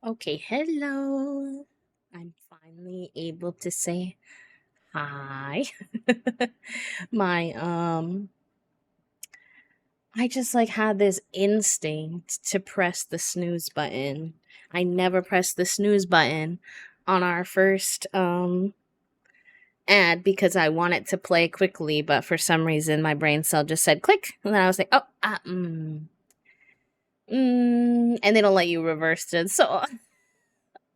Okay, hello. I'm finally able to say hi. My I just like had this instinct to press the snooze button. I never pressed the snooze button on our first ad because I want it to play quickly, but for some reason my brain cell just said click, and then I was like, oh, and they don't let you reverse it. So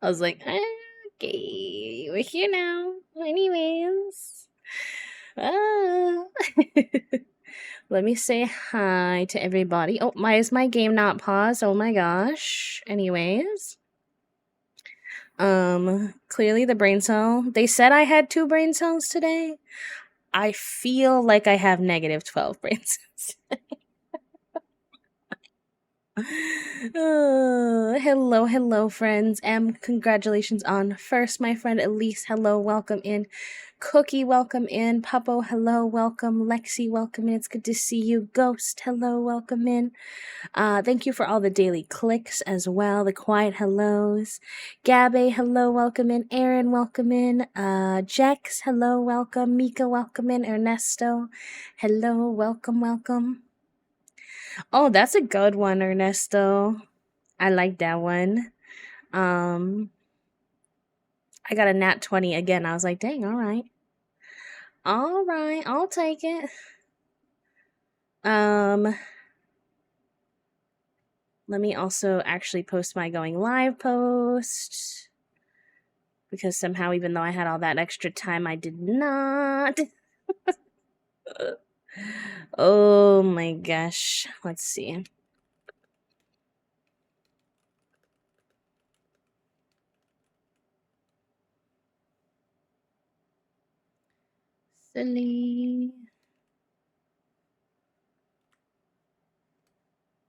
I was like, okay, we're here now. Anyways, ah. Let me say hi to everybody. Oh, why is my game not paused? Oh my gosh. Anyways, clearly the brain cell. They said I had 2 brain cells today. I feel like I have negative 12 brain cells. Hello, friends. Congratulations on first, my friend Elise. Hello, welcome in. Cookie, welcome in. Puppo, hello, welcome. Lexi, welcome in. It's good to see you. Ghost, hello, welcome in. Thank you for all the daily clicks as well. The quiet hellos. Gabby, hello, welcome in. Aaron, welcome in. Jex, hello, welcome. Mika, welcome in. Ernesto, hello, welcome. Oh, that's a good one, Ernesto. I like that one. Um, I got a nat 20 again. I was like, dang, all right. All right, I'll take it. Let me also actually post my going live post. Because somehow, even though I had all that extra time, I did not. Oh my gosh. Let's see. Silly.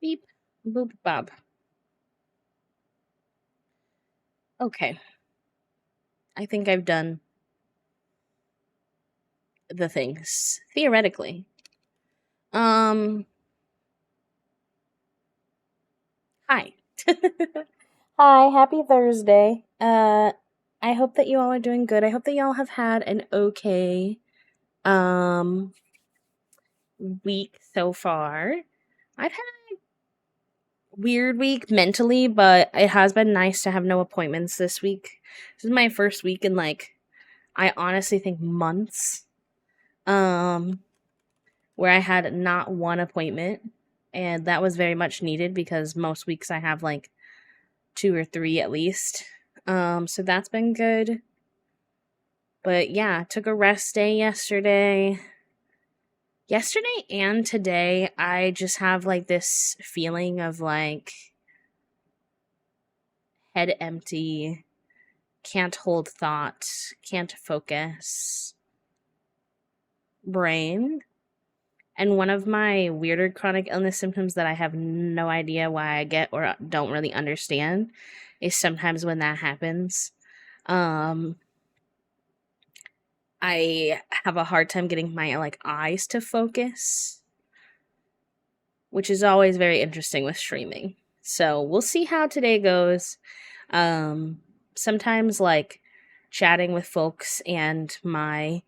Beep. Boop bob. Okay. I think I've done the things. Theoretically. Hi. Hi, happy Thursday. I hope that you all are doing good. I hope that y'all have had an okay week so far. I've had a weird week mentally, but it has been nice to have no appointments this week. This is my first week in like I honestly think months. Where I had not one appointment, and that was very much needed because most weeks I have like 2 or 3 at least. So that's been good. But yeah, took a rest day yesterday. Yesterday and today, I just have like this feeling of like head empty, can't hold thought, can't focus, brain. And one of my weirder chronic illness symptoms that I have no idea why I get or don't really understand is sometimes when that happens, um, I have a hard time getting my like eyes to focus, which is always very interesting with streaming. So we'll see how today goes. Sometimes like chatting with folks and my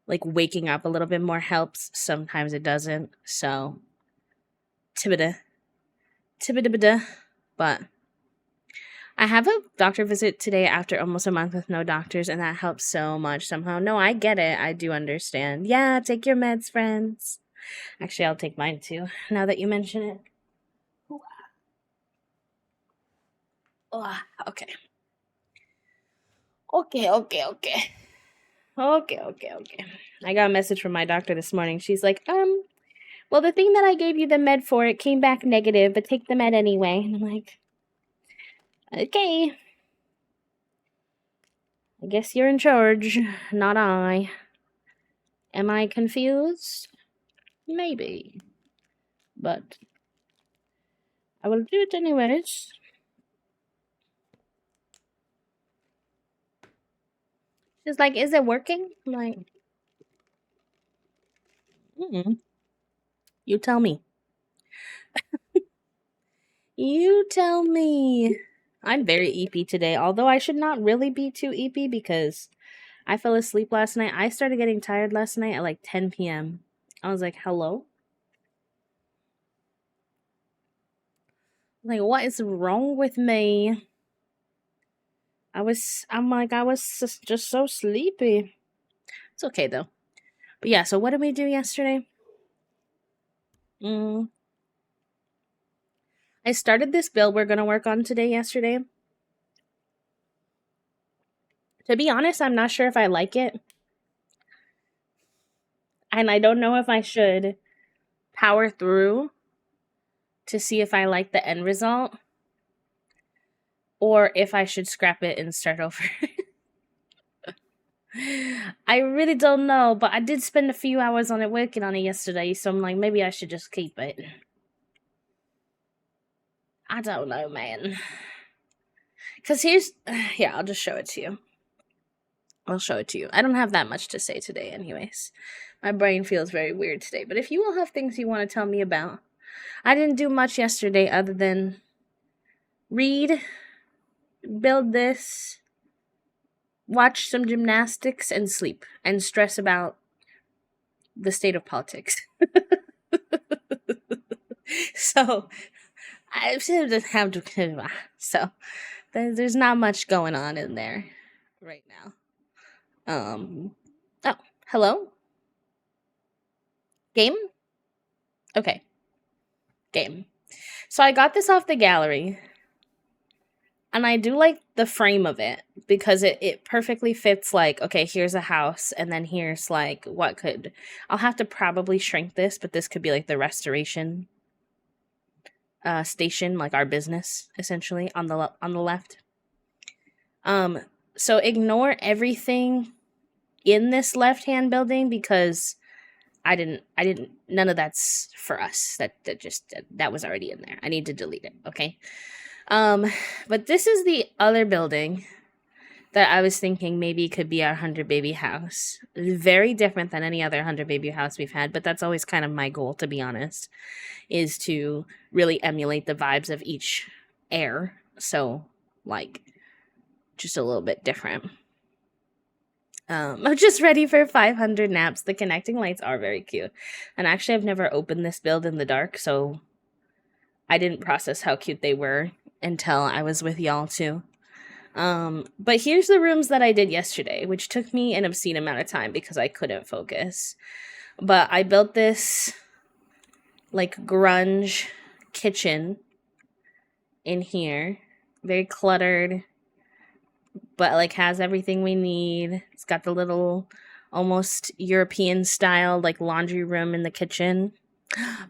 like waking up a little bit more helps. Sometimes it doesn't. So tibida. But I have a doctor visit today after almost a month with no doctors, and that helps so much somehow. No, I get it. I do understand. Yeah, take your meds, friends. Actually, I'll take mine too, now that you mention it. Oh, okay. Okay. I got a message from my doctor this morning. She's like, well, the thing that I gave you the med for, it came back negative, but take the med anyway. And I'm like, okay. I guess you're in charge, not I. Am I confused? Maybe. But I will do it anyways. She's like, is it working? I'm like, you tell me. You tell me. I'm very eepy today, although I should not really be too eepy because I fell asleep last night. I started getting tired last night at like 10 p.m. I was like, hello? Like, what is wrong with me? I was just so sleepy. It's okay though. But yeah, so what did we do yesterday? Mm, I started this build we're gonna work on today yesterday. To be honest, I'm not sure if I like it. And I don't know if I should power through to see if I like the end result or if I should scrap it and start over. I really don't know, but I did spend a few hours on it working on it yesterday, so I'm like, maybe I should just keep it. I don't know, man. Because here, I'll just show it to you. I'll show it to you. I don't have that much to say today, anyways. My brain feels very weird today, but if you all have things you want to tell me about, I didn't do much yesterday other than read, build this, watch some gymnastics, and sleep, and stress about the state of politics. So, I just have to. So, there's not much going on in there right now. Oh, hello? Game? Okay. Game. So I got this off the gallery. And I do like the frame of it because it perfectly fits like, okay, here's a house and then here's like I'll have to probably shrink this, but this could be like the restoration station, like our business essentially on the left. So ignore everything in this left-hand building because I didn't none of that's for us. That was already in there. I need to delete it, okay? But this is the other building that I was thinking maybe could be our 100 baby house. Very different than any other 100 baby house we've had, but that's always kind of my goal, to be honest, is to really emulate the vibes of each heir. So, like, just a little bit different. I'm just ready for 500 naps. The connecting lights are very cute. And actually, I've never opened this build in the dark, so I didn't process how cute they were until I was with y'all too. But here's the rooms that I did yesterday, which took me an obscene amount of time because I couldn't focus. But I built this like grunge kitchen in here. Very cluttered, but like has everything we need. It's got the little almost European style like laundry room in the kitchen.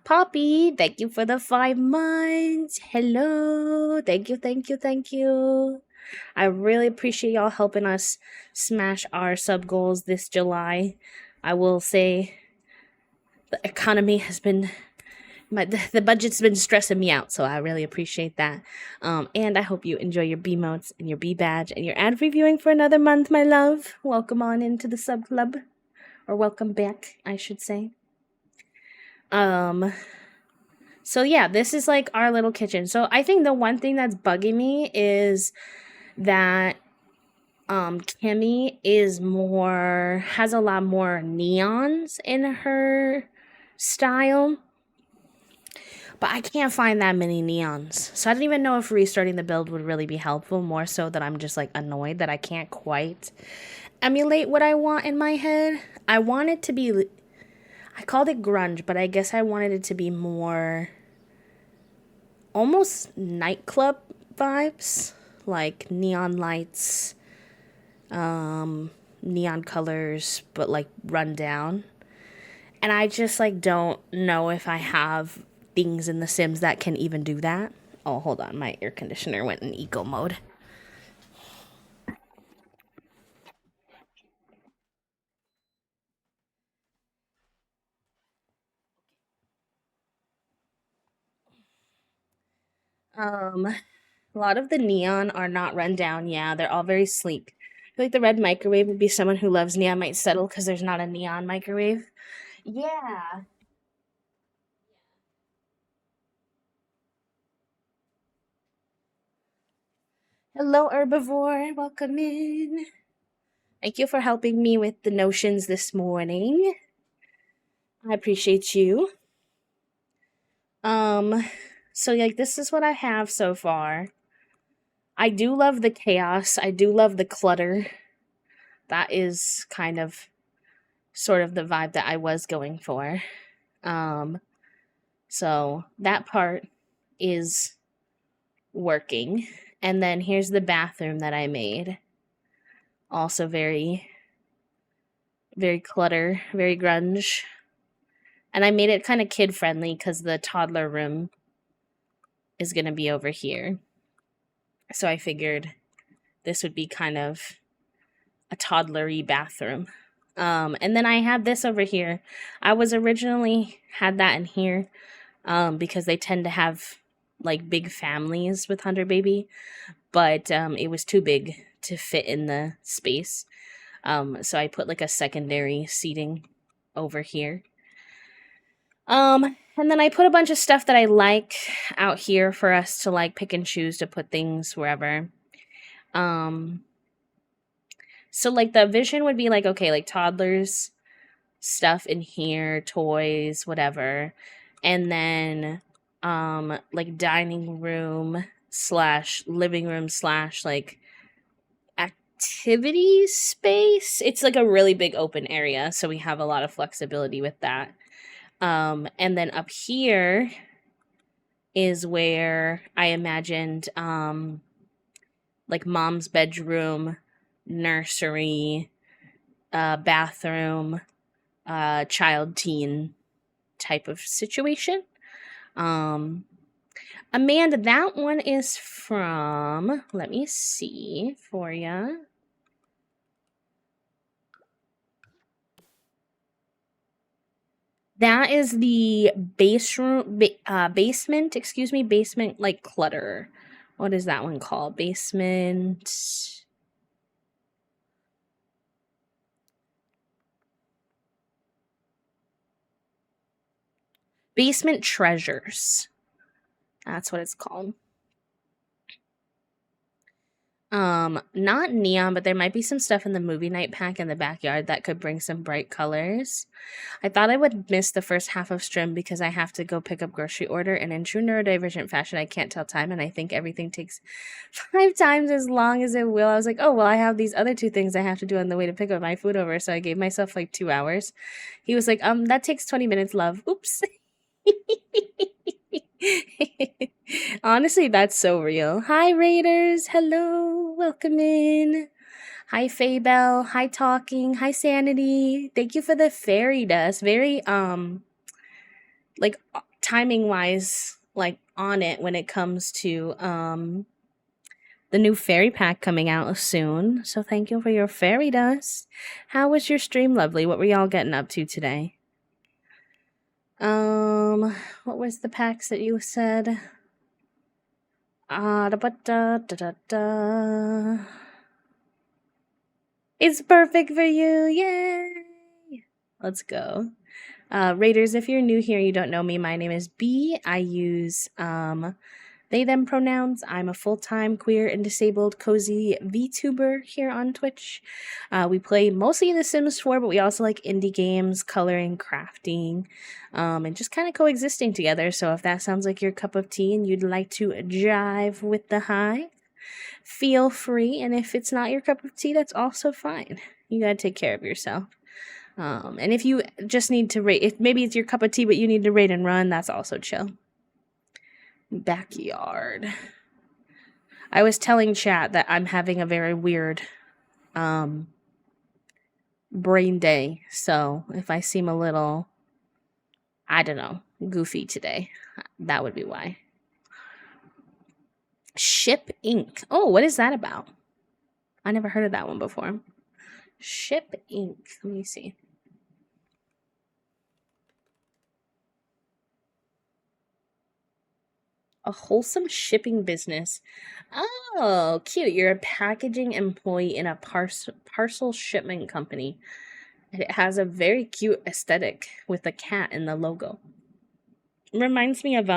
Poppy, thank you for the 5 months. Hello. Thank you. I really appreciate y'all helping us smash our sub goals this July. I will say the economy has been the budget's been stressing me out, so I really appreciate that. And I hope you enjoy your B modes and your B badge and your ad reviewing for another month, my love. Welcome on into the sub club, or welcome back, I should say. So yeah, this is like our little kitchen. So I think the one thing that's bugging me is that Kimmy has a lot more neons in her style. But I can't find that many neons. So I don't even know if restarting the build would really be helpful, more so that I'm just like annoyed that I can't quite emulate what I want in my head. I want it to be, I called it grunge, but I guess I wanted it to be more almost nightclub vibes, like neon lights, neon colors, but like run down. And I just like don't know if I have things in The Sims that can even do that. Oh, hold on, my air conditioner went in eco mode. A lot of the neon are not run down. Yeah, they're all very sleek. I feel like the red microwave would be someone who loves neon might settle because there's not a neon microwave. Yeah. Hello, herbivore. Welcome in. Thank you for helping me with the notions this morning. I appreciate you. So like this is what I have so far. I do love the chaos. I do love the clutter. That is kind of sort of the vibe that I was going for. So that part is working. And then here's the bathroom that I made. Also very, very clutter, very grunge. And I made it kind of kid friendly because the toddler room is going to be over here. So I figured this would be kind of a toddlery bathroom. And then I have this over here. I was originally had that in here because they tend to have like big families with Hunter Baby, but it was too big to fit in the space. So I put like a secondary seating over here. And then I put a bunch of stuff that I like out here for us to like pick and choose to put things wherever. So like the vision would be like, okay, like toddlers stuff in here, toys, whatever. And then like dining room / living room / like activity space. It's like a really big open area, so we have a lot of flexibility with that. And then up here is where I imagined like mom's bedroom, nursery, bathroom, child teen type of situation. Amanda, that one is from, let me see for you. That is the basement, like clutter. What is that one called? Basement treasures. That's what it's called. Not neon, but there might be some stuff in the movie night pack in the backyard that could bring some bright colors. I thought I would miss the first half of stream because I have to go pick up grocery order, and in true neurodivergent fashion, I can't tell time, and I think everything takes 5 times as long as it will. I was like, oh, well, I have these other 2 things I have to do on the way to pick up my food over, so I gave myself like 2 hours. He was like, that takes 20 minutes, love. Oops. Honestly, that's so real. Hi, Raiders. Hello. Welcome in. Hi, Faybell. Hi, Talking. Hi, Sanity. Thank you for the fairy dust. Very, like, timing wise, like, on it when it comes to, the new fairy pack coming out soon. So thank you for your fairy dust. How was your stream, lovely? What were y'all getting up to today? What was the packs that you said? It's perfect for you. Yay! Let's go. Raiders, if you're new here, you don't know me, my name is B. I use they, them pronouns. I'm a full-time queer and disabled cozy VTuber here on Twitch. We play mostly The Sims 4, but we also like indie games, coloring, crafting, and just kind of coexisting together. So if that sounds like your cup of tea and you'd like to jive with the hive, feel free. And if it's not your cup of tea, that's also fine. You gotta take care of yourself. And if you just need to rate, if maybe it's your cup of tea, but you need to rate and run, that's also chill. Backyard. I was telling chat that I'm having a very weird brain day, so if I seem a little, I don't know, goofy today, that would be why. Ship Inc. Oh, what is that about? I never heard of that one before. Ship Inc. Let me see. A wholesome shipping business. Oh, cute. You're a packaging employee in a parcel shipment company. It has a very cute aesthetic with a cat in the logo. Reminds me of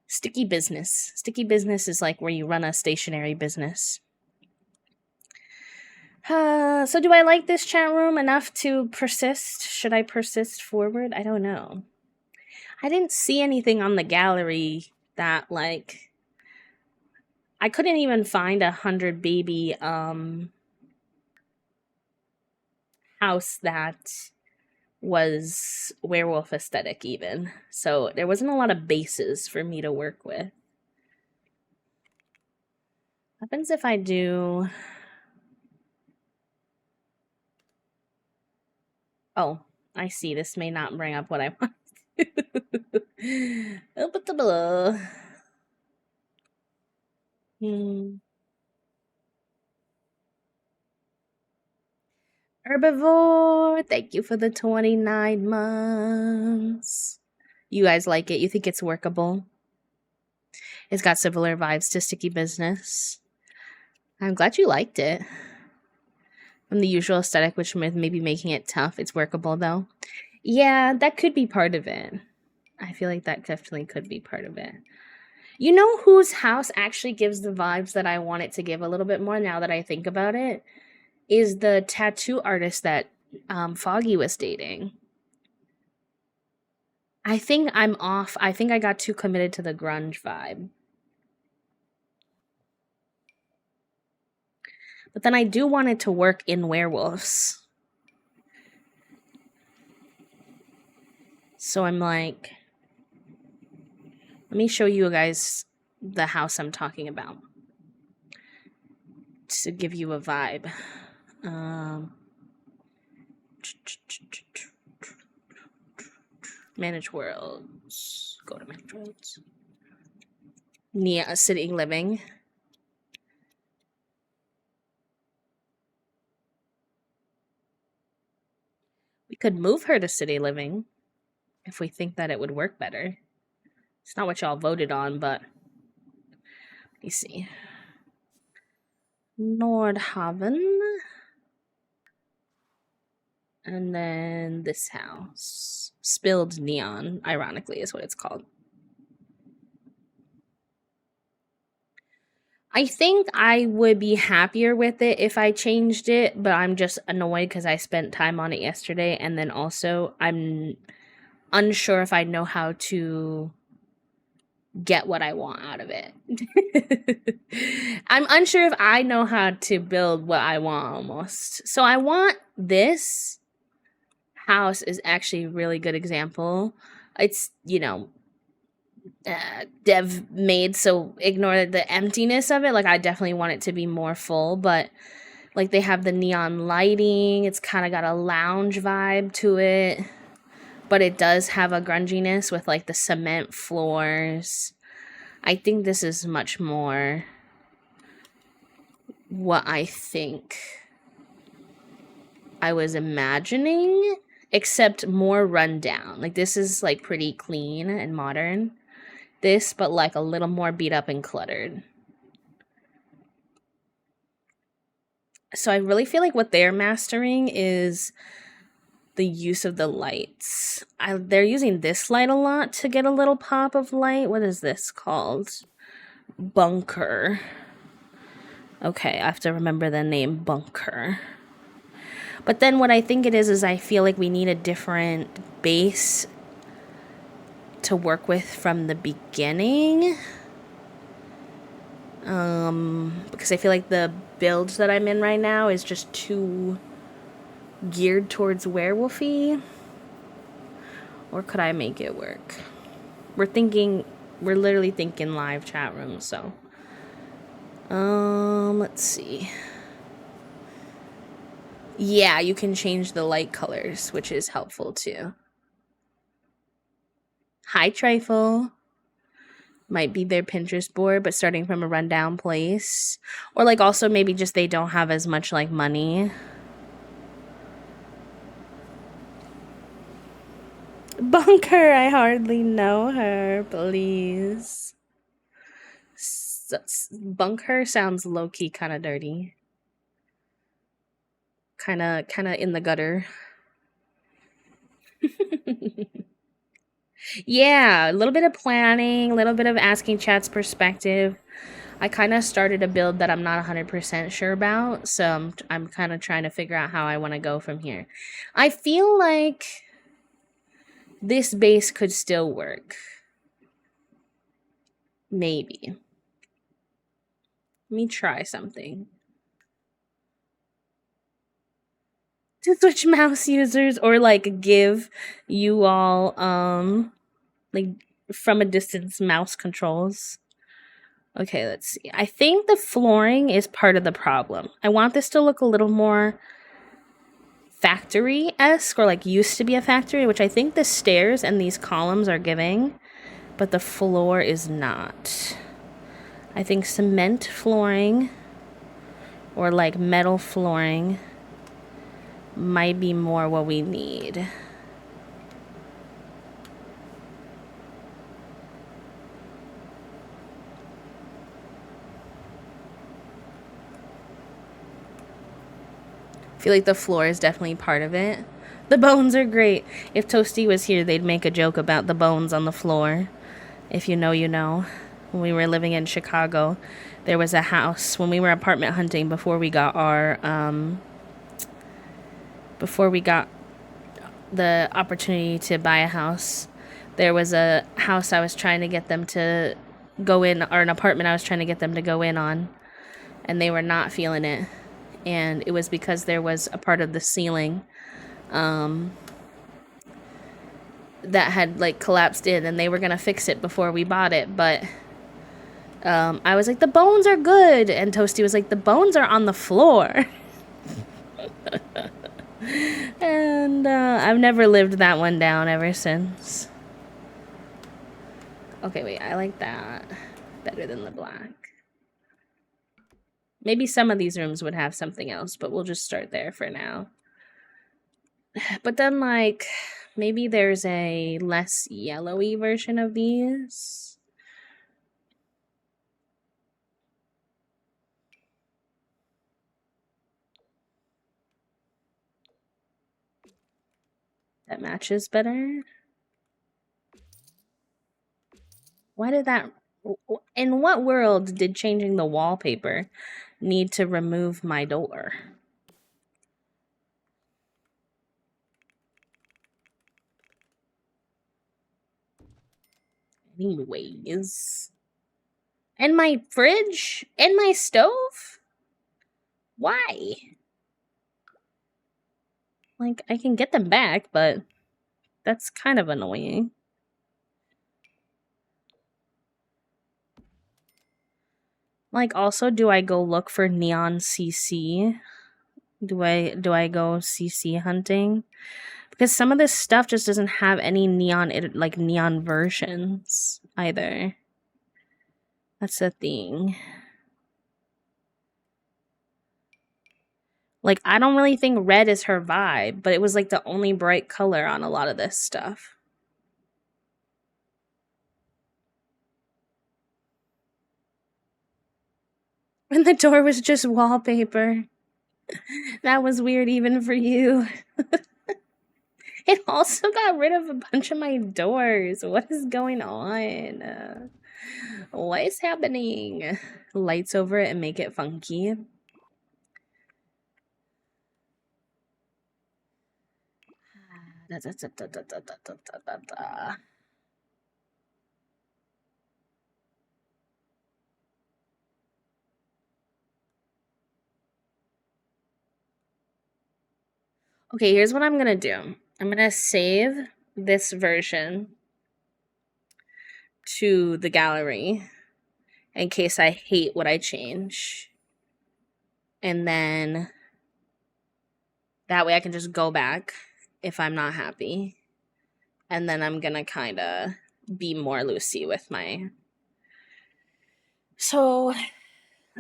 Sticky business. Sticky business is like where you run a stationary business. So do I like this chat room enough to persist? Should I persist forward? I don't know. I didn't see anything on the gallery that, like, I couldn't even find 100 baby house that was werewolf aesthetic even. So there wasn't a lot of bases for me to work with. What happens if I do... Oh, I see. This may not bring up what I want. Herbivore, thank you for the 29 months. You guys like it? You think it's workable? It's got similar vibes to Sticky Business. I'm glad you liked it. From the usual aesthetic, which maybe making it tough, it's workable though. Yeah, that could be part of it. I feel like that definitely could be part of it. You know whose house actually gives the vibes that I want it to give a little bit more now that I think about it? Is the tattoo artist that Foggy was dating. I think I'm off. I think I got too committed to the grunge vibe. But then I do want it to work in werewolves. So I'm like, let me show you guys the house I'm talking about to give you a vibe. Manage worlds. Go to manage worlds. Nia City Living. We could move her to City Living if we think that it would work better. It's not what y'all voted on, but let me see. Nordhaven. And then this house. Spilled Neon, ironically, is what it's called. I think I would be happier with it if I changed it, but I'm just annoyed because I spent time on it yesterday, and then also I'm unsure if I know how to get what I want out of it. I'm unsure if I know how to build what I want almost. So I want this house is actually a really good example. It's, you know, dev made, so ignore the emptiness of it. Like, I definitely want it to be more full, but like they have the neon lighting. It's kind of got a lounge vibe to it, but it does have a grunginess with like the cement floors. I think this is much more what I think I was imagining, except more rundown. Like, this is like pretty clean and modern. This, but like a little more beat up and cluttered. So I really feel like what they're mastering is the use of the lights. They're using this light a lot to get a little pop of light. What is this called? Bunker. Okay, I have to remember the name Bunker. But then what I think it is I feel like we need a different base to work with from the beginning. Because I feel like the build that I'm in right now is just too geared towards werewolfy. Or could I make it work? We're literally thinking live chat room, so. Let's see. Yeah, you can change the light colors, which is helpful too. Hi, Trifle. Might be their Pinterest board, but starting from a rundown place. Or like also maybe just they don't have as much like money. Bunker, I hardly know her, please. Bunker sounds low-key kind of dirty. Kind of in the gutter. Yeah, a little bit of planning, a little bit of asking chat's perspective. I kind of started a build that I'm not 100% sure about, so I'm kind of trying to figure out how I want to go from here. I feel like this base could still work. Maybe. Let me try something. To switch mouse users or like give you all like from a distance mouse controls. Okay, let's see. I think the flooring is part of the problem. I want this to look a little more factory-esque or like used to be a factory, which I think the stairs and these columns are giving, but the floor is not. I think cement flooring or like metal flooring might be more what we need. I feel like the floor is definitely part of it. The bones are great. If Toasty was here, they'd make a joke about the bones on the floor. If you know, you know. When we were living in Chicago, there was a house when we were apartment hunting before we got the opportunity to buy a house. There was a house I was trying to get them to go in, or an apartment I was trying to get them to go in on, and they were not feeling it. And it was because there was a part of the ceiling that had like collapsed in, and they were gonna fix it before we bought it, but I was like, the bones are good, and Toasty was like, the bones are on the floor. And I've never lived that one down ever since. Okay, wait, I like that better than the black. Maybe some of these rooms would have something else, but we'll just start there for now. But then, like, maybe there's a less yellowy version of these. That matches better. Why did that... In what world did changing the wallpaper need to remove my door? Anyways. And my fridge? And my stove? Why? Like, I can get them back, but that's kind of annoying. Like, also, do I go look for neon CC? Do I go CC hunting? Because some of this stuff just doesn't have any neon versions either. That's the thing. Like, I don't really think red is her vibe, but it was like the only bright color on a lot of this stuff. And the door was just wallpaper. That was weird even for you. It also got rid of a bunch of my doors. What is going on? What is happening? Lights over it and make it funky. Okay, here's what I'm gonna do. I'm gonna save this version to the gallery in case I hate what I change. And then that way I can just go back if I'm not happy. And then I'm gonna kind of be more loosey with my... So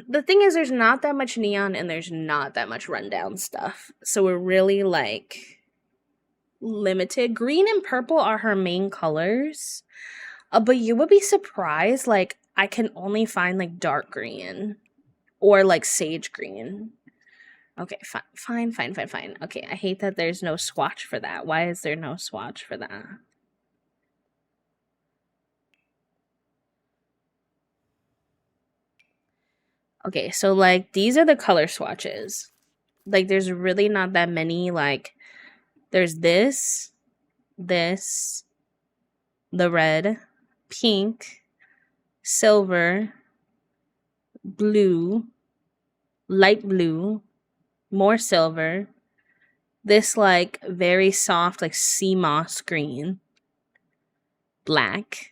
the thing is, there's not that much neon and there's not that much rundown stuff. So we're really like limited. Green and purple are her main colors. But you would be surprised, like, I can only find like dark green or like sage green. Okay, fine. Okay, I hate that there's no swatch for that. Why is there no swatch for that? Okay, so like these are the color swatches. Like there's really not that many. Like there's this, the red, pink, silver, blue, light blue, more silver, this like very soft like sea moss green, black,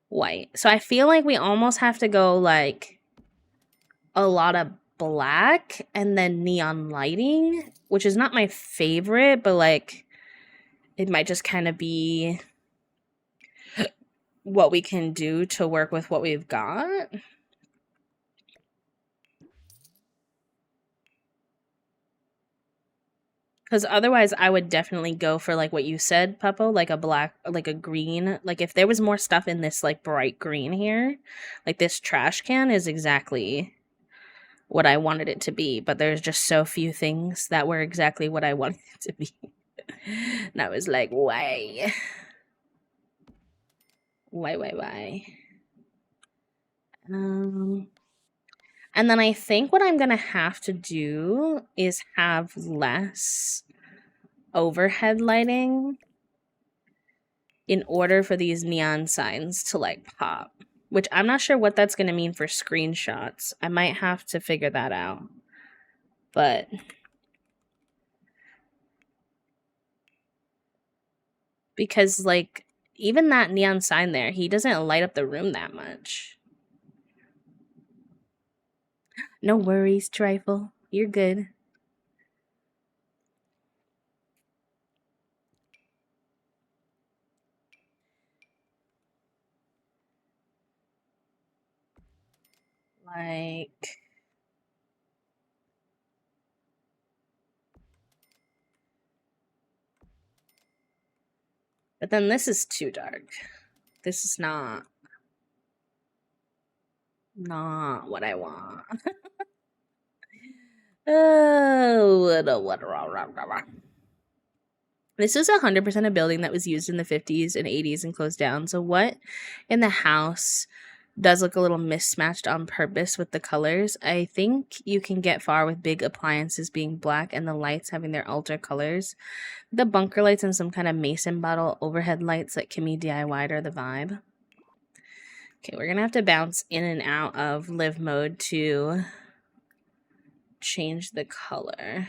white. So I feel like we almost have to go like a lot of black and then neon lighting, which is not my favorite, but like it might just kind of be what we can do to work with what we've got. Because otherwise, I would definitely go for like what you said, Puppo, like a black, like a green. Like if there was more stuff in this like bright green here, like this trash can is exactly what I wanted it to be. But there's just so few things that were exactly what I wanted it to be. And I was like, why? Why? And then I think what I'm gonna have to do is have less overhead lighting in order for these neon signs to like pop, which I'm not sure what that's going to mean for screenshots. I might have to figure that out. But because like even that neon sign there, he doesn't light up the room that much. No worries, Trifle. You're good. Like but then this is too dark. This is not what I want. This is 100% a building that was used in the 50s and 80s and closed down. So what in the house does look a little mismatched on purpose with the colors? I think you can get far with big appliances being black and the lights having their alter colors. The bunker lights and some kind of mason bottle overhead lights that Kimmy DIY'd are the vibe. Okay, we're gonna have to bounce in and out of live mode to change the color.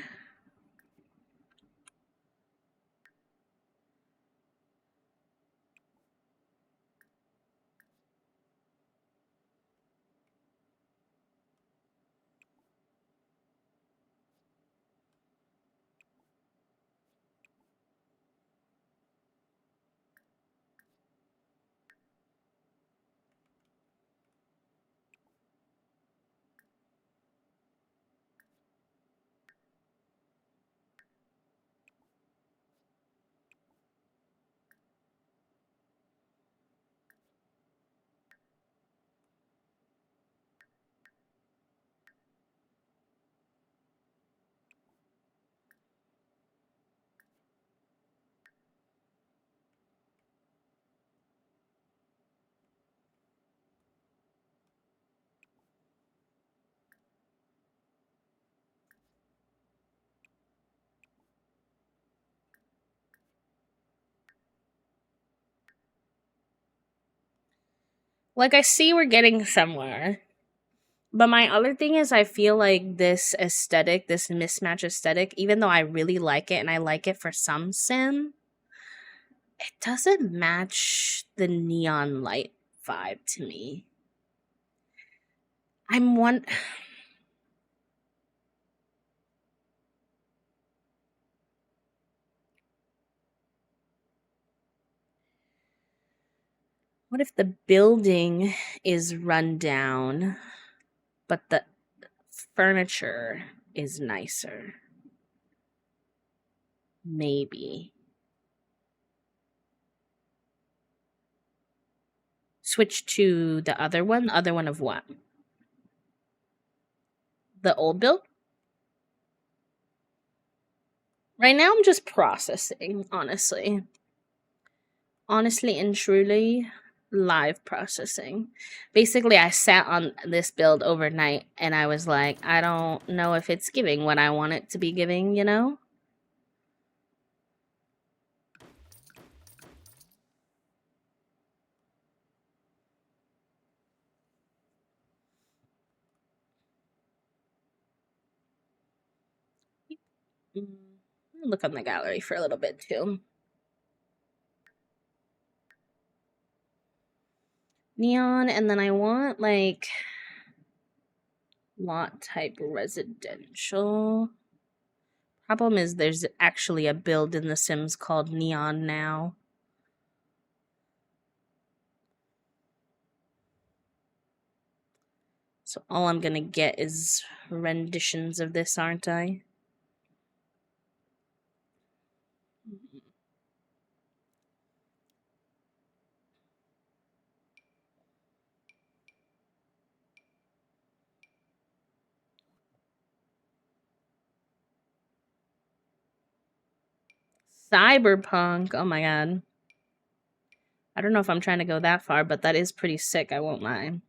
Like, I see we're getting somewhere. But my other thing is, I feel like this aesthetic, this mismatch aesthetic, even though I really like it and I like it for some sim, it doesn't match the neon light vibe to me. I'm one. What if the building is run down, but the furniture is nicer? Maybe. Switch to the other one? The other one of what? The old build? Right now, I'm just processing, honestly. Honestly and truly, live processing. Basically, I sat on this build overnight and I was like, I don't know if it's giving what I want it to be giving, you know? Look on the gallery for a little bit too. Neon, and then I want like lot type residential. Problem is there's actually a build in The Sims called Neon now. So all I'm gonna get is renditions of this, aren't I? Cyberpunk. Oh my god. I don't know if I'm trying to go that far, but that is pretty sick, I won't lie.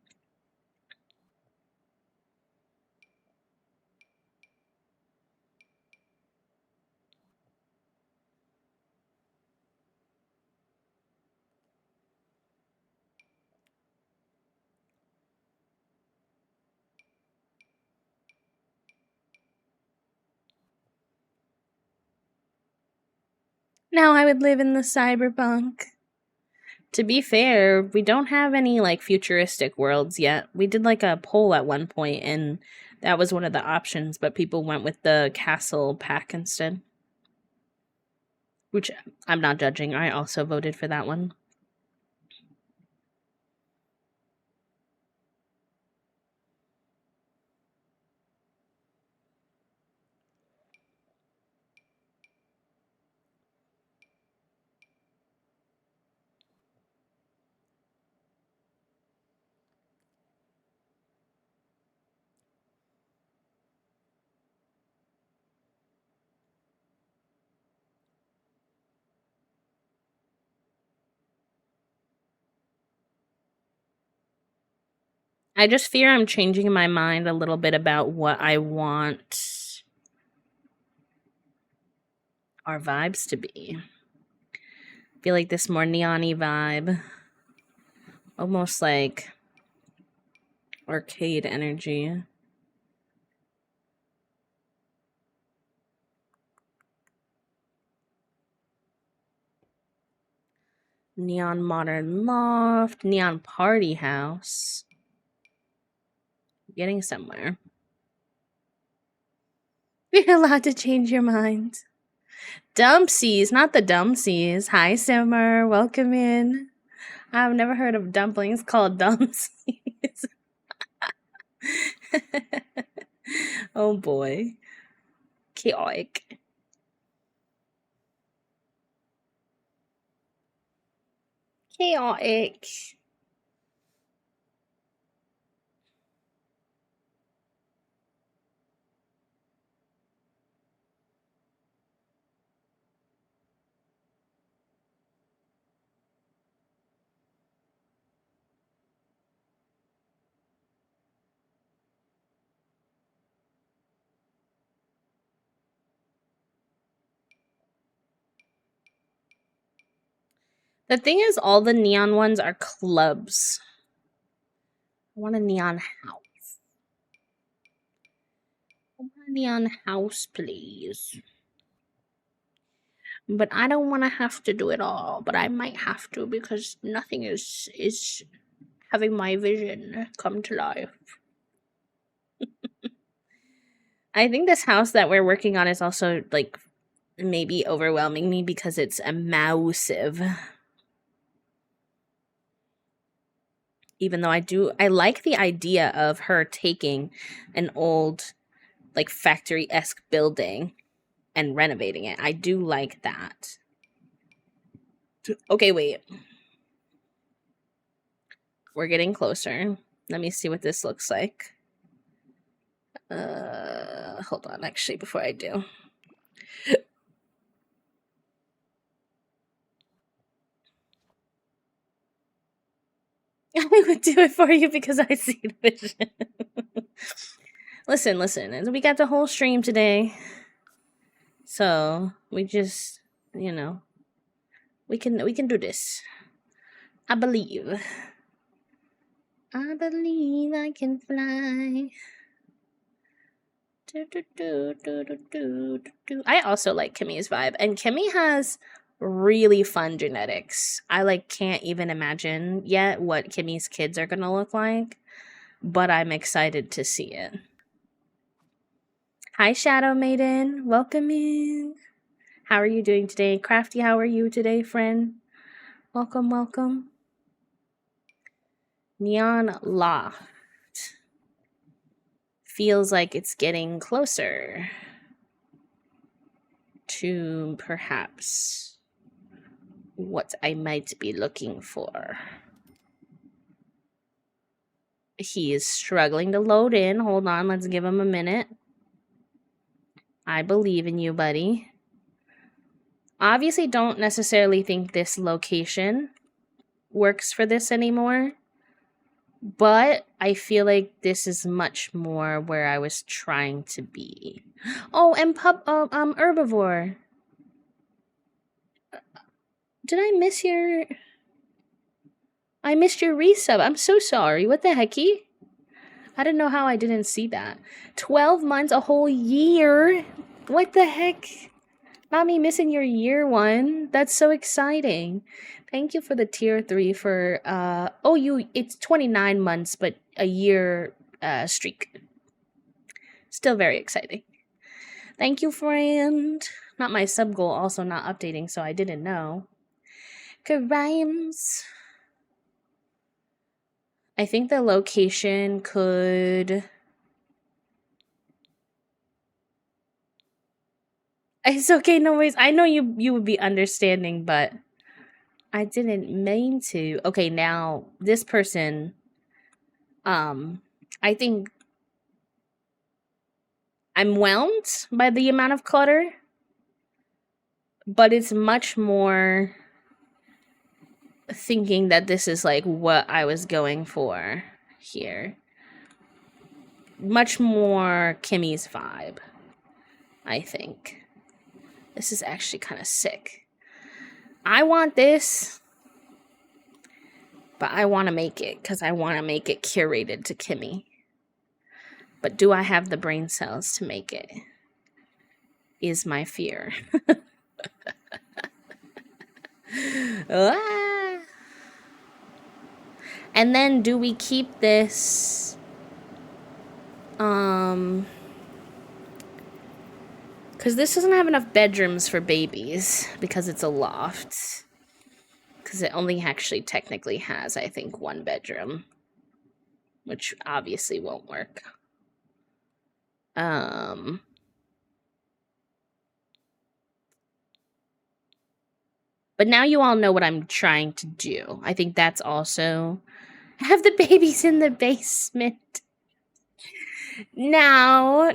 Now I would live in the cyberpunk. To be fair, we don't have any like futuristic worlds yet. We did like a poll at one point and that was one of the options, but people went with the castle pack instead. Which I'm not judging. I also voted for that one. I just fear I'm changing my mind a little bit about what I want our vibes to be. I feel like this more neon-y vibe. Almost like arcade energy. Neon modern loft, neon party house. Getting somewhere. You're allowed to change your mind. Dumpsies, not the Dumpsies. Hi, Simmer. Welcome in. I've never heard of dumplings called Dumpsies. Oh boy. Chaotic. Chaotic. The thing is, all the neon ones are clubs. I want a neon house. I want a neon house, please. But I don't want to have to do it all. But I might have to because nothing is having my vision come to life. I think this house that we're working on is also like maybe overwhelming me because it's a massive. Even though I like the idea of her taking an old like factory-esque building and renovating it. I do like that. Okay, wait. We're getting closer. Let me see what this looks like. Hold on, actually, before I do. I would do it for you because I see the vision. Listen. We got the whole stream today. So we just, we can do this. I believe. I believe I can fly. I also like Kimmy's vibe, and Kimmy has really fun genetics. I can't even imagine yet what Kimmy's kids are gonna look like, but I'm excited to see it. Hi, Shadow Maiden. Welcome in. How are you doing today? Crafty, how are you today, friend? Welcome. Neon Loft. Feels like it's getting closer to perhaps what I might be looking for. He is struggling to load in. Hold on, let's give him a minute. I believe in you, buddy. Obviously, don't necessarily think this location works for this anymore, but I feel like this is much more where I was trying to be. Oh, and Herbivore. Did I miss your... I missed your resub. I'm so sorry. What the hecky? I don't know how I didn't see that. 12 months, a whole year? What the heck? Not me missing your year one. That's so exciting. Thank you for the tier 3 for it's 29 months but a year streak. Still very exciting. Thank you, friend. Not my sub goal also not updating, so I didn't know. Good rhymes. I think the location could... It's okay, no worries. I know you would be understanding, but I didn't mean to. Okay, now this person, I think I'm whelmed by the amount of clutter, but it's much more thinking that this is what I was going for here. Much more Kimmy's vibe, I think. This is actually kind of sick. I want this, but I want to make it because I want to make it curated to Kimmy. But do I have the brain cells to make it? Is my fear. And then do we keep this because this doesn't have enough bedrooms for babies because it's a loft. Because it only actually technically has, I think, 1 bedroom. Which obviously won't work. But now you all know what I'm trying to do. I think that's also... Have the babies in the basement. Now.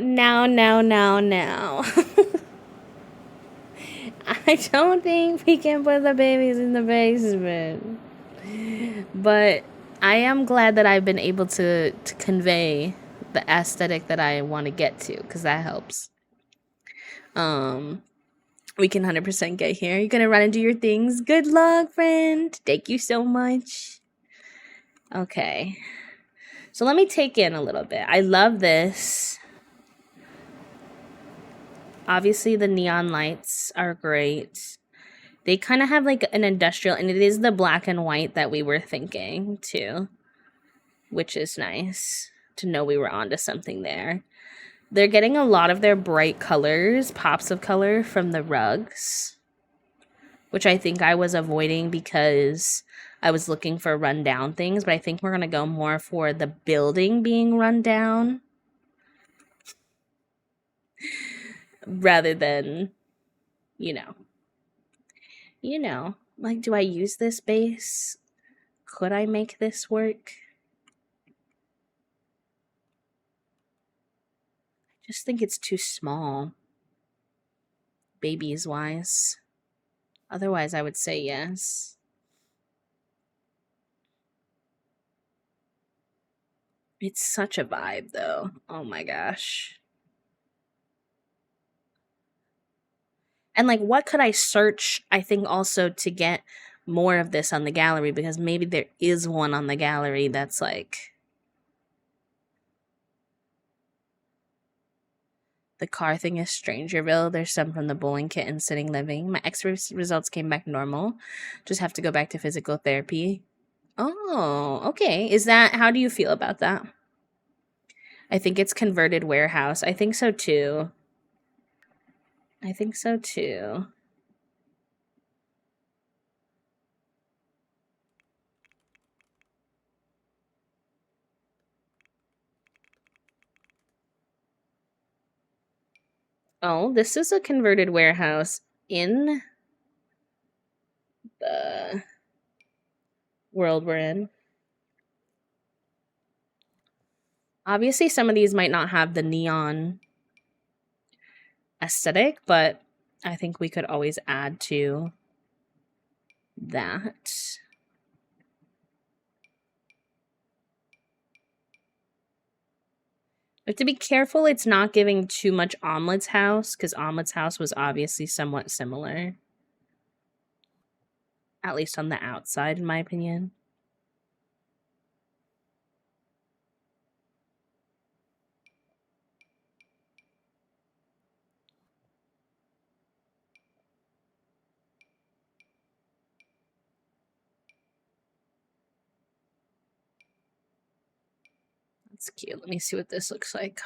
I don't think we can put the babies in the basement. But I am glad that I've been able to convey the aesthetic that I want to get to, because that helps. We can 100% get here. You're gonna run and do your things. Good luck, friend. Thank you so much. Okay. So let me take in a little bit. I love this. Obviously, the neon lights are great. They kind of have an industrial, and it is the black and white that we were thinking too, which is nice to know we were onto something there. They're getting a lot of their bright colors, pops of color from the rugs, which I think I was avoiding because I was looking for rundown things, but I think we're going to go more for the building being run down rather than, do I use this base? Could I make this work? I just think it's too small, babies wise. Otherwise, I would say yes. It's such a vibe, though. Oh my gosh. And like, what could I search? I think also to get more of this on the gallery, because maybe there is one on the gallery that's like the car thing is Strangerville. There's some from the bowling kit and sitting living. My X-ray results came back normal. Just have to go back to physical therapy. Oh, okay. Is that, how do you feel about that? I think it's converted warehouse. I think so too. I think so too. Oh, this is a converted warehouse in the world we're in. Obviously, some of these might not have the neon aesthetic, but I think we could always add to that. We have to be careful it's not giving too much Omelet's House, because Omelet's House was obviously somewhat similar. At least on the outside, in my opinion. That's cute. Let me see what this looks like.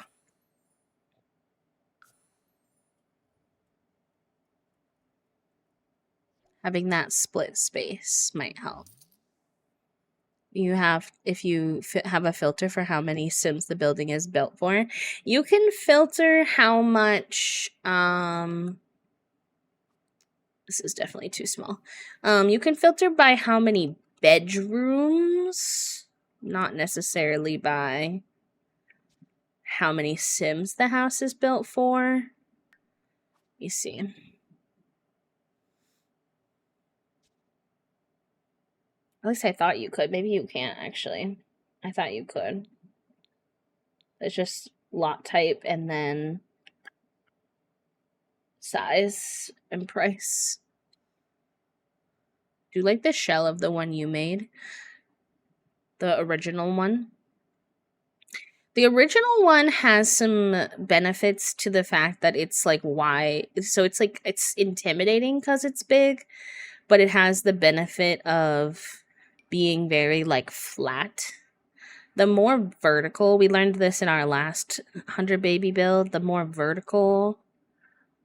Having that split space might help. You have, if you have a filter for how many Sims the building is built for, you can filter how much, this is definitely too small. You can filter by how many bedrooms, not necessarily by how many Sims the house is built for. Let me see. At least I thought you could. Maybe you can't, actually. I thought you could. It's just lot type and then size and price. Do you like the shell of the one you made? The original one? The original one has some benefits to the fact that it's like wide. So it's like, it's intimidating because it's big, but it has the benefit of being very like flat. The more vertical, we learned this in our last 100 baby build, the more vertical,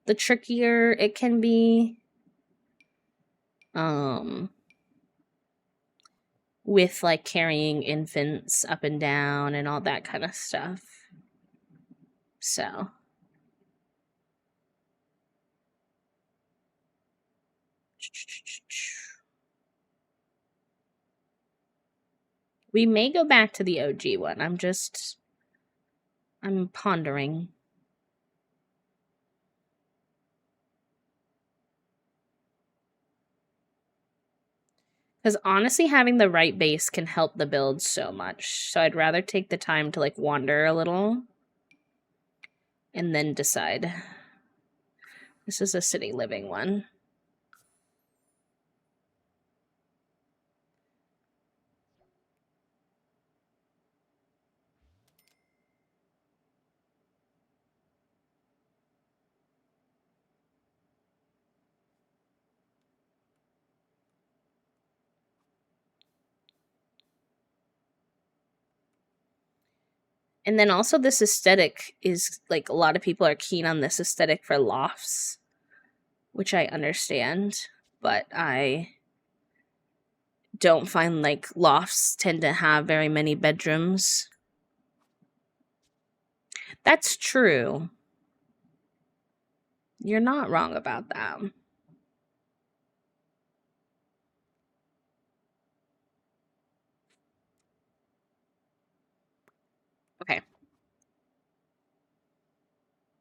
the trickier it can be. With like carrying infants up and down and all that kind of stuff. So we may go back to the OG one. I'm pondering. Because honestly, having the right base can help the build so much. So I'd rather take the time to like wander a little and then decide. This is a city living one. And then also this aesthetic is like a lot of people are keen on this aesthetic for lofts, which I understand, but I don't find like lofts tend to have very many bedrooms. That's true. You're not wrong about that. Okay.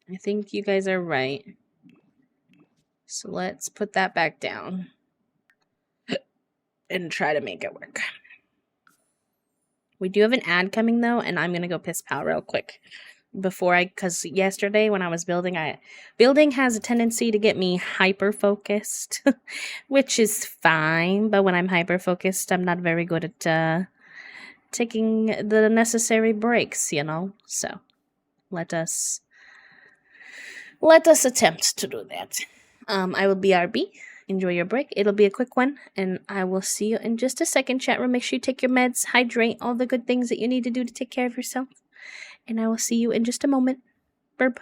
I think you guys are right. So let's put that back down and try to make it work. We do have an ad coming though, and I'm gonna go piss pal real quick because yesterday when I was building has a tendency to get me hyper focused, which is fine. But when I'm hyper focused, I'm not very good at taking the necessary breaks, you know. So let us attempt to do that. I will BRB. Enjoy your break. It'll be a quick one, and I will see you in just a second. Chat room. Make sure you take your meds, hydrate, all the good things that you need to do to take care of yourself. And I will see you in just a moment. Burp.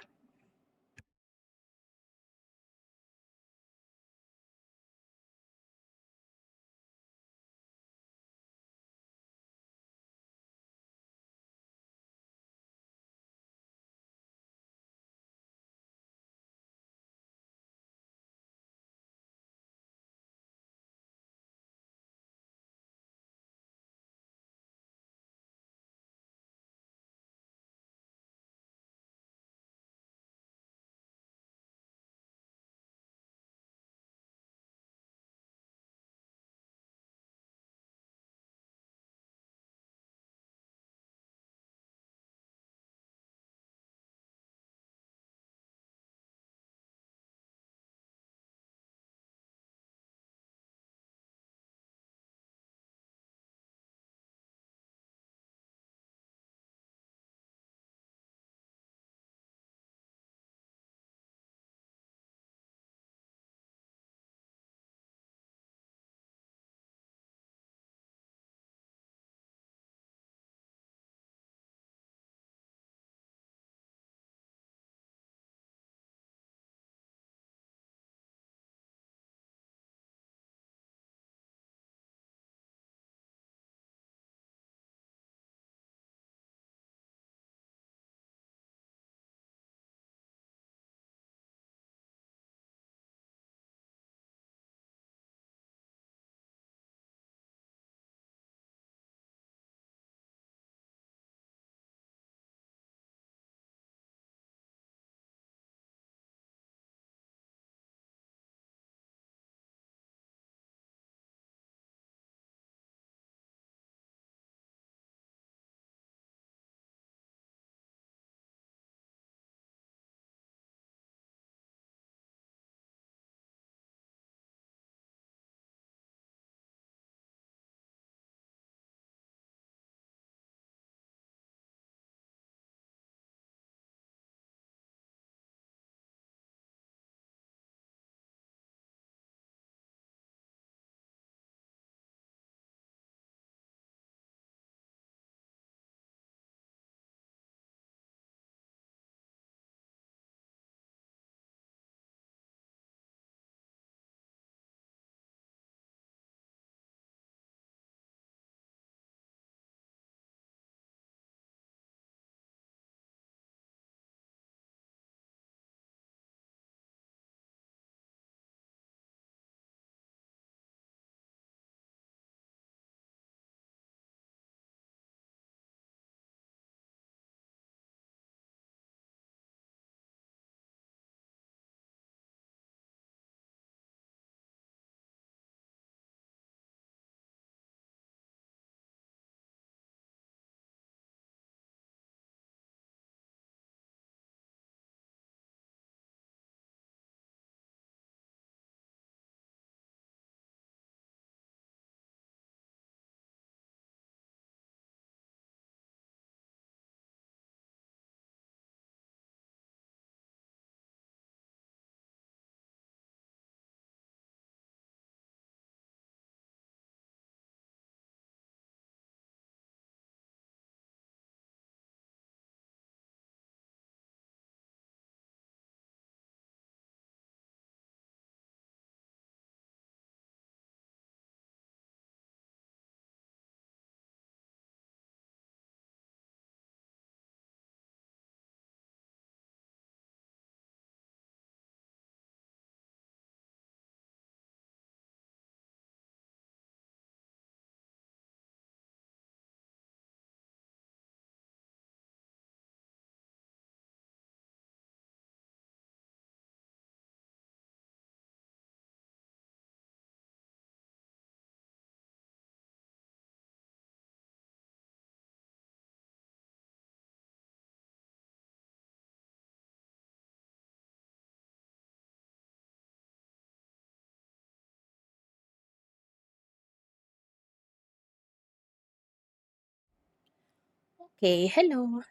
Okay, hello.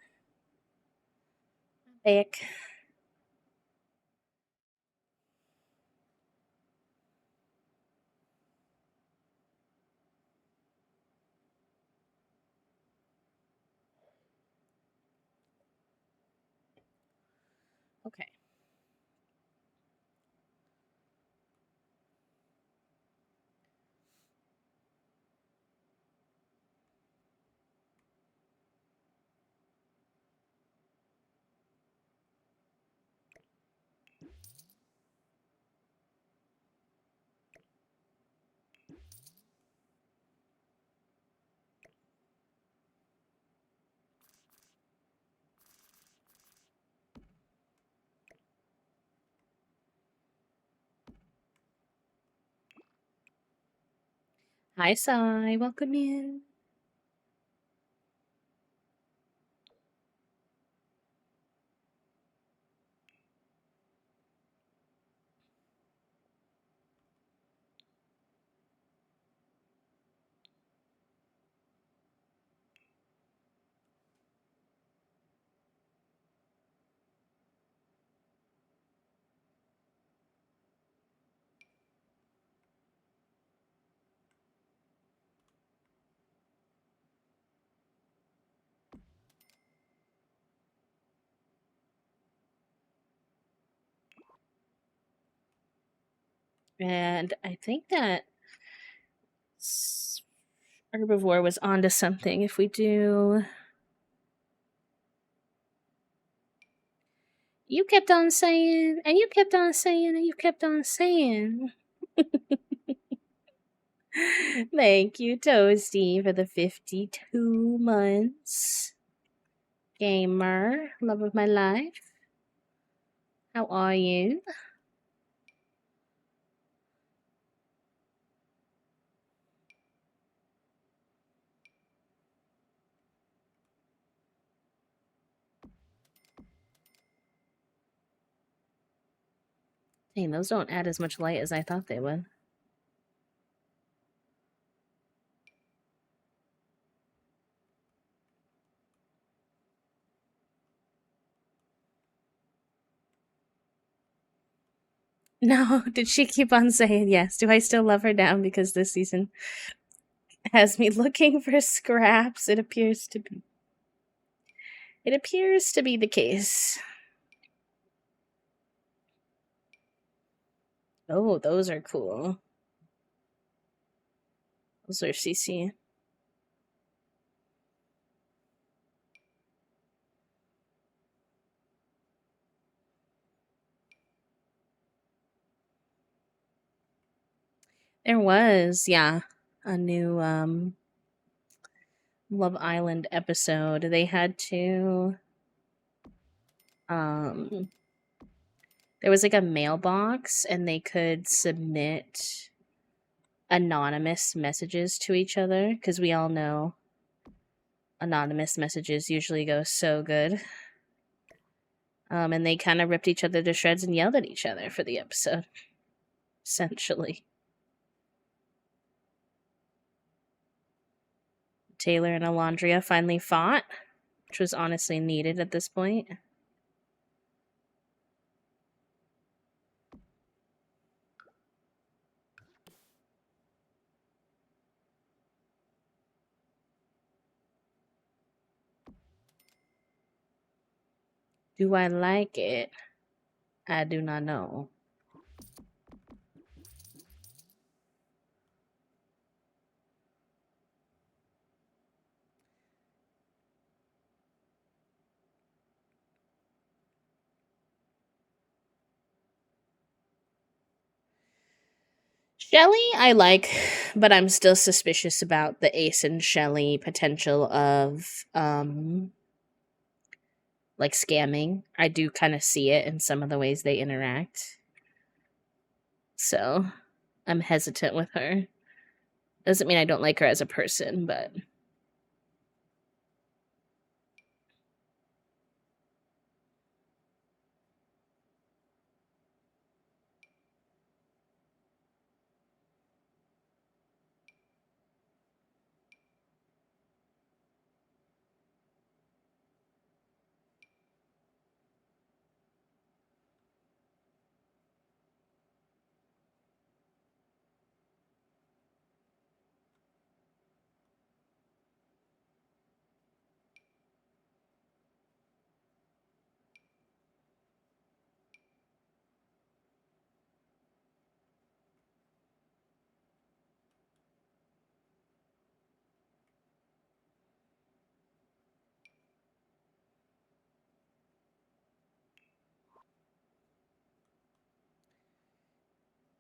Back. Okay. Hi, Sai. Welcome in. And I think that Herbivore was onto something. If we do. You kept on saying, and you kept on saying, and you kept on saying. Thank you, Toasty, for the 52 months. Gamer, love of my life. How are you? Dang, those don't add as much light as I thought they would. No, did she keep on saying yes? Do I still love her down because this season has me looking for scraps? It appears to be. It appears to be the case. Oh, those are cool. Those are CC. There was, yeah, a new Love Island episode. They had to there was like a mailbox and they could submit anonymous messages to each other because we all know anonymous messages usually go so good. And they kind of ripped each other to shreds and yelled at each other for the episode, essentially. Taylor and Alondria finally fought, which was honestly needed at this point. Do I like it? I do not know. Shelly, I like, but I'm still suspicious about the Ace and Shelly potential of like scamming. I do kind of see it in some of the ways they interact. So I'm hesitant with her. Doesn't mean I don't like her as a person, but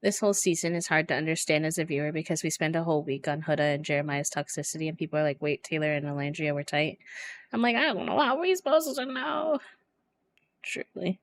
This whole season is hard to understand as a viewer because we spend a whole week on Huda and Jeremiah's toxicity, and people are like, wait, Taylor and Elandria were tight. I'm like, I don't know. How are we supposed to know? Truly.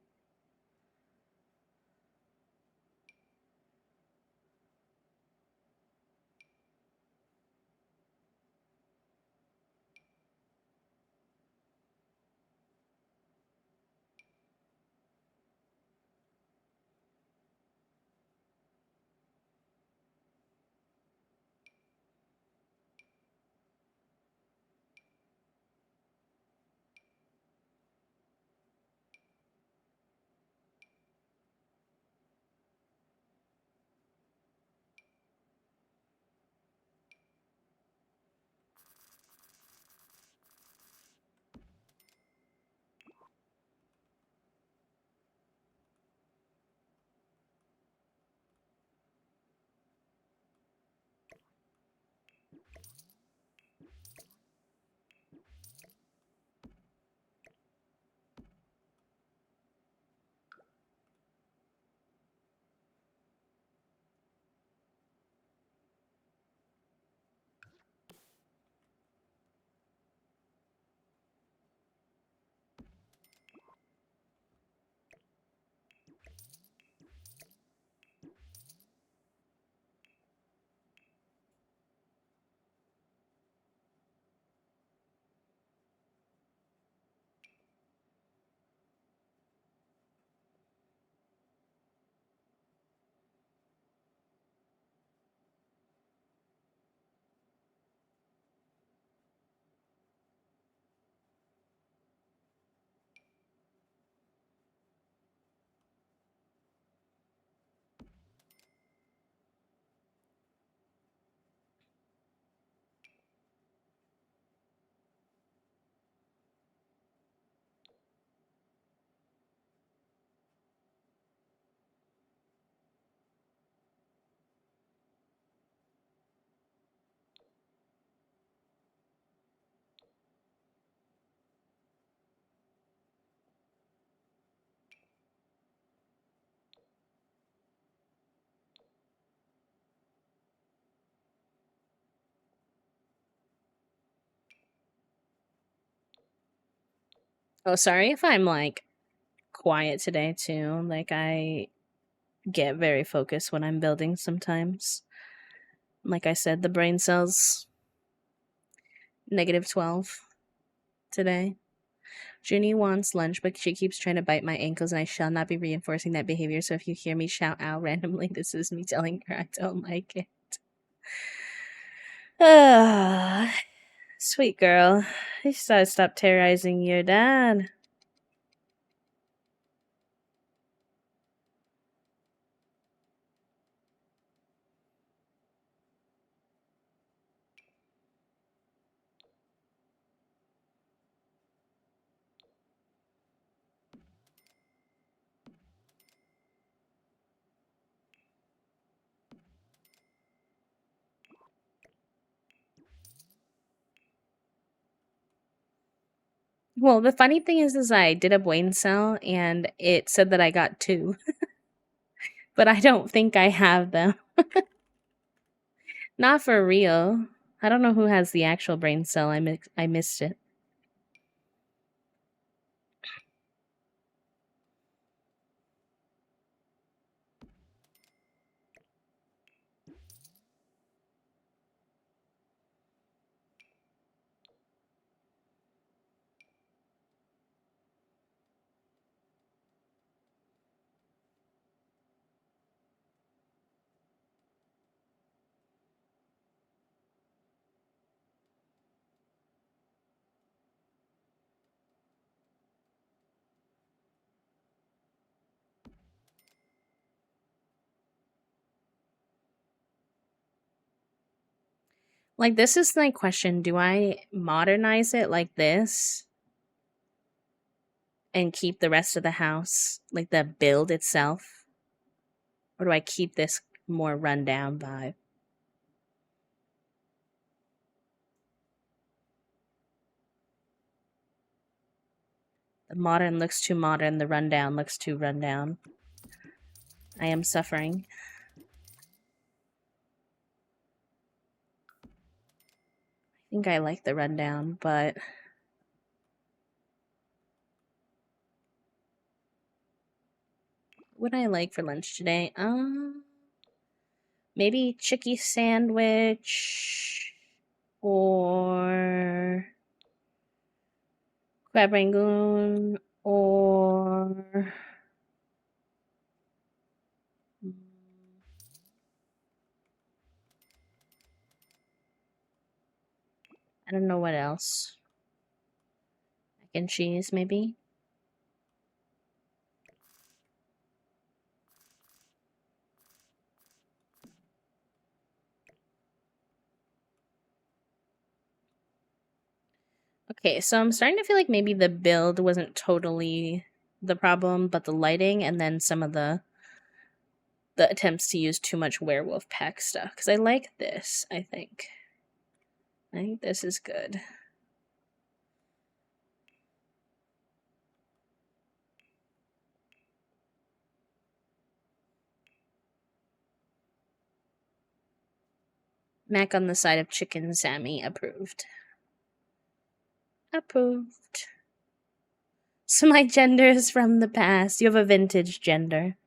Oh, sorry if I'm like quiet today too. Like I get very focused when I'm building sometimes. Like I said, the brain cells -12 today. Junie wants lunch, but she keeps trying to bite my ankles, and I shall not be reinforcing that behavior. So if you hear me shout out randomly, this is me telling her I don't like it. Sweet girl. You just gotta stop terrorizing your dad. Well, the funny thing is I did a brain cell and it said that I got 2. But I don't think I have them. Not for real. I don't know who has the actual brain cell. I missed it. Like, this is my question. Do I modernize it like this and keep the rest of the house, like the build itself? Or do I keep this more rundown vibe? The modern looks too modern, the rundown looks too rundown. I am suffering. think I like the rundown, but what I like for lunch today? Maybe chicky sandwich or crab rangoon or I don't know what else. Mac and cheese, maybe. Okay, so I'm starting to feel like maybe the build wasn't totally the problem, but the lighting and then some of the attempts to use too much werewolf pack stuff. Because I like this, I think. I think this is good. Mac on the side of chicken Sammy approved. Approved. So my gender is from the past. You have a vintage gender.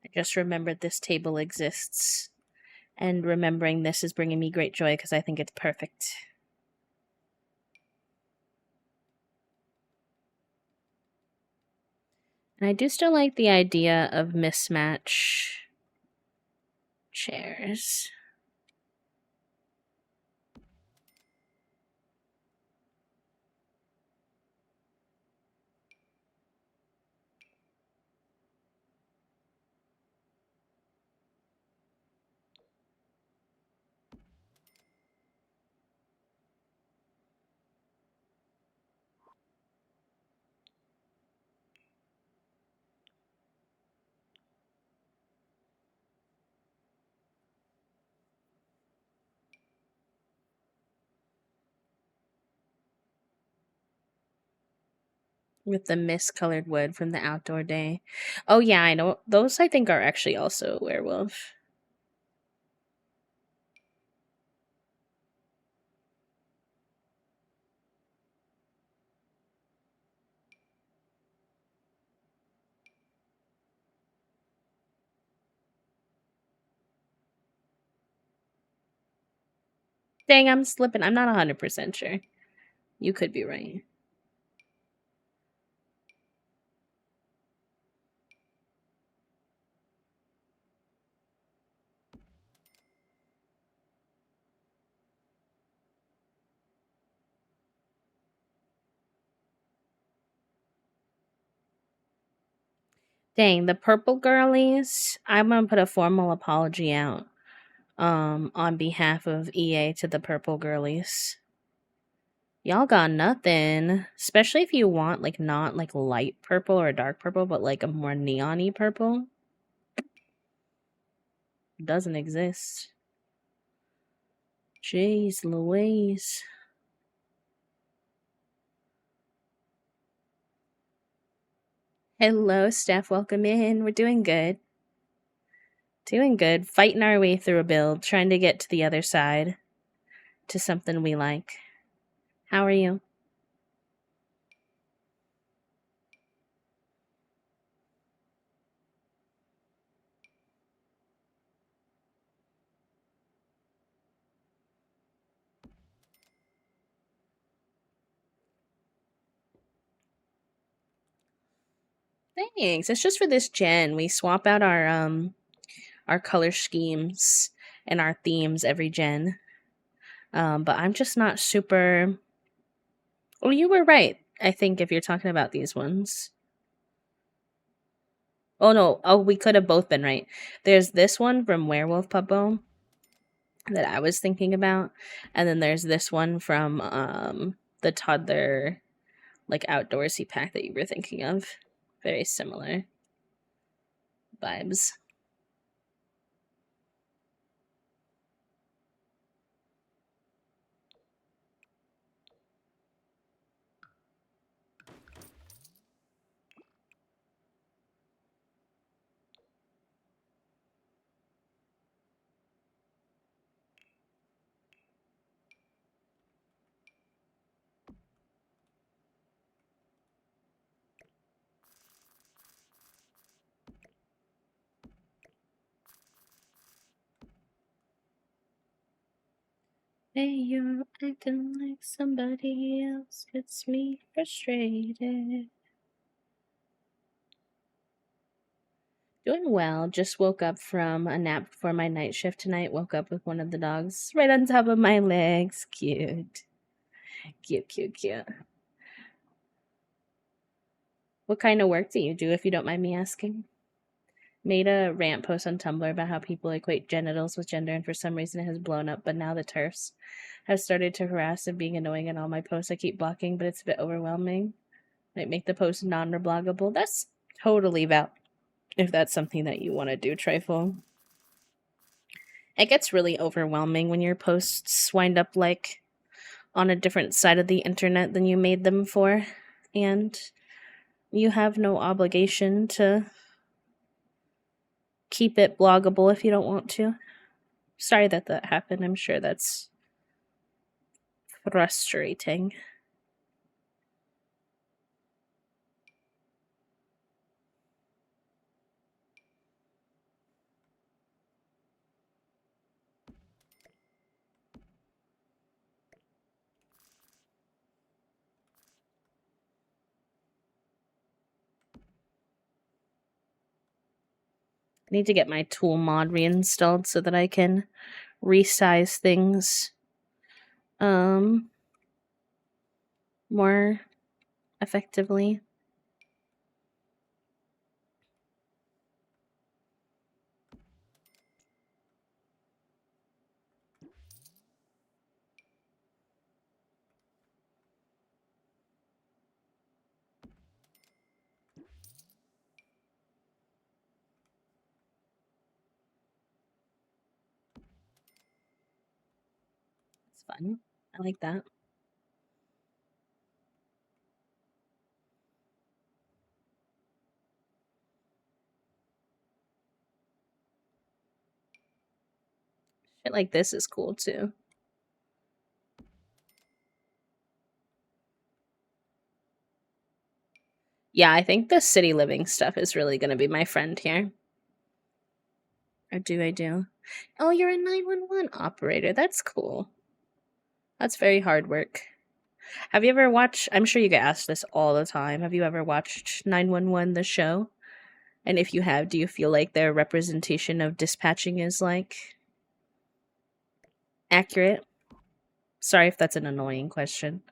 I just remembered this table exists. And remembering this is bringing me great joy because I think it's perfect. And I do still like the idea of mismatch chairs. With the mist-colored wood from the outdoor day. Oh yeah, I know. Those I think are actually also werewolf. Dang, I'm slipping. I'm not 100% sure. You could be right. Dang, the purple girlies. I'm gonna put a formal apology out on behalf of EA to the purple girlies. Y'all got nothing. Especially if you want like not like light purple or dark purple, but like a more neon-y purple. Doesn't exist. Jeez Louise. Hello, Steph. Welcome in. We're doing good. Doing good. Fighting our way through a build, trying to get to the other side to something we like. How are you? Thanks. It's just for this gen. We swap out our color schemes and our themes every gen. But I'm just not super Well, you were right, I think, if you're talking about these ones. Oh no, oh, we could have both been right. There's this one from Werewolf Puppo that I was thinking about, and then there's this one from the toddler like outdoorsy pack that you were thinking of. Very similar vibes. Hey, you're acting like somebody else gets me frustrated. Doing well. Just woke up from a nap before my night shift tonight. Woke up with one of the dogs right on top of my legs. Cute. Cute, cute, cute. What kind of work do you do, if you don't mind me asking? Made a rant post on Tumblr about how people equate genitals with gender, and for some reason it has blown up. But now the TERFs have started to harass and being annoying in all my posts. I keep blocking, but it's a bit overwhelming. Might make the post non-rebloggable. That's totally valid if that's something that you want to do, Trifle. It gets really overwhelming when your posts wind up like on a different side of the internet than you made them for, and you have no obligation to keep it bloggable if you don't want to. Sorry that happened. I'm sure that's frustrating. I need to get my tool mod reinstalled so that I can resize things more effectively. It's fun. I like that. Shit like this is cool too. Yeah, I think the city living stuff is really going to be my friend here. I do. Oh, you're a 911 operator. That's cool. That's very hard work. Have you ever watched, I'm sure you get asked this all the time. Have you ever watched 911 the show? And if you have, do you feel like their representation of dispatching is like accurate? Sorry if that's an annoying question.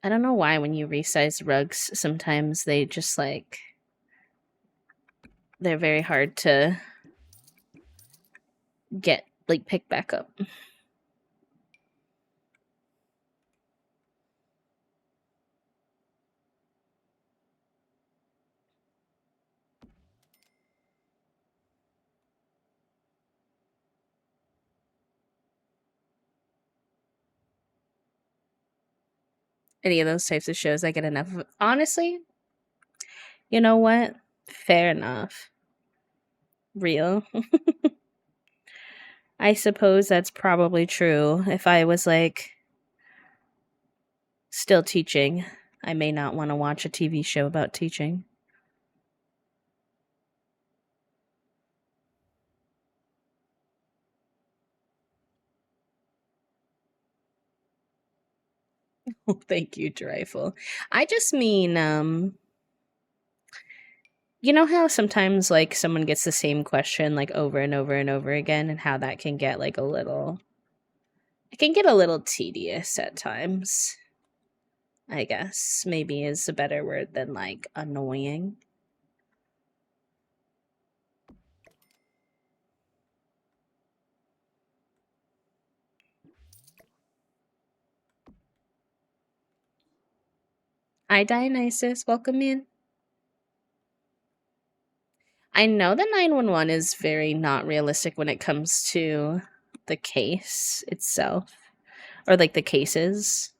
I don't know why when you resize rugs, sometimes they just like they're very hard to get like pick back up. Any of those types of shows I get enough of. Honestly, you know what? Fair enough. Real. I suppose that's probably true. If I was like still teaching, I may not want to watch a TV show about teaching. Thank you, Dreyful. I just mean, You know how sometimes like someone gets the same question like over and over and over again, and how that can get like it can get a little tedious at times. I guess maybe is a better word than like annoying. Hi Dionysus, welcome in. I know the 911 is very not realistic when it comes to the case itself, or like the cases,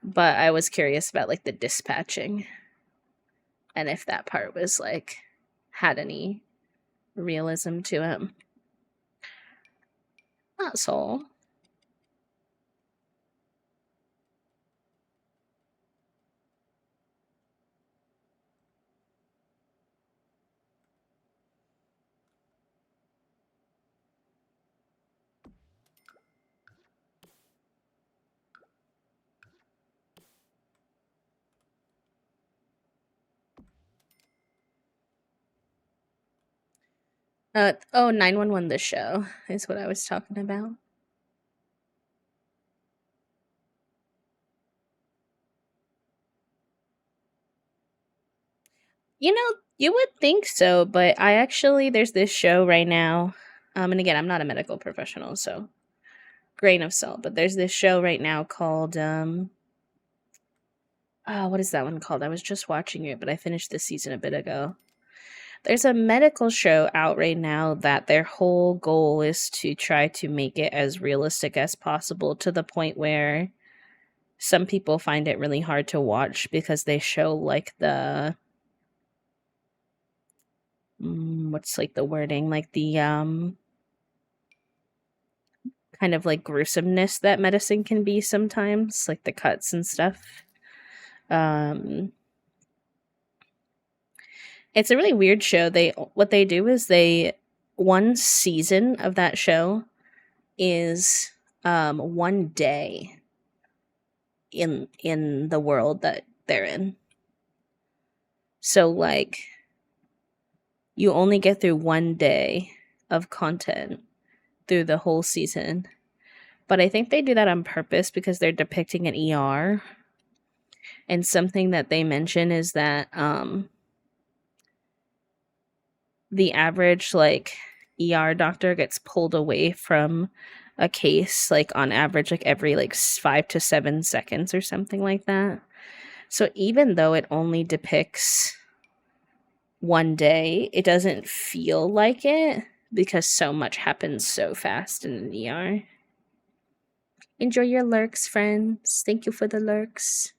but I was curious about like the dispatching and if that part was like had any realism to it. That's all. Oh, 911 the show is what I was talking about. You know, you would think so, but I actually there's this show right now. And again, I'm not a medical professional, so grain of salt, but there's this show right now called what is that one called? I was just watching it, but I finished this season a bit ago. There's a medical show out right now that their whole goal is to try to make it as realistic as possible, to the point where some people find it really hard to watch because they show like the what's like the wording, like the kind of like gruesomeness that medicine can be sometimes, like the cuts and stuff. It's a really weird show. What they do is one season of that show is one day in the world that they're in. So like you only get through one day of content through the whole season. But I think they do that on purpose because they're depicting an ER. And something that they mention is that the average like ER doctor gets pulled away from a case like on average like every like 5 to 7 seconds or something like that. So even though it only depicts one day, it doesn't feel like it because so much happens so fast in an ER. Enjoy your lurks, friends. Thank you for the lurks.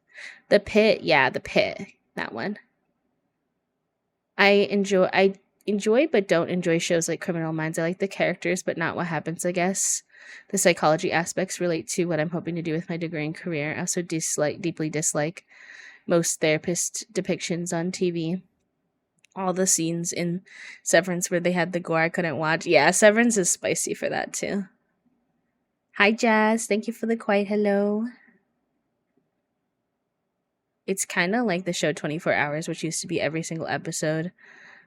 The Pit, yeah, The Pit, that one. I enjoy but don't enjoy shows like Criminal Minds. I like the characters but not what happens, I guess. The psychology aspects relate to what I'm hoping to do with my degree and career. I also deeply dislike most therapist depictions on TV. All the scenes in Severance where they had the gore I couldn't watch. Yeah, Severance is spicy for that too. Hi Jazz, thank you for the quiet hello. It's kind of like the show 24 Hours, which used to be every single episode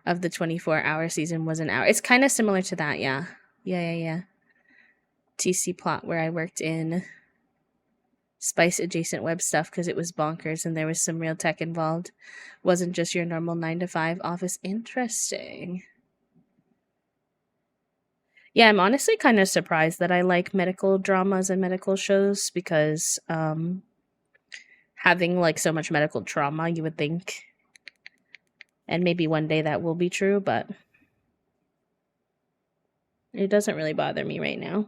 of the 24-hour season was an hour. It's kind of similar to that, yeah. Yeah. TC plot where I worked in spice adjacent web stuff because it was bonkers and there was some real tech involved. Wasn't just your normal 9 to 5 office. Interesting. Yeah, I'm honestly kind of surprised that I like medical dramas and medical shows because having like so much medical trauma, you would think, and maybe one day that will be true, but it doesn't really bother me right now.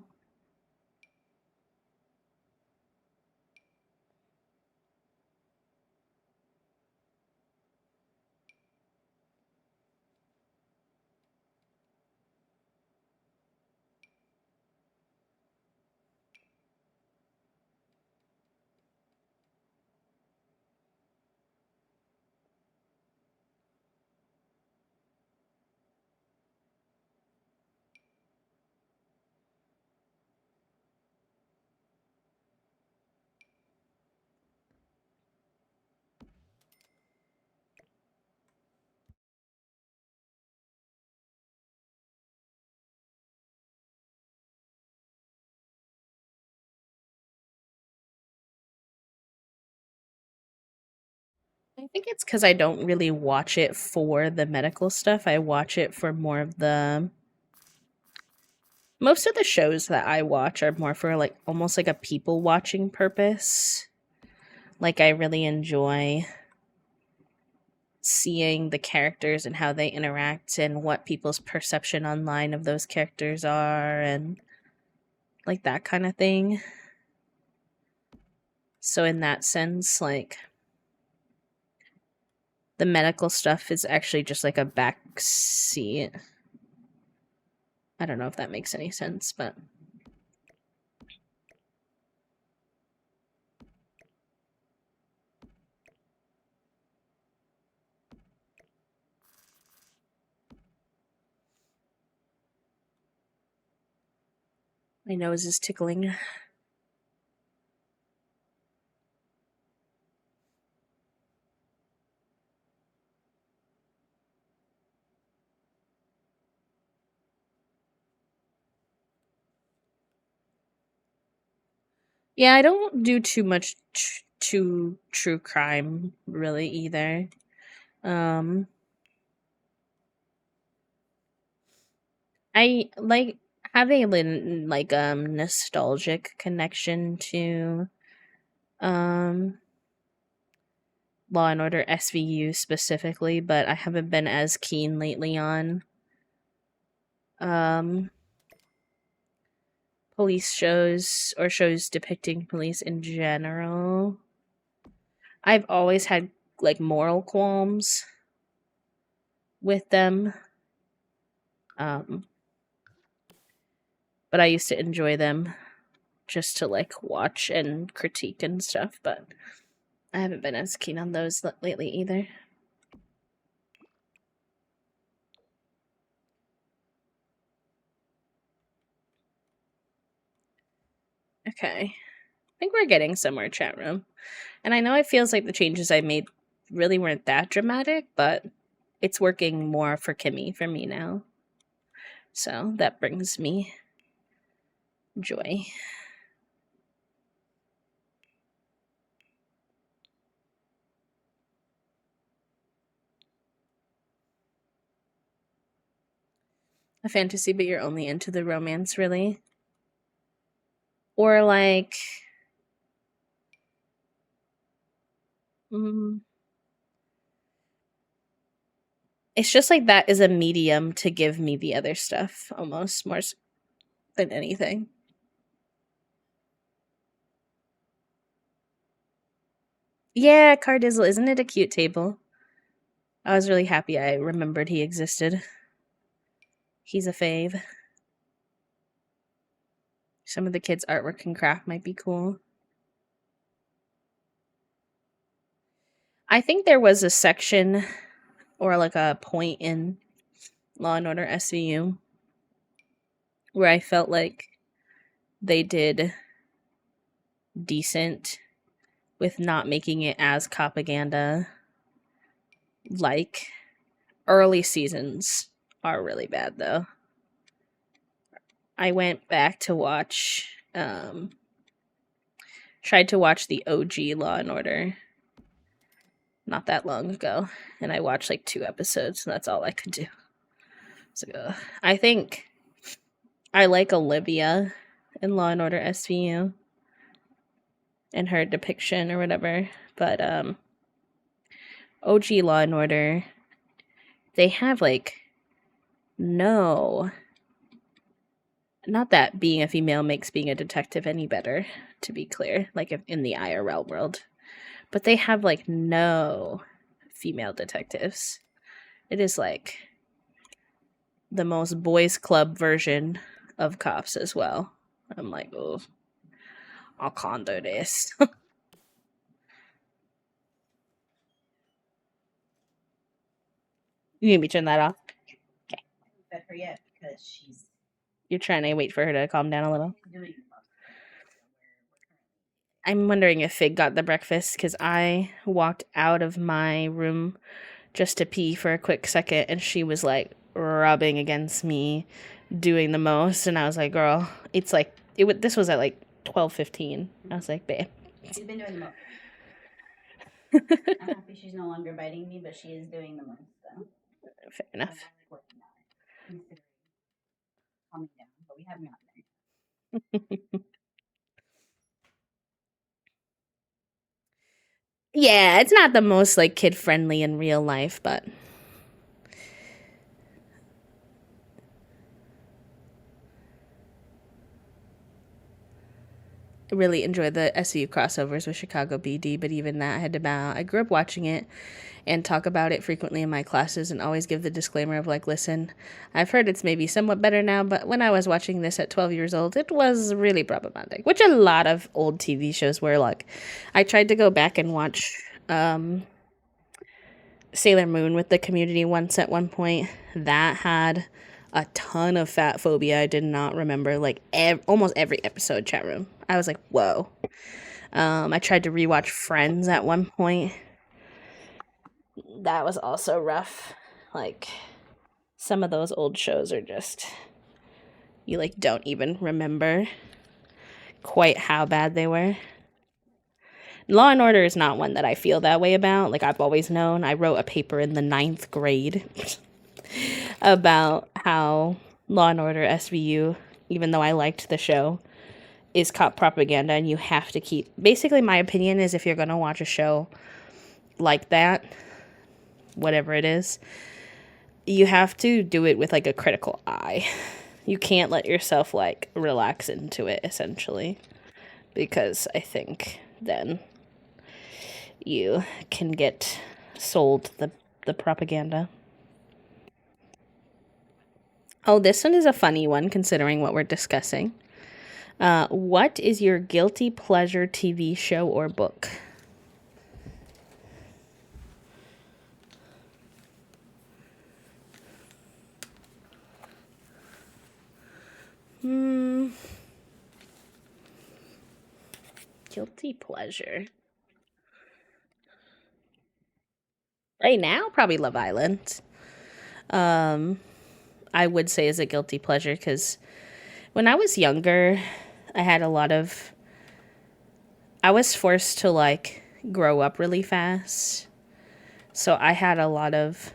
I think it's because I don't really watch it for the medical stuff. I watch it for more of the. Most of the shows that I watch are more for like almost like a people watching purpose. Like, I really enjoy seeing the characters and how they interact and what people's perception online of those characters are and like that kind of thing. So in that sense, like, the medical stuff is actually just like a back seat. I don't know if that makes any sense, but my nose is tickling. Yeah, I don't do too much true crime really either. I like have a nostalgic connection to um Law and Order SVU specifically, but I haven't been as keen lately on um police shows or shows depicting police in general. I've always had like moral qualms with them. Um but I used to enjoy them just to like watch and critique and stuff, but I haven't been as keen on those lately either. Okay. I think we're getting somewhere, chat room. And I know it feels like the changes I made really weren't that dramatic, but it's working more for Kimmy for me now. So that brings me joy. A fantasy, but you're only into the romance, really? Or like... it's just like that is a medium to give me the other stuff, almost, more than anything. Yeah, Cardizzle, isn't it a cute table? I was really happy I remembered he existed. He's a fave. Some of the kids' artwork and craft might be cool. I think there was a section or like a point in Law and Order SVU where I felt like they did decent with not making it as propaganda. Like, early seasons are really bad though. I went back to watch tried to watch the OG Law and Order not that long ago, and I watched like 2 episodes, and that's all I could do. So I think I like Olivia in Law and Order SVU and her depiction or whatever, but OG Law and Order, they have like no, not that being a female makes being a detective any better, to be clear, like if in the IRL world, but they have like no female detectives. It is like the most boys club version of cops as well. I'm like, oh, I can't do this. You need me to turn that off? Okay. Fed her yet because she's. You're trying to wait for her to calm down a little? I'm wondering if Fig got the breakfast because I walked out of my room just to pee for a quick second and she was like rubbing against me, doing the most, and I was like, girl, it's like this was at like 12:15. I was like, babe. She's been doing the most. I'm happy she's no longer biting me, but she is doing the most though. Fair So I'm enough. like working on it, considering calming down, but we haven't gotten there. Yeah, it's not the most like kid friendly in real life, but I really enjoyed the SVU crossovers with Chicago BD, but even that I had to bow. I grew up watching it and talk about it frequently in my classes and always give the disclaimer of like, listen, I've heard it's maybe somewhat better now, but when I was watching this at 12 years old, it was really problematic, which a lot of old TV shows were like. I tried to go back and watch Sailor Moon with the community once at one point. That had a ton of fat phobia. I did not remember like almost every episode chat room. I was like, whoa. I tried to rewatch Friends at one point. That was also rough. Like some of those old shows are just you like don't even remember quite how bad they were. Law and Order is not one that I feel that way about. Like I've always known. I wrote a paper in the 9th grade about how Law and Order SVU, even though I liked the show, is cop propaganda, and you have to keep. Basically, my opinion is if you're gonna watch a show like that, whatever it is, you have to do it with like a critical eye. You can't let yourself like relax into it, essentially, because I think then you can get sold the propaganda. Oh, this one is a funny one considering what we're discussing. What is your guilty pleasure TV show or book? Guilty pleasure. Right now, probably Love Island. I would say is a guilty pleasure because when I was younger, I had a lot of. I was forced to like grow up really fast. So I had a lot of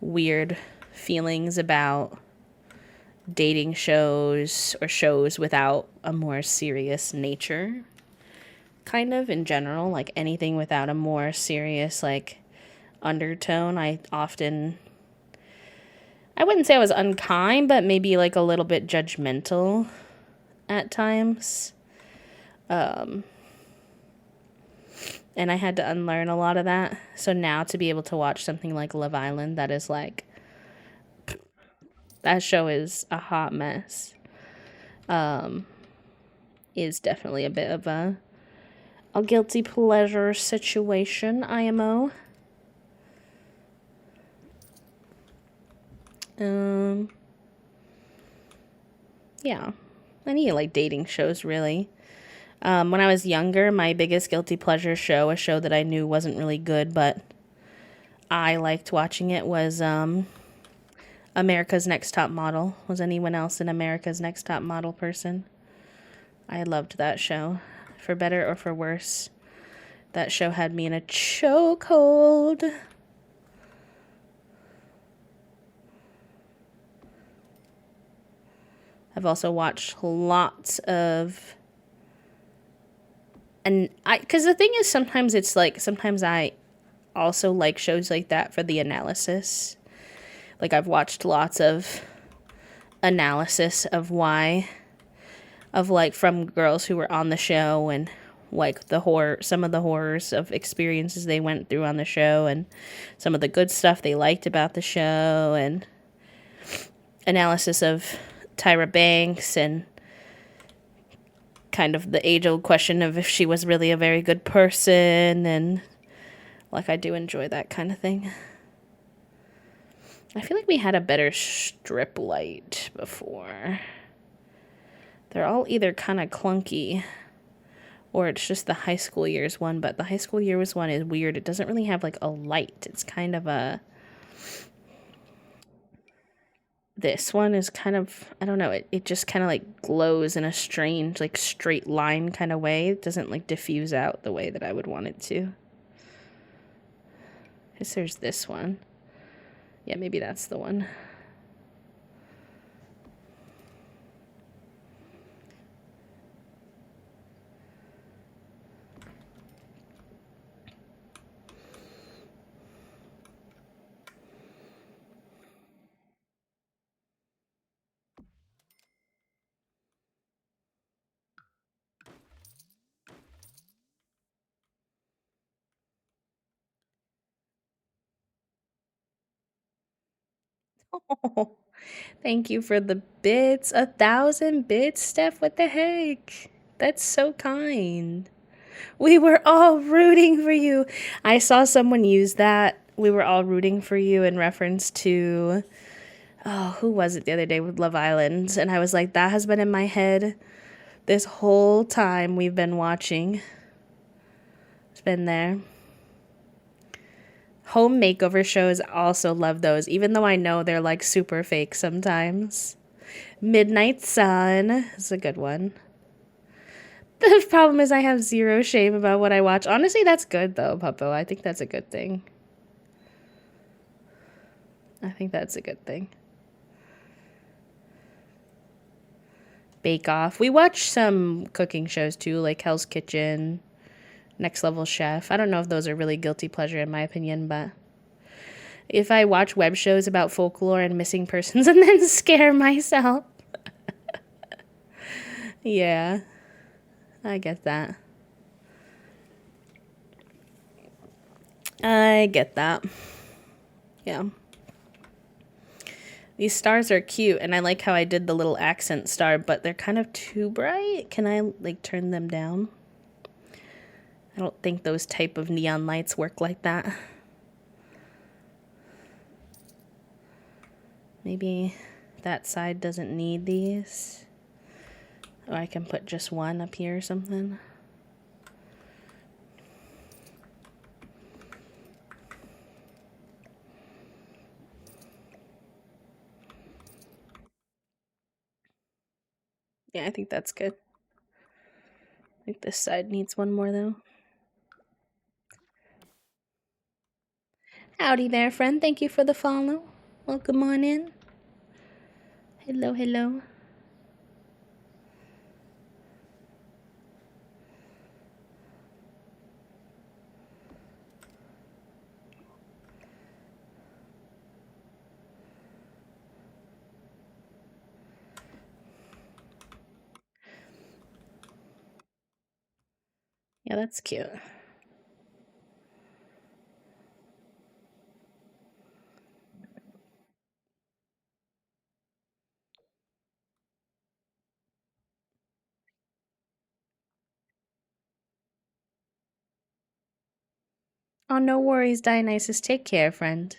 weird feelings about dating shows or shows without a more serious nature. Kind of in general, like anything without a more serious like undertone, I wouldn't say I was unkind, but maybe like a little bit judgmental at times. And I had to unlearn a lot of that. So now to be able to watch something like Love Island that is like that show is a hot mess. Is definitely a bit of a guilty pleasure situation, IMO. Yeah. Any like dating shows really. When I was younger, my biggest guilty pleasure show, a show that I knew wasn't really good, but I liked watching it, was America's Next Top Model. Was anyone else an America's Next Top Model person? I loved that show. For better or for worse, that show had me in a chokehold. I've also watched lots of, and because the thing is, sometimes I also like shows like that for the analysis. Like I've watched lots of analysis of why, of like from girls who were on the show and like some of the horrors of experiences they went through on the show and some of the good stuff they liked about the show, and analysis of Tyra Banks and kind of the age-old question of if she was really a very good person, and like I do enjoy that kind of thing. I feel like we had a better strip light before. They're all either kind of clunky or it's just the high school years one, but the high school years one is weird. It doesn't really have like a light. It's kind of a... This one is kind of, I don't know, it just kind of like glows in a strange like straight line kind of way. It doesn't like diffuse out the way that I would want it to. guess there's this one. Yeah, maybe that's the one. Oh, thank you for the bits. 1,000 bits, Steph. What the heck? That's so kind. We were all rooting for you. I saw someone use that. We were all rooting for you in reference to, oh, who was it the other day with Love Island? And I was like, that has been in my head this whole time we've been watching. It's been there. Home makeover shows, also love those, even though I know they're like super fake sometimes. Midnight Sun is a good one. The problem is I have zero shame about what I watch. Honestly, that's good though, Puppo. I think that's a good thing. I think that's a good thing. Bake Off. We watch some cooking shows too, like Hell's Kitchen, Next Level Chef. I don't know if those are really guilty pleasure in my opinion, but if I watch web shows about folklore and missing persons and then scare myself. Yeah, I get that. I get that. Yeah. These stars are cute, and I like how I did the little accent star, but they're kind of too bright. Can I, like, turn them down? I don't think those type of neon lights work like that. Maybe that side doesn't need these. Or I can put just one up here or something. Yeah, I think that's good. I think this side needs one more though. Howdy there, friend. Thank you for the follow. Welcome on in. Hello, hello. Yeah, that's cute. Oh, no worries, Dionysus. Take care, friend.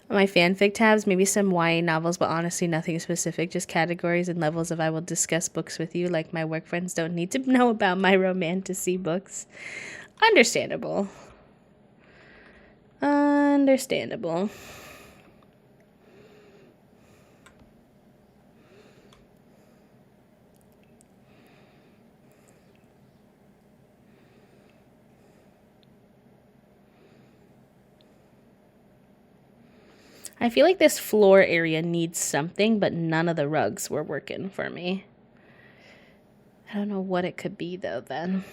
My fanfic tabs, maybe some YA novels, but honestly nothing specific, just categories and levels of I will discuss books with you, like my work friends don't need to know about my romantasy books. Understandable. Understandable. I feel like this floor area needs something, but none of the rugs were working for me. I don't know what it could be though then.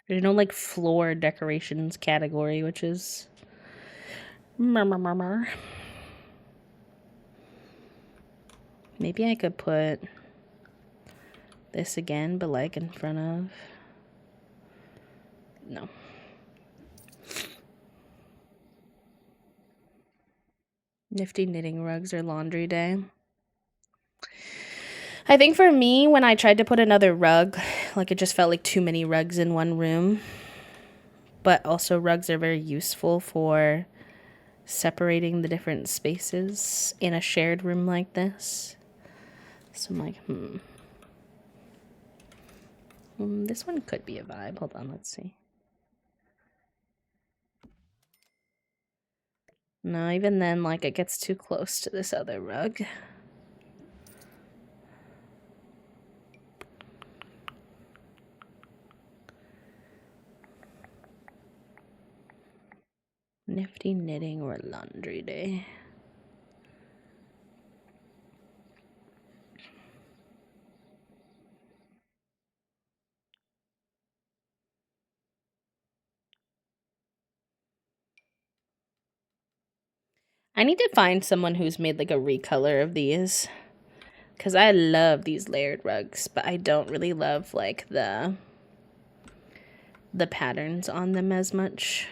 There's no like floor decorations category, which is murmur. Maybe I could put this again, but like in front of. No. Nifty knitting rugs or laundry day. I think for me, when I tried to put another rug, like it just felt like too many rugs in one room. But also rugs are very useful for separating the different spaces in a shared room like this. So I'm like, this one could be a vibe. Hold on, let's see. No, even then, like, it gets too close to this other rug. Nifty knitting or laundry day. I need to find someone who's made like a recolor of these. Because I love these layered rugs, but I don't really love like the patterns on them as much.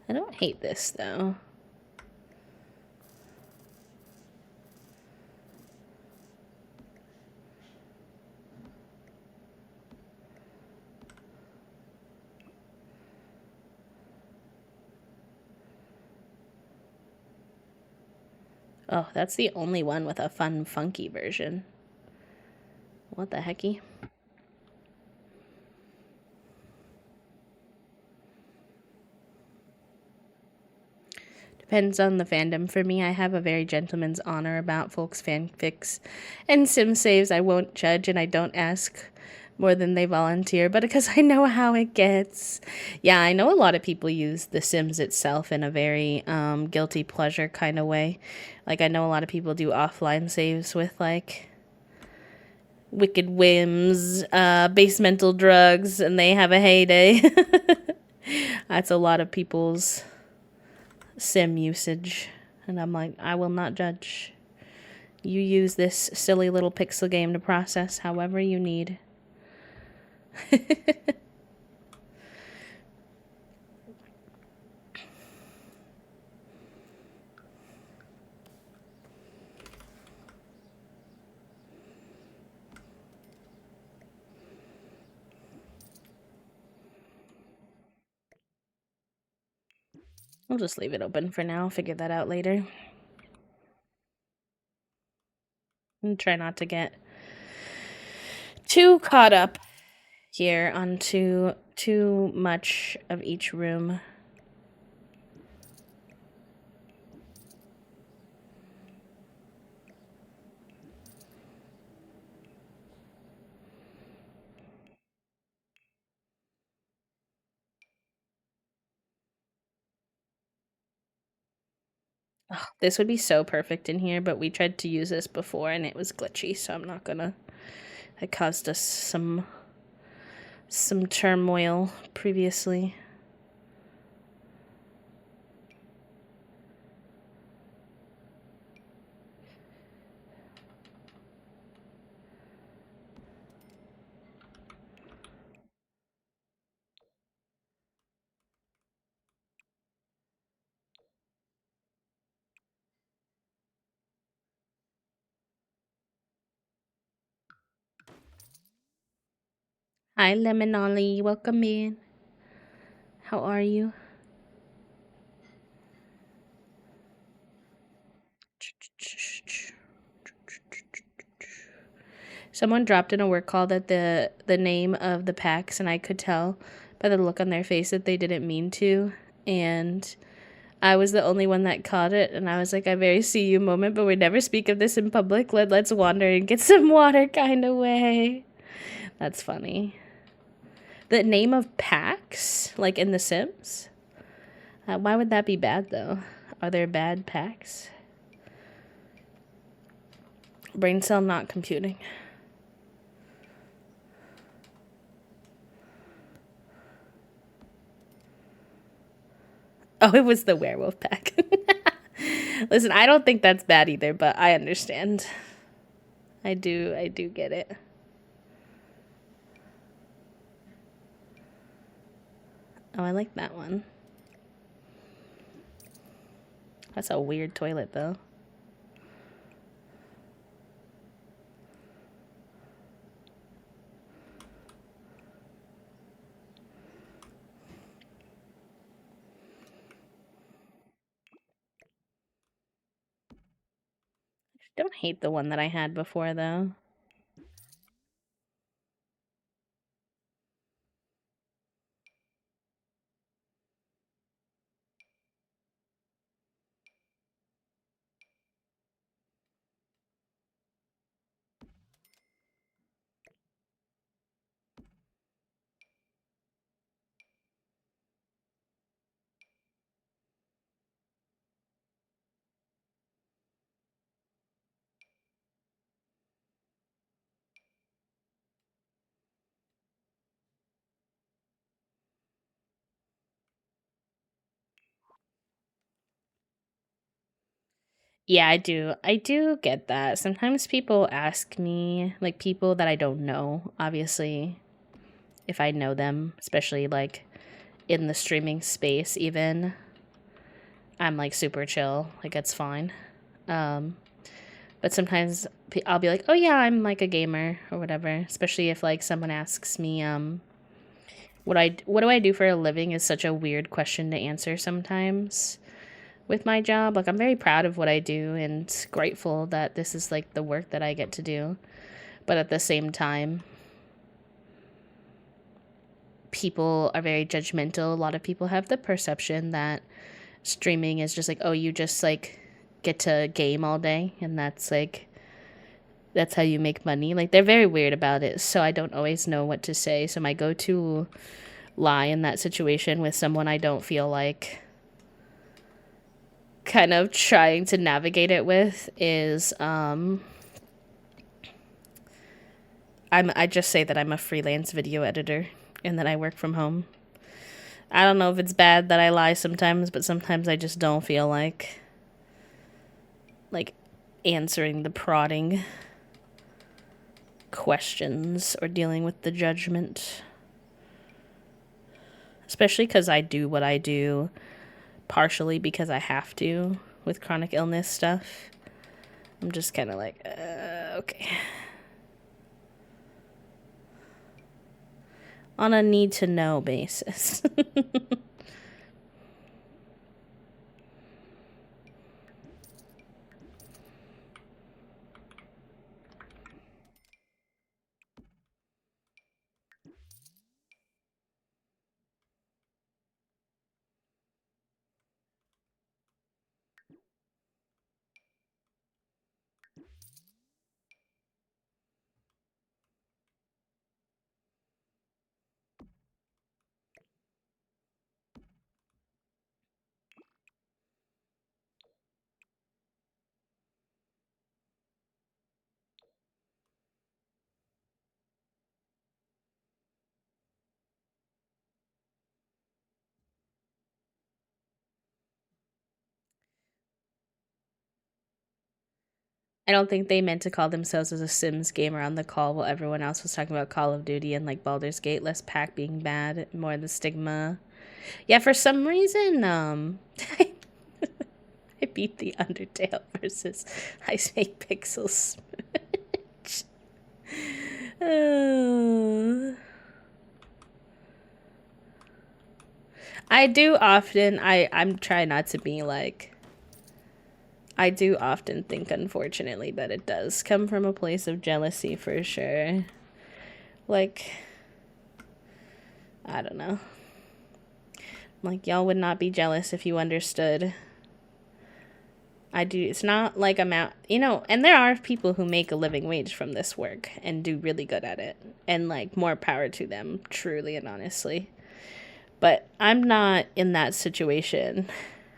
I don't hate this though. Oh, that's the only one with a fun, funky version. What the hecky? Depends on the fandom. For me, I have a very gentleman's honor about folks' fanfics and sim saves. I won't judge and I don't ask more than they volunteer, but because I know how it gets. Yeah, I know a lot of people use The Sims itself in a very guilty pleasure kind of way. Like, I know a lot of people do offline saves with, like, Wicked Whims, basemental drugs, and they have a heyday. That's a lot of people's sim usage. And I'm like, I will not judge. You use this silly little pixel game to process however you need. I'll just leave it open for now. Figure that out later. And try not to get too caught up here on too much of each room. Oh, this would be so perfect in here, but we tried to use this before and it was glitchy, so I'm not gonna. It caused us some turmoil previously. Hi, Lemon Ollie. Welcome in. How are you? Someone dropped in a work call that the name of the packs, and I could tell by the look on their face that they didn't mean to. And I was the only one that caught it, and I was like, I very see you moment, but we never speak of this in public. Let's wander and get some water kind of way. That's funny. The name of packs, like in The Sims? Why would that be bad, though? Are there bad packs? Brain cell not computing. Oh, it was the werewolf pack. Listen, I don't think that's bad either, but I understand. I do get it. Oh, I like that one. That's a weird toilet, though. Don't hate the one that I had before, though. Yeah, I do. I do get that. Sometimes people ask me, like people that I don't know, obviously, if I know them, especially like in the streaming space, even, I'm like super chill. Like, it's fine. Um, but sometimes I'll be like, oh yeah, I'm like a gamer or whatever, especially if like someone asks me, what do I do for a living is such a weird question to answer sometimes with my job. Like, I'm very proud of what I do and grateful that this is like the work that I get to do. But at the same time, people are very judgmental. A lot of people have the perception that streaming is just like, oh, you just like get to game all day and that's how you make money. Like, they're very weird about it, so I don't always know what to say. So my go-to lie in that situation with someone I don't feel like kind of trying to navigate it with is I just say that I'm a freelance video editor and that I work from home. I don't know if it's bad that I lie sometimes, but sometimes I just don't feel like answering the prodding questions or dealing with the judgment. Especially because I do what I do partially because I have to with chronic illness stuff. I'm just kind of like, okay. On a need to know basis. I don't think they meant to call themselves as a Sims gamer on the call while everyone else was talking about Call of Duty and like Baldur's Gate, less pack being bad, more the stigma. Yeah, for some reason, I beat the Undertale versus Ice Make Pixels. I do often, I'm trying not to be like, I do often think, unfortunately, that it does come from a place of jealousy for sure. Like, I don't know. Like, y'all would not be jealous if you understood. I do. It's not like amount, and there are people who make a living wage from this work and do really good at it. And, like, more power to them, truly and honestly. But I'm not in that situation.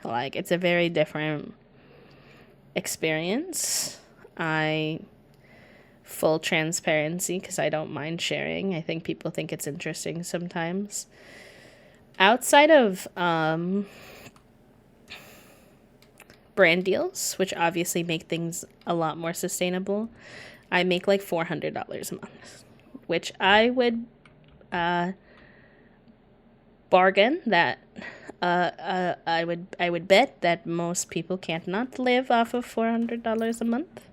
Like, it's a very different experience. Full transparency, because I don't mind sharing. I think people think it's interesting sometimes. Outside of brand deals, which obviously make things a lot more sustainable, I make like $400 a month, which I would bargain that I would bet that most people can't not live off of $400 a month,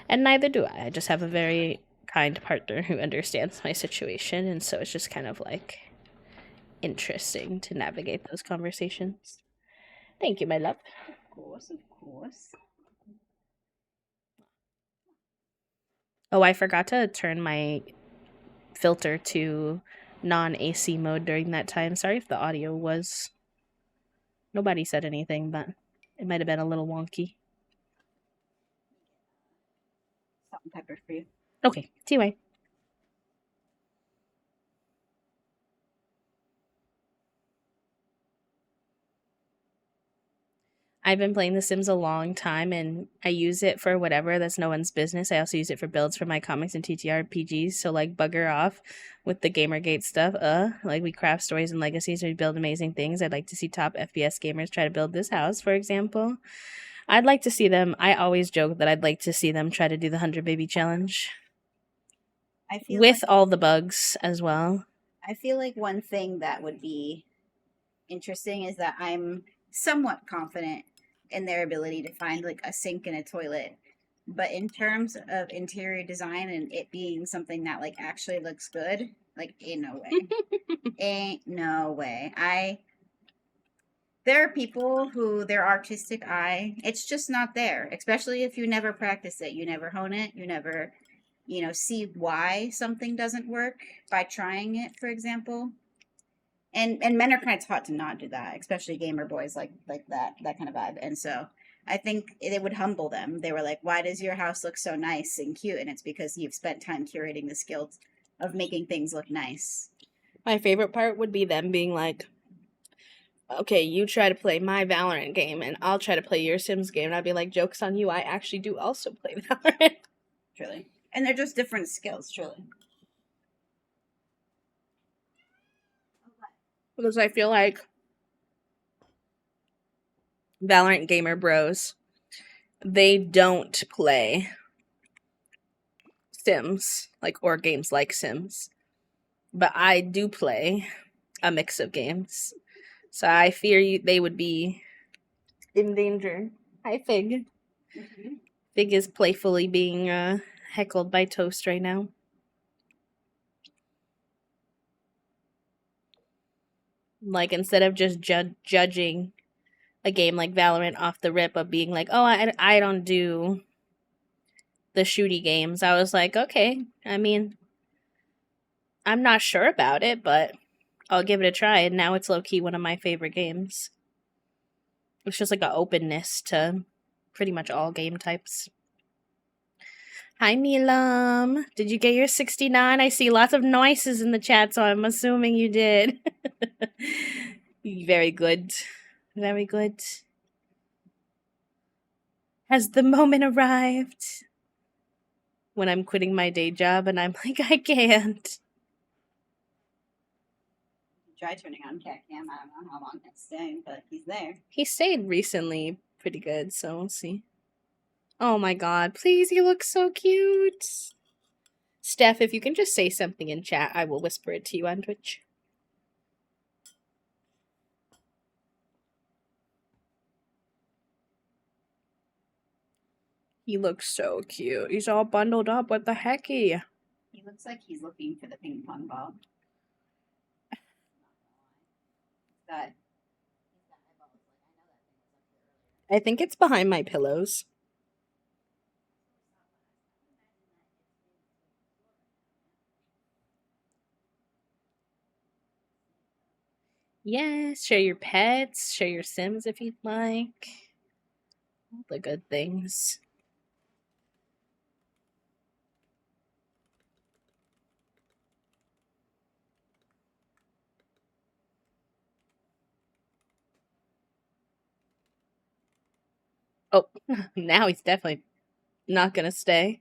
and neither do I. I just have a very kind partner who understands my situation, and so it's just kind of like interesting to navigate those conversations. Thank you, my love. Of course, of course. Oh, I forgot to turn my filter to non-AC mode during that time. Sorry if the audio was... Nobody said anything, but it might have been a little wonky. Salt and pepper for you. Okay, TY. I've been playing The Sims a long time, and I use it for whatever. That's no one's business. I also use it for builds for my comics and TTRPGs. So, like, bugger off with the Gamergate stuff. Like, we craft stories and legacies. We build amazing things. I'd like to see top FPS gamers try to build this house, for example. I'd like to see them. I always joke that I'd like to see them try to do the 100 baby challenge I feel with like, all the bugs as well. I feel like one thing that would be interesting is that I'm somewhat confident in their ability to find like a sink and a toilet. But in terms of interior design and it being something that like actually looks good, like ain't no way. Ain't no way. There are people who their artistic eye, it's just not there, especially if you never practice it, you never hone it, you never, see why something doesn't work by trying it, for example. And men are kind of taught to not do that, especially gamer boys like that kind of vibe. And so I think it would humble them. They were like, "Why does your house look so nice and cute?" And it's because you've spent time curating the skills of making things look nice. My favorite part would be them being like, okay, you try to play my Valorant game and I'll try to play your Sims game. And I'd be like, joke's on you, I actually do also play Valorant. Truly. And they're just different skills, truly. Because I feel like Valorant gamer bros, they don't play Sims, like, or games like Sims. But I do play a mix of games. So I fear they would be in danger. Hi, Fig. Fig is playfully being heckled by Toast right now. Like, instead of just judging a game like Valorant off the rip of being like, oh, I don't do the shooty games, I was like, okay, I mean, I'm not sure about it, but I'll give it a try. And now it's low-key one of my favorite games. It's just like an openness to pretty much all game types. Hi, Milam. Did you get your 69? I see lots of noises in the chat, so I'm assuming you did. Very good. Very good. Has the moment arrived? When I'm quitting my day job and I'm like, I can't. Try turning on Cat Cam. I don't know how long it's staying, but he's there. He stayed recently pretty good, so we'll see. Oh my god, please, he looks so cute. Steph, if you can just say something in chat, I will whisper it to you on Twitch. He looks so cute. He's all bundled up. What the hecky? He looks like he's looking for the ping pong ball. I think it's behind my pillows. Yes, share your pets, share your Sims if you'd like. All the good things. Oh, now he's definitely not gonna stay.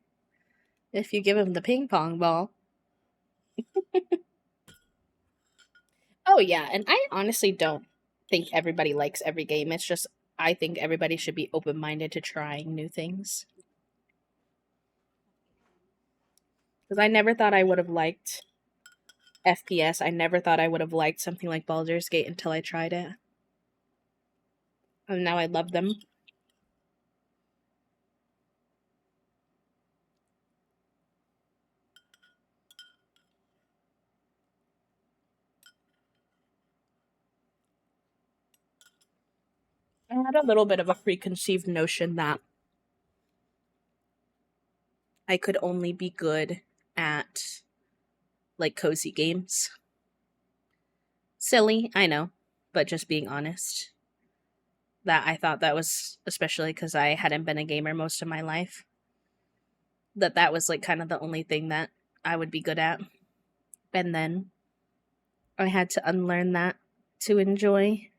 If you give him the ping pong ball. Oh, yeah, and I honestly don't think everybody likes every game. It's just, I think everybody should be open minded to trying new things. Because I never thought I would have liked FPS. I never thought I would have liked something like Baldur's Gate until I tried it. And now I love them. I had a little bit of a preconceived notion that I could only be good at, like, cozy games. Silly, I know, but just being honest. That I thought that was, especially because I hadn't been a gamer most of my life, that was, like, kind of the only thing that I would be good at. And then I had to unlearn that to enjoy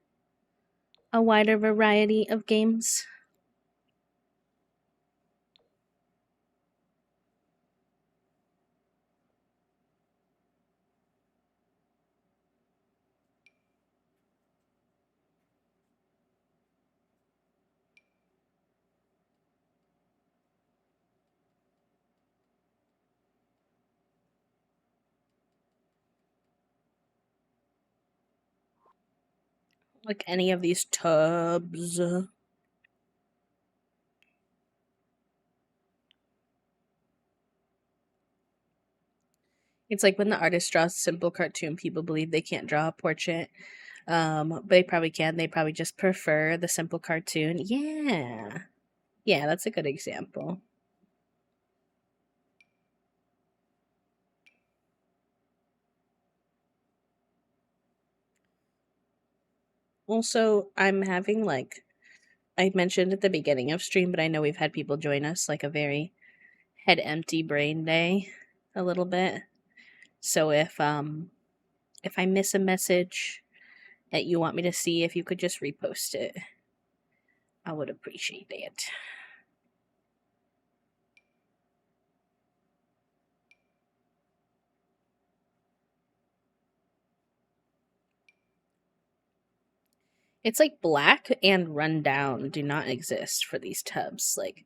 a wider variety of games. like any of these tubs. It's like when the artist draws a simple cartoon, people believe they can't draw a portrait. But they probably can. They probably just prefer the simple cartoon. Yeah. Yeah, that's a good example. Also, I'm having like I mentioned at the beginning of stream, but I know we've had people join us like a very head empty brain day a little bit. So if I miss a message that you want me to see, if you could just repost it, I would appreciate it. It's like black and rundown do not exist for these tubs. Like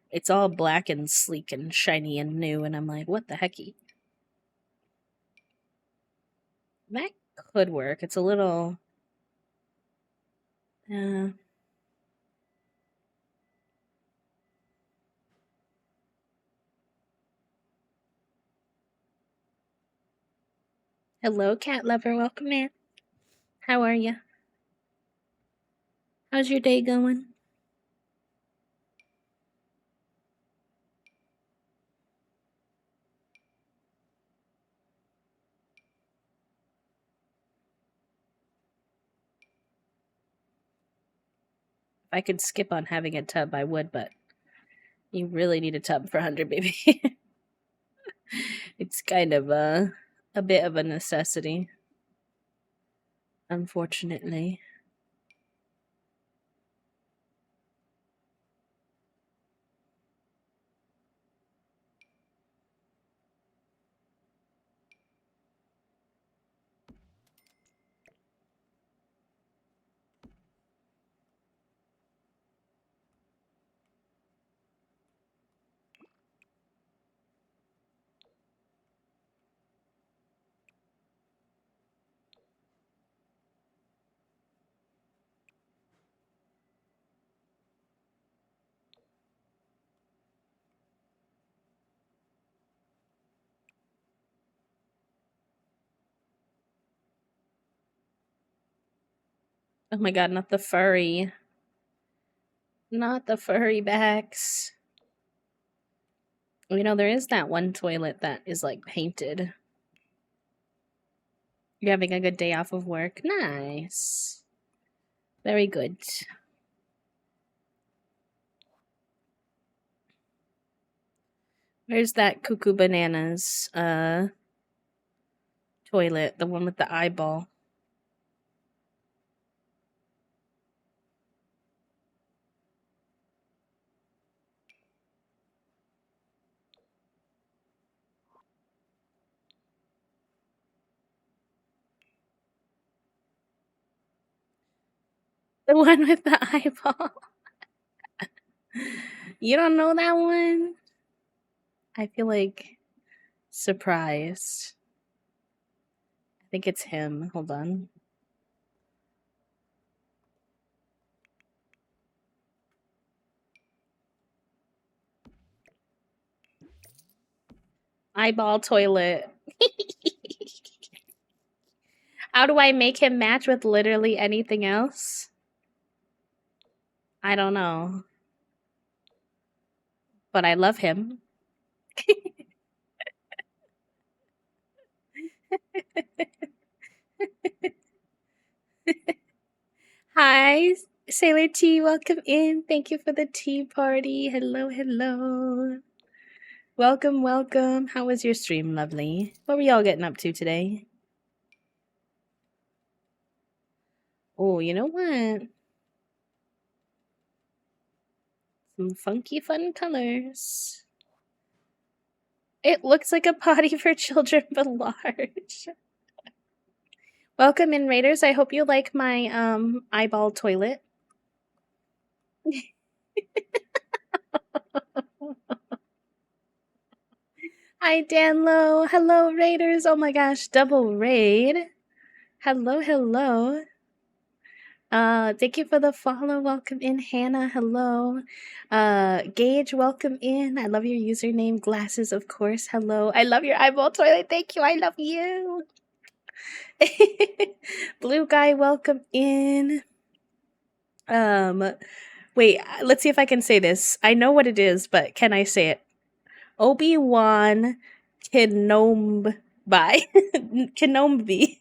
it's all black and sleek and shiny and new, and I'm like, what the hecky? That could work. It's a little hello, cat lover. Welcome in. How are you? How's your day going? If I could skip on having a tub, I would, but you really need a tub for 100, baby. It's kind of a bit of a necessity, unfortunately. Oh my god, not the furry. Not the furry backs. You know, there is that one toilet that is like painted. You're having a good day off of work? Nice. Very good. Where's that Cuckoo Bananas toilet? The one with the eyeball. The one with the eyeball. You don't know that one? I feel like surprised. I think it's him. Hold on. Eyeball toilet. How do I make him match with literally anything else? I don't know. But I love him. Hi, Sailor T, welcome in. Thank you for the tea party. Hello, hello. Welcome, welcome. How was your stream, lovely? What were y'all getting up to today? Oh, you know what? Some funky fun colors. It looks like a potty for children, but large. Welcome in, Raiders. I hope you like my eyeball toilet. Hi, Danlo. Hello, Raiders. Oh my gosh, double raid. Hello, hello. Thank you for the follow. Welcome in, Hannah. Hello. Gage, welcome in. I love your username. Glasses, of course. Hello. I love your eyeball toilet. Thank you. I love you. Blue guy, welcome in. Wait, let's see if I can say this. I know what it is, but can I say it? Obi-Wan Kenobi. Kenobi.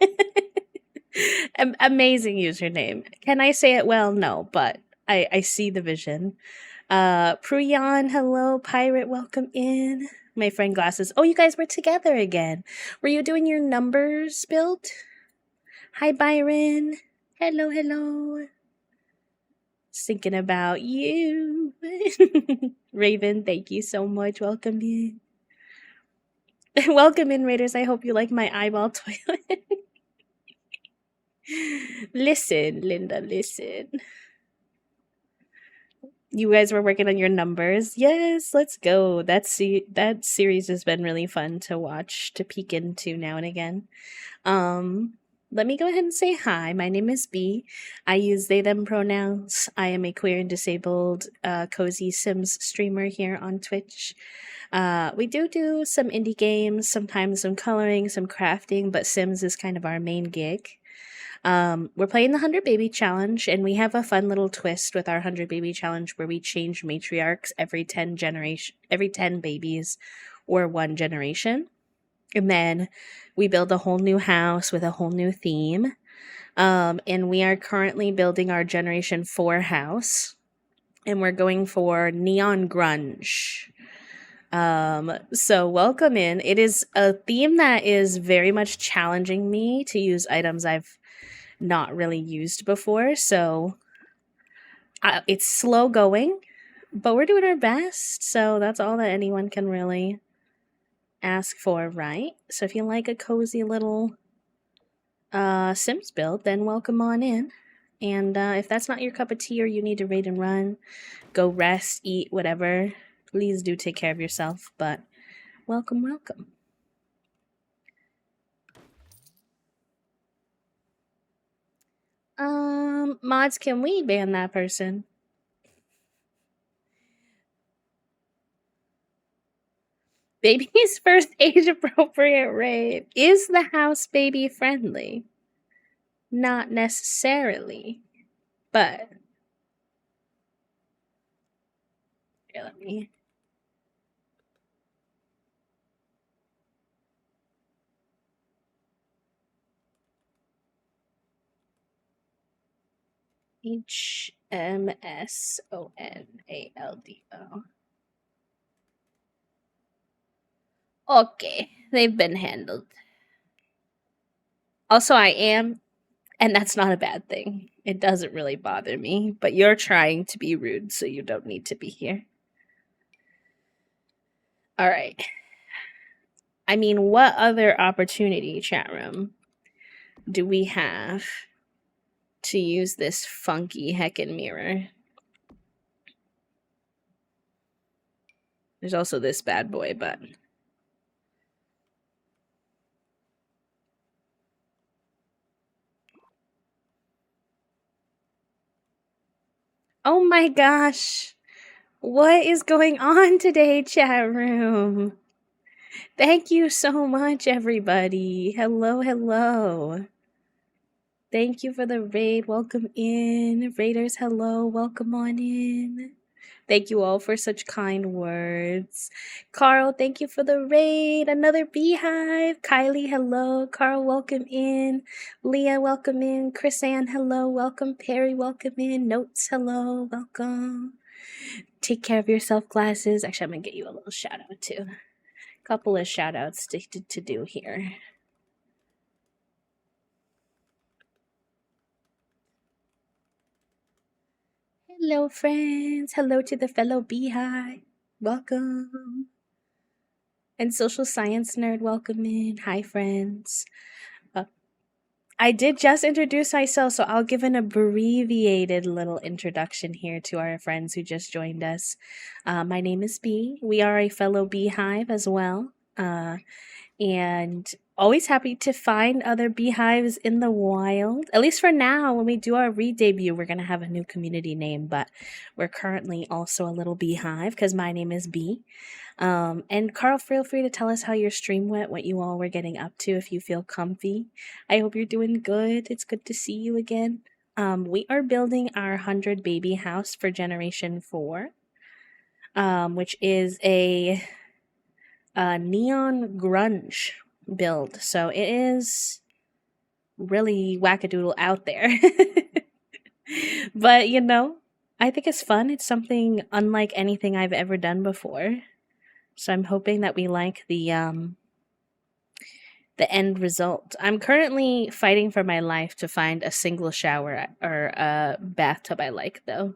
Amazing username. Can I say it well? No, but I see the vision. Pruyan, hello. Pirate, welcome in. My friend Glasses. Oh, you guys were together again. Were you doing your numbers build? Hi, Byron. Hello, hello. Thinking about you. Raven, thank you so much. Welcome in. Welcome in, Raiders. I hope you like my eyeball toilet. Listen, Linda, listen. You guys were working on your numbers. Yes, let's go. That series has been really fun to watch, to peek into now and again. Let me go ahead and say hi. My name is B. I use they, them pronouns. I am a queer and disabled cozy Sims streamer here on Twitch. We do some indie games, sometimes some coloring, some crafting, but Sims is kind of our main gig. We're playing the 100 Baby Challenge, and we have a fun little twist with our 100 Baby Challenge where we change matriarchs every 10 babies or one generation. And then we build a whole new house with a whole new theme. And we are currently building our Generation 4 house. And we're going for Neon Grunge. So welcome in. It is a theme that is very much challenging me to use items I've not really used before. So it's slow going, but we're doing our best. So that's all that anyone can really ask for, right? So if you like a cozy little Sims build, then welcome on in. And if that's not your cup of tea or you need to raid and run, go rest, eat, whatever, please do take care of yourself. But welcome, welcome. Mods, can we ban that person? Baby's first age-appropriate raid. Is the house baby-friendly? Not necessarily, but... Here, let me... HMSONALDO. Okay, they've been handled. Also, I am, and that's not a bad thing. It doesn't really bother me, but you're trying to be rude, so you don't need to be here. All right. I mean, what other opportunity, chat room, do we have to use this funky heckin' mirror? There's also this bad boy, but... Oh my gosh! What is going on today, chat room? Thank you so much, everybody. Hello, hello. Thank you for the raid. Welcome in. Raiders, hello. Welcome on in. Thank you all for such kind words. Carl, thank you for the raid. Another beehive. Kylie, hello. Carl, welcome in. Leah, welcome in. Chris Ann, hello. Welcome. Perry, welcome in. Notes, hello. Welcome. Take care of yourself, Glasses. Actually, I'm going to get you a little shout out too. Couple of shout outs to do here. Hello, friends. Hello to the fellow beehive. Welcome. And social science nerd, welcome in. Hi, friends. I did just introduce myself, so I'll give an abbreviated little introduction here to our friends who just joined us. My name is Bee. We are a fellow beehive as well. And always happy to find other beehives in the wild. At least for now, when we do our re-debut, we're going to have a new community name, but we're currently also a little beehive because my name is Bee. And Carl, feel free to tell us how your stream went, what you all were getting up to, if you feel comfy. I hope you're doing good. It's good to see you again. We are building our 100 baby house for Generation 4, which is a neon grunge build. So it is really wackadoodle out there. But, you know, I think it's fun. It's something unlike anything I've ever done before. So I'm hoping that we like the end result. I'm currently fighting for my life to find a single shower or a bathtub I like, though.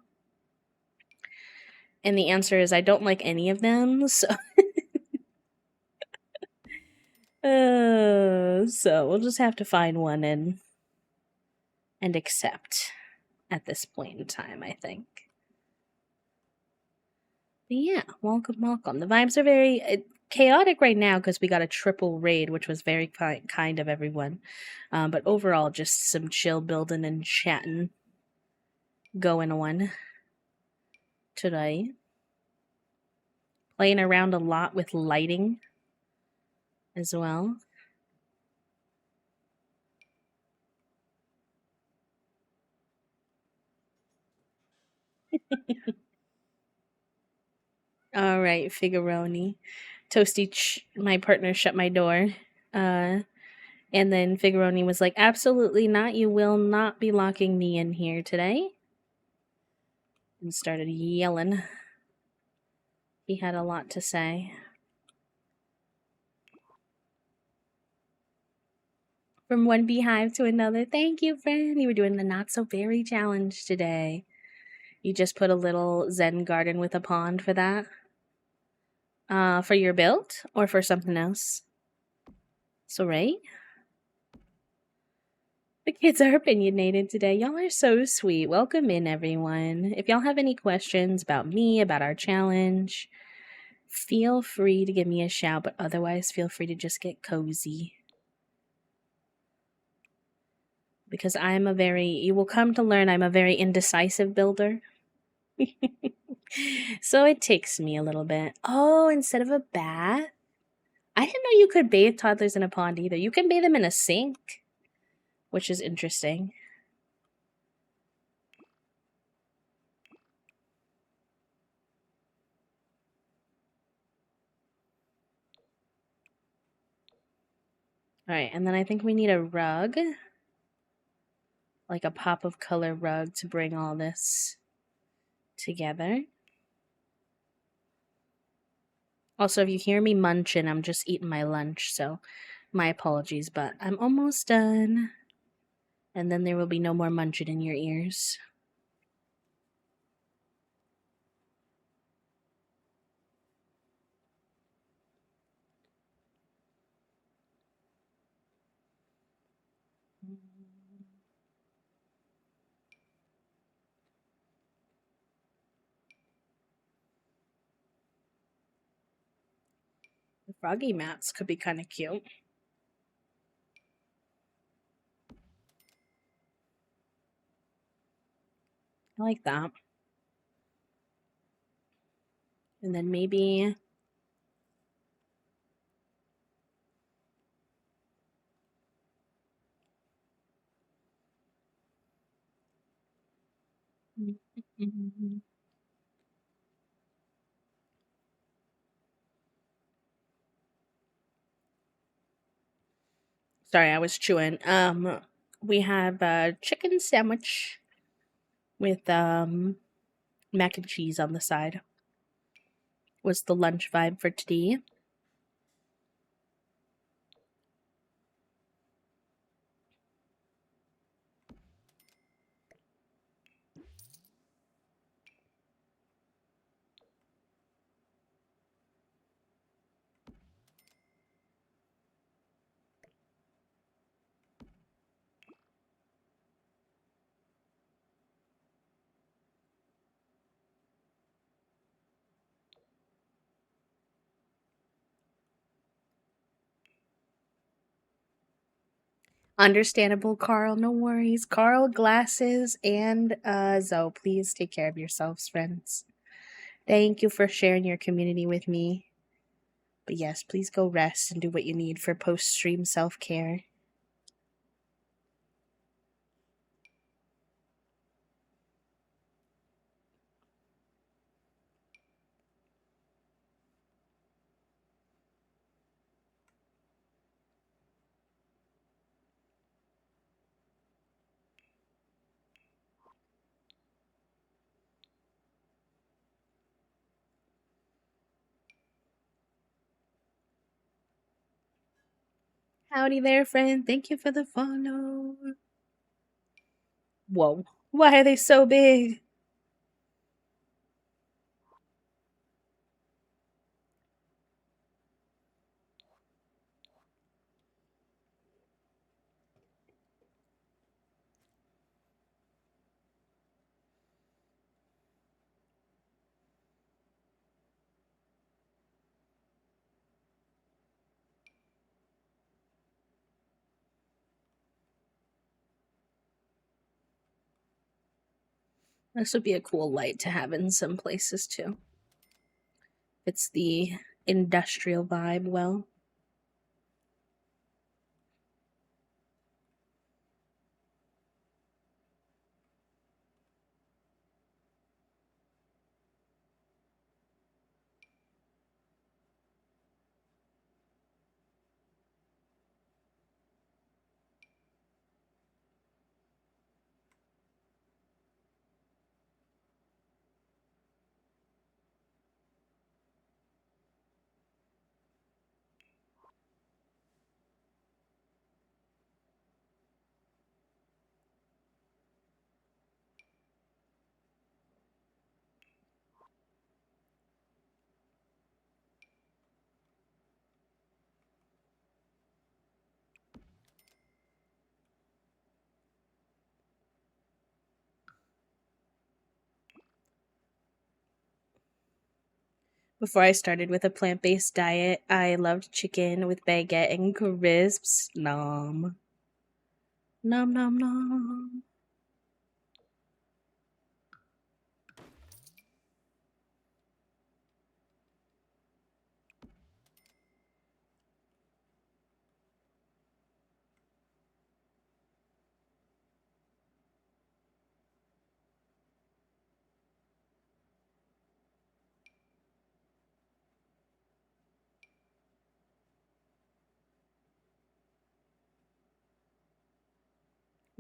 And the answer is I don't like any of them, so so we'll just have to find one and accept at this point in time, I think. But yeah, welcome, welcome. The vibes are very chaotic right now because we got a triple raid, which was very kind of everyone. But overall, just some chill building and chatting going on today. Playing around a lot with lighting as well. All right, Figaroni. Toasty, my partner, shut my door. And then Figaroni was like, absolutely not. You will not be locking me in here today. And started yelling. He had a lot to say. From one beehive to another. Thank you, friend. You were doing the not so berry challenge today. You just put a little Zen garden with a pond for that? For your build or for something else? So, right? The kids are opinionated today. Y'all are so sweet. Welcome in, everyone. If y'all have any questions about me, about our challenge, feel free to give me a shout, but otherwise feel free to just get cozy. Because you will come to learn I'm a very indecisive builder. So it takes me a little bit. Oh, instead of a bath? I didn't know you could bathe toddlers in a pond either. You can bathe them in a sink, which is interesting. Alright, and then I think we need a rug. Like a pop of color rug to bring all this together. Also, if you hear me munching, I'm just eating my lunch, so my apologies, but I'm almost done. And then there will be no more munching in your ears. The froggy mats could be kind of cute. I like that. And then maybe sorry, I was chewing. We have a chicken sandwich with mac and cheese on the side. Was the lunch vibe for today. Understandable, Carl. No worries. Carl, Glasses, and Zoe, please take care of yourselves, friends. Thank you for sharing your community with me. But yes, please go rest and do what you need for post-stream self-care. Howdy there, friend. Thank you for the follow. Whoa. Why are they so big? This would be a cool light to have in some places too. It's the industrial vibe well. Before I started with a plant-based diet, I loved chicken with baguette and crisps. Nom. Nom nom nom.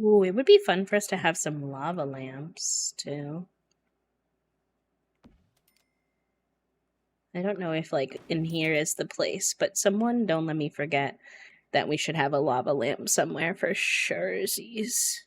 Ooh, it would be fun for us to have some lava lamps too. I don't know if like in here is the place, but someone don't let me forget that we should have a lava lamp somewhere for surezies.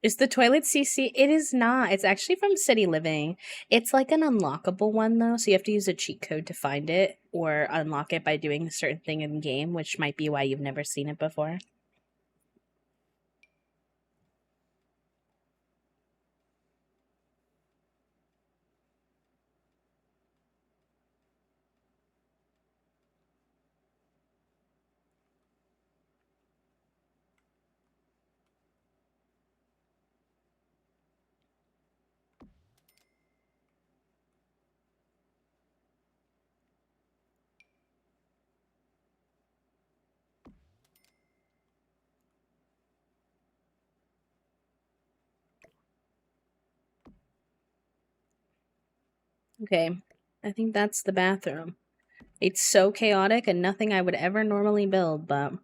Is the toilet CC? It is not. It's actually from City Living. It's like an unlockable one though, so you have to use a cheat code to find it or unlock it by doing a certain thing in game, which might be why you've never seen it before. Okay, I think that's the bathroom. It's so chaotic and nothing I would ever normally build, but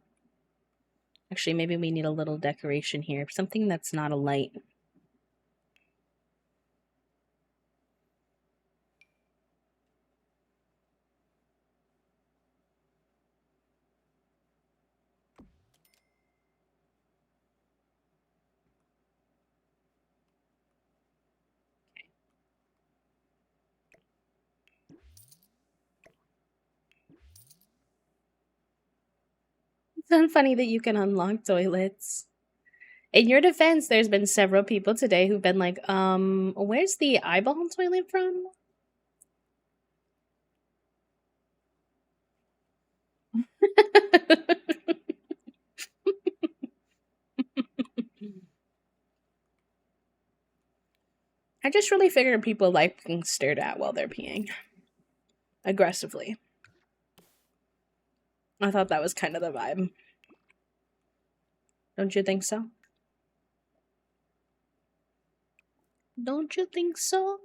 actually maybe we need a little decoration here. Something that's not a light. It's funny that you can unlock toilets. In your defense, there's been several people today who've been like, where's the eyeball toilet from? I just really figured people like being stared at while they're peeing. Aggressively. I thought that was kind of the vibe. Don't you think so? Don't you think so?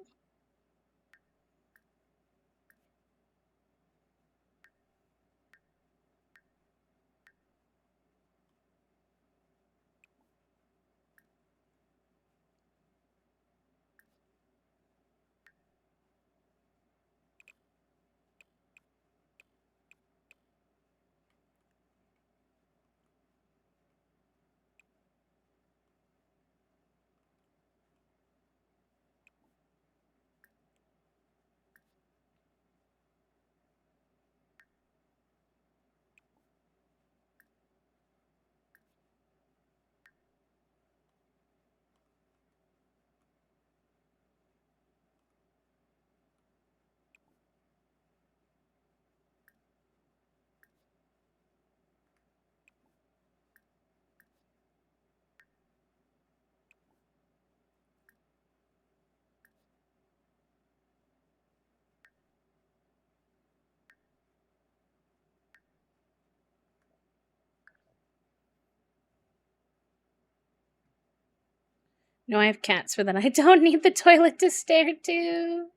No, I have cats for that. I don't need the toilet to stare to.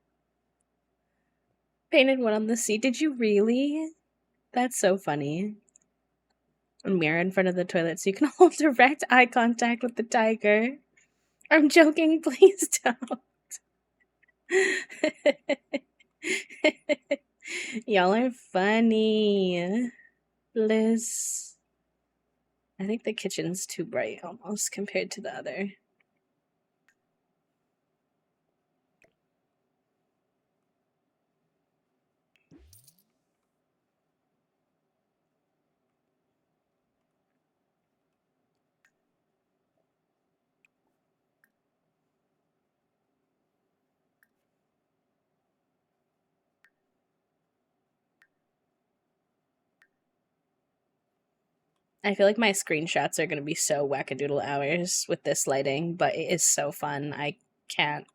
Painted one on the seat. Did you really? That's so funny. A mirror in front of the toilet so you can hold direct eye contact with the tiger. I'm joking, please don't. Y'all are funny. Bliss. I think the kitchen's too bright almost compared to the other. I feel like my screenshots are going to be so wackadoodle hours with this lighting, but it is so fun. I can't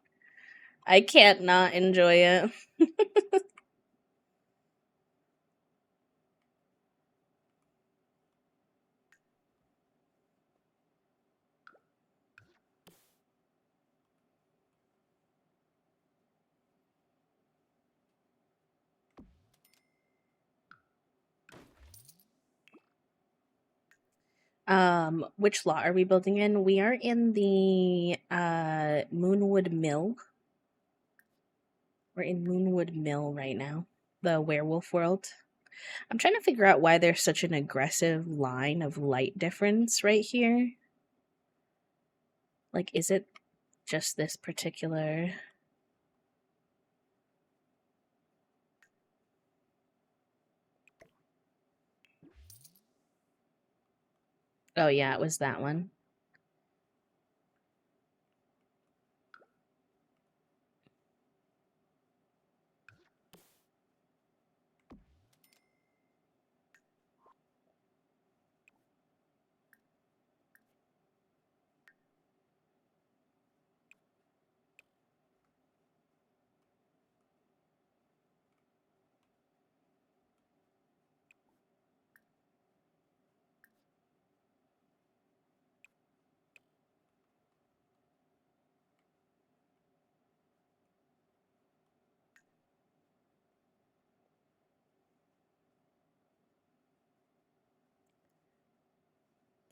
not enjoy it. Which lot are we building in? We are in the Moonwood Mill. We're in Moonwood Mill right now, the werewolf world. I'm trying to figure out why there's such an aggressive line of light difference right here. Like, is it just this particular... Oh yeah, it was that one.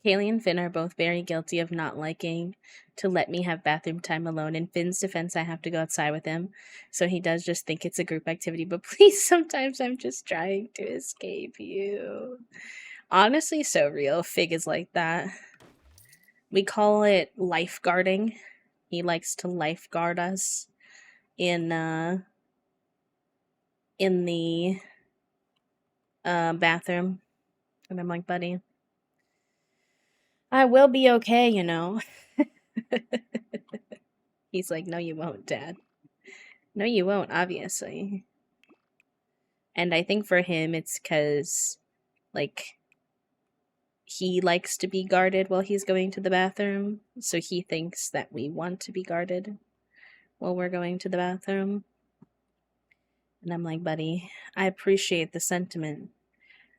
Kaylee and Finn are both very guilty of not liking to let me have bathroom time alone. In Finn's defense, I have to go outside with him, so he does just think it's a group activity. But please, sometimes I'm just trying to escape you. Honestly, so real. Fig is like that. We call it lifeguarding. He likes to lifeguard us in the bathroom. And I'm like, buddy, I will be okay, you know. He's like, no, you won't, Dad. No, you won't, obviously. And I think for him, it's because, like, he likes to be guarded while he's going to the bathroom. So he thinks that we want to be guarded while we're going to the bathroom. And I'm like, buddy, I appreciate the sentiment.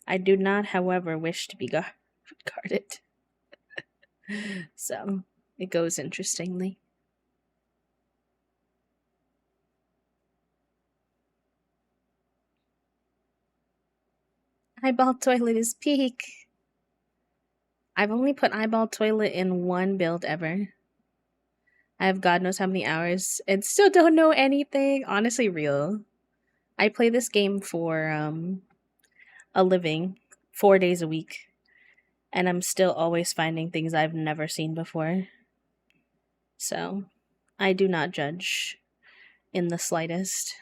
I do not, however, wish to be guarded. So it goes interestingly. Eyeball toilet is peak. I've only put eyeball toilet in one build ever. I have God knows how many hours and still don't know anything. Honestly, real. I play this game for a living, 4 days a week, and I'm still always finding things I've never seen before. So, I do not judge in the slightest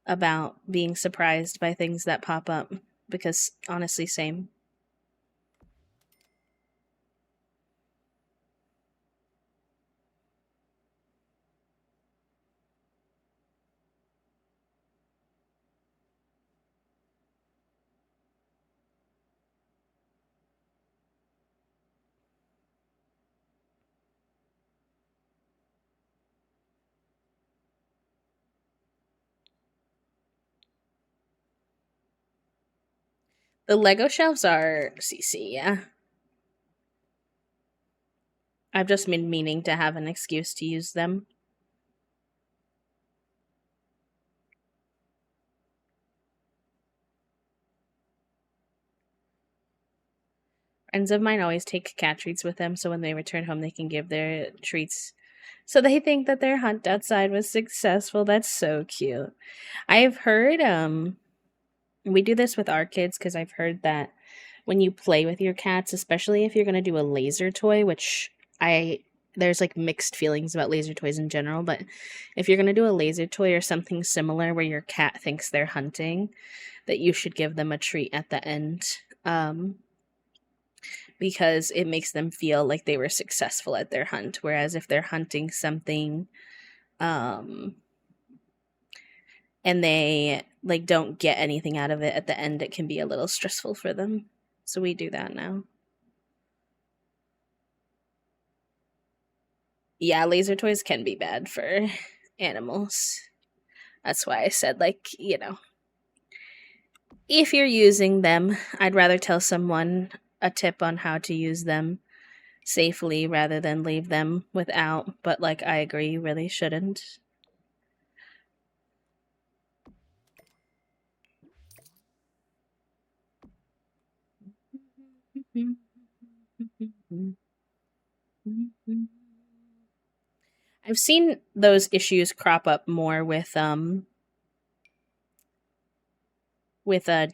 about being surprised by things that pop up, because honestly, same. The Lego shelves are CC, yeah. I've just been meaning to have an excuse to use them. Friends of mine always take cat treats with them, so when they return home, they can give their treats. So they think that their hunt outside was successful. That's so cute. I've heard, we do this with our kids because I've heard that when you play with your cats, especially if you're going to do a laser toy, which there's like mixed feelings about laser toys in general, but if you're going to do a laser toy or something similar where your cat thinks they're hunting, that you should give them a treat at the end. Because it makes them feel like they were successful at their hunt. Whereas if they're hunting something, and they like don't get anything out of it at the end, it can be a little stressful for them. So we do that now. Yeah, laser toys can be bad for animals. That's why I said, like, if you're using them, I'd rather tell someone a tip on how to use them safely rather than leave them without. But, like, I agree, you really shouldn't. I've seen those issues crop up more with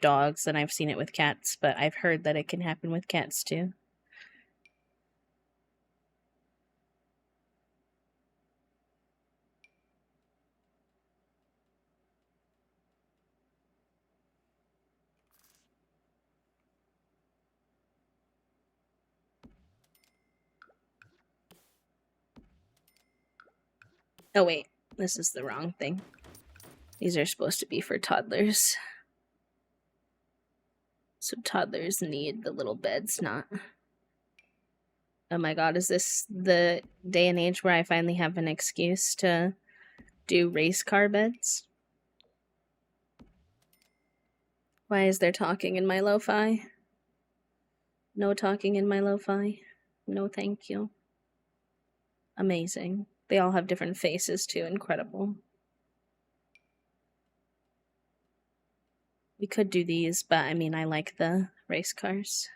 dogs than I've seen it with cats, but I've heard that it can happen with cats too. Oh wait, this is the wrong thing. These are supposed to be for toddlers. So toddlers need the little beds, not... Oh my god, is this the day and age where I finally have an excuse to do race car beds? Why is there talking in my lo-fi? No talking in my lo-fi. No thank you. Amazing. They all have different faces too. Incredible. We could do these, but I mean, I like the race cars.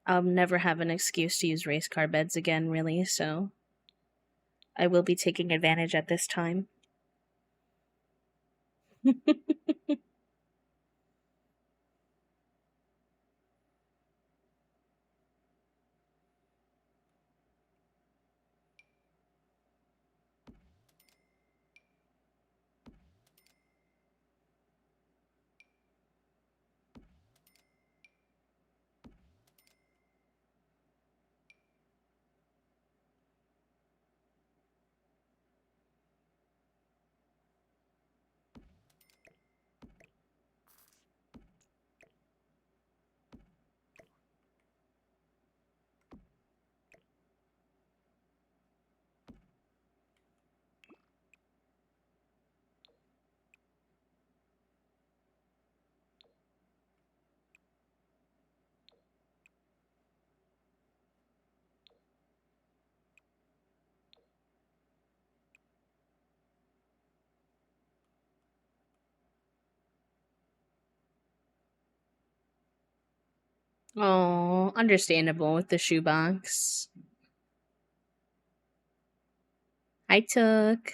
I'll never have an excuse to use race car beds again, really, so I will be taking advantage at this time. Oh, understandable with the shoebox. I took.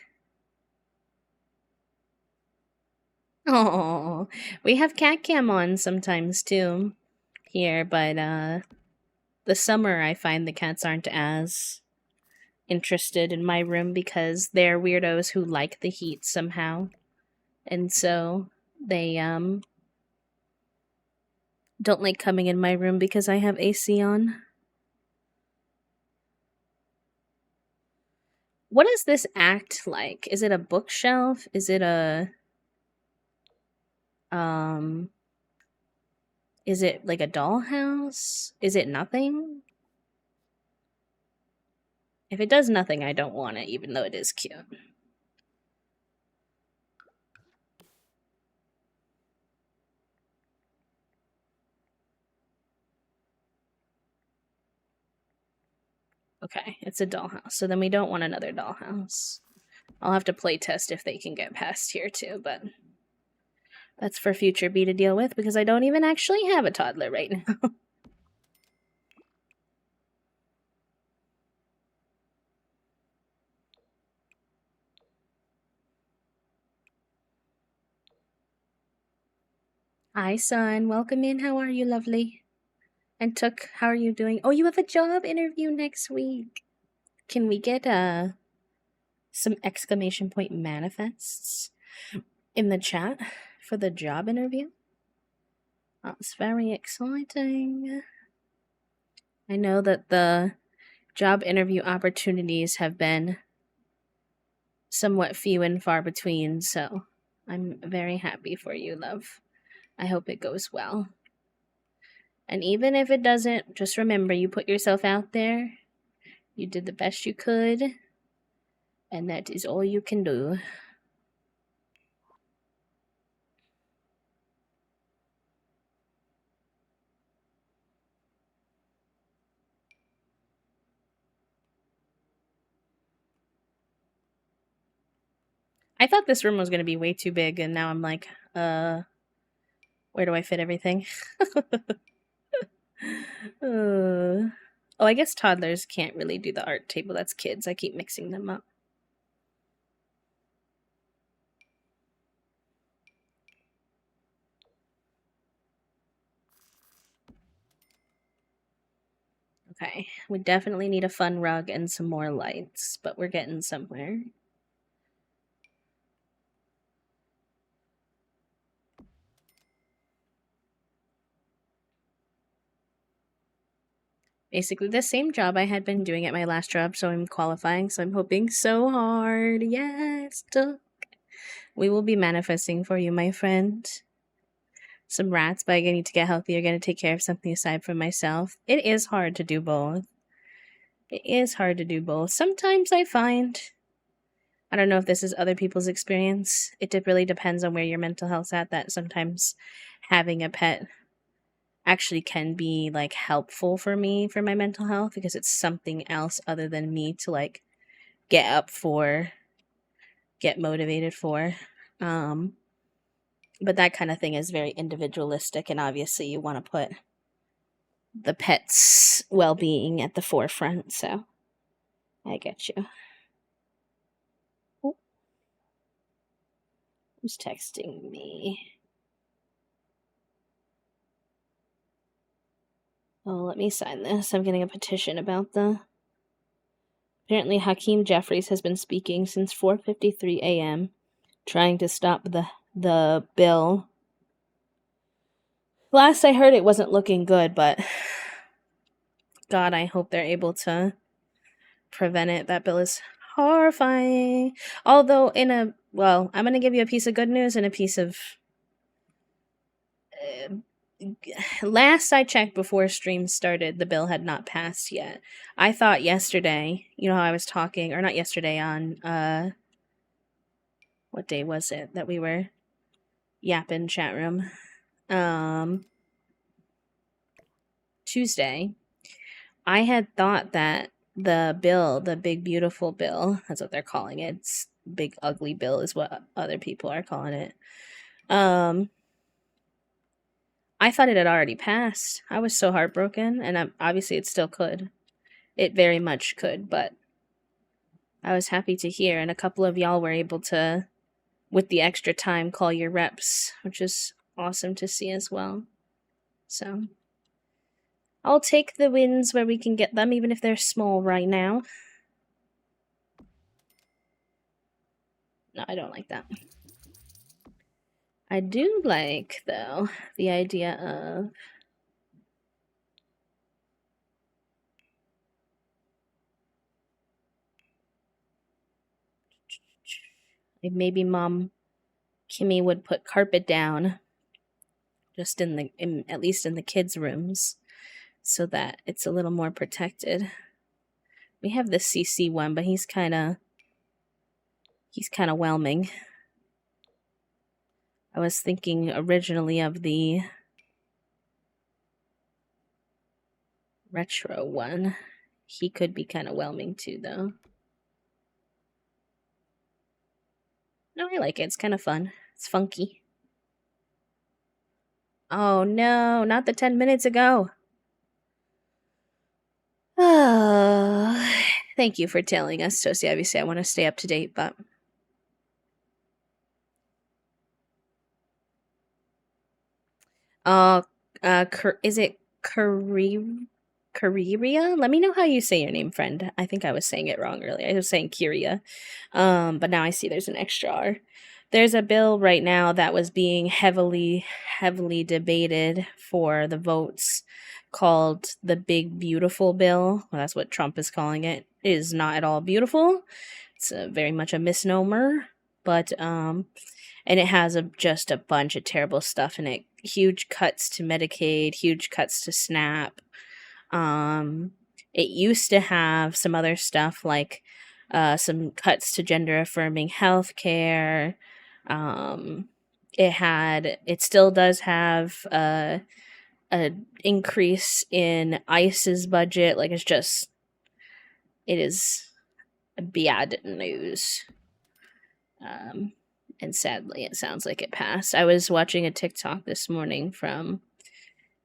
Oh, we have cat cam on sometimes too here, but the summer I find the cats aren't as interested in my room because they're weirdos who like the heat somehow. And so they don't like coming in my room because I have AC on. What does this act like? Is it a bookshelf? Is it a um is it like a dollhouse? Is it nothing? If it does nothing, I don't want it, even though it is cute. Okay, it's a dollhouse. So then we don't want another dollhouse. I'll have to play test if they can get past here too, but that's for future B to deal with because I don't even actually have a toddler right now. Hi, son. Welcome in. How are you, lovely? And Took, how are you doing? Oh, you have a job interview next week. Can we get some exclamation point manifests in the chat for the job interview? That's very exciting. I know that the job interview opportunities have been somewhat few and far between, so I'm very happy for you, love. I hope it goes well. And even if it doesn't, just remember you put yourself out there. You did the best you could, and that is all you can do. I thought this room was going to be way too big, and now I'm like, where do I fit everything? Oh, I guess toddlers can't really do the art table. That's kids. I keep mixing them up. Okay, we definitely need a fun rug and some more lights, but we're getting somewhere. Basically the same job I had been doing at my last job, so I'm qualifying, so I'm hoping so hard. Yes, Took. We will be manifesting for you, my friend. Some rats, but I need to get healthy. I'm going to take care of something aside from myself. It is hard to do both. It is hard to do both. Sometimes I find, I don't know if this is other people's experience, it really depends on where your mental health's at, that sometimes having a pet actually can be like helpful for me for my mental health because it's something else other than me to like get up for, get motivated for. But that kind of thing is very individualistic, and obviously you want to put the pet's well-being at the forefront, so I get you. Oh, who's texting me? Oh, let me sign this. I'm getting a petition about the... Apparently Hakeem Jeffries has been speaking since 4:53 a.m. trying to stop the bill. Last I heard it wasn't looking good, but God, I hope they're able to prevent it. That bill is horrifying. Although I'm going to give you a piece of good news and a piece of last I checked before stream started, the bill had not passed yet. I thought yesterday, you know how I was talking, or not yesterday, on what day was it that we were yapping chat room? Tuesday. I had thought that the bill, the big beautiful bill, that's what they're calling it. It's big ugly bill is what other people are calling it. I thought it had already passed. I was so heartbroken, and obviously it still could. It very much could, but I was happy to hear, and a couple of y'all were able to, with the extra time, call your reps, which is awesome to see as well. So, I'll take the wins where we can get them, even if they're small right now. No, I don't like that. I do like, though, the idea of maybe Mom Kimmy would put carpet down just at least in the kids' rooms, so that it's a little more protected. We have the CC one, but he's kind of whelming. I was thinking originally of the retro one. He could be kind of whelming too, though. No, I like it. It's kind of fun. It's funky. Oh no, not the 10 minutes ago. Oh, thank you for telling us, Tosi. Obviously, I want to stay up to date, but is it Kyria? Let me know how you say your name, friend. I think I was saying it wrong earlier. I was saying Kyria. But now I see there's an extra R. There's a bill right now that was being heavily debated for the votes called the Big Beautiful Bill. Well, that's what Trump is calling it. It is not at all beautiful. It's very much a misnomer, but and it has just a bunch of terrible stuff in it. Huge cuts to Medicaid, huge cuts to SNAP. It used to have some other stuff like some cuts to gender affirming healthcare. It still does have a increase in ICE's budget. Like it is bad news. And sadly, it sounds like it passed. I was watching a TikTok this morning from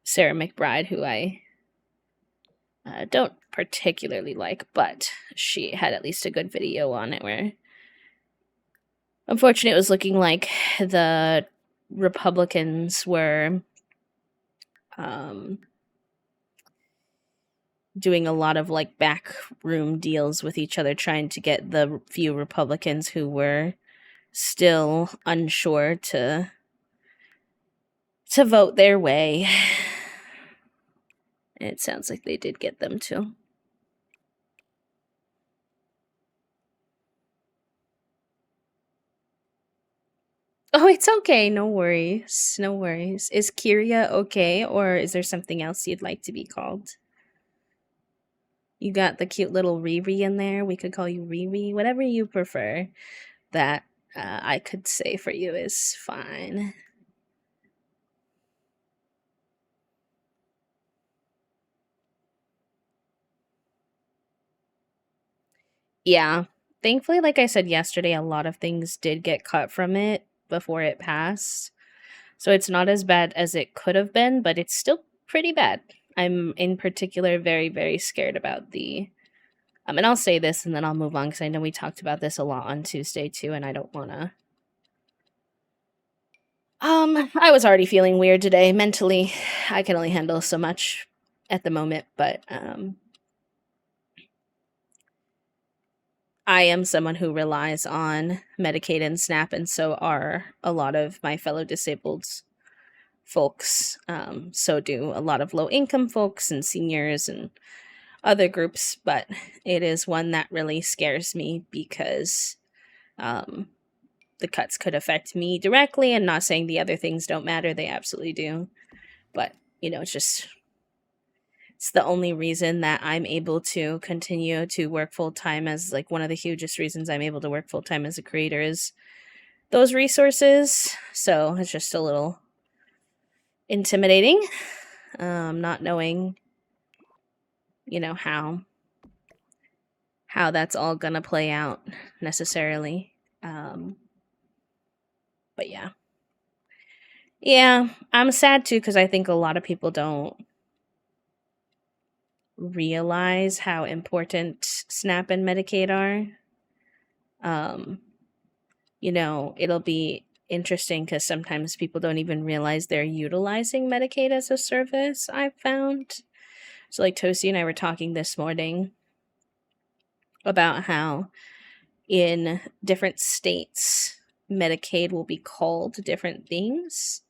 Sarah McBride, who I don't particularly like, but she had at least a good video on it where, unfortunately, it was looking like the Republicans were doing a lot of like backroom deals with each other, trying to get the few Republicans who were still unsure to vote their way. And it sounds like they did get them too. Oh, it's okay. No worries. No worries. Is Kyria okay, or is there something else you'd like to be called? You got the cute little Riri in there. We could call you Riri. Whatever you prefer that I could say for you is fine. Yeah. Thankfully, like I said yesterday, a lot of things did get cut from it before it passed. So it's not as bad as it could have been, but it's still pretty bad. I'm in particular very, very scared about the and I'll say this and then I'll move on because I know we talked about this a lot on Tuesday too, and I don't wanna I was already feeling weird today mentally. I can only handle so much at the moment, but I am someone who relies on Medicaid and SNAP, and so are a lot of my fellow disabled folks. So do a lot of low income folks and seniors and other groups, but it is one that really scares me because the cuts could affect me directly, and not saying the other things don't matter, they absolutely do. But, it's the only reason that I'm able to continue to work full time, as like one of the hugest reasons I'm able to work full time as a creator is those resources. So it's just a little intimidating, not knowing, how that's all gonna play out necessarily. But yeah. Yeah, I'm sad too because I think a lot of people don't realize how important SNAP and Medicaid are. Um, it'll be interesting because sometimes people don't even realize they're utilizing Medicaid as a service, I've found. So, like, Tosi and I were talking this morning about how in different states, Medicaid will be called different things,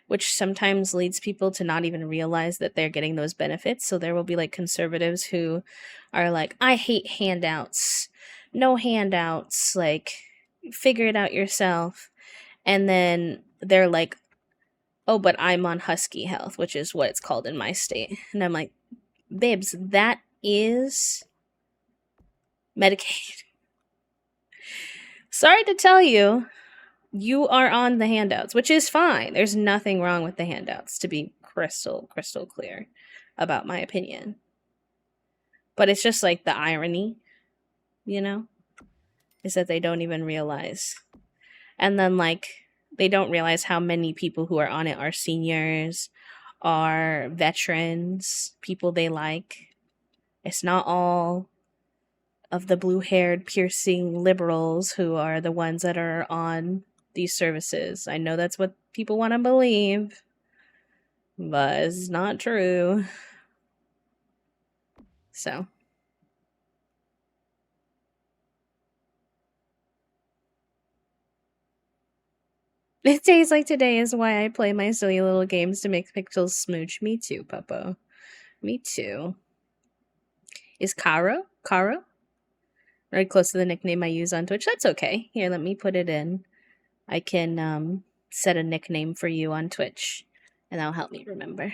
which sometimes leads people to not even realize that they're getting those benefits. So there will be like conservatives who are like, I hate handouts, no handouts, like, figure it out yourself. And then they're like, oh, but I'm on Husky Health, which is what it's called in my state. And I'm like, babes, that is Medicaid. Sorry to tell you, you are on the handouts, which is fine. There's nothing wrong with the handouts, to be crystal clear about my opinion. But it's just like the irony, you know, is that they don't even realize. And then, like, they don't realize how many people who are on it are seniors, are veterans, people they like. It's not all of the blue haired, piercing liberals who are the ones that are on these services. I know that's what people want to believe, but it's not true. So, days like today is why I play my silly little games to make Pixels smooch. Me too, Puppo. Me too. Is Caro? Caro? Very close to the nickname I use on Twitch. That's okay. Here, let me put it in. I can set a nickname for you on Twitch, and that'll help me remember.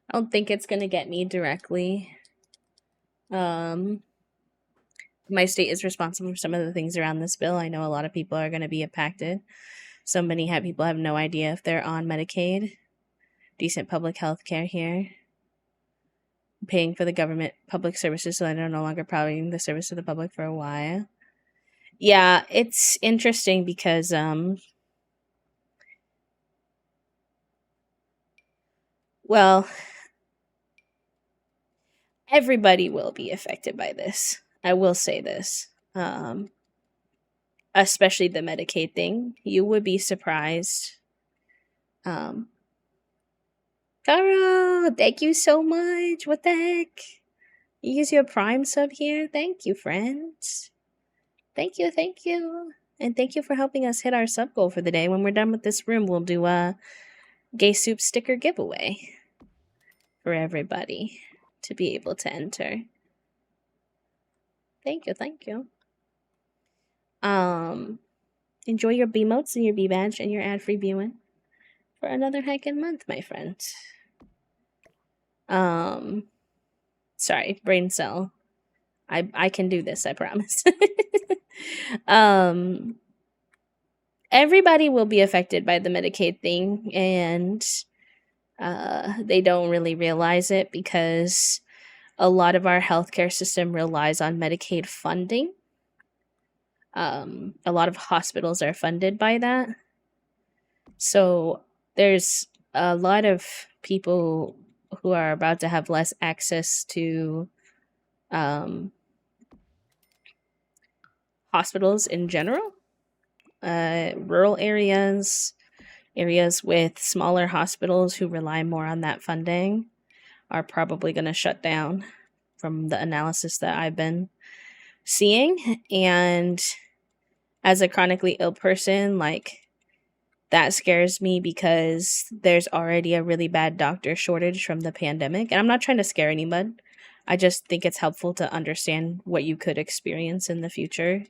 I don't think it's gonna get me directly. My state is responsible for some of the things around this bill. I know a lot of people are going to be impacted. So many people have no idea if they're on Medicaid. Decent public health care here. Paying for the government public services so they're no longer providing the service to the public for a while. Yeah, it's interesting because well, everybody will be affected by this. I will say this. Especially the Medicaid thing. You would be surprised. Caro, thank you so much. What the heck? You use your Prime sub here? Thank you, friends. Thank you. And thank you for helping us hit our sub goal for the day. When we're done with this room, we'll do a Gay Soup sticker giveaway for everybody to be able to enter. Thank you. Enjoy your B-motes and your B-badge and your ad-free viewing for another heckin' month, my friend. Sorry, brain cell. I can do this, I promise. Everybody will be affected by the Medicaid thing, and they don't really realize it because a lot of our healthcare system relies on Medicaid funding. A lot of hospitals are funded by that. So there's a lot of people who are about to have less access to hospitals in general. Rural areas with smaller hospitals who rely more on that funding are probably going to shut down from the analysis that I've been seeing. And as a chronically ill person, like, that scares me because there's already a really bad doctor shortage from the pandemic. And I'm not trying to scare anyone. I just think it's helpful to understand what you could experience in the future.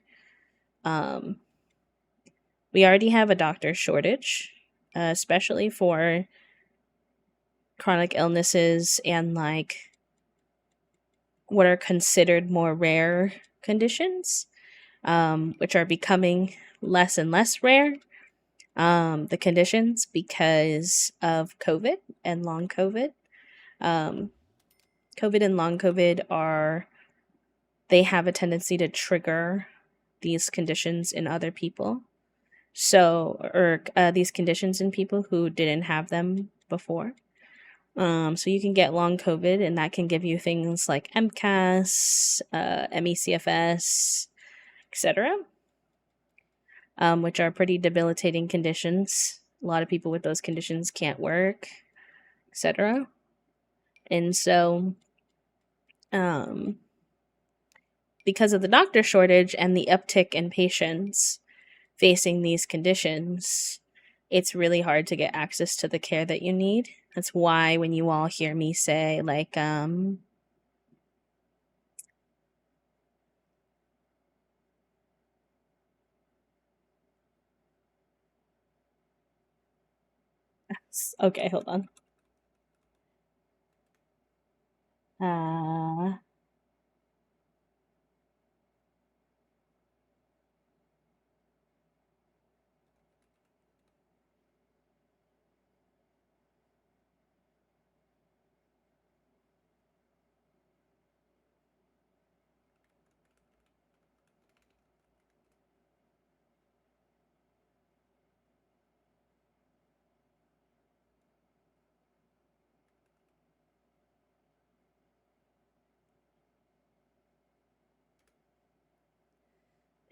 We already have a doctor shortage, especially for chronic illnesses and like what are considered more rare conditions. which are becoming less and less rare. The conditions because of COVID and long COVID. COVID and long COVID they have a tendency to trigger these conditions in other people. These conditions in people who didn't have them before. So you can get long COVID, and that can give you things like MCAS, ME/CFS, etc., which are pretty debilitating conditions. A lot of people with those conditions can't work, etc. And so, because of the doctor shortage and the uptick in patients facing these conditions, it's really hard to get access to the care that you need. That's why when you all hear me say, like, okay, hold on.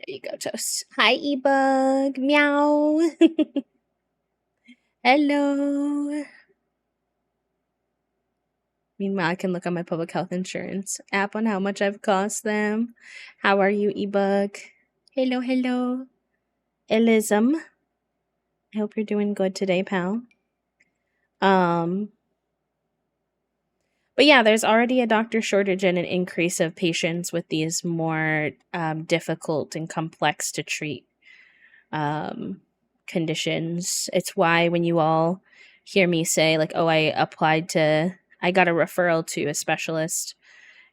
There you go, Toast. Hi, eBug. Meow. Hello. Meanwhile, I can look on my public health insurance app on how much I've cost them. How are you, eBug? Hello, hello. Elism. I hope you're doing good today, pal. But yeah, there's already a doctor shortage and an increase of patients with these more difficult and complex to treat conditions. It's why when you all hear me say, like, oh, I got a referral to a specialist,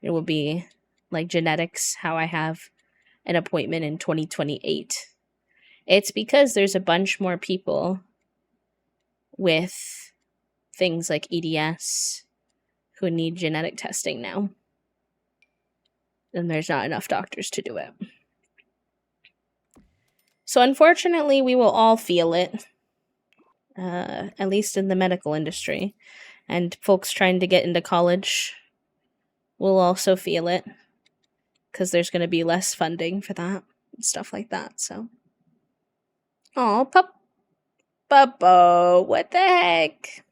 it will be like genetics, how I have an appointment in 2028. It's because there's a bunch more people with things like EDS who need genetic testing now. And there's not enough doctors to do it. So unfortunately, we will all feel it, at least in the medical industry. And folks trying to get into college will also feel it, because there's going to be less funding for that and stuff like that. So, oh, Puppo, what the heck?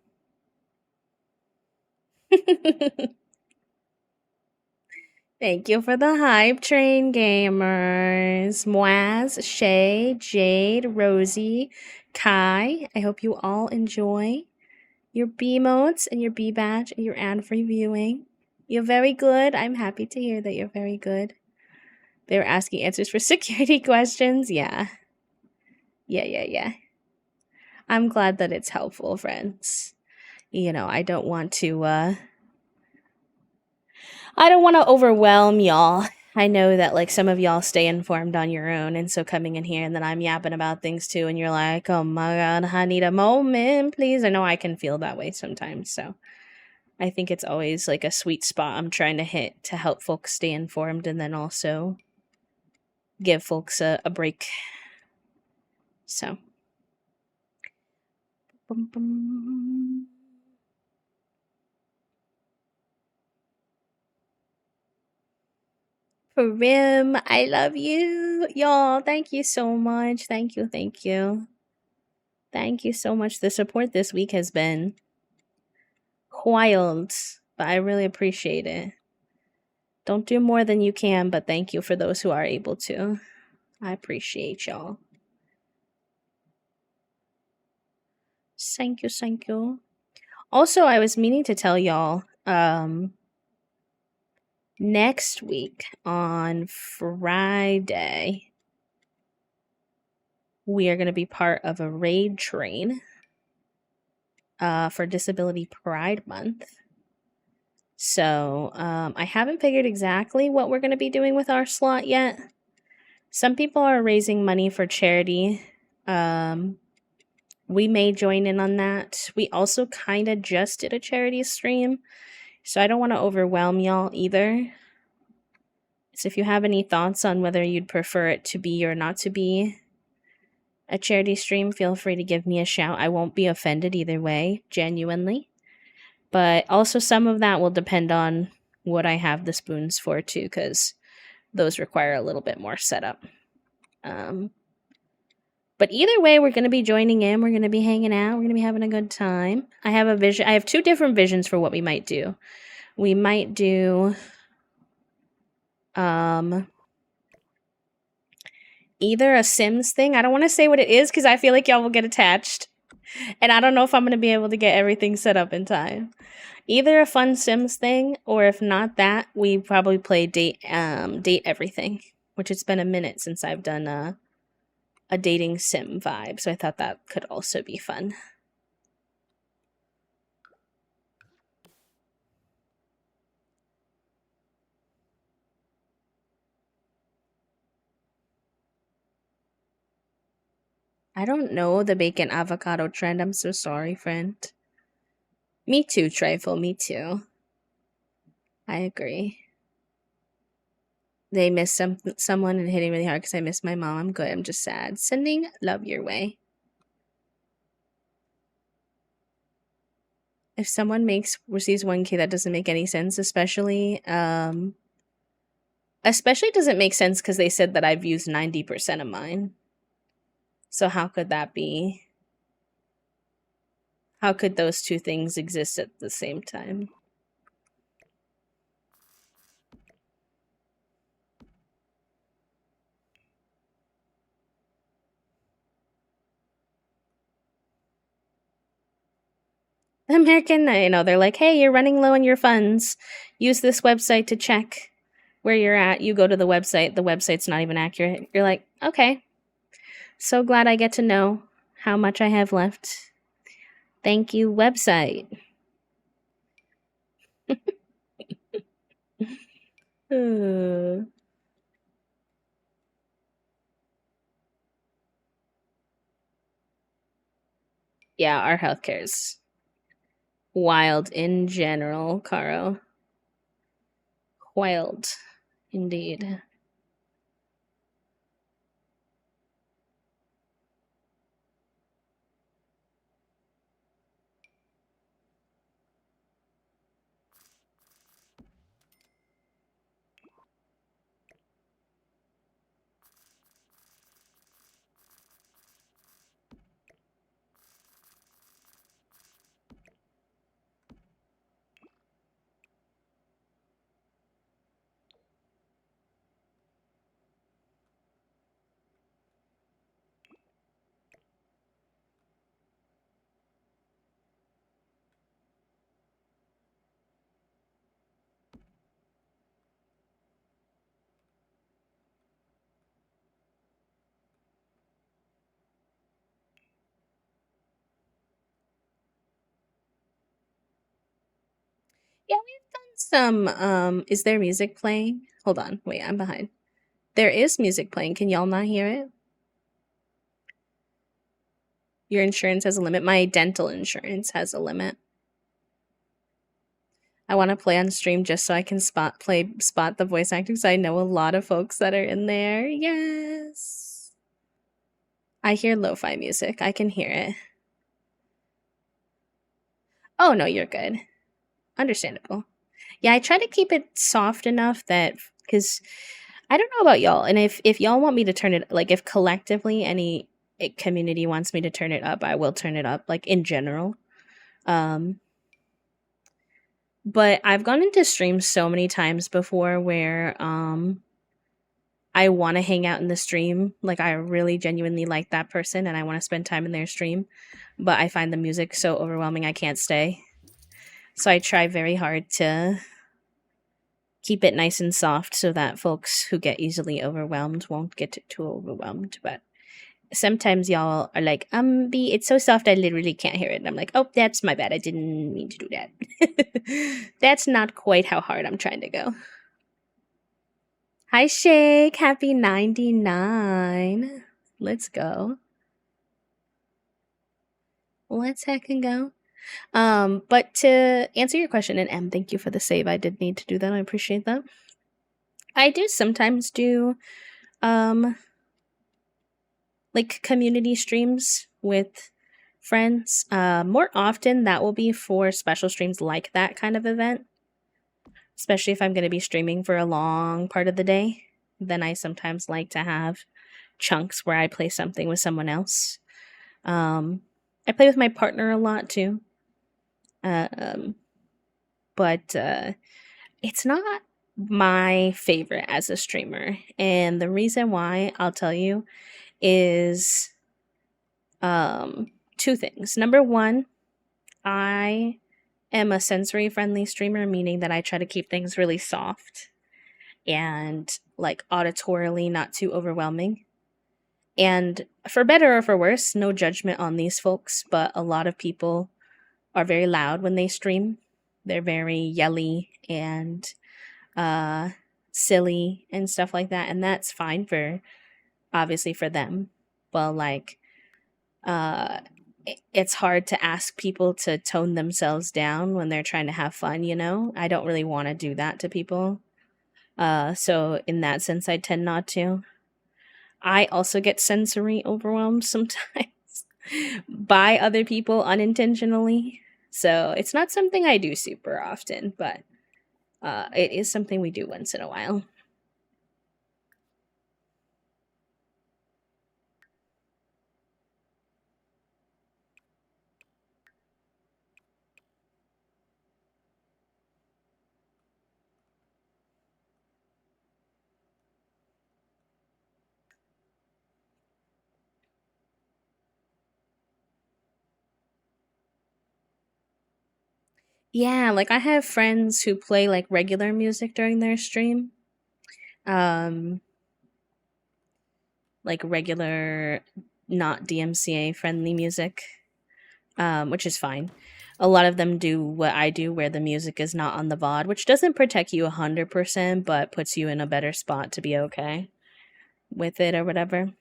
Thank you for the hype train, gamers. Moaz, Shay, Jade, Rosie, Kai. I hope you all enjoy your B modes and your B badge and your ad-free viewing. You're very good. I'm happy to hear that you're very good. They were asking answers for security questions. Yeah. Yeah. I'm glad that it's helpful, friends. You know, I don't want to overwhelm y'all. I know that like some of y'all stay informed on your own, and so coming in here and then I'm yapping about things too, and you're like, oh my god, I need a moment, please. I know I can feel that way sometimes, so I think it's always like a sweet spot I'm trying to hit to help folks stay informed and then also give folks a break. So Rim, I love you. Y'all, thank you so much. Thank you. Thank you so much. The support this week has been wild, but I really appreciate it. Don't do more than you can, but thank you for those who are able to. I appreciate y'all. Thank you. Also, I was meaning to tell y'all, next week on Friday, we are going to be part of a raid train for Disability Pride Month. So I haven't figured exactly what we're going to be doing with our slot yet. Some people are raising money for charity. We may join in on that. We also kind of just did a charity stream, so I don't want to overwhelm y'all either. So if you have any thoughts on whether you'd prefer it to be or not to be a charity stream, feel free to give me a shout. I won't be offended either way, genuinely. But also some of that will depend on what I have the spoons for too, because those require a little bit more setup. But either way, we're going to be joining in. We're going to be hanging out. We're going to be having a good time. I have a vision. I have two different visions for what we might do. We might do either a Sims thing. I don't want to say what it is because I feel like y'all will get attached. And I don't know if I'm going to be able to get everything set up in time. Either a fun Sims thing, or if not that, we probably play Date Everything, which it's been a minute since I've done a dating sim vibe, so I thought that could also be fun. I don't know the bacon avocado trend. I'm so sorry, friend. Me too, Trifle. Me too. I agree. They miss someone and hitting really hard because I miss my mom. I'm good. I'm just sad. Sending love your way. If someone receives 1K, that doesn't make any sense, especially doesn't make sense because they said that I've used 90% of mine. So how could that be? How could those two things exist at the same time? The American, they're like, hey, you're running low on your funds. Use this website to check where you're at. You go to the website's not even accurate. You're like, okay. So glad I get to know how much I have left. Thank you, website. Yeah, our healthcare is wild in general, Caro. Wild, indeed. Yeah, we've done some, is there music playing? Hold on, wait, I'm behind. There is music playing. Can y'all not hear it? Your insurance has a limit. My dental insurance has a limit. I want to play on stream just so I can spot the voice acting, because I know a lot of folks that are in there. Yes. I hear lo-fi music. I can hear it. Oh, no, you're good. Understandable. Yeah, I try to keep it soft enough that, because I don't know about y'all, and if y'all want me to turn it, like if collectively any community wants me to turn it up, I will turn it up, like in general. But I've gone into streams so many times before where I want to hang out in the stream. Like I really genuinely like that person and I want to spend time in their stream, but I find the music so overwhelming I can't stay. So I try very hard to keep it nice and soft so that folks who get easily overwhelmed won't get too overwhelmed. But sometimes y'all are like, B, it's so soft I literally can't hear it. And I'm like, oh, that's my bad. I didn't mean to do that. That's not quite how hard I'm trying to go. Hi, Shake. Happy 99. Let's go. Let's heck and go. But to answer your question, and M, thank you for the save. I did need to do that. I appreciate that. I do sometimes do like community streams with friends. More often that will be for special streams like that kind of event. Especially if I'm going to be streaming for a long part of the day, then I sometimes like to have chunks where I play something with someone else. I play with my partner a lot too. But it's not my favorite as a streamer. And the reason why, I'll tell you, is two things. Number one, I am a sensory friendly streamer, meaning that I try to keep things really soft and like auditorily not too overwhelming. And for better or for worse, no judgment on these folks, but a lot of people are very loud when they stream. They're very yelly and silly and stuff like that, and that's fine for obviously for them. But like it's hard to ask people to tone themselves down when they're trying to have fun, you know? I don't really want to do that to people. So in that sense I tend not to. I also get sensory overwhelmed sometimes by other people unintentionally. So it's not something I do super often, but it is something we do once in a while. Yeah, like I have friends who play like regular music during their stream. Um like regular not DMCA friendly music. Which is fine. A lot of them do what I do where the music is not on the VOD, which doesn't protect you 100%, but puts you in a better spot to be okay with it or whatever.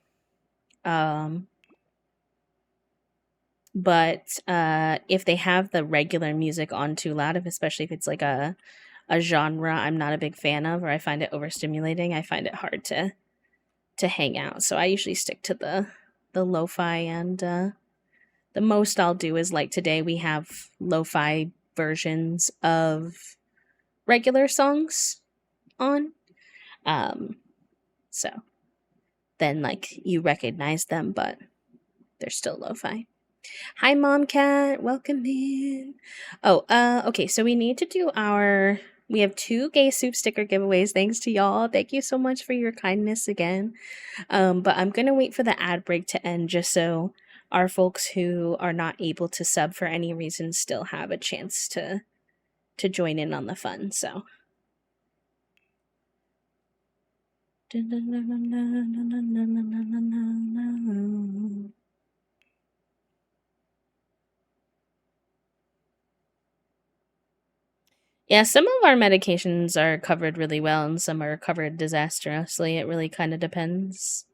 But if they have the regular music on too loud, especially if it's like a genre I'm not a big fan of or I find it overstimulating, I find it hard to hang out. So I usually stick to the lo-fi, and the most I'll do is like today we have lo-fi versions of regular songs on. So then like you recognize them, but they're still lo-fi. Hi, Mom Cat. Welcome in. Oh, okay. So we need to do we have 2 gay soup sticker giveaways. Thanks to y'all. Thank you so much for your kindness again. But I'm gonna wait for the ad break to end just so our folks who are not able to sub for any reason still have a chance to join in on the fun. So. Yeah, some of our medications are covered really well and some are covered disastrously. It really kind of depends.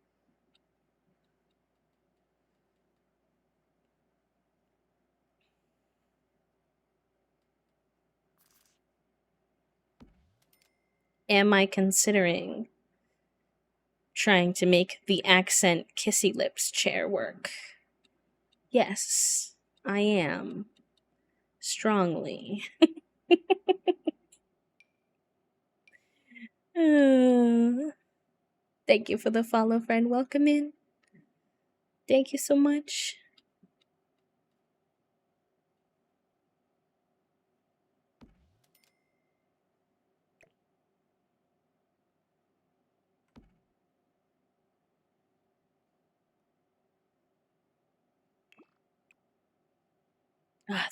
Am I considering trying to make the accent kissy lips chair work? Yes, I am. Strongly. Thank you for the follow, friend. Welcome in. Thank you so much.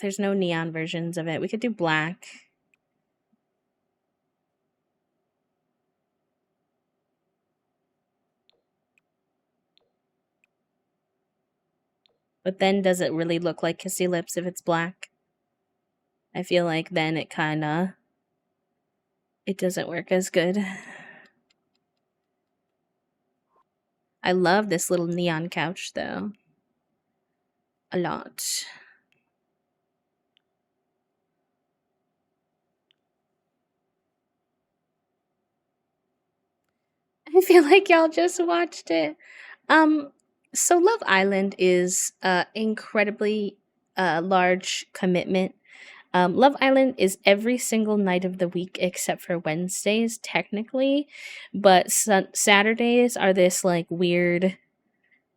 There's no neon versions of it. We could do black. But then does it really look like kissy lips if it's black? I feel like then it doesn't work as good. I love this little neon couch, though. A lot. I feel like y'all just watched it. So Love Island is incredibly large commitment. Love Island is every single night of the week except for Wednesdays, technically, but Saturdays are this like weird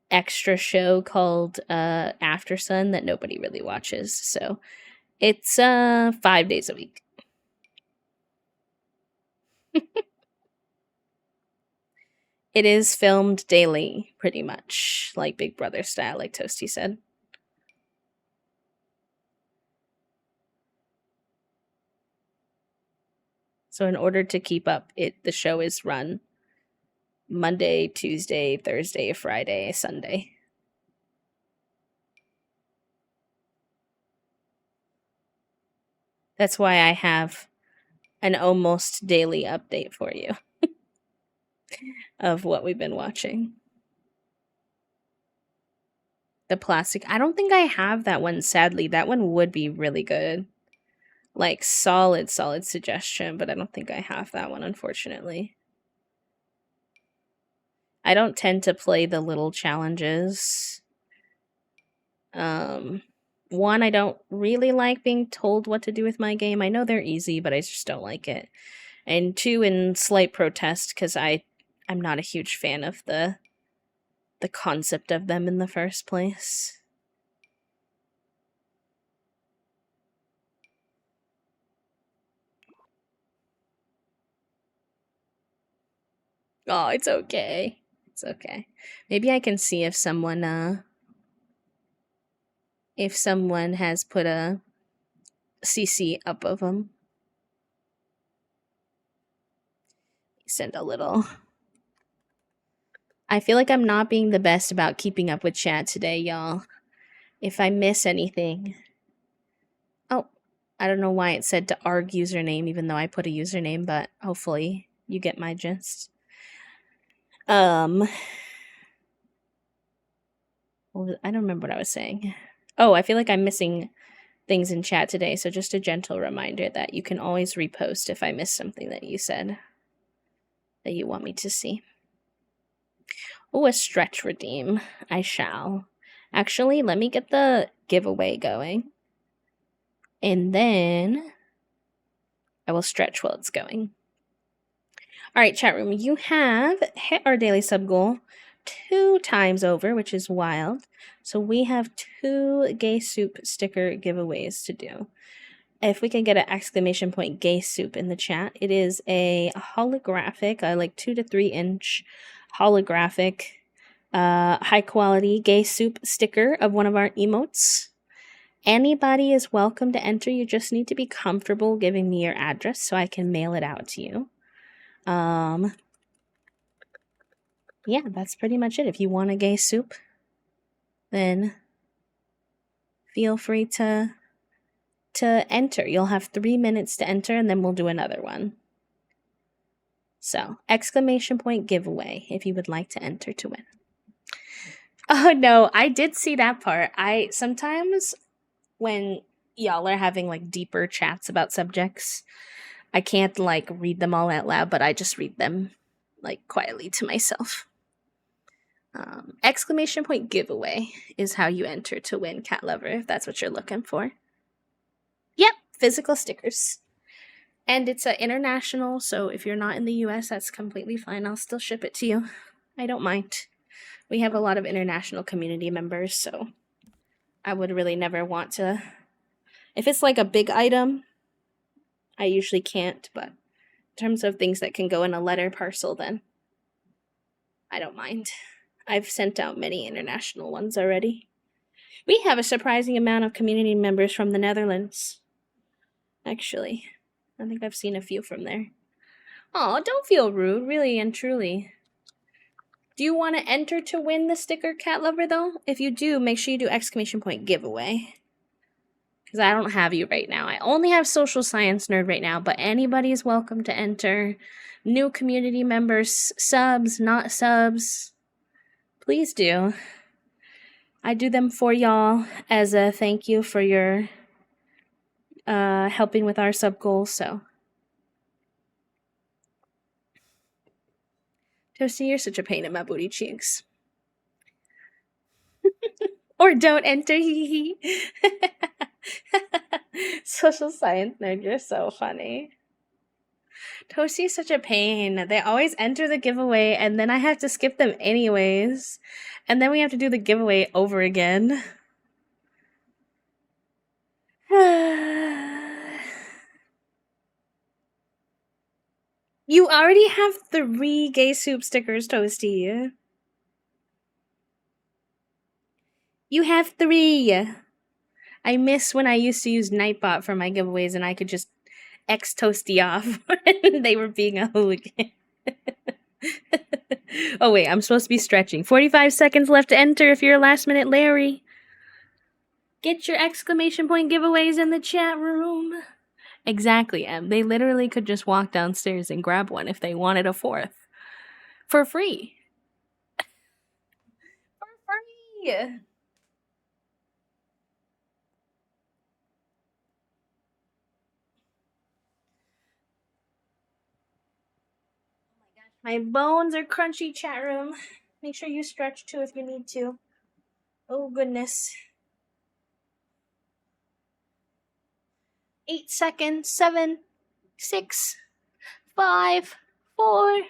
extra show called After Sun that nobody really watches. So it's 5 days a week. It is filmed daily, pretty much, like Big Brother style, like Toasty said. So in order to keep up, the show is run Monday, Tuesday, Thursday, Friday, Sunday. That's why I have an almost daily update for you of what we've been watching. The plastic. I don't think I have that one, sadly. That one would be really good. Like, solid suggestion, but I don't think I have that one, unfortunately. I don't tend to play the little challenges. One, I don't really like being told what to do with my game. I know they're easy, but I just don't like it. And two, in slight protest, because I'm not a huge fan of the concept of them in the first place. Oh, it's okay. It's okay. Maybe I can see if someone has put a CC up of them. Send a little. I feel like I'm not being the best about keeping up with chat today, y'all. If I miss anything. Oh, I don't know why it said to ARG username, even though I put a username, but hopefully you get my gist. I don't remember what I was saying. Oh, I feel like I'm missing things in chat today, so just a gentle reminder that you can always repost if I miss something that you said that you want me to see. Oh, a stretch redeem. I shall. Actually, let me get the giveaway going. And then I will stretch while it's going. All right, chat room, you have hit our daily sub goal 2 times over, which is wild. So we have 2 Gay Soup sticker giveaways to do. If we can get an exclamation point Gay Soup in the chat, it is a holographic, like 2 to 3 inch holographic, high quality Gay Soup sticker of one of our emotes. Anybody is welcome to enter. You just need to be comfortable giving me your address so I can mail it out to you. Yeah, that's pretty much it. If you want a Gay Soup, then feel free to enter. You'll have 3 minutes to enter, and then we'll do another one. So, exclamation point giveaway if you would like to enter to win. Oh no, I did see that part. I sometimes when y'all are having like deeper chats about subjects, I can't like read them all out loud, but I just read them like quietly to myself. Exclamation point giveaway is how you enter to win Cat Lover, if that's what you're looking for. Yep, physical stickers. And it's international, so if you're not in the US, that's completely fine. I'll still ship it to you. I don't mind. We have a lot of international community members, so I would really never want to... If it's like a big item, I usually can't, but in terms of things that can go in a letter parcel, then I don't mind. I've sent out many international ones already. We have a surprising amount of community members from the Netherlands. Actually, I think I've seen a few from there. Oh, don't feel rude, really and truly. Do you want to enter to win the sticker, Cat Lover, though? If you do, make sure you do exclamation point giveaway. Because I don't have you right now. I only have Social Science Nerd right now, but anybody is welcome to enter. New community members, subs, not subs. Please do. I do them for y'all as a thank you for your helping with our sub goals, so. Toasty, you're such a pain in my booty cheeks. Or don't enter, hee hee. Social science nerd, you're so funny. Toasty is such a pain. They always enter the giveaway, and then I have to skip them anyways. And then we have to do the giveaway over again. You already have 3 gay soup stickers, Toasty. You have 3. I miss when I used to use Nightbot for my giveaways and I could just X Toasty off when they were being a hooligan. Oh wait, I'm supposed to be stretching. 45 seconds left to enter if you're a last minute Larry. Get your exclamation point giveaways in the chat room. Exactly, Em. They literally could just walk downstairs and grab one if they wanted a 4th. For free. For free. My bones are crunchy, chat room. Make sure you stretch too if you need to. Oh, goodness. 8 seconds. 7, 6, 5, 4, 3,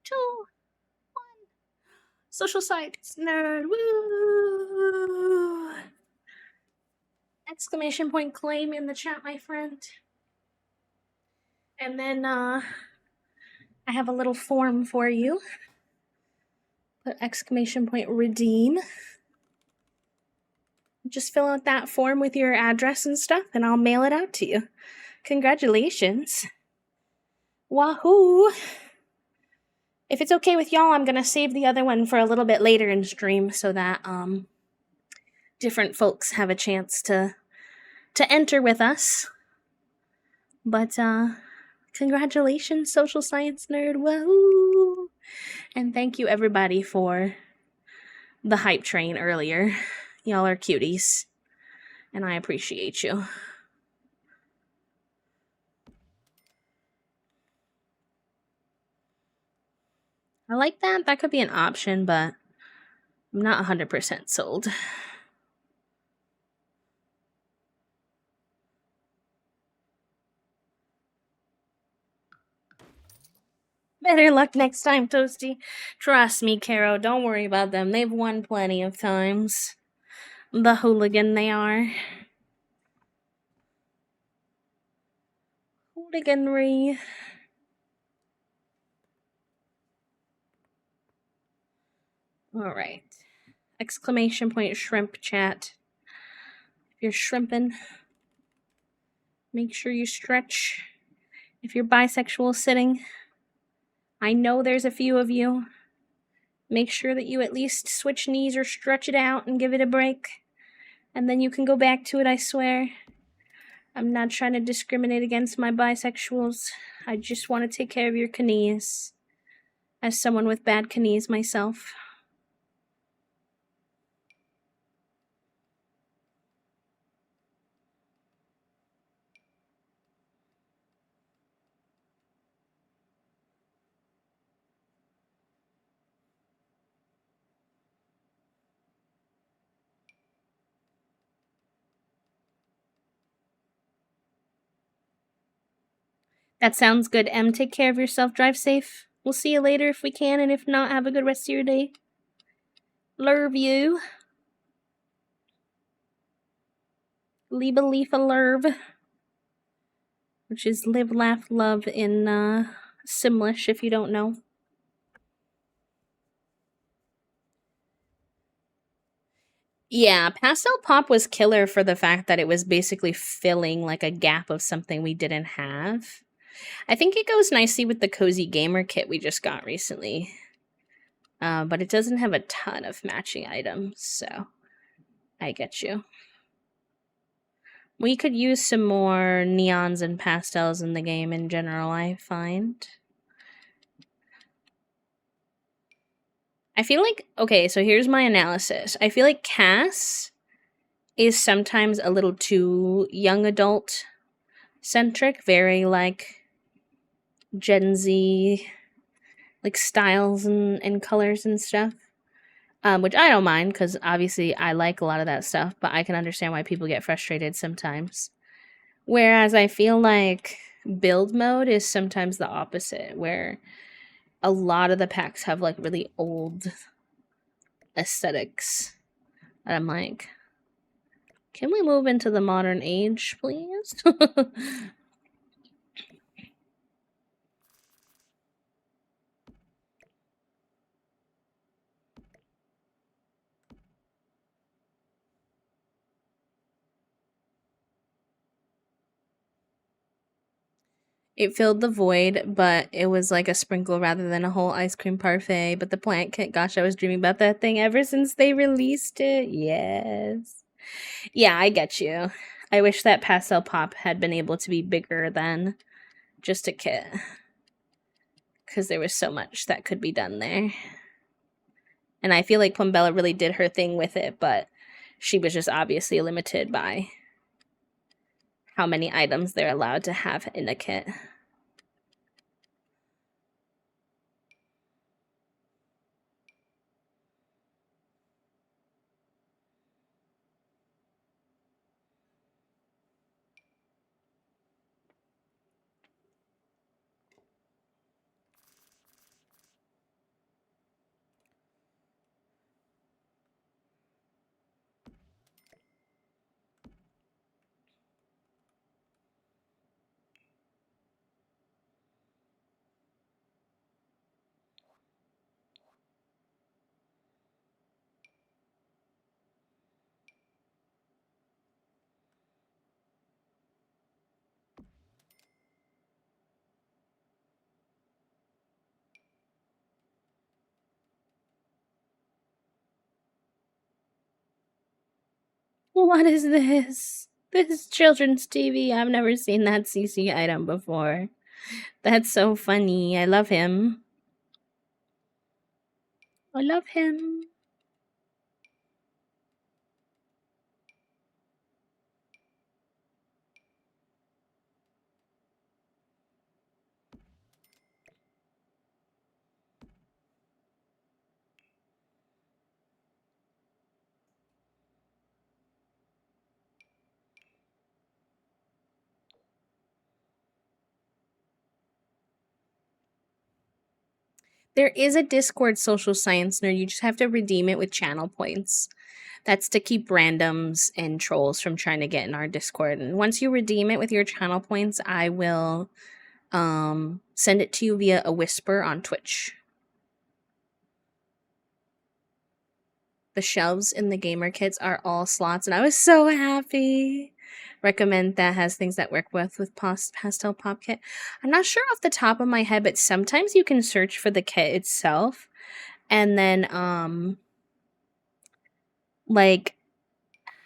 2, 1. Social science nerd. Woo! Exclamation point claim in the chat, my friend. And then, I have a little form for you. Put exclamation point redeem. Just fill out that form with your address and stuff, and I'll mail it out to you. Congratulations. Wahoo! If it's okay with y'all, I'm gonna save the other one for a little bit later in stream so that different folks have a chance to enter with us. But congratulations, social science nerd. Wahoo! And thank you everybody for the hype train earlier. Y'all are cuties. And I appreciate you. I like that. That could be an option, but I'm not 100% sold. Better luck next time, Toasty. Trust me, Caro. Don't worry about them. They've won plenty of times. The hooligan they are. Hooliganry. Alright. Exclamation point shrimp chat. If you're shrimping, make sure you stretch. If you're bisexual sitting, I know there's a few of you. Make sure that you at least switch knees or stretch it out and give it a break. And then you can go back to it, I swear. I'm not trying to discriminate against my bisexuals. I just want to take care of your knees. As someone with bad knees myself. That sounds good, Em. Take care of yourself. Drive safe. We'll see you later if we can, and if not, have a good rest of your day. Love you. Liebe, Leaf, Lerv. Which is live, laugh, love in Simlish, if you don't know. Yeah, Pastel Pop was killer for the fact that it was basically filling like a gap of something we didn't have. I think it goes nicely with the Cozy Gamer kit we just got recently. But it doesn't have a ton of matching items, so I get you. We could use some more neons and pastels in the game in general, I find. I feel like, okay, so here's my analysis. I feel like Cass is sometimes a little too young adult centric, very like Gen Z, like styles and colors and stuff. Which I don't mind because obviously I like a lot of that stuff, but I can understand why people get frustrated sometimes. Whereas I feel like build mode is sometimes the opposite, where a lot of the packs have like really old aesthetics. And I'm like, can we move into the modern age, please? It filled the void, but it was like a sprinkle rather than a whole ice cream parfait. But the plant kit, gosh, I was dreaming about that thing ever since they released it. Yes. Yeah, I get you. I wish that Pastel Pop had been able to be bigger than just a kit. Because there was so much that could be done there. And I feel like Plumbella really did her thing with it, but she was just obviously limited by how many items they're allowed to have in a kit. What is this? This is children's TV. I've never seen that CC item before. That's so funny. I love him. I love him. There is a Discord social science nerd. You just have to redeem it with channel points. That's to keep randoms and trolls from trying to get in our Discord. And once you redeem it with your channel points, I will send it to you via a whisper on Twitch. The shelves in the gamer kits are all slots, and I was so happy. Recommend that has things that work with Pastel Pop Kit. I'm not sure off the top of my head, but sometimes you can search for the kit itself, and then like,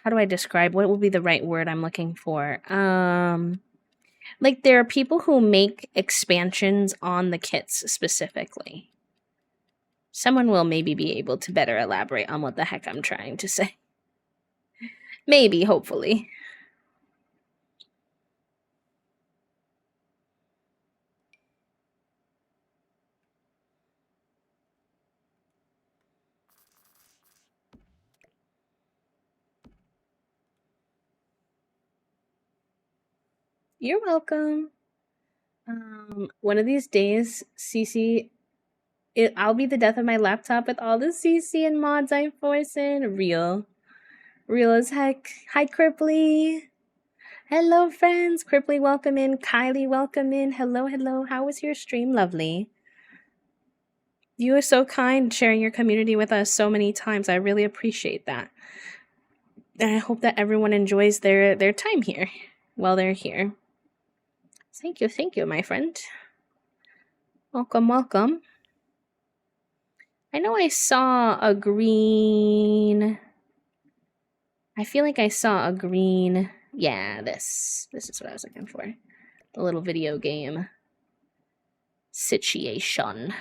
how do I describe what will be the right word I'm looking for? Like there are people who make expansions on the kits specifically. Someone will maybe be able to better elaborate on what the heck I'm trying to say. Maybe, hopefully. You're welcome. One of these days, CC, I'll be the death of my laptop with all the CC and mods I'm forcing. Real as heck. Hi, Cripply. Hello, friends. Cripply, welcome in. Kylie, welcome in. Hello. How was your stream? Lovely. You are so kind, sharing your community with us so many times. I really appreciate that. And I hope that everyone enjoys their time here while they're here. Thank you, my friend. Welcome. I know I saw a green... I feel like I saw a green... Yeah, this is what I was looking for. The little video game situation.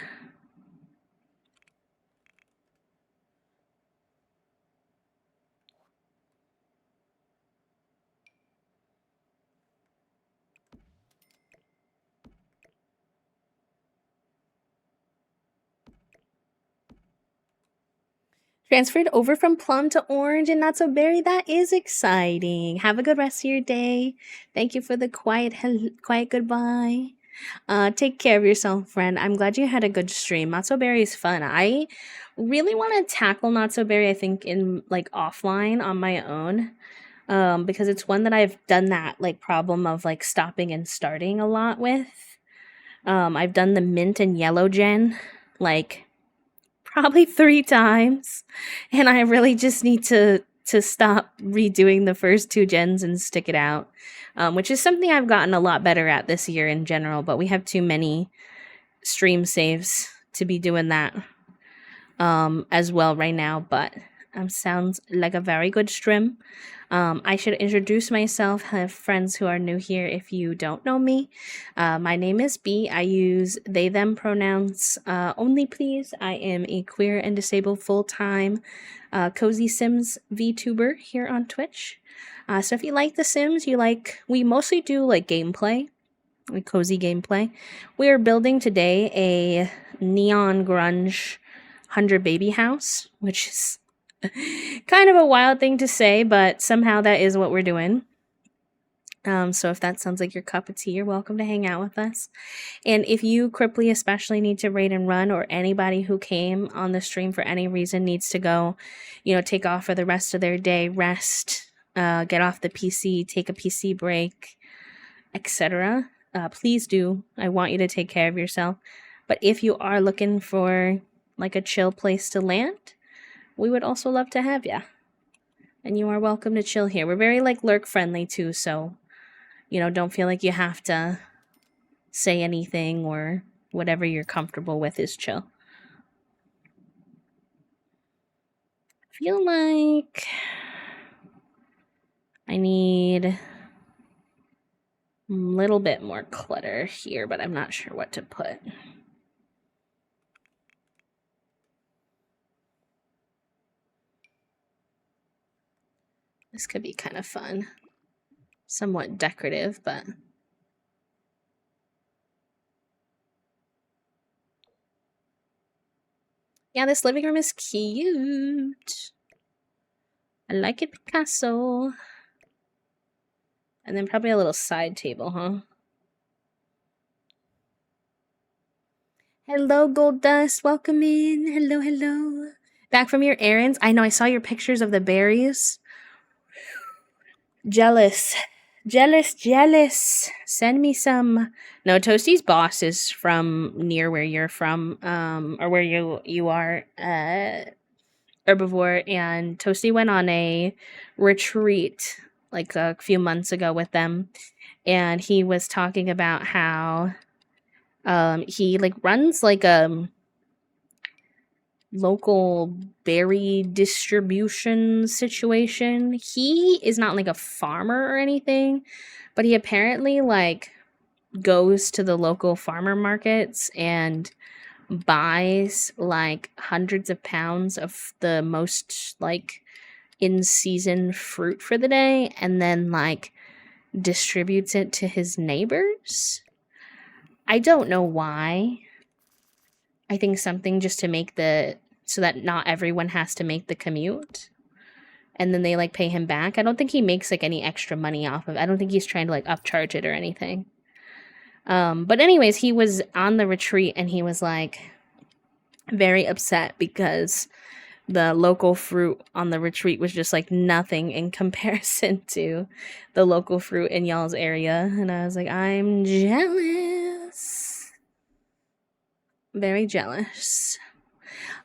Transferred over from plum to orange and not so berry. That is exciting. Have a good rest of your day. Thank you for the quiet goodbye. Take care of yourself, friend. I'm glad you had a good stream. Not so berry is fun. I really want to tackle not so berry. I think in like offline on my own. Because it's one that I've done that like problem of like stopping and starting a lot with. I've done the mint and yellow gen like probably 3 times, and I really just need to stop redoing the first 2 gens and stick it out, which is something I've gotten a lot better at this year in general, but we have too many stream saves to be doing that as well right now, but sounds like a very good stream. I should introduce myself. I have friends who are new here if you don't know me. My name is B. I use they, them pronouns only, please. I am a queer and disabled full-time Cozy Sims VTuber here on Twitch. So if you like The Sims, we mostly do like gameplay, like cozy gameplay. We are building today a neon grunge 100 baby house, which is kind of a wild thing to say, but somehow that is what we're doing. So if that sounds like your cup of tea, you're welcome to hang out with us. And if you, Cripply, especially need to raid and run, or anybody who came on the stream for any reason needs to go, take off for the rest of their day, rest, get off the PC, take a PC break, etc., please do. I want you to take care of yourself. But if you are looking for like a chill place to land, we would also love to have you. And you are welcome to chill here. We're very like lurk friendly too, so don't feel like you have to say anything, or whatever you're comfortable with is chill. I feel like I need a little bit more clutter here, but I'm not sure what to put. This could be kind of fun. Somewhat decorative, but yeah, this living room is cute. I like it, Picasso. And then probably a little side table, huh? Hello, Gold Dust. Welcome in. Hello, hello. Back from your errands? I know, I saw your pictures of the berries. Jealous. Send me some. No, Toasty's boss is from near where you're from, or where you are, Herbivore, and Toasty went on a retreat like a few months ago with them, and he was talking about how he like runs like a local berry distribution situation. He is not like a farmer or anything, but he apparently like goes to the local farmer markets and buys like hundreds of pounds of the most like in season fruit for the day, and then like distributes it to his neighbors. I don't know why. I think something just to make so that not everyone has to make the commute, and then they like pay him back. I don't think he makes like any extra money off of it. I don't think he's trying to like upcharge it or anything. But anyways, he was on the retreat and he was like very upset because the local fruit on the retreat was just like nothing in comparison to the local fruit in y'all's area. And I was like, I'm jealous. Very jealous.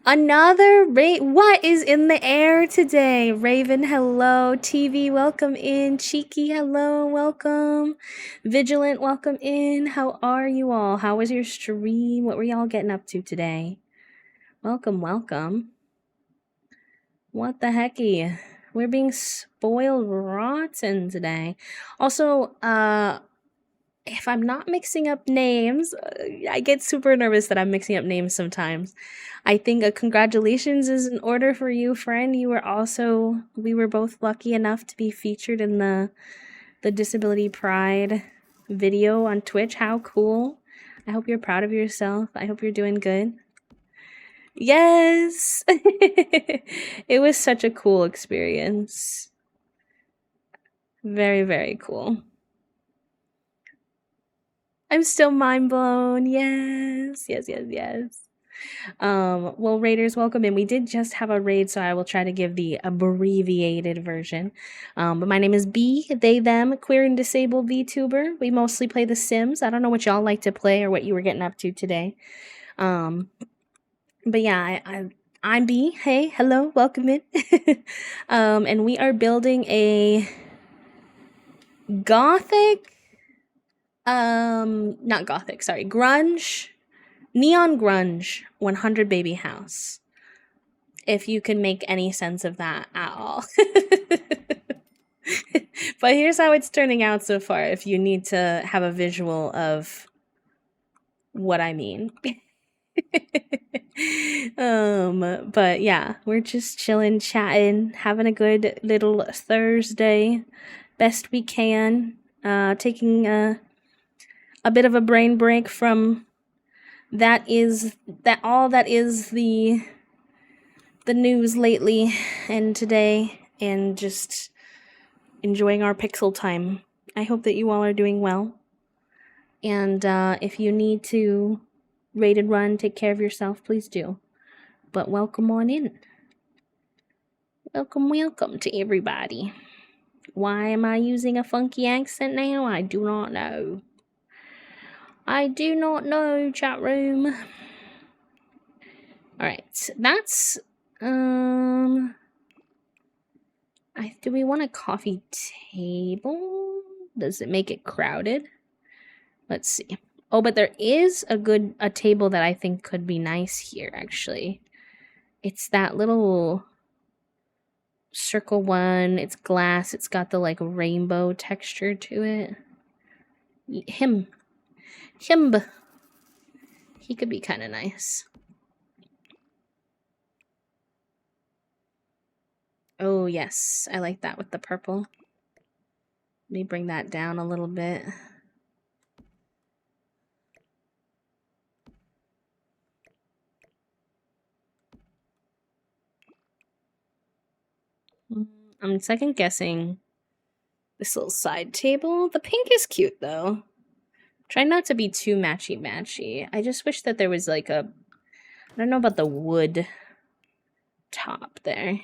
Another what is in the air today? Raven, hello. TV, welcome in. Cheeky, hello, welcome. Vigilant, welcome in. How are you all? How was your stream? What were y'all getting up to today? Welcome. What the hecky? We're being spoiled rotten today. Also, if I'm not mixing up names, I get super nervous that I'm mixing up names sometimes. I think a congratulations is in order for you, friend. We were both lucky enough to be featured in the Disability Pride video on Twitch. How cool. I hope you're proud of yourself. I hope you're doing good. Yes. It was such a cool experience. Very, very cool. I'm still mind blown. Yes. Yes, yes, yes. Well, raiders, welcome in. We did just have a raid, so I will try to give the abbreviated version. But my name is B, they, them, queer and disabled VTuber. We mostly play The Sims. I don't know what y'all like to play or what you were getting up to today. But yeah, I'm B. Hey, hello, welcome in. And we are building a gothic, not gothic, sorry, grunge, neon grunge 100 baby house. If you can make any sense of that at all. But here's how it's turning out so far if you need to have a visual of what I mean. But yeah, we're just chilling, chatting, having a good little Thursday best we can. Taking a bit of a brain break from that is the news lately and today, and just enjoying our pixel time. I hope that you all are doing well. And if you need to raid and run, take care of yourself, please do. But welcome on in. Welcome to everybody. Why am I using a funky accent now? I do not know. I do not know, chat room. Alright, that's do we want a coffee table? Does it make it crowded? Let's see. Oh, but there is a table that I think could be nice here, actually. It's that little circle one. It's glass. It's got the like rainbow texture to it. Him. He could be kind of nice. Oh, yes. I like that with the purple. Let me bring that down a little bit. I'm second guessing this little side table. The pink is cute, though. Try not to be too matchy-matchy. I just wish that there was like a... I don't know about the wood top there.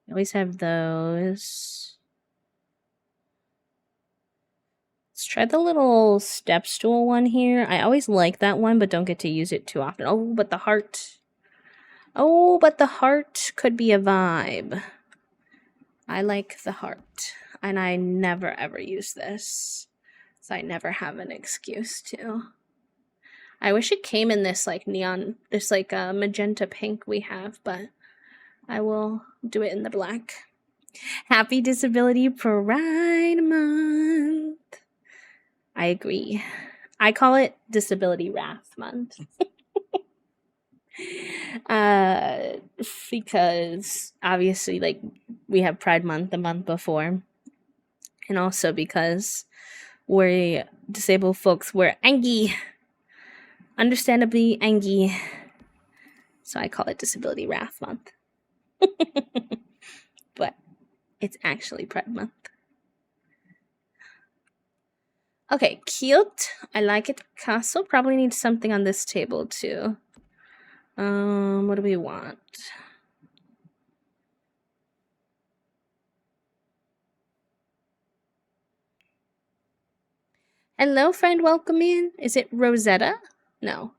I always have those. Let's try the little step stool one here. I always like that one, but don't get to use it too often. Oh, but the heart. Oh, but the heart could be a vibe. I like the heart. And I never ever use this. So I never have an excuse to. I wish it came in this like neon, this like magenta pink we have, but I will do it in the black. Happy Disability Pride Month. I agree. I call it Disability Wrath Month. Because obviously, like, we have Pride Month the month before, and also because we disabled folks were angry, understandably angry. So I call it Disability Wrath Month. But it's actually Pride Month. Okay, cute. I like it. Castle probably needs something on this table too. What do we want? Hello, friend. Welcome in. Is it Rosetta? No.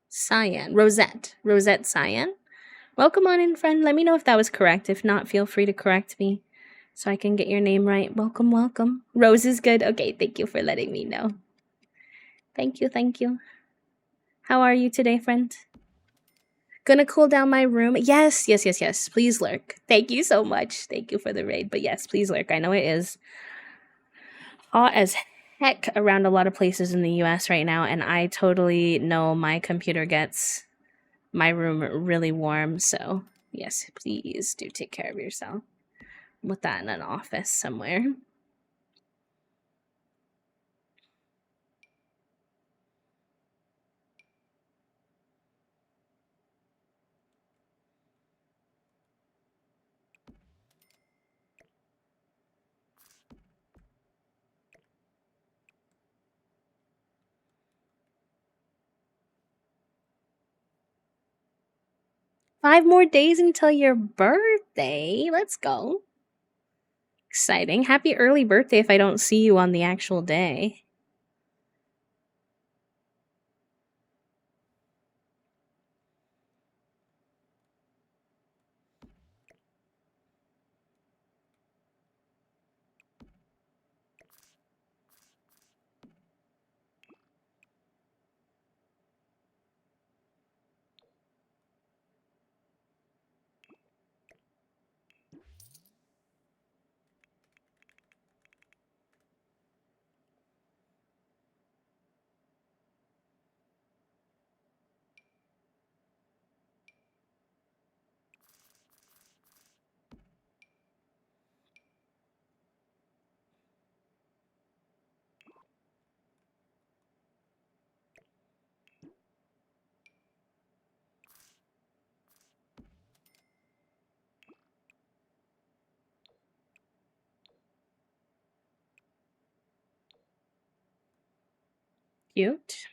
Cyan. Rosette Cyan. Welcome on in, friend. Let me know if that was correct. If not, feel free to correct me so I can get your name right. Welcome. Rose is good. Okay, thank you for letting me know. Thank you. How are you today, friend? Gonna cool down my room. Yes. Please lurk. Thank you so much. Thank you for the raid. But yes, please lurk. I know it is hot as heck around a lot of places in the US right now, and I totally know my computer gets my room really warm. So yes, please do take care of yourself. with that in an office somewhere. Five more days until your birthday. Let's go. Exciting. Happy early birthday if I don't see you on the actual day. Cute.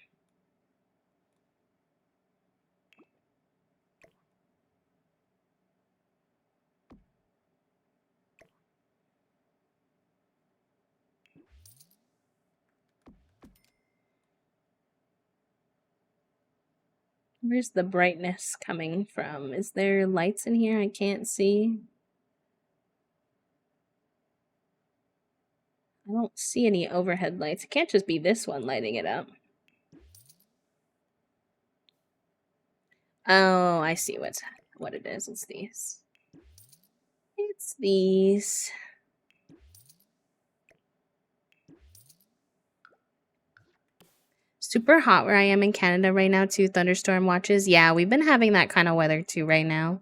Where's the brightness coming from? Is there lights in here I can't see? I don't see any overhead lights. It can't just be this one lighting it up. Oh, I see what it is. It's these. It's these. Super hot where I am in Canada right now too. Thunderstorm watches. Yeah, we've been having that kind of weather too right now.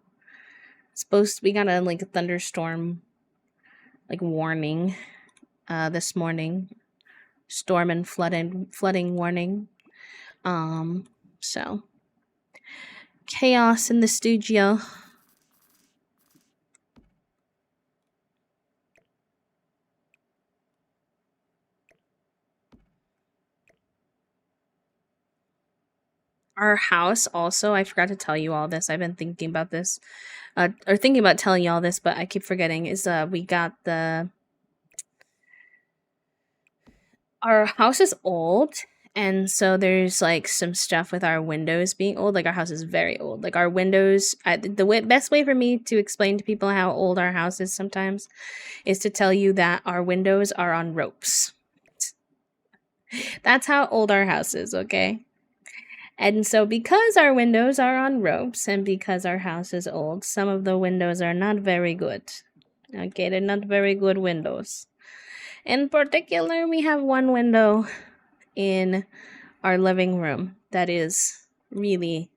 We got a like thunderstorm like warning this morning. Storm and flooding warning. So chaos in the studio. Our house also, I forgot to tell you all this. I've been thinking about this, or thinking about telling you all this, but I keep forgetting. We got our house is old, and so there's like some stuff with our windows being old. Like our house is very old. Like our windows, best way for me to explain to people how old our house is sometimes is to tell you that our windows are on ropes. That's how old our house is, okay? And so, because our windows are on ropes and because our house is old, some of the windows are not very good. Okay, they're not very good windows. In particular, we have one window in our living room that is really,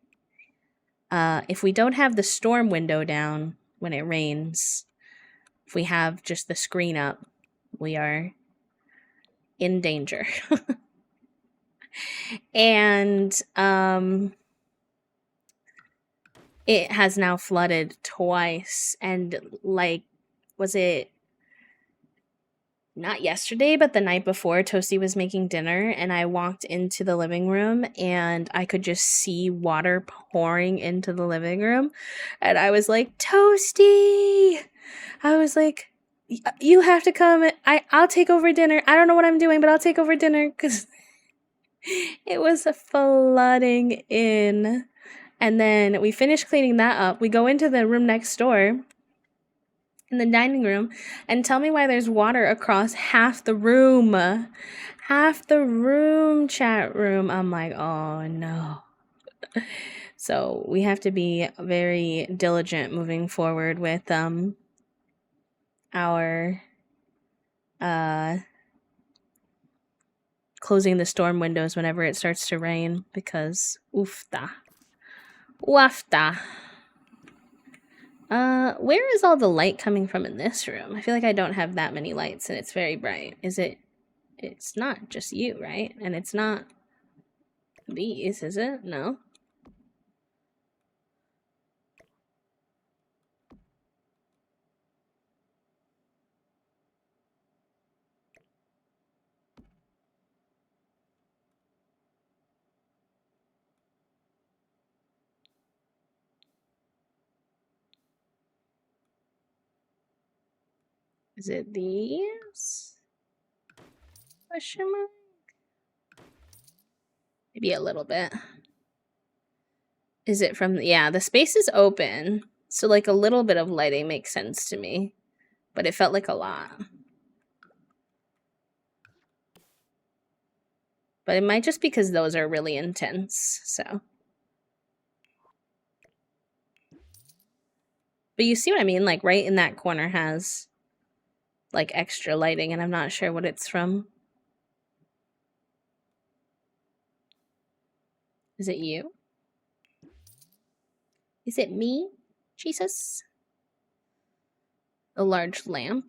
if we don't have the storm window down when it rains, if we have just the screen up, we are in danger. And it has now flooded twice, and like, was it not yesterday but the night before, Toasty was making dinner and I walked into the living room and I could just see water pouring into the living room, and I was like, Toasty, I was like, you have to come. I'll take over dinner. I don't know what I'm doing, but I'll take over dinner, because it was flooding in. And then we finish cleaning that up. We go into the room next door, in the dining room, and tell me why there's water across half the room. Half the room, chat room. I'm like, oh no. So we have to be very diligent moving forward with our closing the storm windows whenever it starts to rain, because oofta. Wafta. Where is all the light coming from in this room? I feel like I don't have that many lights and it's very bright. Is it? It's not just you, right? And it's not these, is it? No. Is it these? Question mark? Maybe a little bit. Is it from, yeah, the space is open. So like a little bit of lighting makes sense to me, but it felt like a lot. But it might just because those are really intense, so. But you see what I mean? Like right in that corner has like extra lighting and I'm not sure what it's from. Is it you? Is it me? Jesus? A large lamp?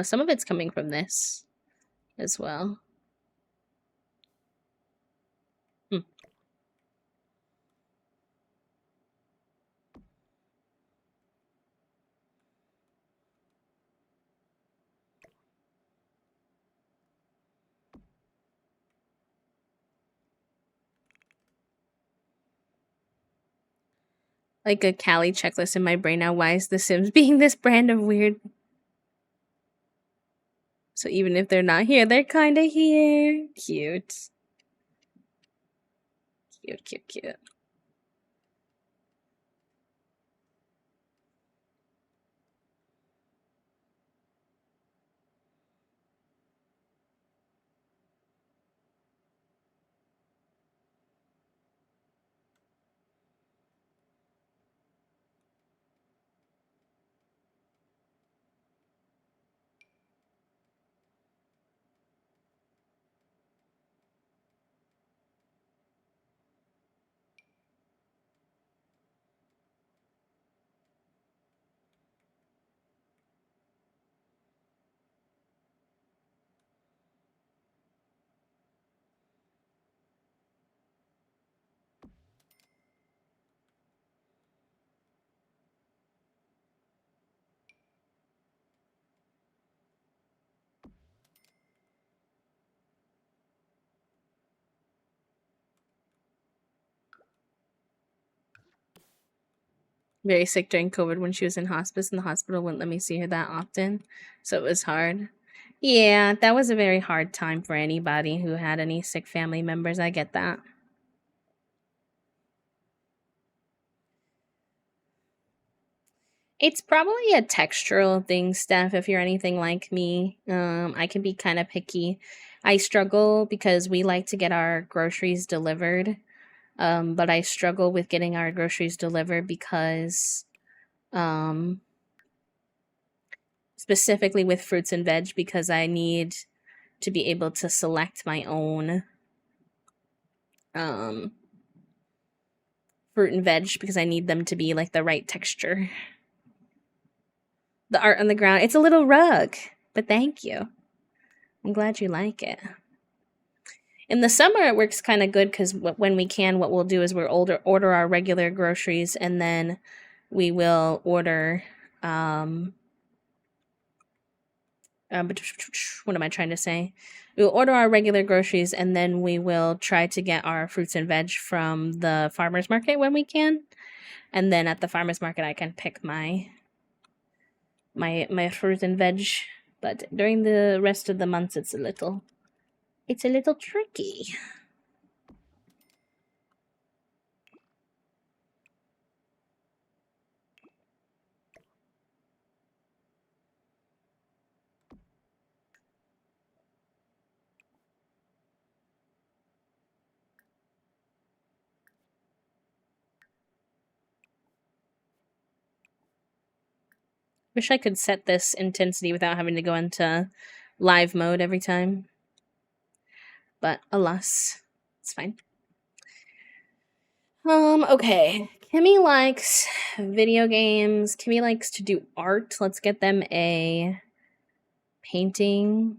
Some of it's coming from this as well. Like a Cali checklist in my brain now. Why is The Sims being this brand of weird? So even if they're not here, they're kind of here. Cute. Cute, cute, cute. Very sick during COVID when she was in hospice, and the hospital wouldn't let me see her that often. So it was hard. Yeah, that was a very hard time for anybody who had any sick family members. I get that. It's probably a textural thing, Steph, if you're anything like me. I can be kind of picky. I struggle because we like to get our groceries delivered. But I struggle with getting our groceries delivered because specifically with fruits and veg, because I need to be able to select my own fruit and veg because I need them to be like the right texture. The art on the ground, it's a little rug, but thank you. I'm glad you like it. In the summer, it works kind of good because when we can, what we'll do is we'll order our regular groceries and then we will order what am I trying to say? We will order our regular groceries and then we will try to get our fruits and veg from the farmer's market when we can. And then at the farmer's market, I can pick my fruit and veg. But during the rest of the months, it's a little tricky. Wish I could set this intensity without having to go into live mode every time. But alas, it's fine. Okay. Kimmy likes video games. Kimmy likes to do art. Let's get them a painting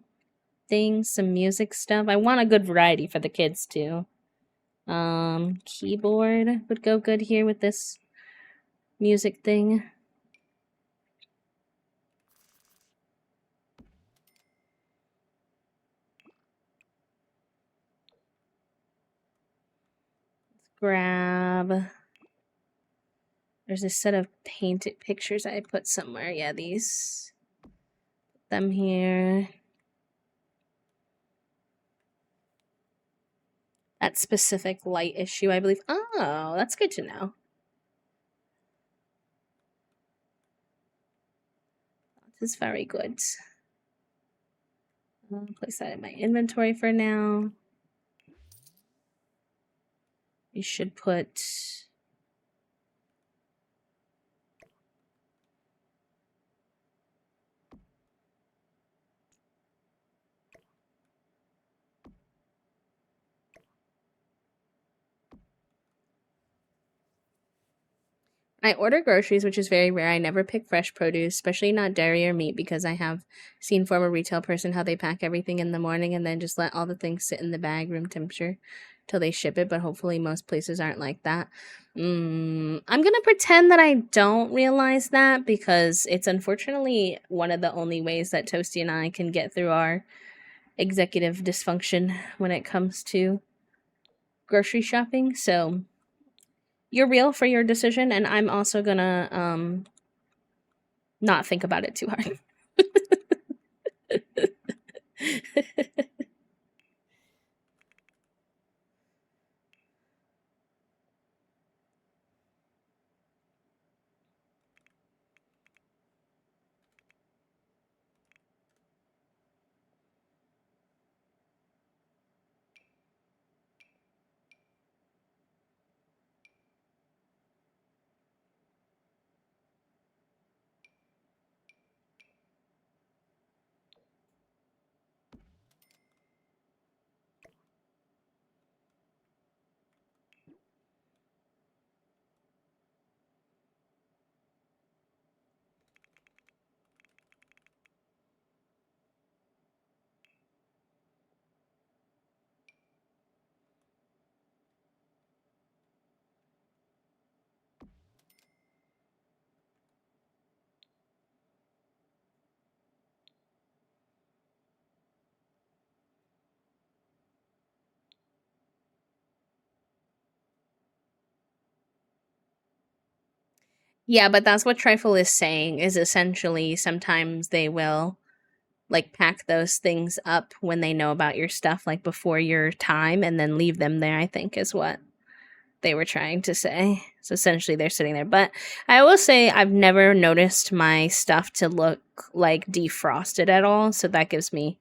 thing, some music stuff. I want a good variety for the kids too. Keyboard would go good here with this music thing. Grab. There's a set of painted pictures I put somewhere. Yeah, these. Put them here. That specific light issue, I believe. Oh, that's good to know. This is very good. I'll place that in my inventory for now. You should put I order groceries, which is very rare. I never pick fresh produce, especially not dairy or meat, because I have seen from a retail person how they pack everything in the morning and then just let all the things sit in the bag room temperature till they ship it. But hopefully, most places aren't like that. I'm gonna pretend that I don't realize that because it's unfortunately one of the only ways that Toasty and I can get through our executive dysfunction when it comes to grocery shopping. So you're real for your decision, and I'm also gonna not think about it too hard. Yeah, but that's what Trifle is saying, is essentially sometimes they will like pack those things up when they know about your stuff, like before your time, and then leave them there, I think is what they were trying to say. So essentially they're sitting there. But I will say I've never noticed my stuff to look like defrosted at all, so that gives me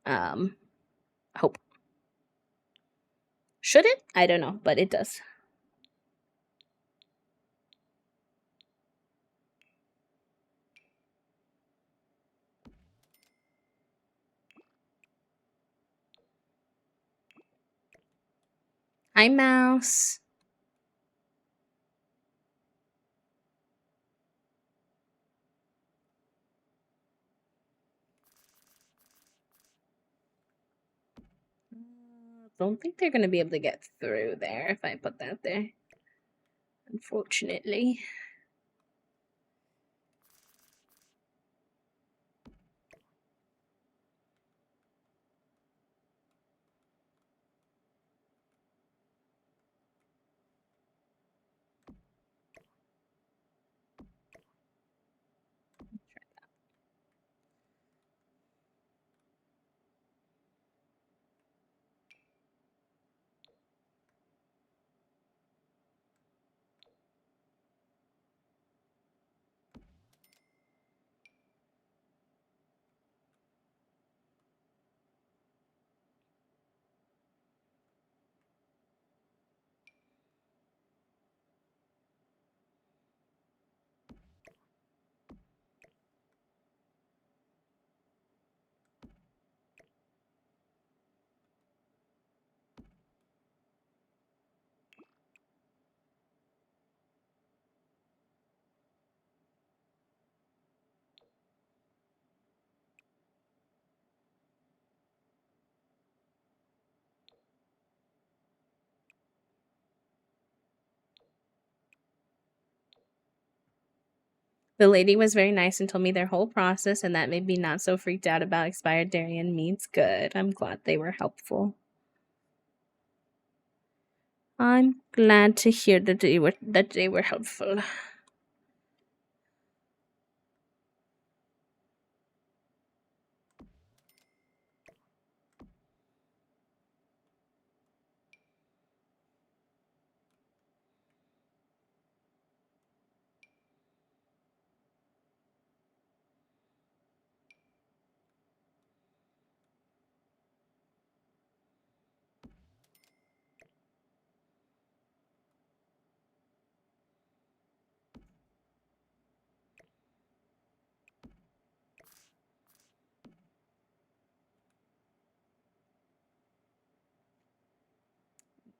hope. Should it? I don't know, but it does. Hi, Mouse. Don't think they're gonna be able to get through there if I put that there. Unfortunately. The lady was very nice and told me their whole process, and that made me not so freaked out about expired dairy and meats. Good. I'm glad they were helpful. I'm glad to hear that they were helpful.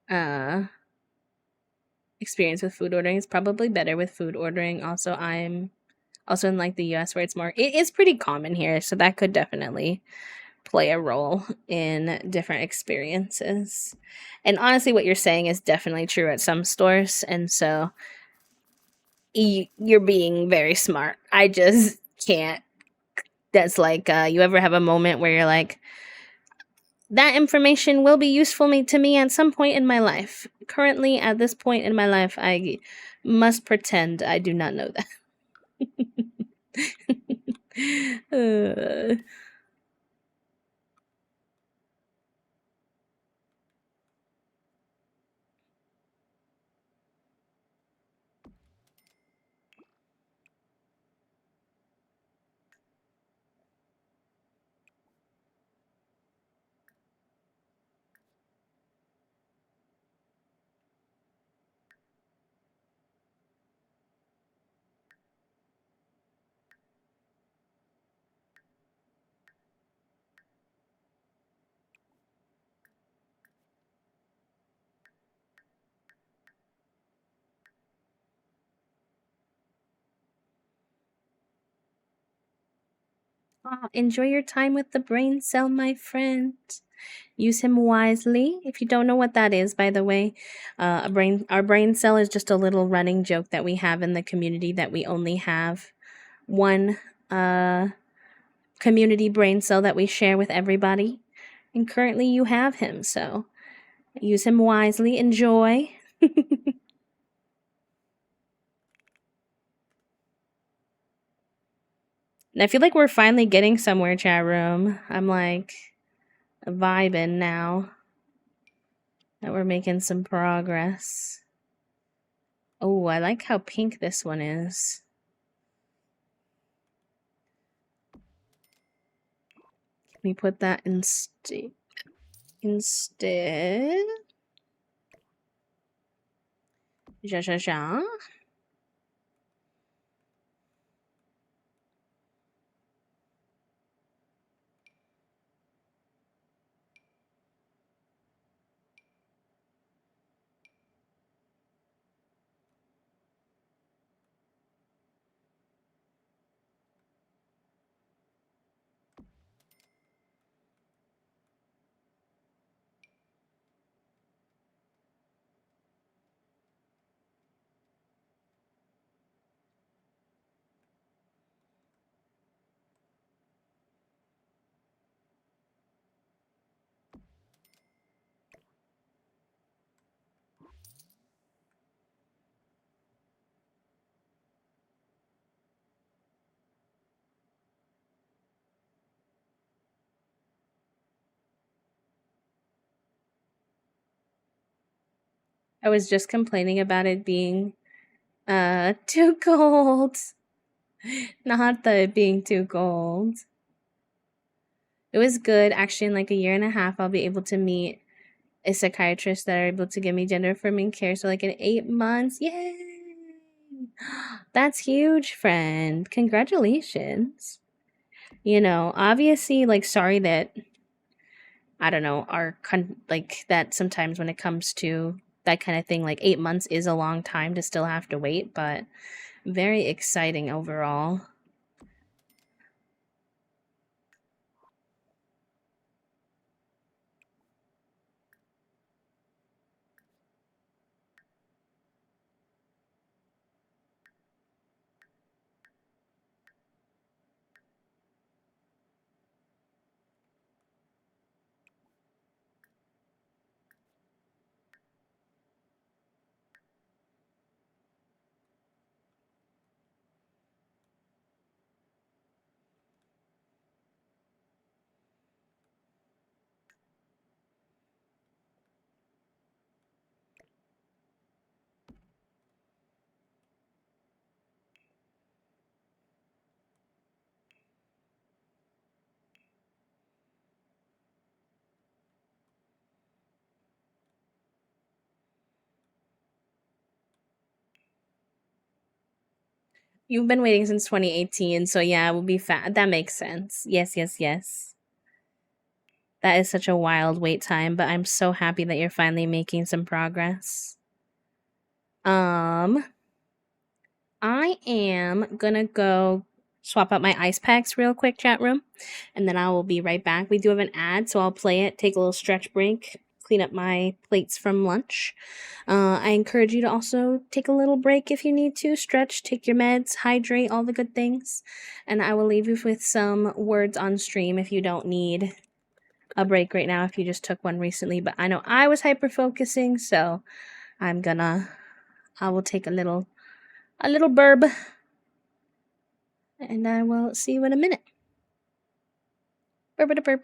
Uh Experience with food ordering is probably better with food ordering. Also, I'm also in like the US where it is pretty common here, so that could definitely play a role in different experiences. And honestly, what you're saying is definitely true at some stores, and so you're being very smart. I just can't. That's like you ever have a moment where you're like, that information will be useful to me at some point in my life. Currently, at this point in my life, I must pretend I do not know that. Enjoy your time with the brain cell, my friend. Use him wisely. If you don't know what that is, by the way, our brain cell is just a little running joke that we have in the community that we only have one community brain cell that we share with everybody. And currently you have him, so use him wisely. Enjoy. And I feel like we're finally getting somewhere, chat room. I'm like vibing now that we're making some progress. Oh, I like how pink this one is. Can we put that instead? Ja. I was just complaining about it being too cold. Not the being too cold. It was good. Actually, in like a year and a half, I'll be able to meet a psychiatrist that are able to give me gender affirming care. So like in 8 months, yay! That's huge, friend. Congratulations. You know, obviously, like, sorry that I don't know, like that sometimes when it comes to that kind of thing, like 8 months is a long time to still have to wait, but very exciting overall. You've been waiting since 2018, so yeah, it will be that makes sense. Yes, yes, yes. That is such a wild wait time, but I'm so happy that you're finally making some progress. I am gonna go swap out my ice packs real quick, chat room, and then I will be right back. We do have an ad, so I'll play it, take a little stretch break, clean up my plates from lunch. I encourage you to also take a little break if you need to, stretch, take your meds, hydrate, all the good things. And I will leave you with some words on stream if you don't need a break right now, if you just took one recently. But I know I was hyper focusing, so I will take a little burb, and I will see you in a minute. Burb, burb.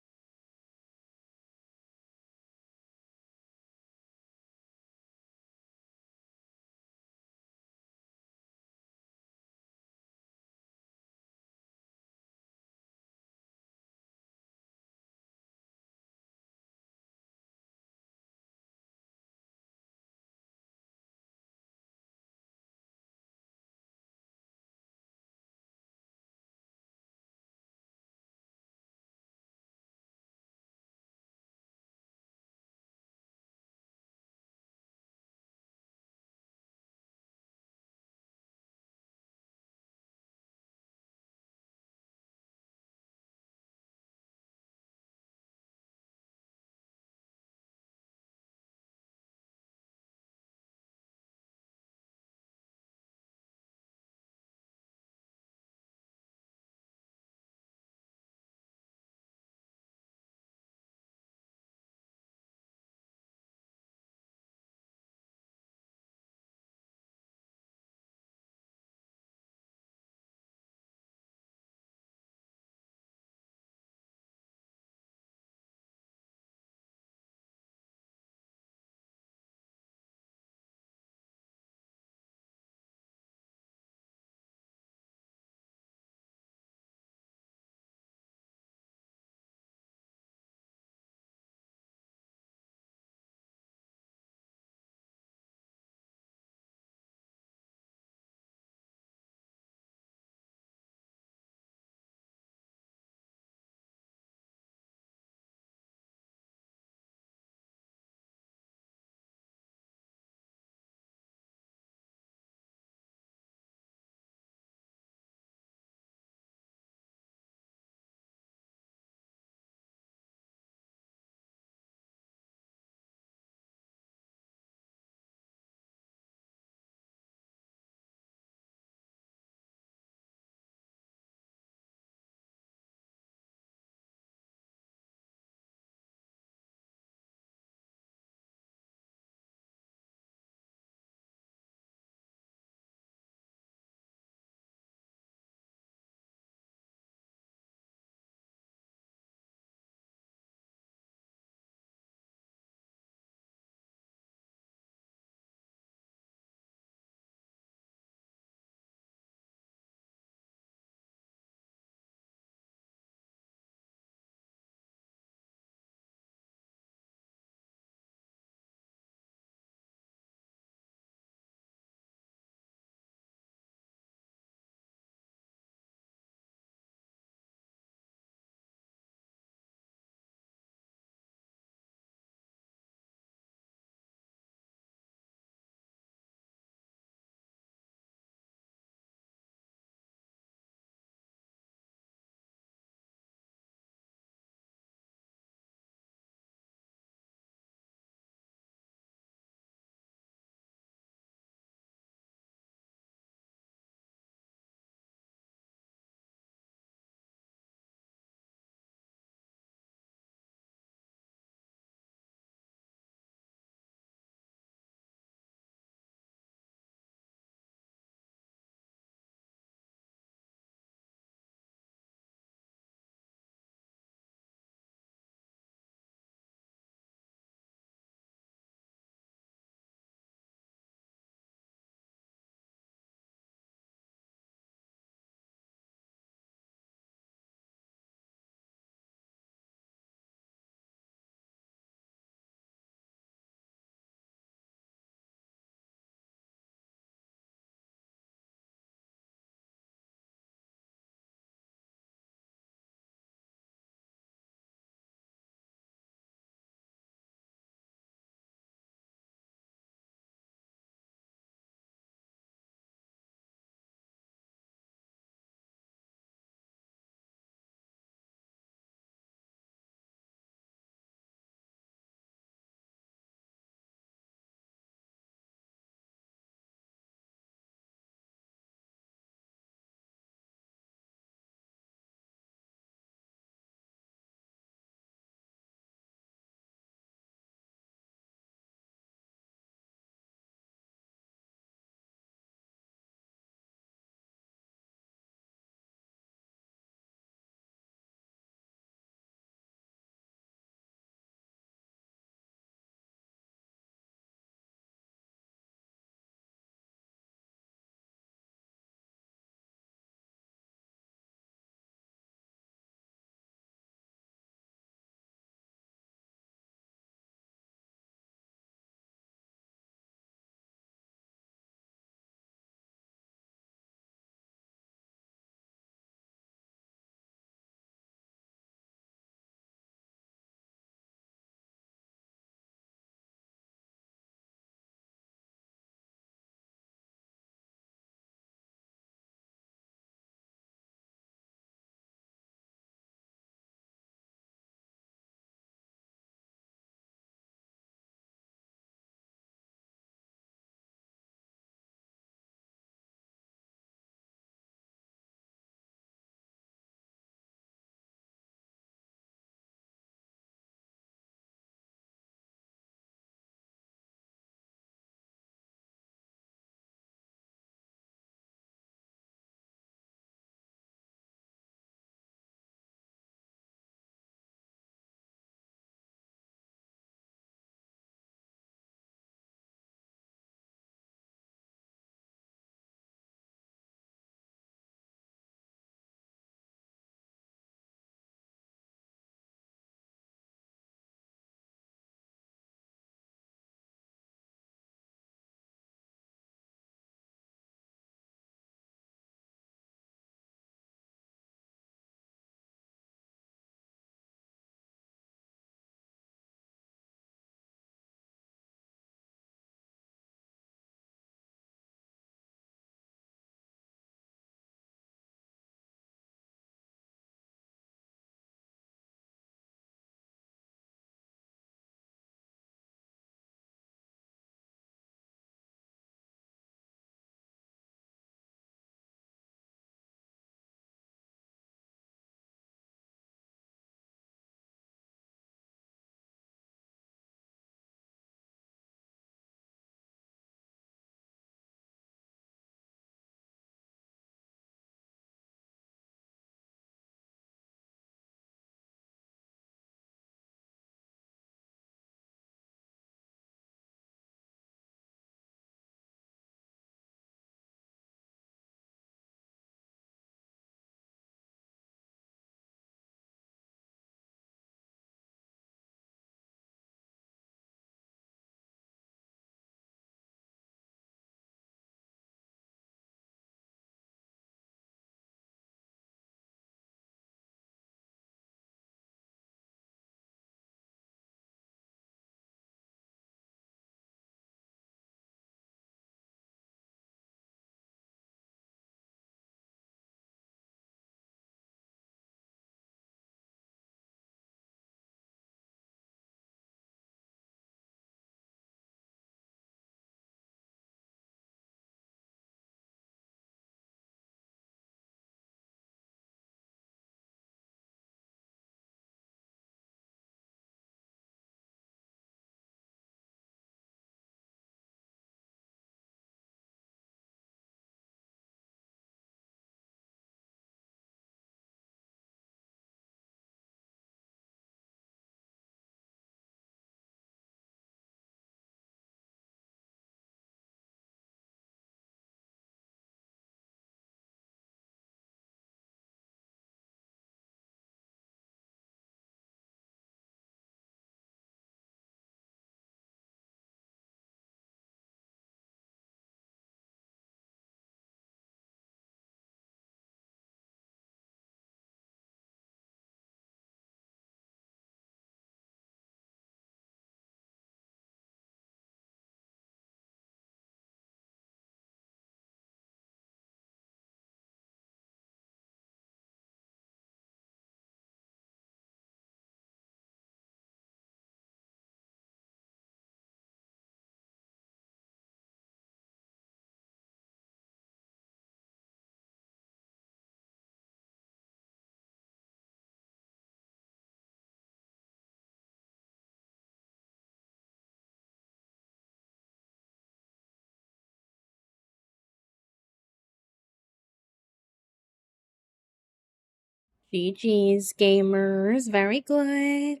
GG's, gamers. Very good.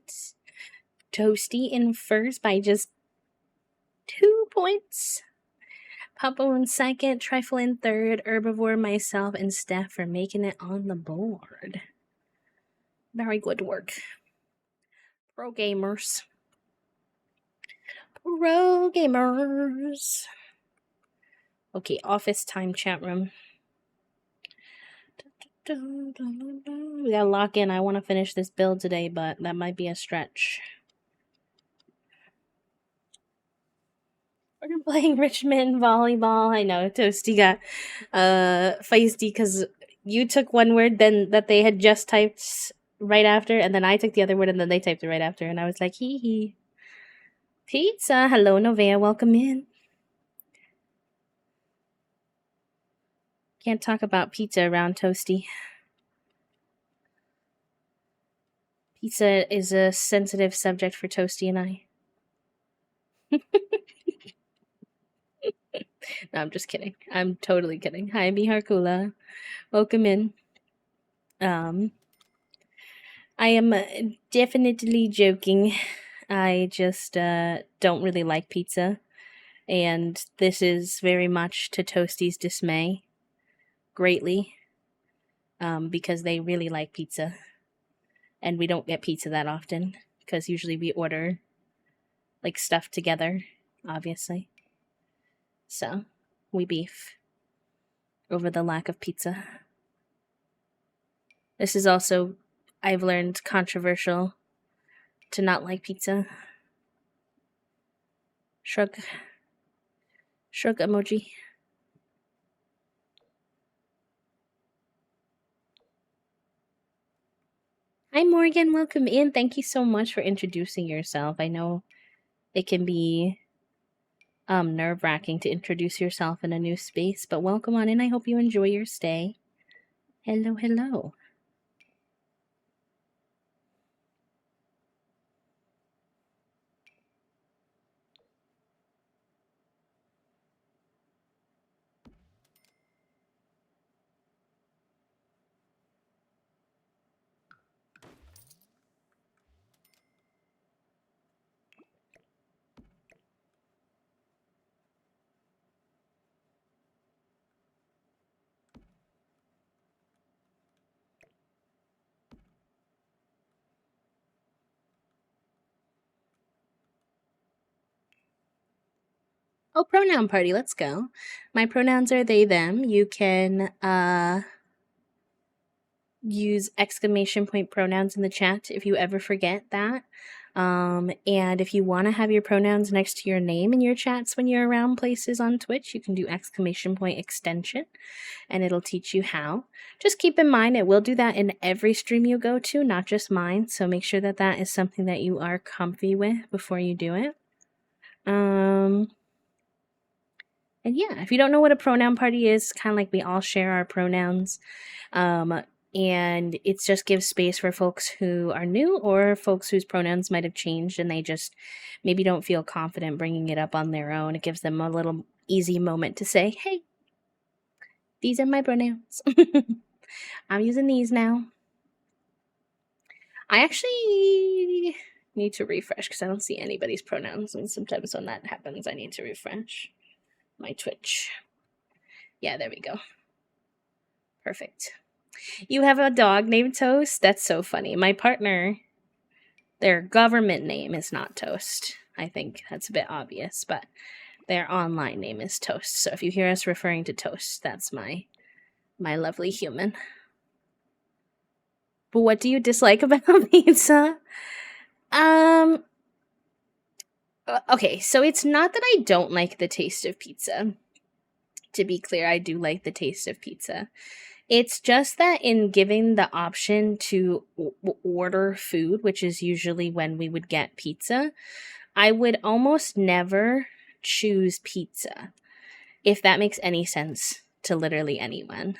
Toasty in first by just 2 points. Papa in second, Trifle in third, Herbivore, myself, and Steph for making it on the board. Very good work. Pro gamers. Pro gamers. Okay, office time chat room. We gotta lock in. I want to finish this build today, but that might be a stretch. We're playing Richmond volleyball. I know, Toasty got feisty because you took one word then that they had just typed right after, and then I took the other word and then they typed it right after, and I was like, hee hee. Pizza. Hello, Novea. Welcome in. Can't talk about pizza around Toasty. Pizza is a sensitive subject for Toasty and I. No, I'm just kidding. I'm totally kidding. Hi, Miharkula. Welcome in. I am definitely joking. I just don't really like pizza. And this is very much to Toasty's dismay. Greatly. Because they really like pizza. And we don't get pizza that often. Because usually we order like stuff together, obviously. So, we beef over the lack of pizza. This is also, I've learned, controversial to not like pizza. Shrug. Shrug emoji. Hi, Morgan. Welcome in. Thank you so much for introducing yourself. I know it can be nerve-wracking to introduce yourself in a new space, but welcome on in. I hope you enjoy your stay. Hello, hello. Oh, pronoun party. Let's go. My pronouns are they, them. You can use exclamation point pronouns in the chat if you ever forget that. And if you want to have your pronouns next to your name in your chats when you're around places on Twitch, you can do exclamation point extension and it'll teach you how. Just keep in mind, it will do that in every stream you go to, not just mine. So make sure that that is something that you are comfy with before you do it. And yeah, if you don't know what a pronoun party is, kind of like we all share our pronouns. And it just gives space for folks who are new or folks whose pronouns might have changed and they just maybe don't feel confident bringing it up on their own. It gives them a little easy moment to say, hey, these are my pronouns. I'm using these now. I actually need to refresh because I don't see anybody's pronouns. And sometimes when that happens, I need to refresh my Twitch. Yeah, there we go. Perfect. You have a dog named Toast? That's so funny. My partner, their government name is not Toast. I think that's a bit obvious, but their online name is Toast. So if you hear us referring to Toast, that's my lovely human. But what do you dislike about pizza? Okay, so it's not that I don't like the taste of pizza. To be clear, I do like the taste of pizza. It's just that in giving the option to order food, which is usually when we would get pizza, I would almost never choose pizza, if that makes any sense to literally anyone.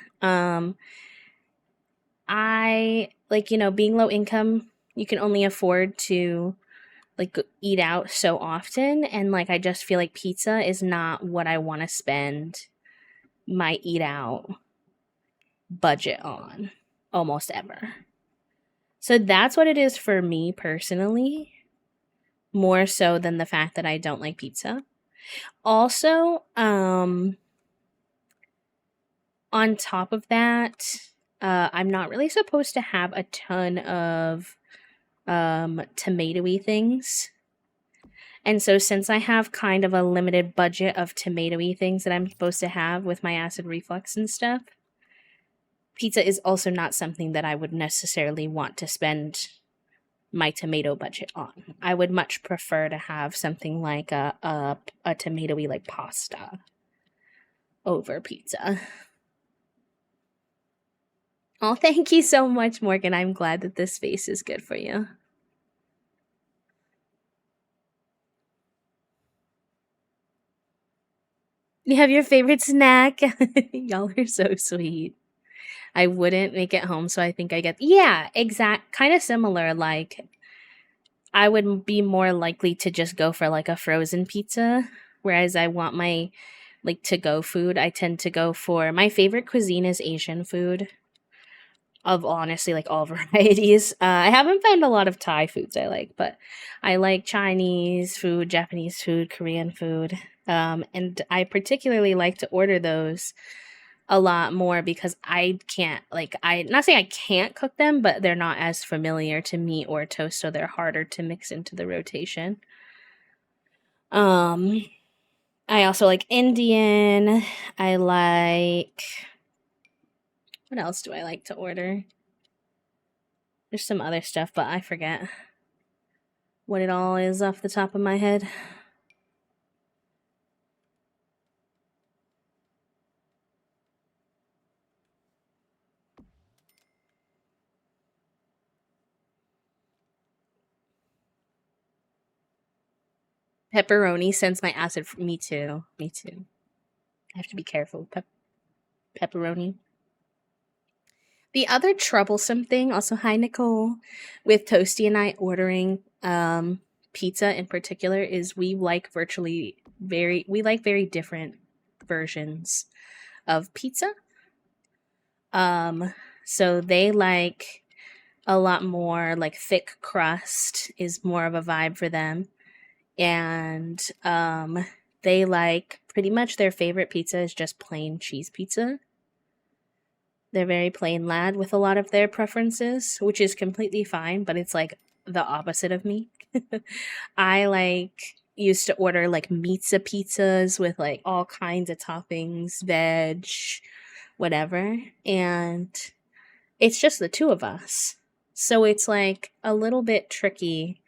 I, like, being low income, you can only afford to eat out so often, and I just feel like pizza is not what I want to spend my eat out budget on almost ever. So that's what it is for me personally, more so than the fact that I don't like pizza. Also, on top of that, I'm not really supposed to have a ton of tomatoey things. And so since I have kind of a limited budget of tomatoey things that I'm supposed to have with my acid reflux and stuff, pizza is also not something that I would necessarily want to spend my tomato budget on. I would much prefer to have something like a tomatoey like pasta over pizza. Oh, thank you so much, Morgan. I'm glad that this space is good for you. You have your favorite snack. Y'all are so sweet. I wouldn't make it home, so I think I get kind of similar. Like I would be more likely to just go for like a frozen pizza, whereas I want my like to go food. I tend to go for my favorite cuisine is Asian food. Of honestly like all varieties. I haven't found a lot of Thai foods I like, but I like Chinese food, Japanese food, Korean food. And I particularly like to order those a lot more because I can't like I not saying I can't cook them, but they're not as familiar to me or toast, so they're harder to mix into the rotation. Um I also like Indian. I like what else do I like to order? There's some other stuff, but I forget what it all is off the top of my head. Pepperoni sends my acid. Me too. Me too. I have to be careful with pepperoni. The other troublesome thing, also, hi Nicole, with Toasty and I ordering pizza in particular, is we like very different versions of pizza. So they like a lot more like thick crust is more of a vibe for them. And they like pretty much their favorite pizza is just plain cheese pizza. They're very plain lad with a lot of their preferences, which is completely fine, but it's like the opposite of me. I like used to order like pizza pizzas with like all kinds of toppings, veg, whatever, and it's just the two of us. So it's like a little bit tricky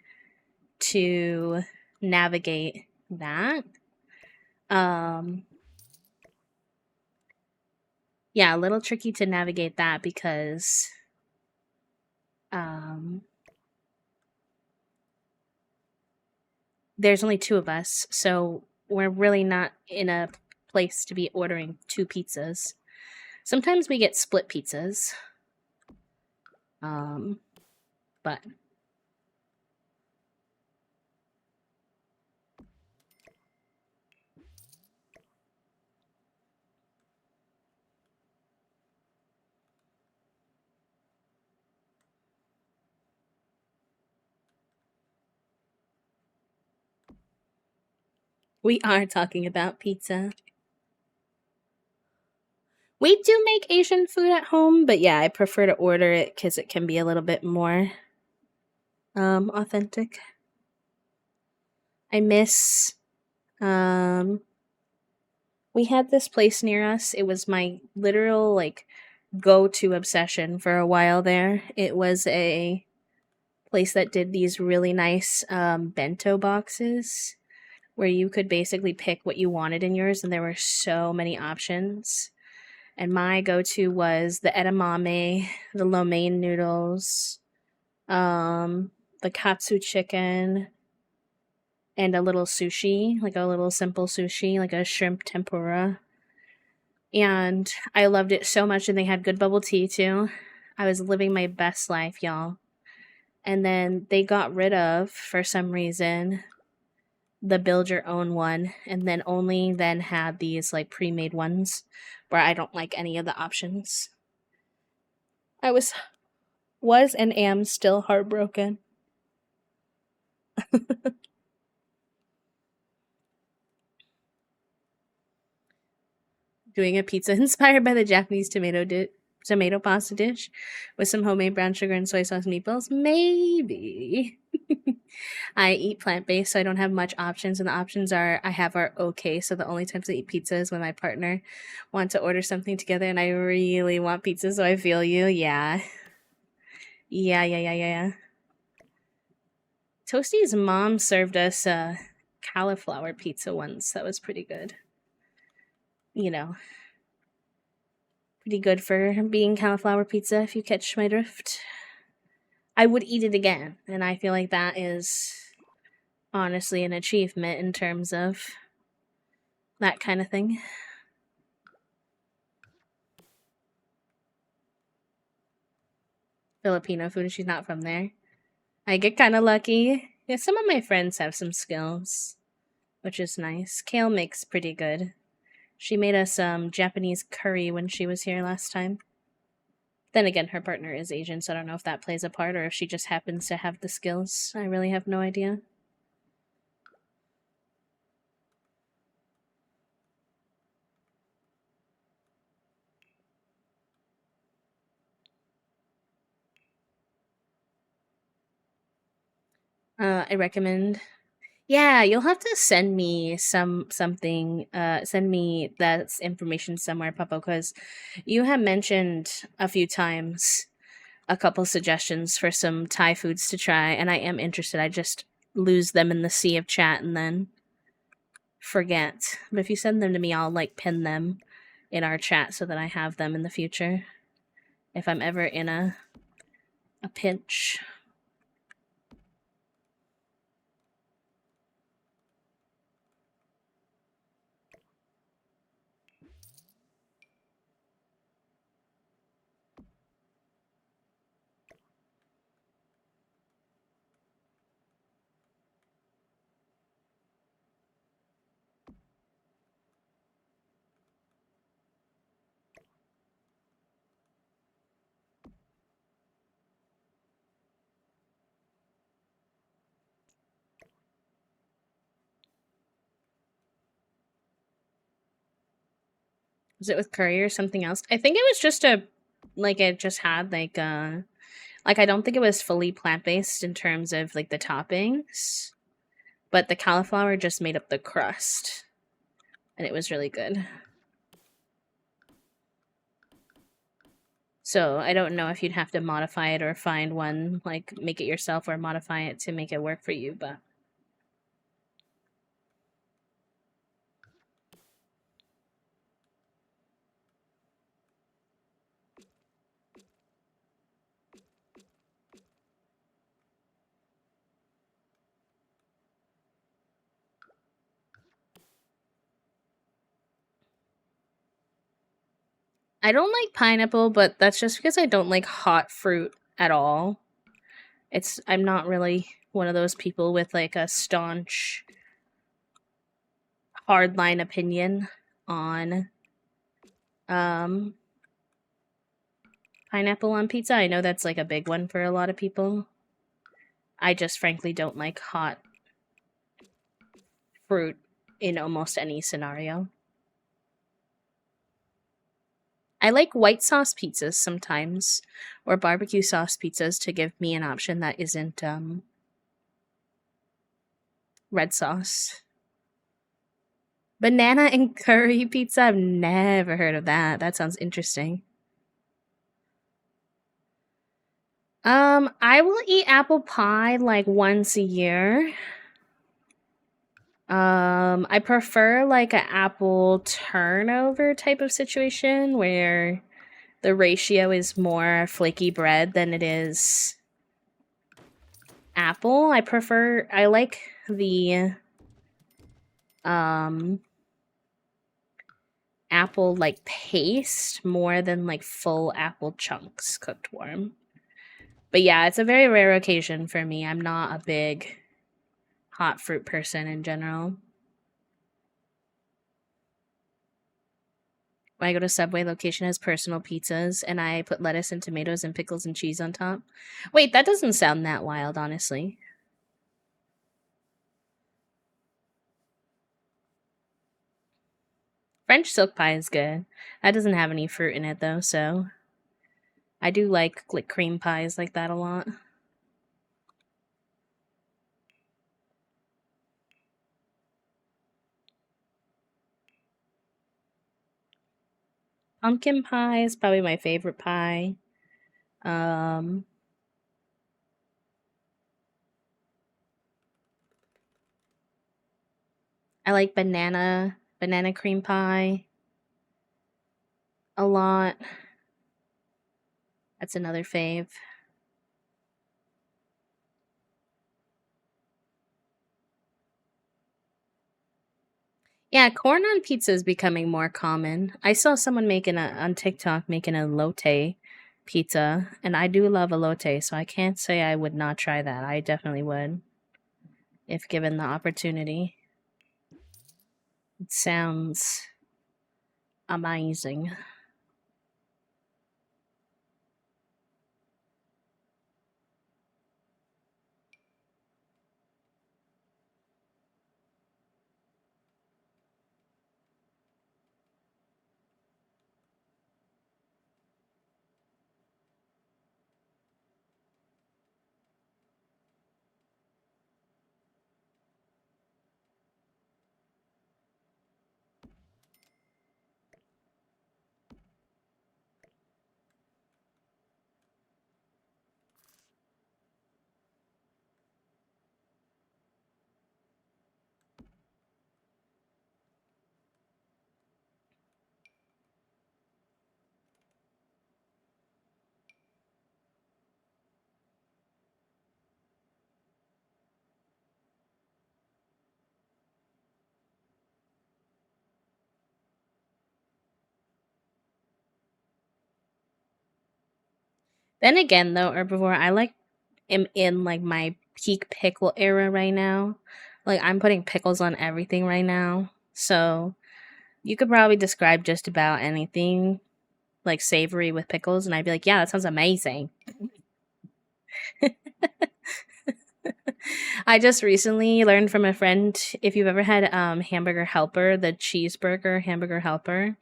to navigate that. Yeah, a little tricky to navigate that because there's only two of us, so we're really not in a place to be ordering two pizzas. Sometimes we get split pizzas. But we are talking about pizza. We do make Asian food at home, but yeah, I prefer to order it because it can be a little bit more authentic. I miss we had this place near us. It was my literal like go-to obsession for a while there. It was a place that did these really nice bento boxes where you could basically pick what you wanted in yours, and there were so many options. And my go-to was the edamame, the lo mein noodles, the katsu chicken, and a little sushi, like a little simple sushi, like a shrimp tempura. And I loved it so much, and they had good bubble tea too. I was living my best life, y'all. And then they got rid of, for some reason, the build your own one, and then only then had these like pre-made ones where I don't like any of the options. I was Was and am still heartbroken. Doing a pizza inspired by the Japanese tomato pasta dish with some homemade brown sugar and soy sauce meatballs? Maybe. I eat plant-based, so I don't have much options, and the options I have are okay. So the only times I eat pizza is when my partner wants to order something together, and I really want pizza, so I feel you. Yeah. Yeah. Toasty's mom served us a cauliflower pizza once. That was pretty good. You know, pretty good for being cauliflower pizza, if you catch my drift. I would eat it again, and I feel like that is honestly an achievement in terms of that kind of thing. Filipino food, and she's not from there. I get kind of lucky. Yeah, some of my friends have some skills, which is nice. Kale makes pretty good. She made us Japanese curry when she was here last time. Then again, her partner is Asian, so I don't know if that plays a part or if she just happens to have the skills. I really have no idea. I recommend. Yeah, you'll have to send me something. Send me that information somewhere, Papa, because you have mentioned a few times a couple suggestions for some Thai foods to try, and I am interested. I just lose them in the sea of chat and then forget. But if you send them to me, I'll like pin them in our chat so that I have them in the future if I'm ever in a pinch. Was it with curry or something else? I think it was just it just had like I don't think it was fully plant-based in terms of like the toppings, but the cauliflower just made up the crust and it was really good. So I don't know if you'd have to modify it or find one, like make it yourself or modify it to make it work for you, but I don't like pineapple, but that's just because I don't like hot fruit at all. I'm not really one of those people with like a staunch hardline opinion on pineapple on pizza. I know that's like a big one for a lot of people. I just frankly don't like hot fruit in almost any scenario. I like white sauce pizzas sometimes, or barbecue sauce pizzas to give me an option that isn't red sauce. Banana and curry pizza? I've never heard of that. That sounds interesting. I will eat apple pie like once a year. I prefer like an apple turnover type of situation where the ratio is more flaky bread than it is apple. I like the apple like paste more than like full apple chunks cooked warm. But yeah, it's a very rare occasion for me. I'm not a big hot fruit person in general. I go to Subway, location has personal pizzas, and I put lettuce and tomatoes and pickles and cheese on top. Wait, that doesn't sound that wild, honestly. French silk pie is good. That doesn't have any fruit in it though, so I do like cream pies like that a lot. Pumpkin pie is probably my favorite pie. Um, I like banana cream pie a lot. That's another fave. Yeah, corn on pizza is becoming more common. I saw someone making on TikTok making a elote pizza, and I do love elote, so I can't say I would not try that. I definitely would if given the opportunity. It sounds amazing. Then again, though, herbivore, am in like my peak pickle era right now. Like I'm putting pickles on everything right now. So you could probably describe just about anything like savory with pickles, and I'd be like, yeah, that sounds amazing. I just recently learned from a friend, if you've ever had Hamburger Helper, the cheeseburger Hamburger Helper.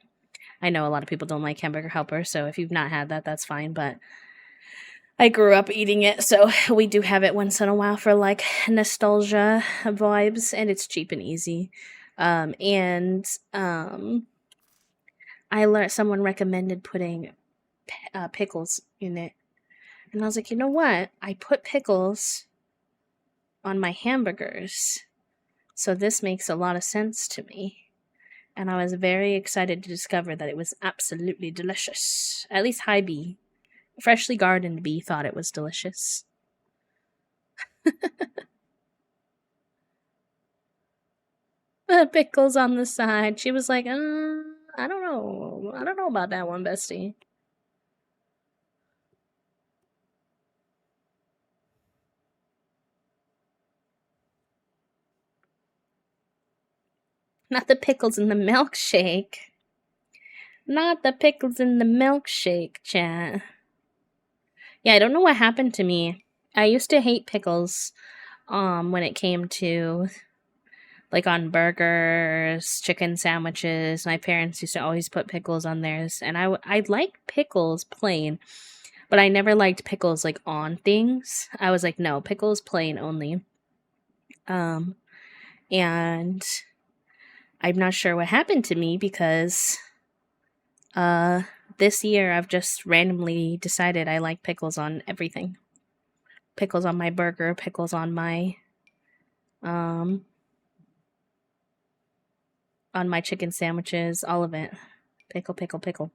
I know a lot of people don't like Hamburger Helper, so if you've not had that, that's fine. But I grew up eating it, so we do have it once in a while for like nostalgia vibes, and it's cheap and easy. And I learned someone recommended putting pickles in it, and I was like, you know what? I put pickles on my hamburgers, so this makes a lot of sense to me. And I was very excited to discover that it was absolutely delicious. At least High B, freshly gardened B, thought it was delicious. Pickles on the side. She was like, I don't know. I don't know about that one, bestie. Not the pickles in the milkshake. Not the pickles in the milkshake, chat. Yeah, I don't know what happened to me. I used to hate pickles when it came to like on burgers, chicken sandwiches. My parents used to always put pickles on theirs, and I like pickles plain, but I never liked pickles like on things. I was like, no, pickles plain only. Um, and I'm not sure what happened to me because uh this year I've just randomly decided I like pickles on everything. Pickles on my burger, pickles um on my chicken sandwiches, all of it. Pickle, pickle, pickle.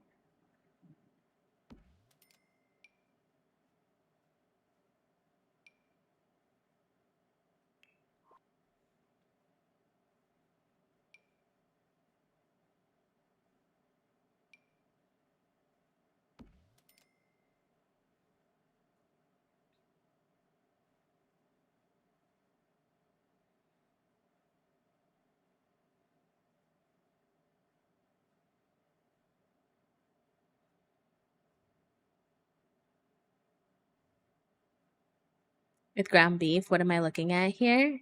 with ground beef. What am I looking at here?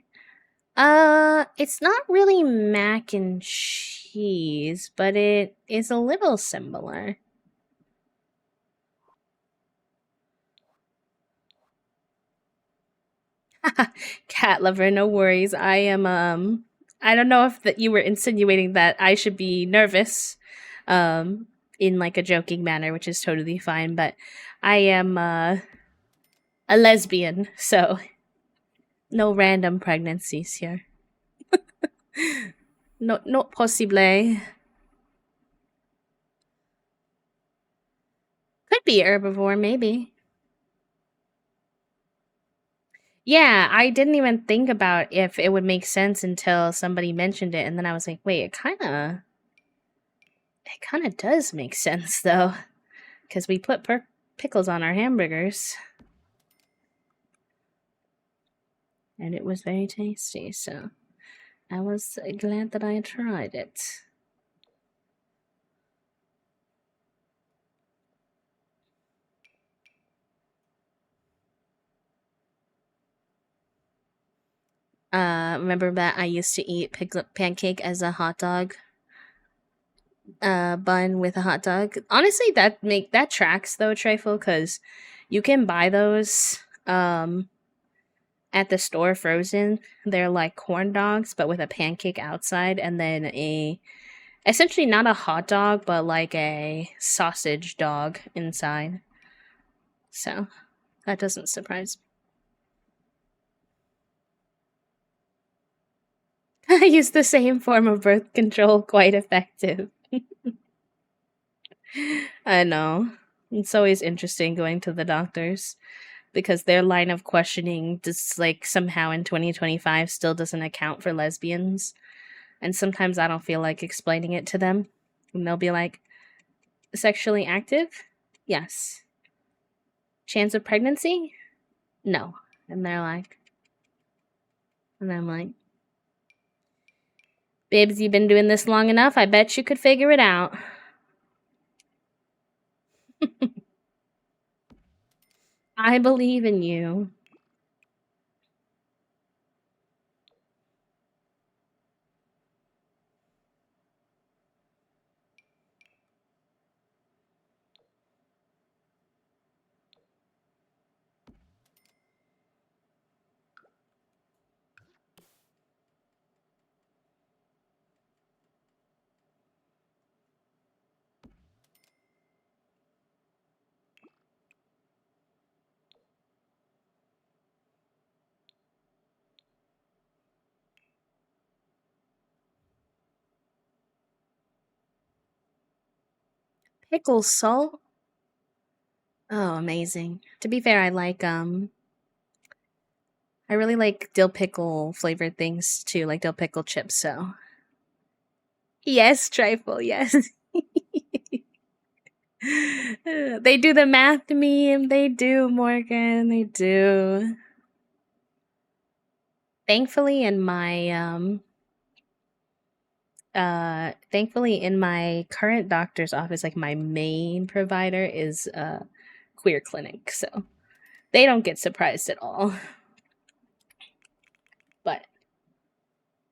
It's not really mac and cheese, but it is a little similar. Cat lover, no worries. I am I don't know if that you were insinuating that I should be nervous in like a joking manner, which is totally fine, but I am a lesbian, so no random pregnancies here. No, not possible. Could be herbivore, maybe. Yeah, I didn't even think about if it would make sense until somebody mentioned it, and then I was like, wait, it kind of does make sense though, because we put pickles on our hamburgers, and it was very tasty. So I was glad that I tried it. Remember that I used to eat pancake as a hot dog bun with a hot dog. Honestly, that tracks though, Trifle, because you can buy those at the store frozen. They're like corn dogs, but with a pancake outside, and then essentially not a hot dog, but like a sausage dog inside. So that doesn't surprise me. I use the same form of birth control, quite effective. I know. It's always interesting going to the doctors because their line of questioning just like somehow in 2025 still doesn't account for lesbians. And sometimes I don't feel like explaining it to them. And they'll be like, sexually active? Yes. Chance of pregnancy? No. And they're like, and I'm like, babes, you've been doing this long enough. I bet you could figure it out. I believe in you. Pickle salt? Oh, amazing. To be fair, I really like dill pickle flavored things too, like dill pickle chips, so. Yes, trifle, yes. They do the math meme. They do, Morgan. They do. Thankfully in my current doctor's office, like my main provider is a queer clinic, so they don't get surprised at all. But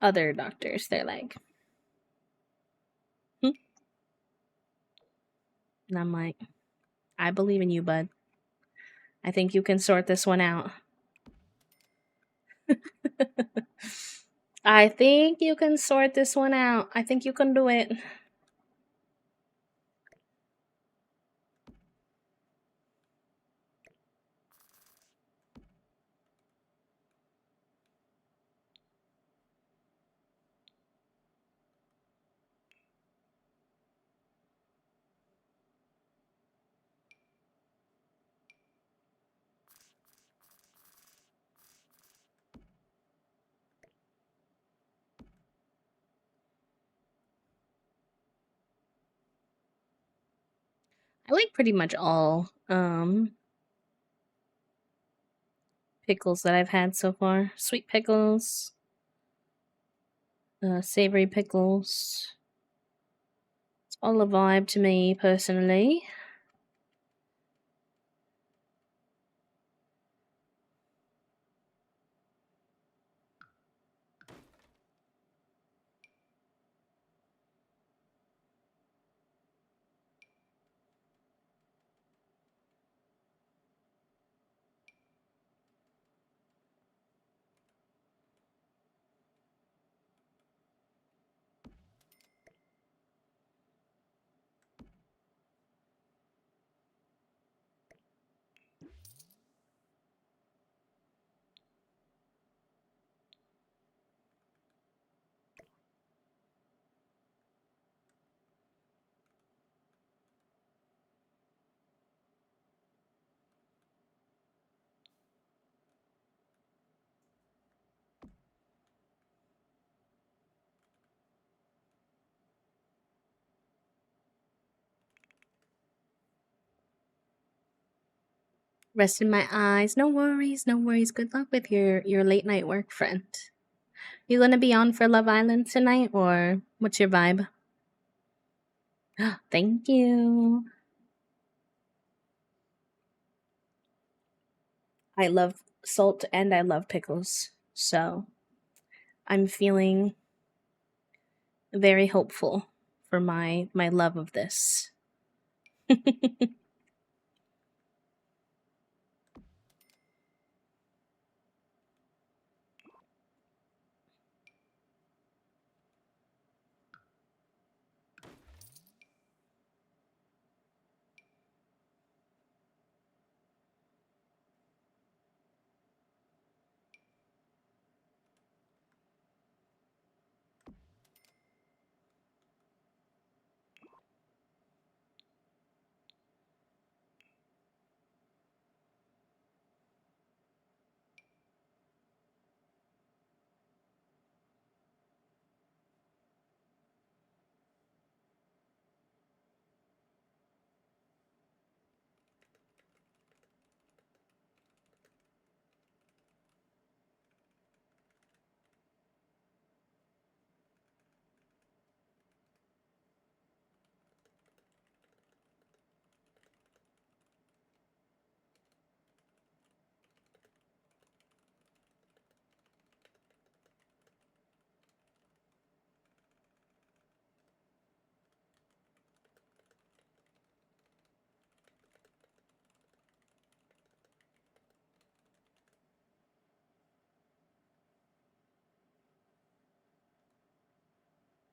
other doctors, they're like, hmm? And I'm like, I believe in you, bud. I think you can sort this one out. I think you can sort this one out. I think you can do it. I like pretty much all pickles that I've had so far. Sweet pickles, savory pickles. It's all a vibe to me personally. Rest in my eyes. No worries, no worries. Good luck with your late night work, friend. You gonna be on for Love Island tonight, or what's your vibe? Thank you. I love salt and I love pickles, so I'm feeling very hopeful for my love of this.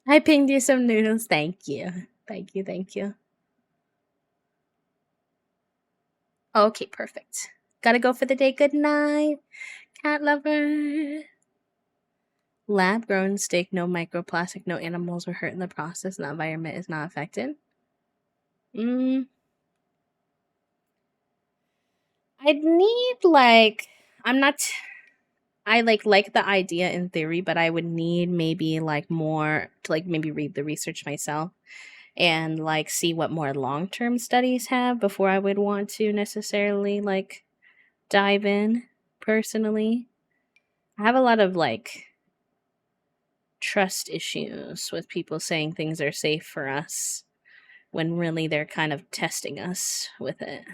I pinged you some noodles. Thank you. Thank you. Thank you. Okay, perfect. Gotta go for the day. Good night, cat lover. Lab grown steak, no microplastic, no animals were hurt in the process, and the environment is not affected. Mm, I'd need I'm not I like the idea in theory, but I would need maybe more to maybe read the research myself and see what more long-term studies have before I would want to necessarily dive in personally. I have a lot of trust issues with people saying things are safe for us when really they're kind of testing us with it.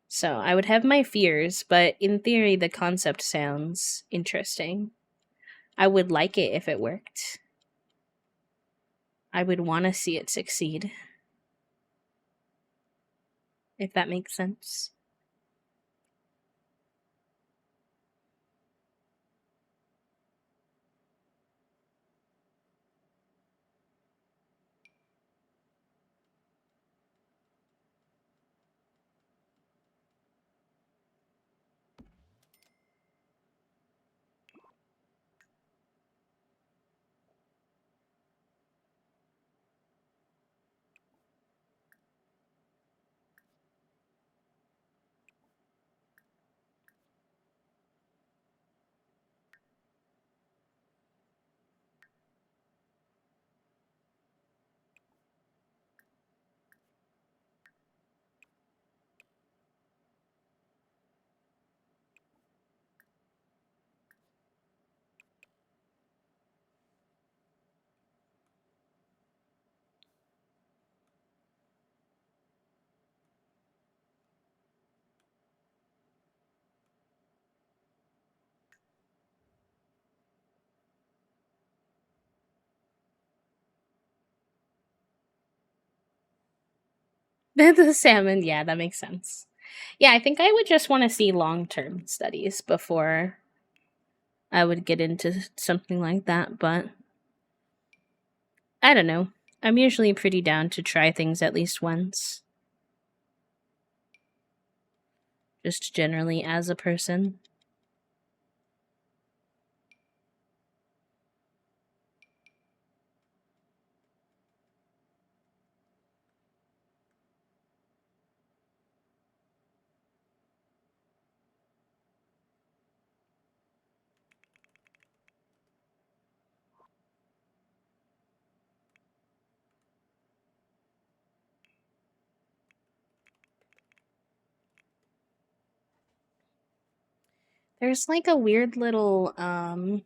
So I would have my fears, but in theory, the concept sounds interesting. I would like it if it worked. I would want to see it succeed, if that makes sense. The salmon, yeah, that makes sense. Yeah, I think I would just want to see long term studies before I would get into something like that, but I don't know. I'm usually pretty down to try things at least once. Just generally as a person. There's like a weird little I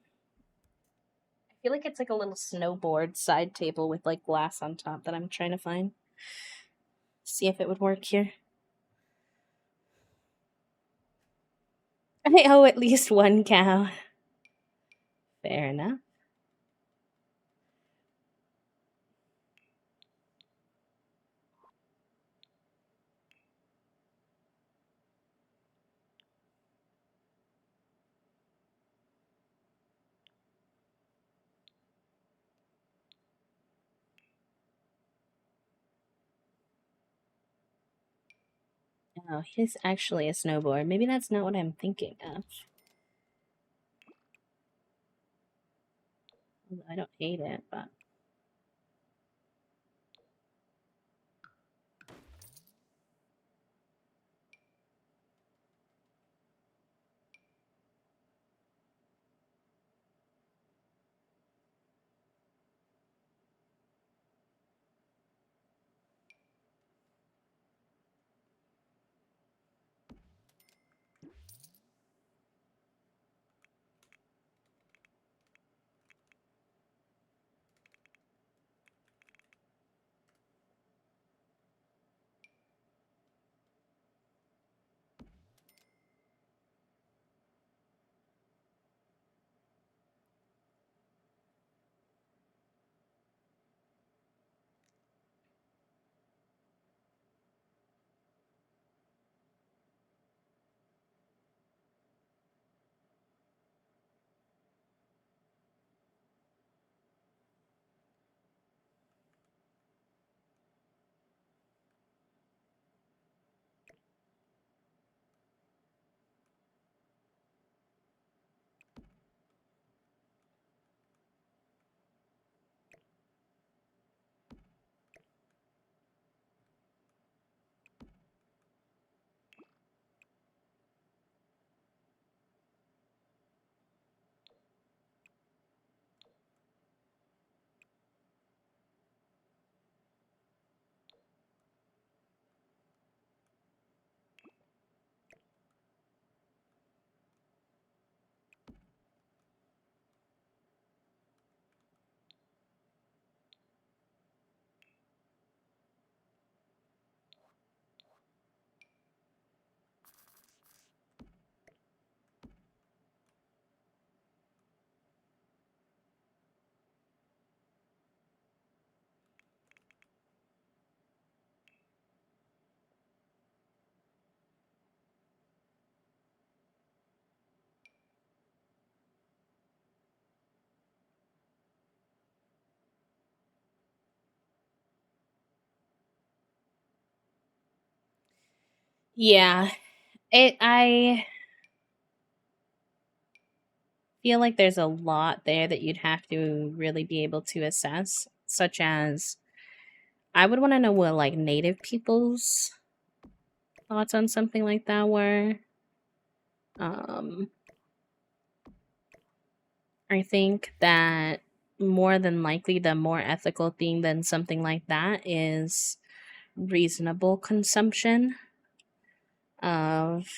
feel like it's like a little snowboard side table with like glass on top that I'm trying to find. See if it would work here. I owe at least one cow. Fair enough. Oh, he's actually a snowboard. Maybe that's not what I'm thinking of. I don't hate it, but yeah, I feel like there's a lot there that you'd have to really be able to assess, such as I would want to know what like native people's thoughts on something like that were. Um, I think that more than likely the more ethical thing than something like that is reasonable consumption of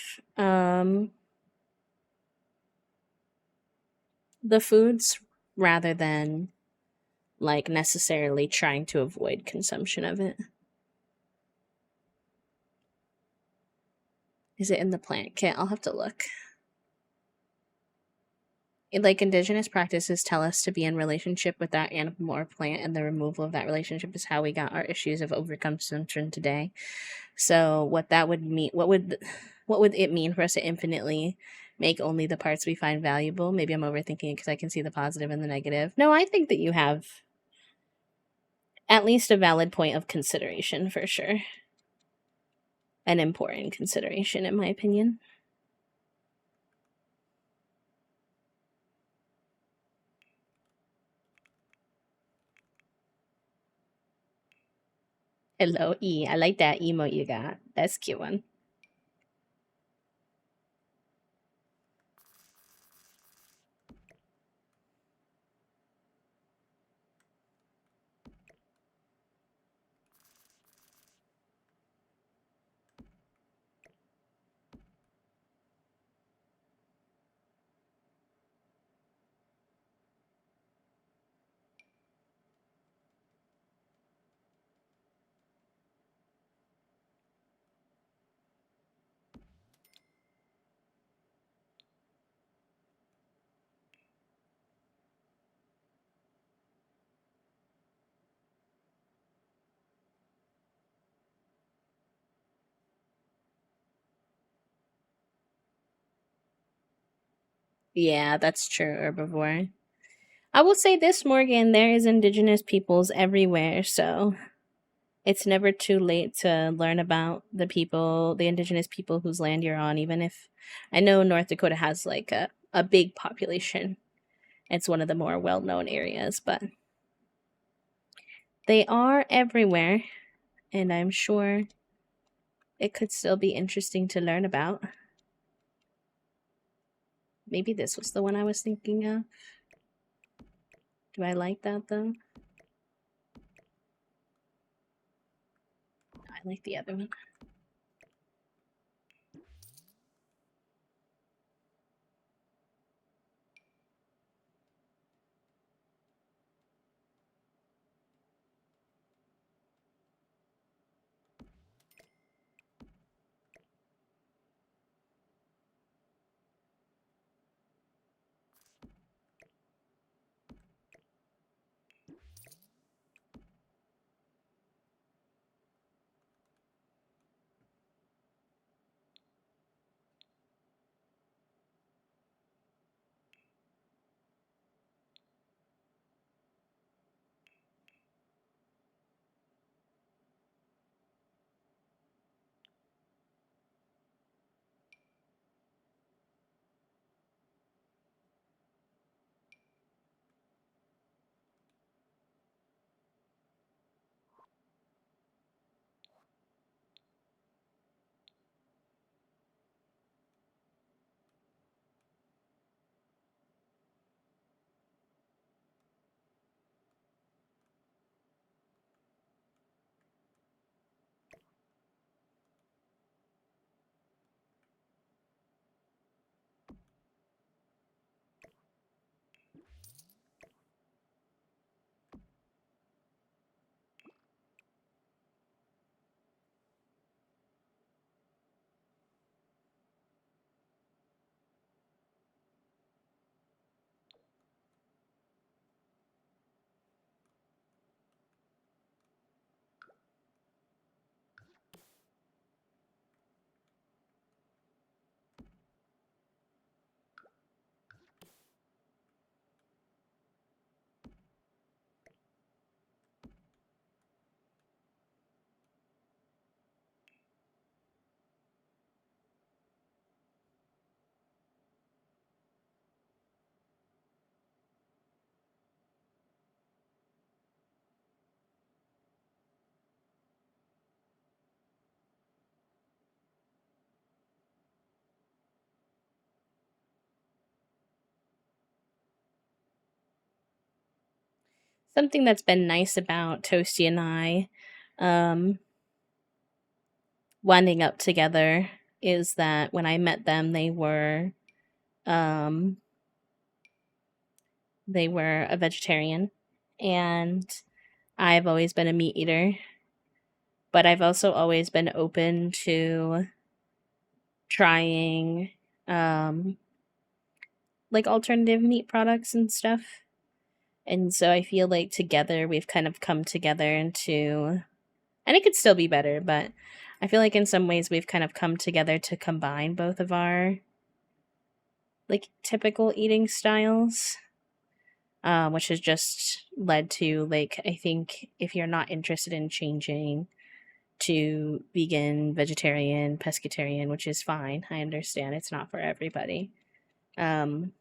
the foods rather than like necessarily trying to avoid consumption of it. Is it in the plant kit? I'll have to look. Like indigenous practices tell us to be in relationship with that animal or plant, and the removal of that relationship is how we got our issues of overconsumption today. So what that would mean, what would it mean for us to infinitely make only the parts we find valuable? Maybe I'm overthinking it because I can see the positive and the negative. No, I think that you have at least a valid point of consideration for sure. An important consideration, in my opinion. Hello, E. I like that emote you got. That's a cute one. Yeah, that's true, herbivore. I will say this, Morgan, there is indigenous peoples everywhere, so it's never too late to learn about the indigenous people whose land you're on, even if I know North Dakota has like a big population. It's one of the more well known areas, but they are everywhere, and I'm sure it could still be interesting to learn about. Maybe this was the one I was thinking of. Do I like that though? I like the other one. Something that's been nice about Toasty and I um, winding up together is that when I met them, um, they were a vegetarian, and I've always been a meat eater, but I've also always been open to trying um, like alternative meat products and stuff. And so I feel like together we've kind of come together into, and it could still be better, but I feel like in some ways we've kind of come together to combine both of our like typical eating styles, which has just led to like, I think if you're not interested in changing to vegan, vegetarian, pescatarian, which is fine, I understand it's not for everybody. Um,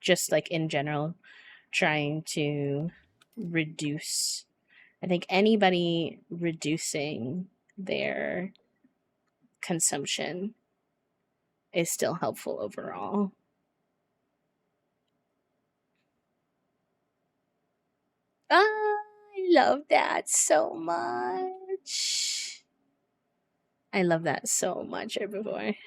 just like in general, trying to reduce. I think anybody reducing their consumption is still helpful overall. I love that so much. I love that so much, Herbivore.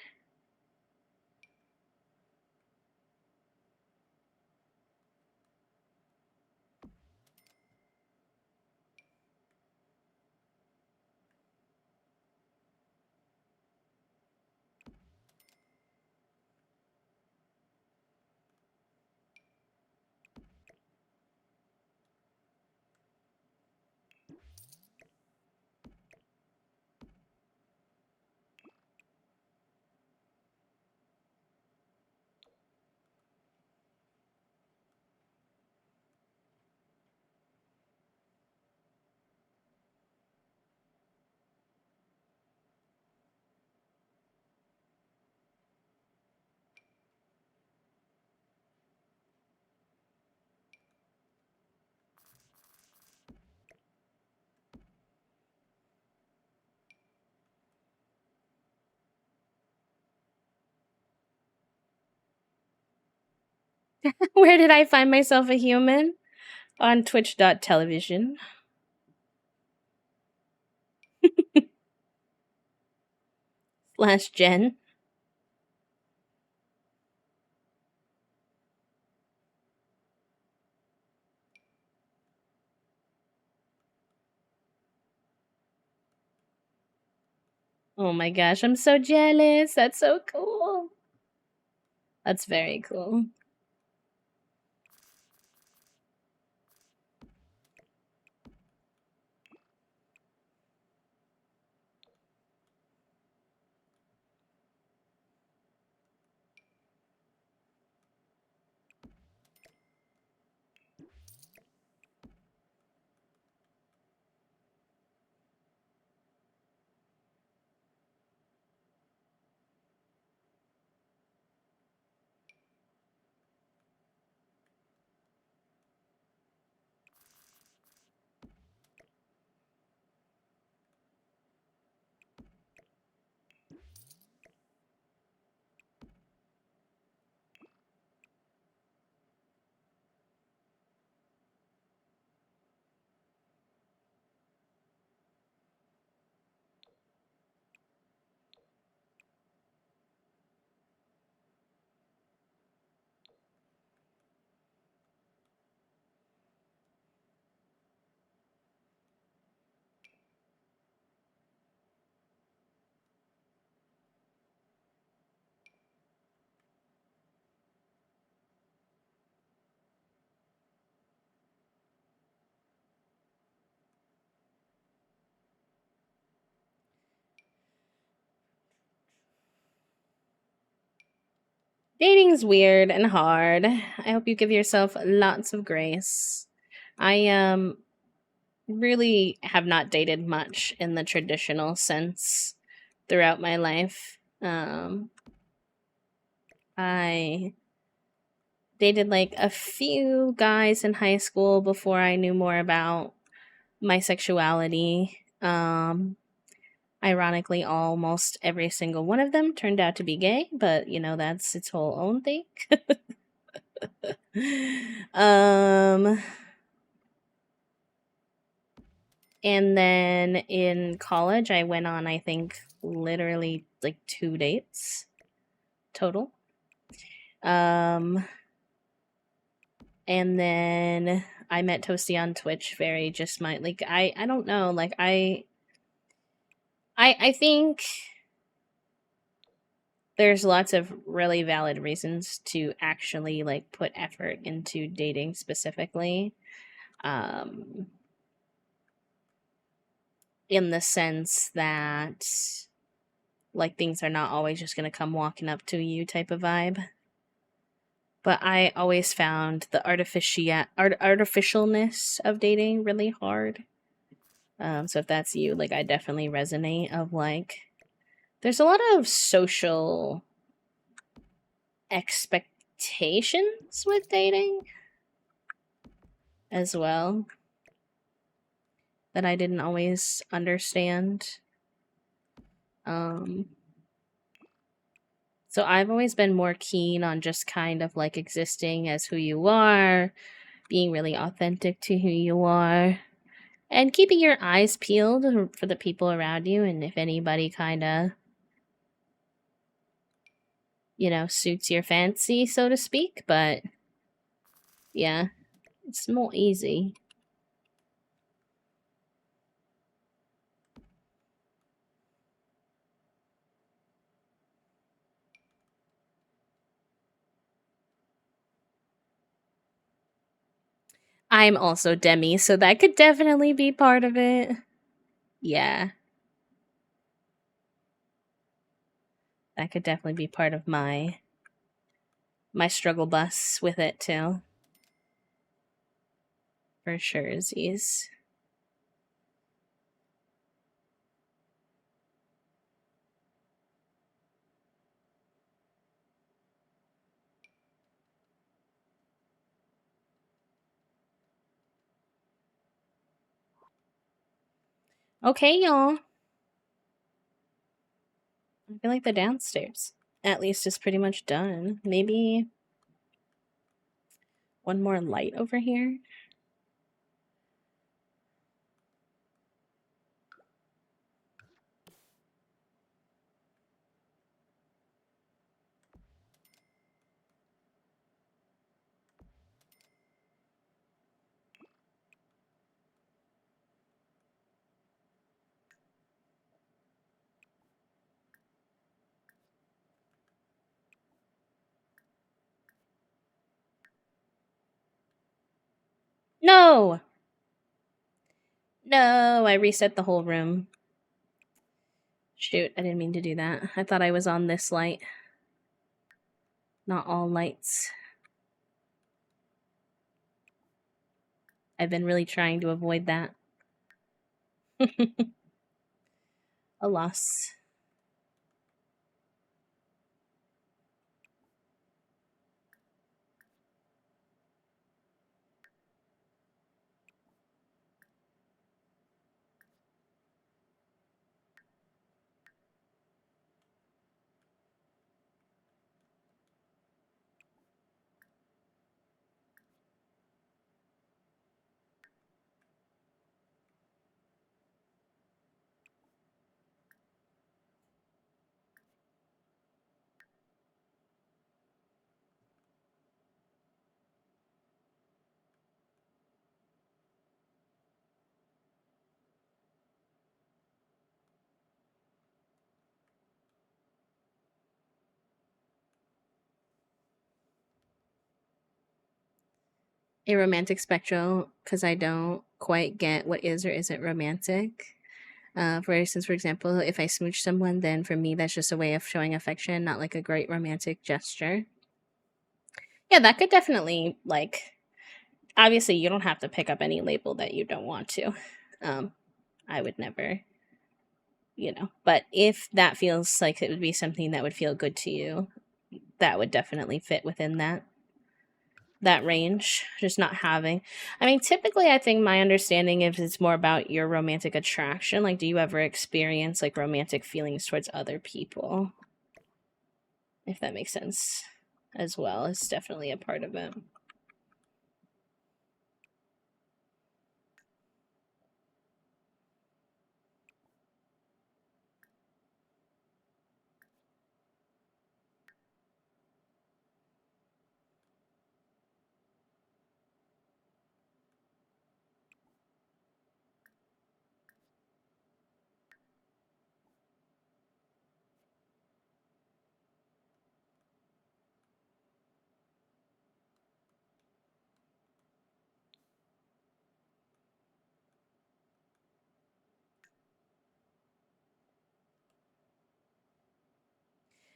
Where did I find myself a human? On twitch.television. /Jen. Oh my gosh, I'm so jealous. That's so cool. That's very cool. Dating's weird and hard. I hope you give yourself lots of grace. I really have not dated much in the traditional sense throughout my life. I dated like a few guys in high school before I knew more about my sexuality. Ironically, almost every single one of them turned out to be gay, but you know, that's its whole own thing. um and then in college I went on, I think, literally like 2 dates total. And then I met Toasty on Twitch. Very just my, like, I don't know, like I think there's lots of really valid reasons to actually like put effort into dating specifically. In the sense that like things are not always just going to come walking up to you type of vibe. But I always found the artificialness of dating really hard. So if that's you, like, I definitely resonate of like, there's a lot of social expectations with dating as well that I didn't always understand. So I've always been more keen on just kind of like existing as who you are, being really authentic to who you are, and keeping your eyes peeled for the people around you. And if anybody kind of, you know, suits your fancy, so to speak. But yeah, it's more easy. I'm also Demi, so that could definitely be part of it. Yeah. That could definitely be part of my struggle bus with it too. For sure, Z's. Okay, y'all. I feel like the downstairs, at least, is pretty much done. Maybe one more light over here. No! No, I reset the whole room. Shoot, I didn't mean to do that. I thought I was on this light. Not all lights. I've been really trying to avoid that. A loss. A romantic spectrum, because I don't quite get what is or isn't romantic. For instance, for example, if I smooch someone, then for me that's just a way of showing affection, not like a great romantic gesture. Yeah, that could definitely, like, obviously you don't have to pick up any label that you don't want to. I would never, but if that feels like it would be something that would feel good to you, that would definitely fit within that range. Just not having, I mean, typically I think my understanding is it's more about your romantic attraction. Like, do you ever experience like romantic feelings towards other people, if that makes sense as well? It's definitely a part of it.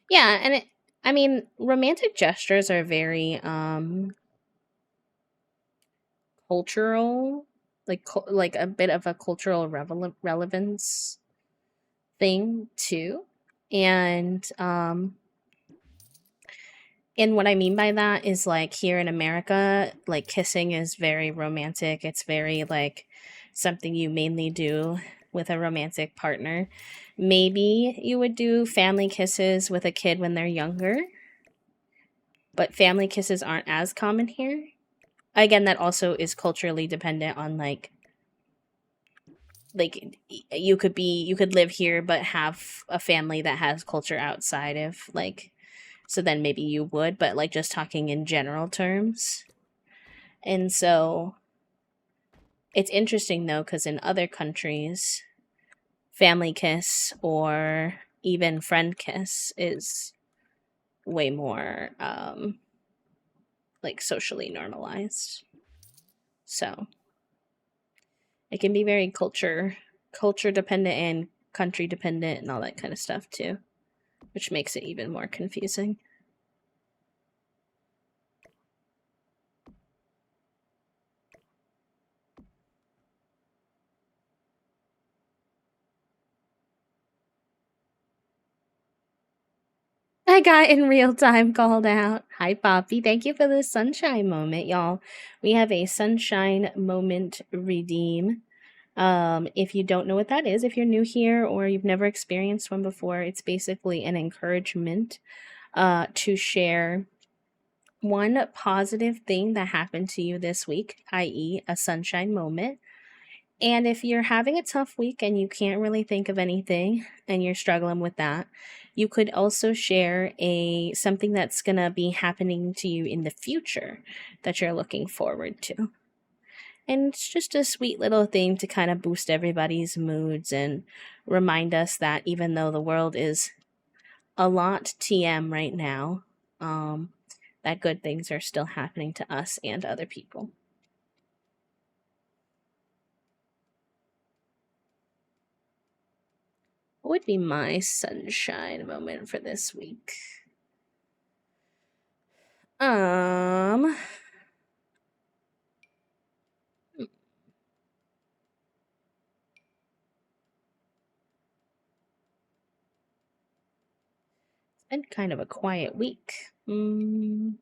Yeah, and I mean, romantic gestures are very cultural, like a bit of a cultural relevance thing too. And what I mean by that is, like, here in America, like, kissing is very romantic. It's very like something you mainly do with a romantic partner. Maybe you would do family kisses with a kid when they're younger, but family kisses aren't as common here. Again, that also is culturally dependent on you could live here but have a family that has culture outside of, like, so then maybe you would, but like just talking in general terms. And so it's interesting though, because in other countries, family kiss or even friend kiss is way more like socially normalized. So it can be very culture dependent and country dependent and all that kind of stuff too, which makes it even more confusing. I got in real time called out. Hi, Poppy. Thank you for the sunshine moment, y'all. We have a sunshine moment redeem. If you don't know what that is, if you're new here or you've never experienced one before, it's basically an encouragement to share one positive thing that happened to you this week, i.e., a sunshine moment. And if you're having a tough week and you can't really think of anything and you're struggling with that, you could also share something that's going to be happening to you in the future that you're looking forward to. And it's just a sweet little thing to kind of boost everybody's moods and remind us that even though the world is a lot TM right now, that good things are still happening to us and other people. What would be my sunshine moment for this week? It's been kind of a quiet week. We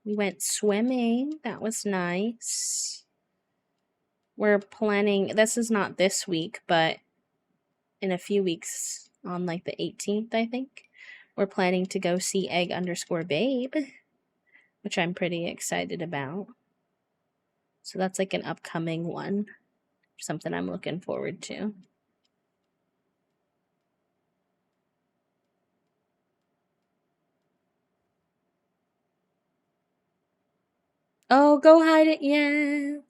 went swimming. That was nice. We're planning, this is not this week, but in a few weeks, on like the 18th, I think, we're planning to go see Egg_Babe, which I'm pretty excited about. So that's like an upcoming one, something I'm looking forward to. Oh, go hide it, yes.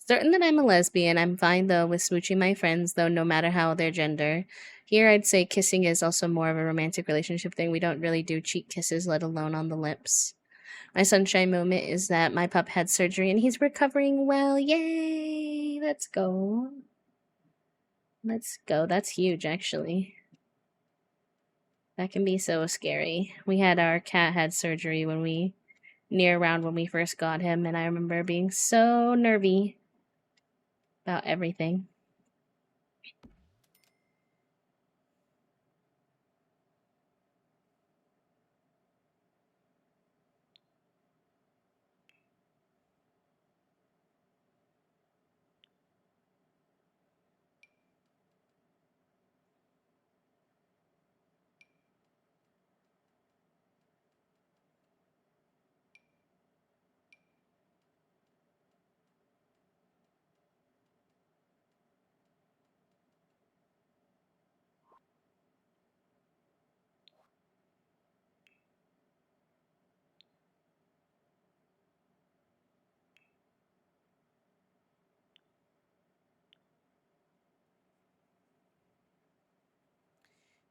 Certain that I'm a lesbian, I'm fine though with smooching my friends, though no matter how their gender. Here I'd say kissing is also more of a romantic relationship thing. We don't really do cheek kisses, let alone on the lips. My sunshine moment is that my pup had surgery and he's recovering well. Yay! Let's go. Let's go. That's huge, actually. That can be so scary. We had our cat had surgery when we first got him, and I remember being so nervy about everything.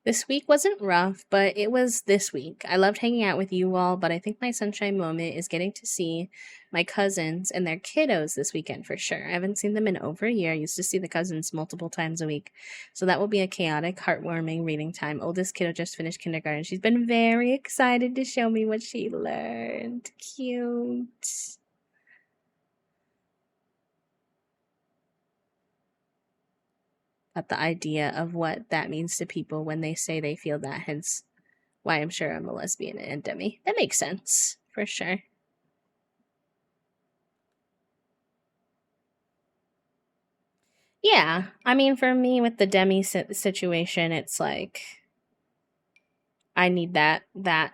This week wasn't rough, but it was this week. I loved hanging out with you all, but I think my sunshine moment is getting to see my cousins and their kiddos this weekend for sure. I haven't seen them in over a year. I used to see the cousins multiple times a week. So that will be a chaotic, heartwarming reading time. Oldest kiddo just finished kindergarten. She's been very excited to show me what she learned. Cute. But the idea of what that means to people when they say they feel that, hence why I'm sure I'm a lesbian and demi. That makes sense, for sure. Yeah, I mean, for me with the demi situation, it's like I need that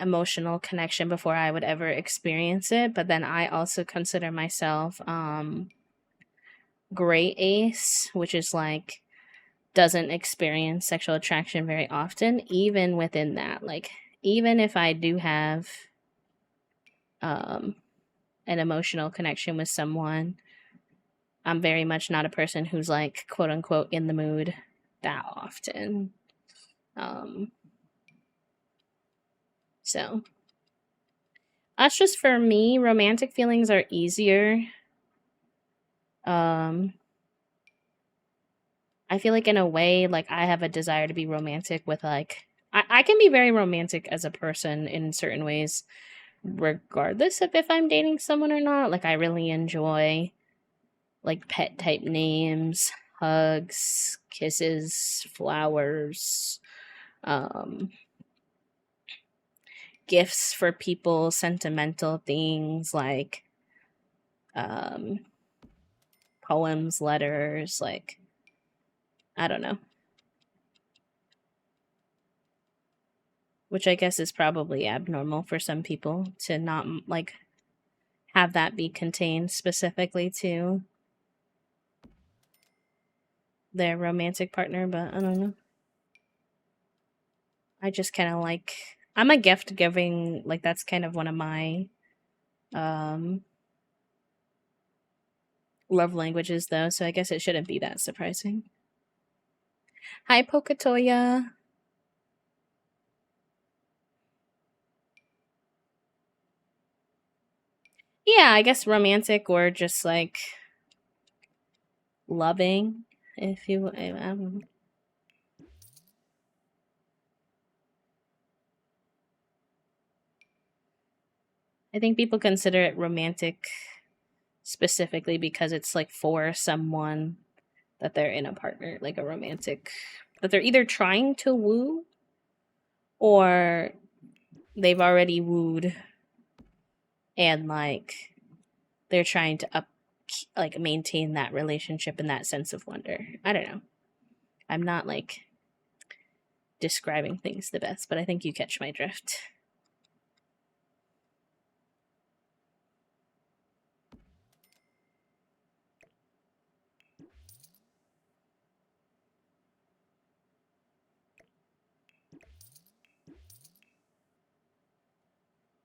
emotional connection before I would ever experience it. But then I also consider myself gray ace, which is like doesn't experience sexual attraction very often. Even within that, like even if I do have an emotional connection with someone, I'm very much not a person who's like quote unquote in the mood that often. So that's just for me. Romantic feelings are easier. I feel like in a way, like I have a desire to be romantic with like I can be very romantic as a person in certain ways, regardless of if I'm dating someone or not. Like I really enjoy like pet type names, hugs, kisses, flowers, gifts for people, sentimental things like poems, letters, like I don't know. which I guess is probably abnormal for some people to not like have that be contained specifically to their romantic partner, but I don't know. I just kind of like, I'm a gift giving, like that's kind of one of my love languages though, so I guess it shouldn't be that surprising. Hi Poketoya. Yeah, I guess romantic or just like loving, if you I think people consider it romantic specifically because it's like for someone that they're in a partner, like a romantic, that they're either trying to woo or they've already wooed and like they're trying to like maintain that relationship and that sense of wonder. I don't know. I'm not like describing things the best, but I think you catch my drift.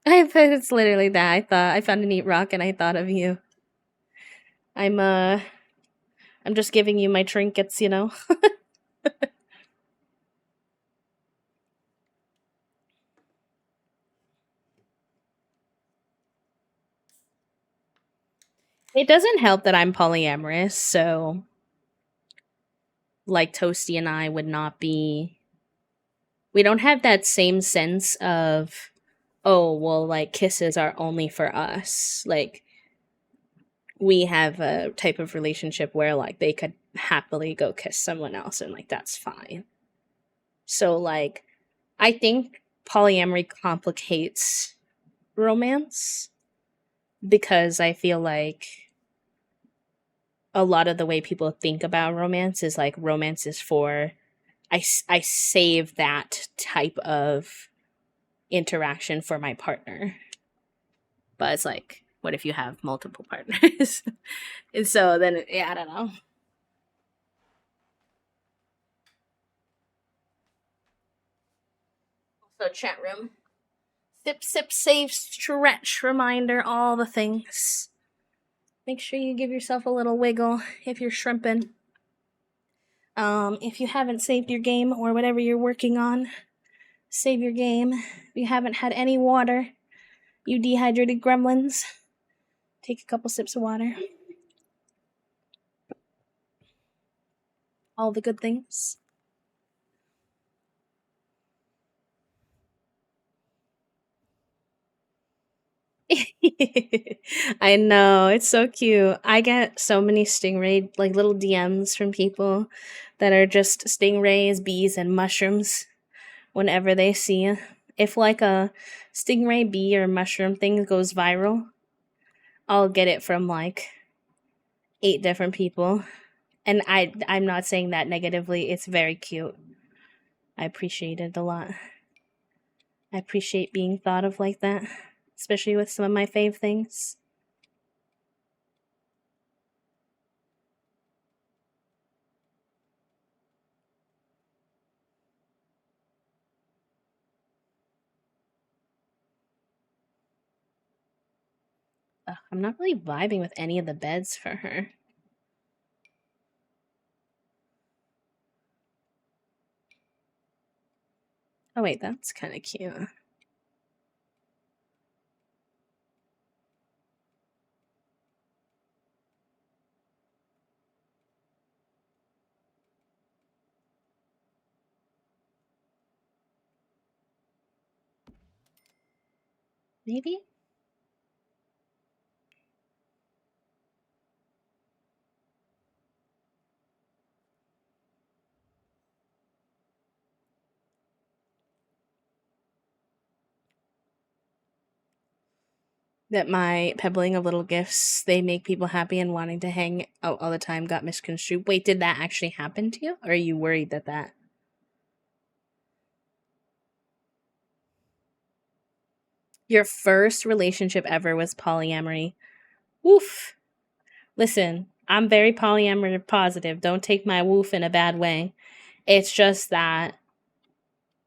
It's literally that. I found a neat rock and I thought of you. I'm just giving you my trinkets, you know. It doesn't help that I'm polyamorous, so like Toasty and I would not be, we don't have that same sense of, oh, well, like kisses are only for us. Like we have a type of relationship where like they could happily go kiss someone else and like that's fine. So like I think polyamory complicates romance because I feel like a lot of the way people think about romance is like romance is for I save that type of interaction for my partner. But it's like, what if you have multiple partners? And so then, yeah, I don't know. So, chat room. Sip, sip, save, stretch, reminder, all the things. Make sure you give yourself a little wiggle if you're shrimping. If you haven't saved your game or whatever you're working on, save your game. If you haven't had any water, you dehydrated gremlins, take a couple sips of water. All the good things. I know, it's so cute. I get so many stingray, like little DMs from people that are just stingrays, bees, and mushrooms whenever they see. If like a stingray, bee, or mushroom thing goes viral, I'll get it from like 8 different people. And I'm not saying that negatively, it's very cute. I appreciate it a lot. I appreciate being thought of like that, especially with some of my fave things. Ugh, I'm not really vibing with any of the beds for her. Oh wait, that's kind of cute. Maybe? That my pebbling of little gifts, they make people happy and wanting to hang out all the time got misconstrued. Wait, did that actually happen to you? Or are you worried that that... Your first relationship ever was polyamory. Woof. Listen, I'm very polyamory positive. Don't take my woof in a bad way. It's just that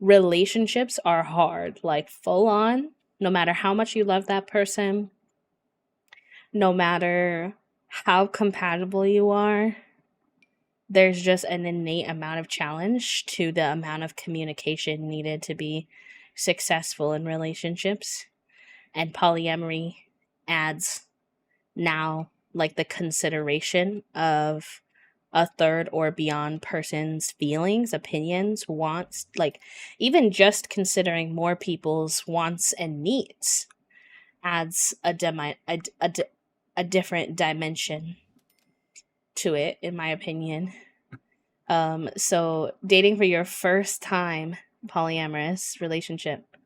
relationships are hard, like full on, no matter how much you love that person, no matter how compatible you are, there's just an innate amount of challenge to the amount of communication needed to be successful in relationships. And polyamory adds now like the consideration of a third or beyond person's feelings, opinions, wants, like even just considering more people's wants and needs adds a different dimension to it, in my opinion. So dating for your first time polyamorous relationship,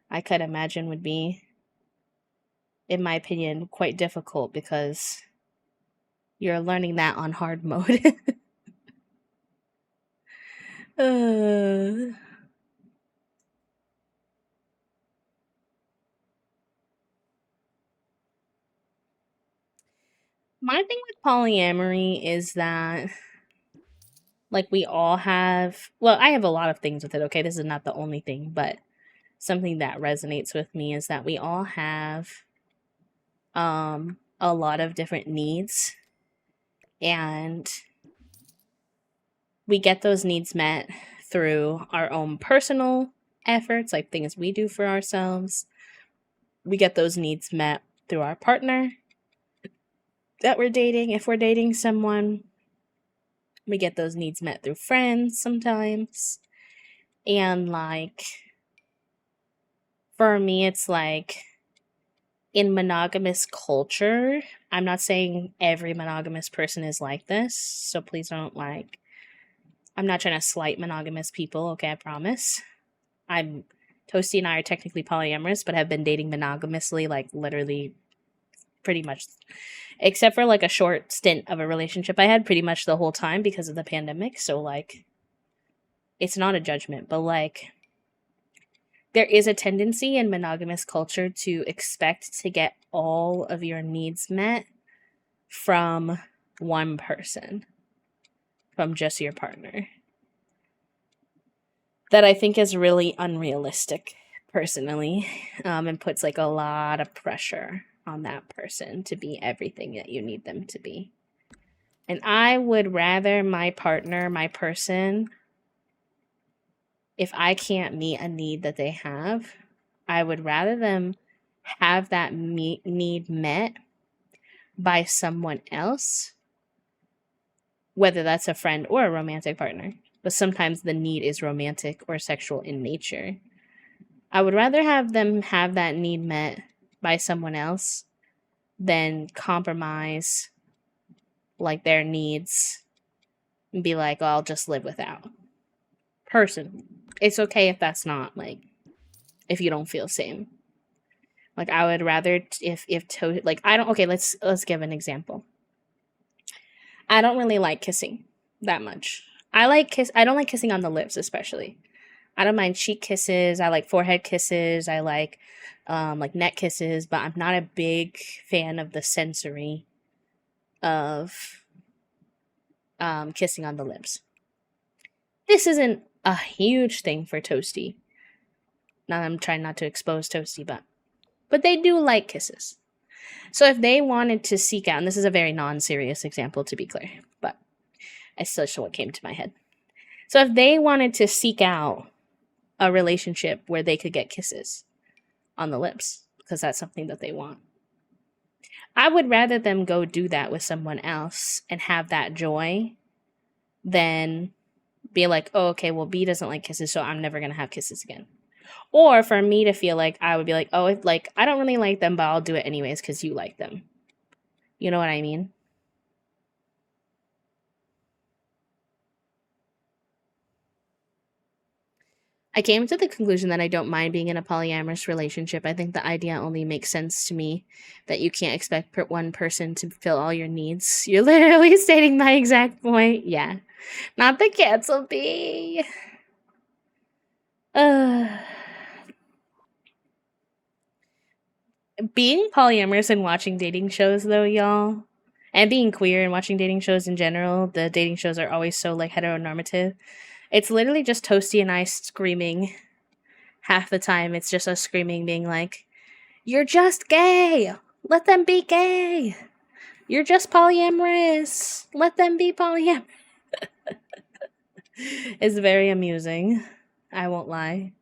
I could imagine would be, in my opinion, quite difficult because you're learning that on hard mode. uh, my thing with polyamory is that, like, we all have, well, I have a lot of things with it, okay? This is not the only thing, but something that resonates with me is that we all have a lot of different needs, and we get those needs met through our own personal efforts, like things we do for ourselves. We get those needs met through our partner that we're dating. If we're dating someone, we get those needs met through friends sometimes. And like, for me, it's like in monogamous culture, I'm not saying every monogamous person is like this, so please don't like, I'm not trying to slight monogamous people, okay, I promise. Toasty and I are technically polyamorous, but have been dating monogamously, like, literally pretty much, except for, like, a short stint of a relationship I had pretty much the whole time because of the pandemic, so, like, it's not a judgment, but, like, there is a tendency in monogamous culture to expect to get all of your needs met from one person, from just your partner. That I think is really unrealistic, personally, and puts like a lot of pressure on that person to be everything that you need them to be. And I would rather my partner, my person, if I can't meet a need that they have, I would rather them have that need met by someone else, whether that's a friend or a romantic partner. But sometimes the need is romantic or sexual in nature. I would rather have them have that need met by someone else than compromise like their needs and be like, oh, I'll just live without. Person. It's okay if that's not, like, if you don't feel same. Like, I would rather like, I don't, okay, let's give an example. I don't really like kissing that much. I don't like kissing on the lips, especially. I don't mind cheek kisses. I like forehead kisses. I like neck kisses, but I'm not a big fan of the sensory of kissing on the lips. This isn't a huge thing for Toasty. Now I'm trying not to expose Toasty, but they do like kisses. So if they wanted to seek out, and this is a very non-serious example to be clear, but I still show what came to my head. So if they wanted to seek out a relationship where they could get kisses on the lips, because that's something that they want, I would rather them go do that with someone else and have that joy than be like, oh, okay, well, B doesn't like kisses, so I'm never going to have kisses again. Or for me to feel like I would be like, oh, like, I don't really like them, but I'll do it anyways because you like them. You know what I mean? I came to the conclusion that I don't mind being in a polyamorous relationship. I think the idea only makes sense to me, that you can't expect one person to fulfill all your needs. You're literally stating my exact point. Yeah. Not the cancel bee. being polyamorous and watching dating shows, though, y'all, and being queer and watching dating shows in general, the dating shows are always so like heteronormative. It's literally just Toasty and I screaming. Half the time, it's just us screaming, being like, "You're just gay. Let them be gay. You're just polyamorous. Let them be polyamorous." It's very amusing. I won't lie.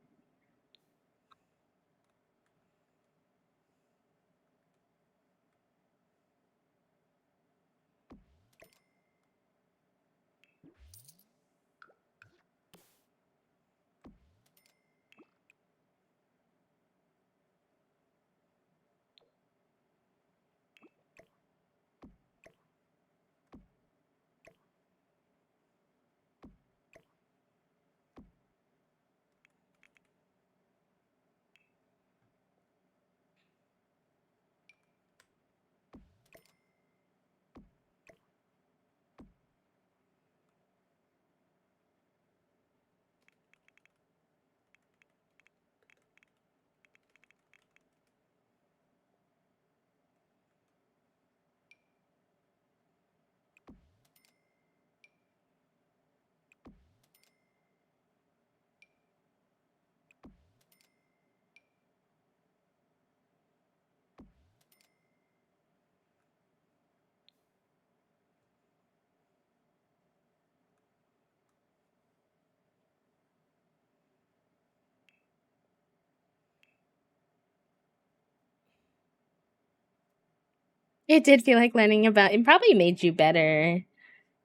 It did feel like learning about. It probably made you better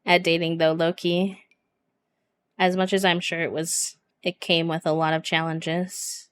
at dating, though, Loki. As much as I'm sure it was, it came with a lot of challenges.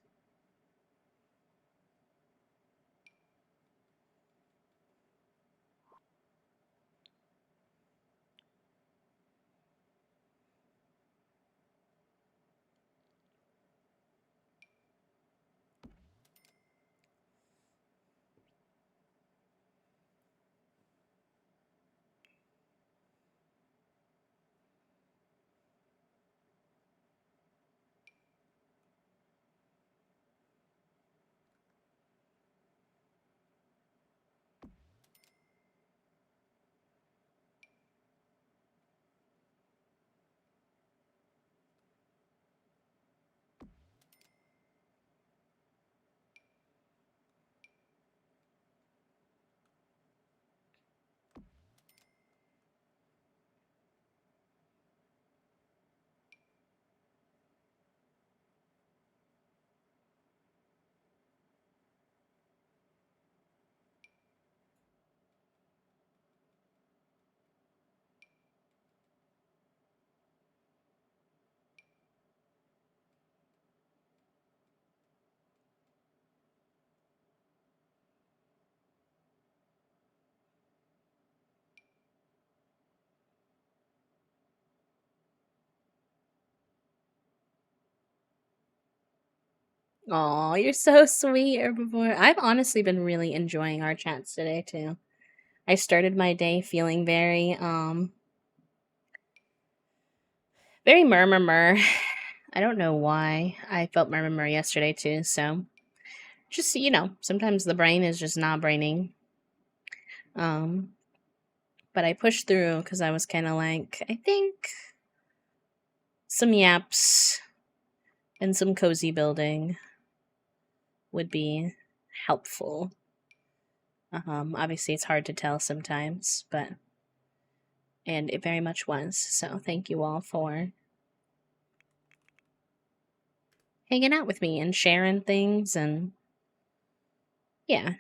Oh, you're so sweet, Herbivore. I've honestly been really enjoying our chats today too. I started my day feeling very murmur. I don't know why. I felt murmur yesterday too, so just sometimes the brain is just not braining. Um but I pushed through because I was kind of like, I think some yaps and some cozy building would be helpful. Obviously, it's hard to tell sometimes, and it very much was. So, thank you all for hanging out with me and sharing things. And yeah,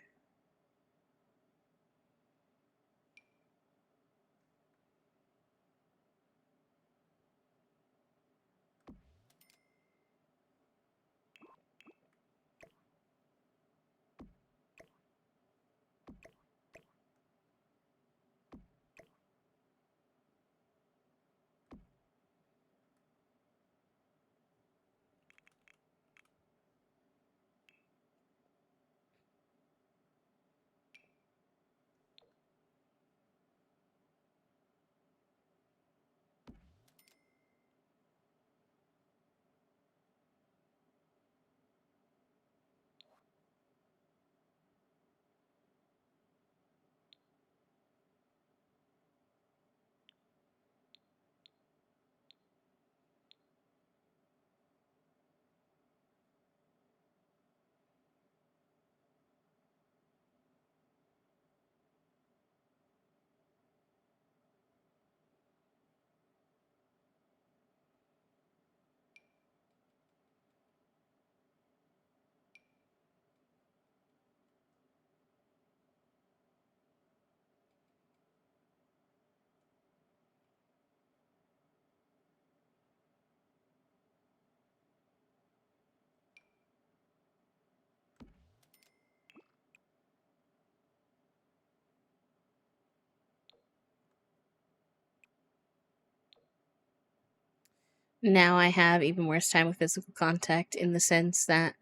now I have even worse time with physical contact in the sense that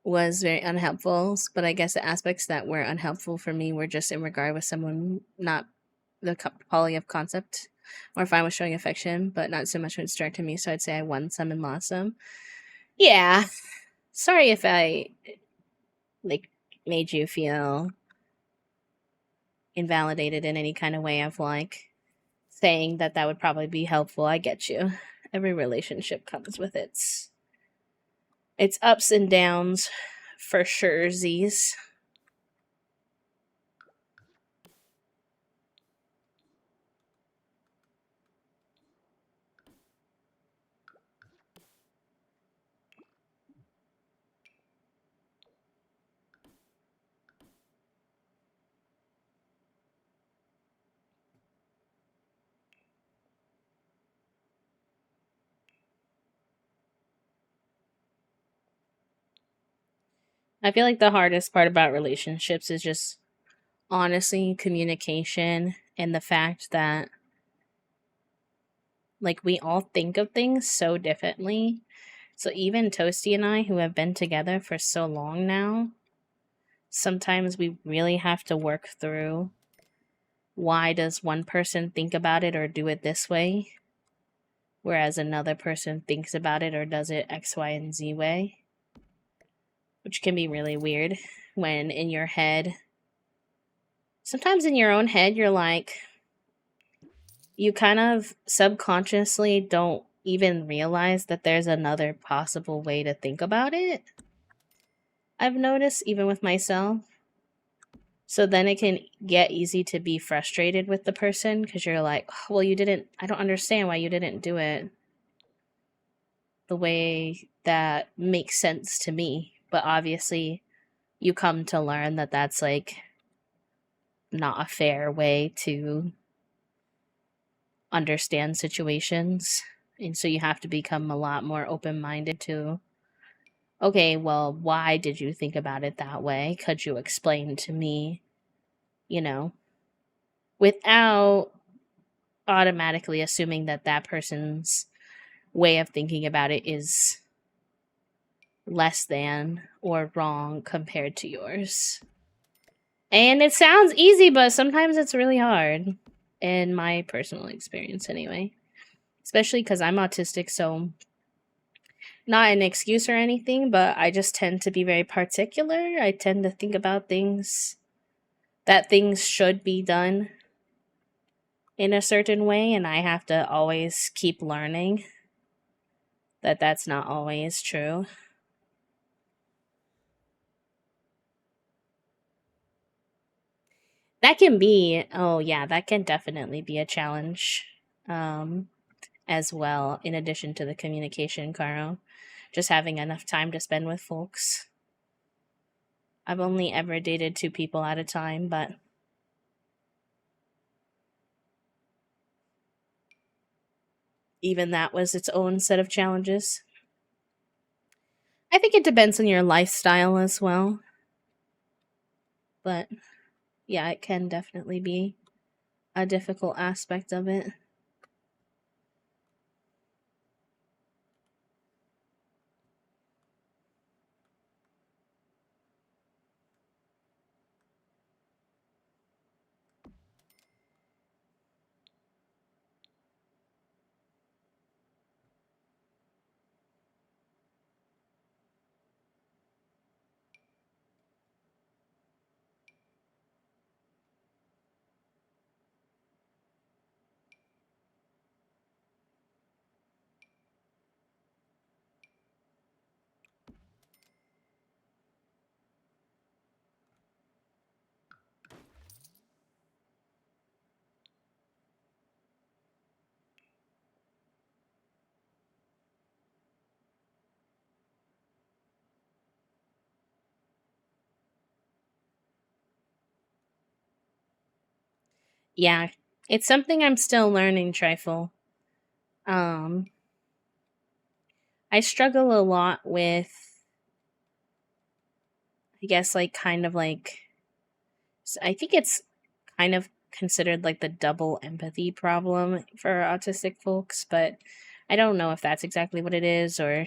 was very unhelpful. But I guess the aspects that were unhelpful for me were just in regard with someone not the poly of concept, or fine with showing affection, but not so much when it's direct to me. So I'd say I won some and lost some. Yeah. Sorry if I like made you feel invalidated in any kind of way of like saying that that would probably be helpful. I get you. Every relationship comes with its ups and downs for sure, Z's. I feel like the hardest part about relationships is just honestly communication and the fact that like we all think of things so differently. So even Toasty and I, who have been together for so long now, sometimes we really have to work through why does one person think about it or do it this way, whereas another person thinks about it or does it X, Y, and Z way, which can be really weird when in your head, sometimes in your own head, you're like, you kind of subconsciously don't even realize that there's another possible way to think about it. I've noticed even with myself. So then it can get easy to be frustrated with the person because you're like, oh, well, I don't understand why you didn't do it the way that makes sense to me. But obviously, you come to learn that that's like not a fair way to understand situations. And so you have to become a lot more open minded to, okay, well, why did you think about it that way? Could you explain to me, you know, without automatically assuming that that person's way of thinking about it is less than or wrong compared to yours. And it sounds easy, but sometimes it's really hard, in my personal experience, anyway. Especially because I'm autistic, so not an excuse or anything, but I just tend to be very particular. I tend to think about things that things should be done in a certain way, and I have to always keep learning that that's not always true. That can be, oh yeah, that can definitely be a challenge as well, in addition to the communication, Caro. Just having enough time to spend with folks. I've only ever dated 2 people at a time, but even that was its own set of challenges. I think it depends on your lifestyle as well. But yeah, it can definitely be a difficult aspect of it. Yeah, it's something I'm still learning, Trifle. Um, I struggle a lot with, I guess, like, kind of like, I think it's kind of considered like the double empathy problem for autistic folks, but I don't know if that's exactly what it is, or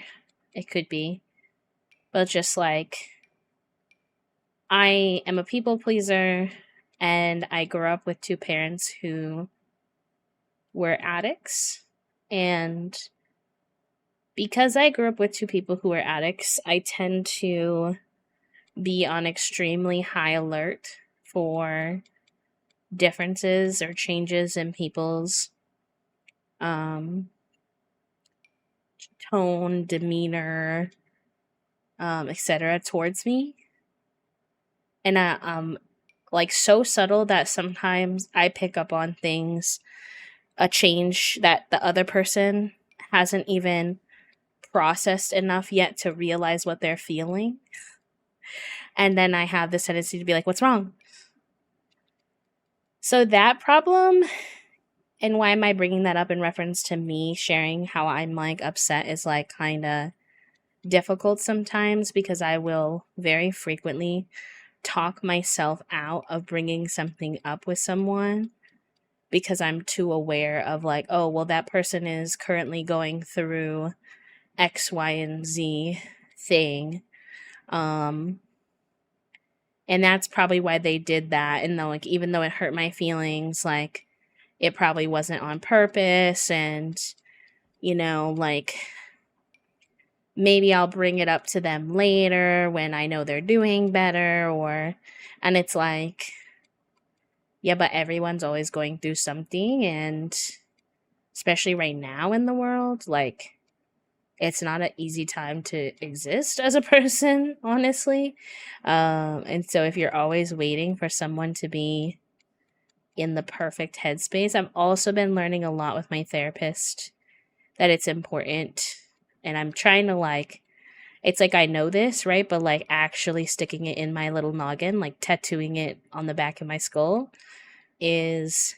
it could be. But just like, I am a people pleaser, and I grew up with two parents who were addicts. And because I grew up with two people who were addicts, I tend to be on extremely high alert for differences or changes in people's um, tone, demeanor, etc. towards me. And like so subtle that sometimes I pick up on things, a change that the other person hasn't even processed enough yet to realize what they're feeling. And then I have this tendency to be like, what's wrong? So that problem, and why am I bringing that up in reference to me sharing how I'm like upset, is like kind of difficult sometimes, because I will very frequently talk myself out of bringing something up with someone because I'm too aware of like, oh, well, that person is currently going through X, Y, and Z thing. And that's probably why they did that. And though, like, even though it hurt my feelings, like, it probably wasn't on purpose. And, you know, like, maybe I'll bring it up to them later when I know they're doing better. And it's like, yeah, but everyone's always going through something. And especially right now in the world, like, it's not an easy time to exist as a person, honestly. And so if you're always waiting for someone to be in the perfect headspace, I've also been learning a lot with my therapist that it's important. And I'm trying to like, it's like I know this, right? But like actually sticking it in my little noggin, like tattooing it on the back of my skull, is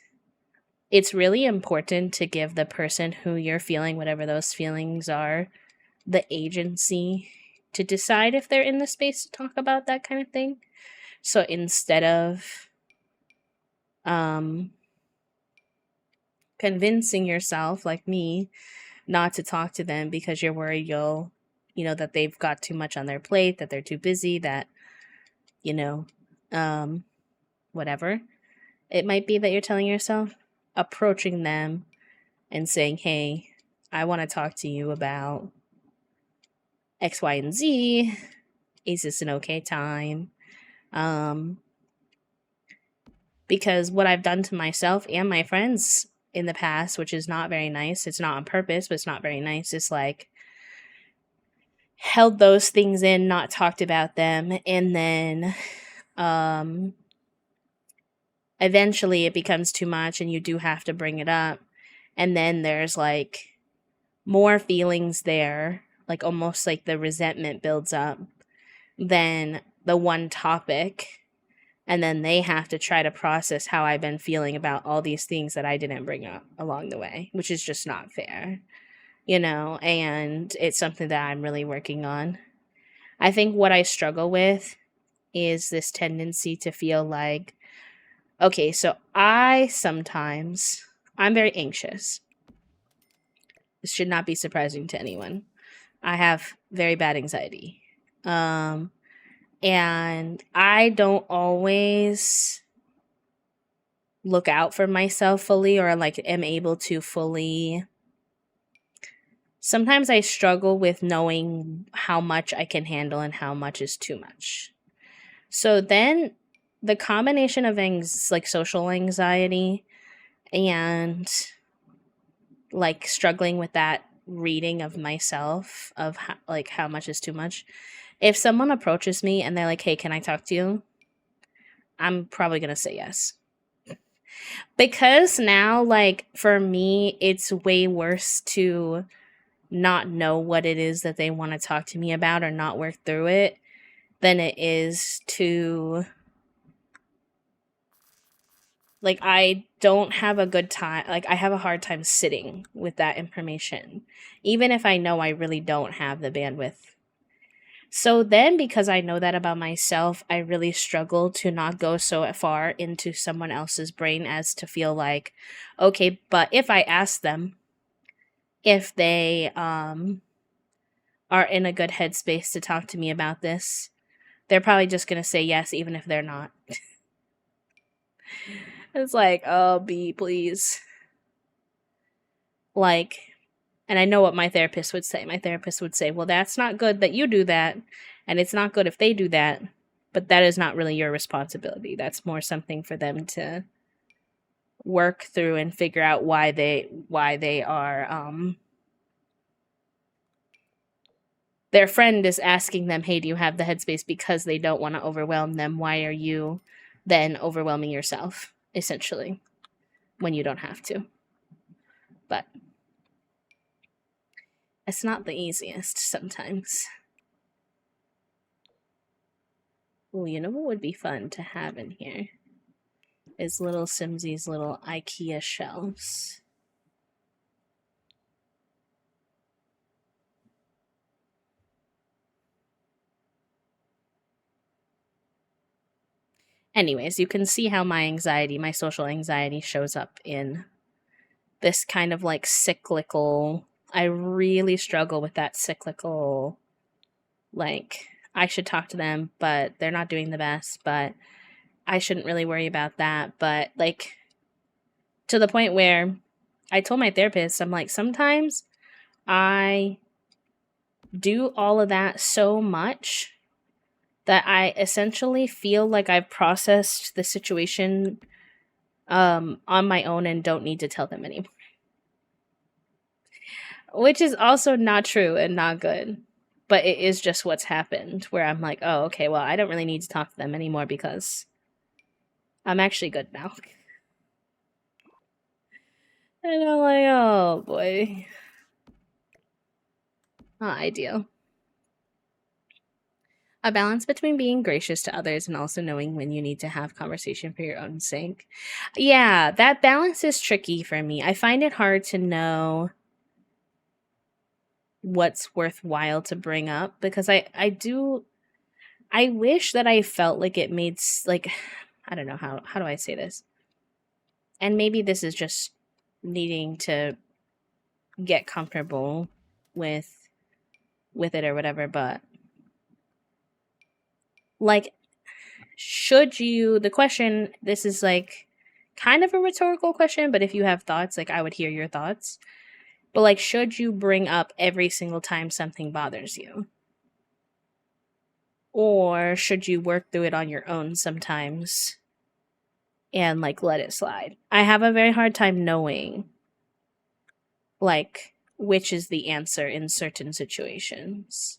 it's really important to give the person who you're feeling whatever those feelings are the agency to decide if they're in the space to talk about that kind of thing. So instead of convincing yourself, like me, not to talk to them because you're worried you'll, you know, that they've got too much on their plate, that they're too busy, that, you know, whatever it might be that you're telling yourself, approaching them and saying, hey, I want to talk to you about X, Y, and Z. Is this an okay time? Because what I've done to myself and my friends in the past, which is not very nice, it's not on purpose, but it's not very nice, it's like held those things in, not talked about them, and then eventually it becomes too much and you do have to bring it up. And then there's like more feelings there, like almost like the resentment builds up than the one topic. And then they have to try to process how I've been feeling about all these things that I didn't bring up along the way, which is just not fair, you know? And it's something that I'm really working on. I think what I struggle with is this tendency to feel like, okay, so I'm very anxious. This should not be surprising to anyone. I have very bad anxiety. And I don't always look out for myself fully, or like am able to fully. Sometimes I struggle with knowing how much I can handle and how much is too much. So then the combination of like social anxiety and like struggling with that reading of myself of how much is too much. If someone approaches me and they're like, hey, can I talk to you? I'm probably going to say yes. Because now, like, for me, it's way worse to not know what it is that they want to talk to me about or not work through it than it is to, like, I don't have a good time. Like, I have a hard time sitting with that information, even if I know I really don't have the bandwidth. So then, because I know that about myself, I really struggle to not go so far into someone else's brain as to feel like, okay, but if I ask them, if they are in a good headspace to talk to me about this, they're probably just going to say yes, even if they're not. It's like, oh, B, please. Like, and I know what my therapist would say. My therapist would say, well, that's not good that you do that. And it's not good if they do that. But that is not really your responsibility. That's more something for them to work through and figure out why they are their friend is asking them, hey, do you have the headspace, because they don't want to overwhelm them. Why are you then overwhelming yourself, essentially, when you don't have to? But it's not the easiest sometimes. Oh, you know what would be fun to have in here is little Simsy's little IKEA shelves. Anyways, you can see how my social anxiety shows up in this kind of like cyclical. I really struggle with that cyclical, like, I should talk to them, but they're not doing the best, but I shouldn't really worry about that. But like, to the point where I told my therapist, I'm like, sometimes I do all of that so much that I essentially feel like I've processed the situation on my own and don't need to tell them anymore. Which is also not true and not good. But it is just what's happened, where I'm like, oh, okay, well, I don't really need to talk to them anymore because I'm actually good now. And I'm like, oh boy. Not ideal. A balance between being gracious to others and also knowing when you need to have conversation for your own sake. Yeah, that balance is tricky for me. I find it hard to know what's worthwhile to bring up, because I wish that I felt like it made, like, I don't know, how do I say this? And maybe this is just needing to get comfortable with it or whatever, but like, should you, the question, this is like kind of a rhetorical question, but if you have thoughts, like, I would hear your thoughts. But like, should you bring up every single time something bothers you? Or should you work through it on your own sometimes and like let it slide? I have a very hard time knowing like which is the answer in certain situations.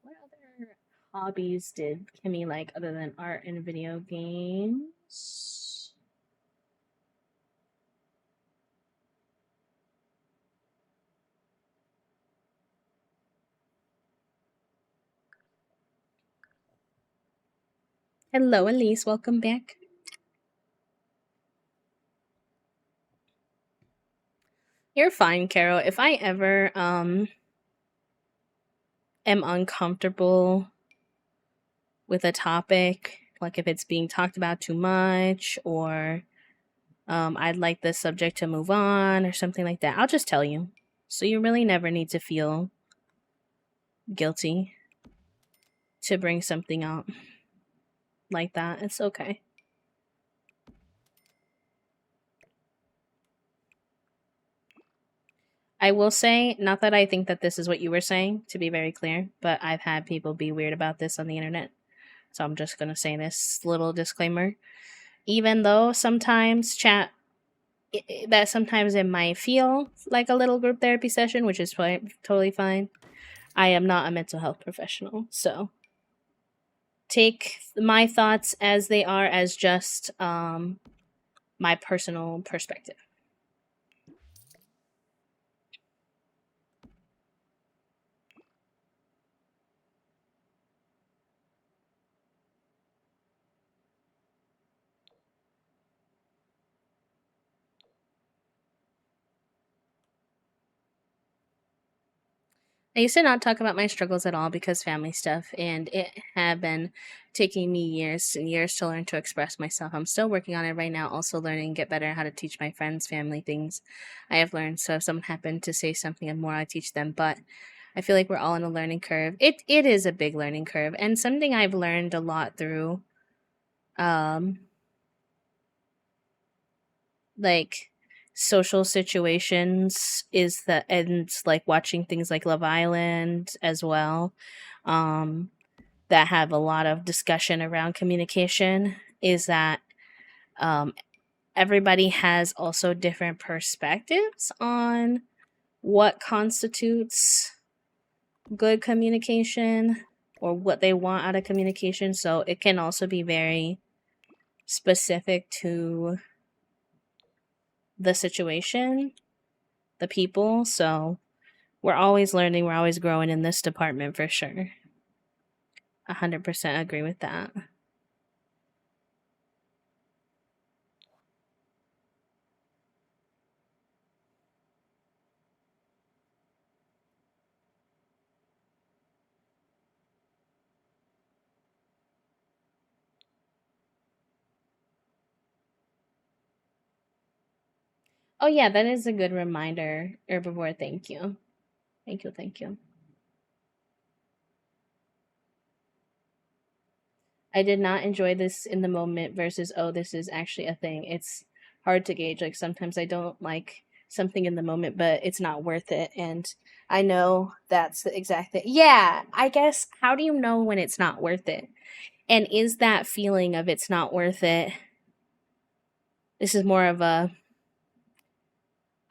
What other hobbies did Kimmy like other than art and video games? Hello, Elise. Welcome back. You're fine, Carol. If I ever am uncomfortable with a topic, like if it's being talked about too much, or I'd like the subject to move on or something like that, I'll just tell you. So you really never need to feel guilty to bring something up like that. It's okay. I will say, not that I think that this is what you were saying, to be very clear, but I've had people be weird about this on the internet. So I'm just going to say this little disclaimer. Even though sometimes that sometimes it might feel like a little group therapy session, which is totally fine, I am not a mental health professional. So take my thoughts as they are, as just my personal perspective. I used to not talk about my struggles at all because family stuff, and it had been taking me years and years to learn to express myself. I'm still working on it right now, also learning get better at how to teach my friends family things I have learned. So if someone happened to say something and more, I teach them. But I feel like we're all in a learning curve. It is a big learning curve, and something I've learned a lot through um like social situations is that, and like watching things like Love Island as well, um that have a lot of discussion around communication, is that um everybody has also different perspectives on what constitutes good communication or what they want out of communication, so it can also be very specific to the situation, the people. So we're always learning, we're always growing in this department for sure. 100% agree with that. Oh yeah, that is a good reminder, Herbivore. Thank you. Thank you, thank you. I did not enjoy this in the moment versus, oh, this is actually a thing. It's hard to gauge. Like sometimes I don't like something in the moment, but it's not worth it. And I know that's the exact thing. Yeah, I guess, how do you know when it's not worth it? And is that feeling of it's not worth it? This is more of a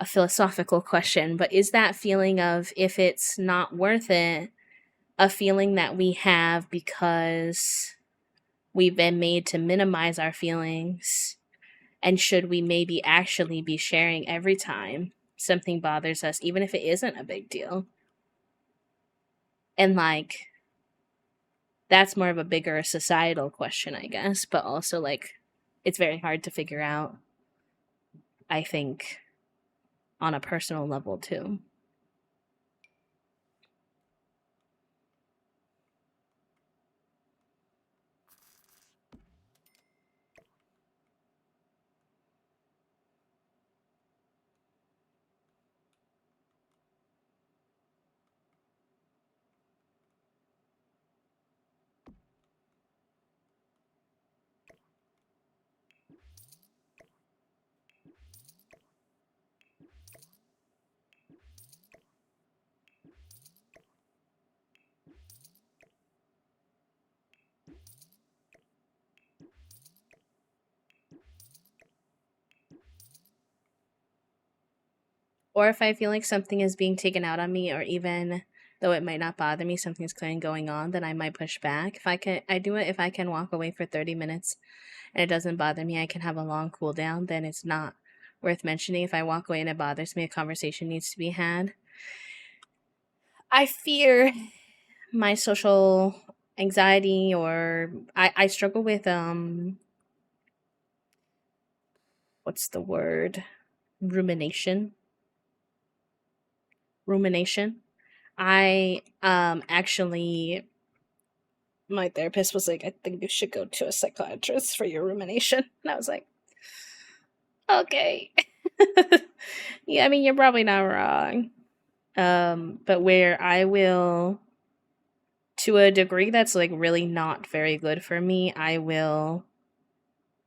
philosophical question, but is that feeling of if it's not worth it a feeling that we have because we've been made to minimize our feelings? And should we maybe actually be sharing every time something bothers us, even if it isn't a big deal? And like, that's more of a bigger societal question, I guess, but also like, it's very hard to figure out, I think, on a personal level too. Or if I feel like something is being taken out on me, or even though it might not bother me, something's clearly going on, then I might push back. If I can, I do it if I can walk away for 30 minutes and it doesn't bother me, I can have a long cool down, then it's not worth mentioning. If I walk away and it bothers me, a conversation needs to be had. I fear my social anxiety, or I struggle with what's the word? Rumination. Rumination. I actually, my therapist was like, I think you should go to a psychiatrist for your rumination. And I was like, okay. Yeah, I mean, you're probably not wrong. But where I will, to a degree that's like really not very good for me, I will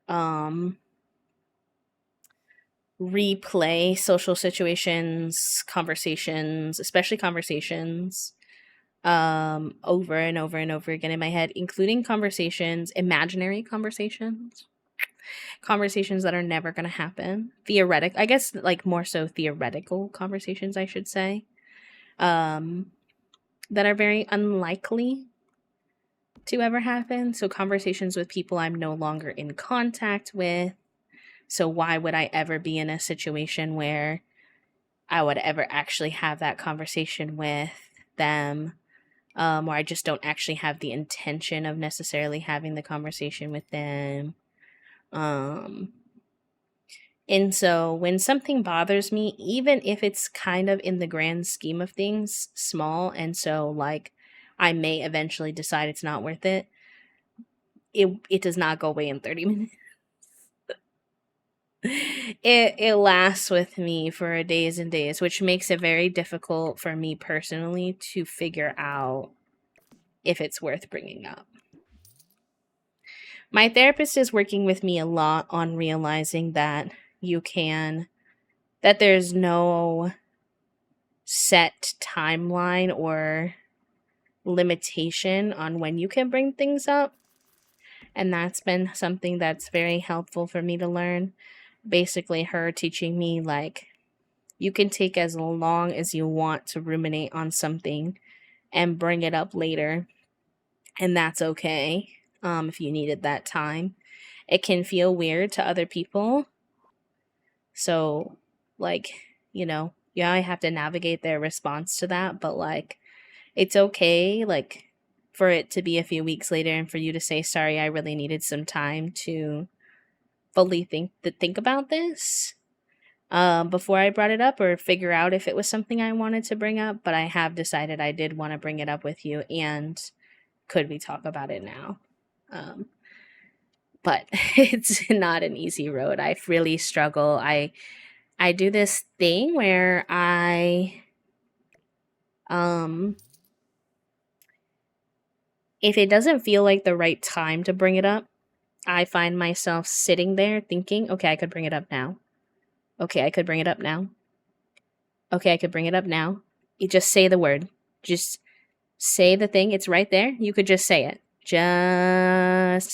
um replay social situations, conversations, especially conversations, over and over and over again in my head, including conversations, imaginary conversations, conversations that are never going to happen, theoretic, I guess, like more so theoretical conversations, I should say, um that are very unlikely to ever happen. So conversations with people I'm no longer in contact with. So why would I ever be in a situation where I would ever actually have that conversation with them, or I just don't actually have the intention of necessarily having the conversation with them. Um, And so when something bothers me, even if it's kind of in the grand scheme of things small, and so like I may eventually decide it's not worth it, it does not go away in 30 minutes. It lasts with me for days and days, which makes it very difficult for me personally to figure out if it's worth bringing up. My therapist is working with me a lot on realizing that that there's no set timeline or limitation on when you can bring things up. And that's been something that's very helpful for me to learn. Basically, her teaching me, like, you can take as long as you want to ruminate on something and bring it up later. And that's okay if you needed that time. It can feel weird to other people. So, like, yeah, I have to navigate their response to that, but like, it's okay, like, for it to be a few weeks later and for you to say, sorry, I really needed some time to fully think about this before I brought it up or figure out if it was something I wanted to bring up. But I have decided I did want to bring it up with you, and could we talk about it now? But it's not an easy road. I really struggle. I do this thing where if it doesn't feel like the right time to bring it up, I find myself sitting there thinking, okay, I could bring it up now. Okay, I could bring it up now. Okay, I could bring it up now. You just say the word. Just say the thing. It's right there. You could just say it. Just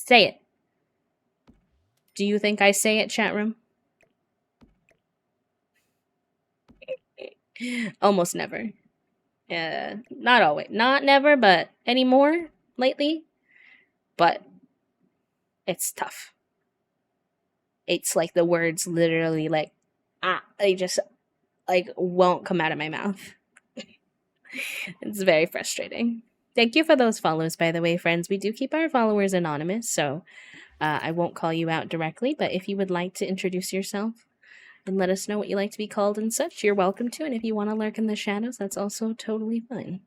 say it. Do you think I say it, chat room? Almost never. Not always. Not never, but anymore lately. But it's tough. It's like the words literally like, they just like won't come out of my mouth. It's very frustrating. Thank you for those follows, by the way, friends. We do keep our followers anonymous, so I won't call you out directly, but if you would like to introduce yourself and let us know what you like to be called and such, you're welcome to. And if you want to lurk in the shadows, that's also totally fine.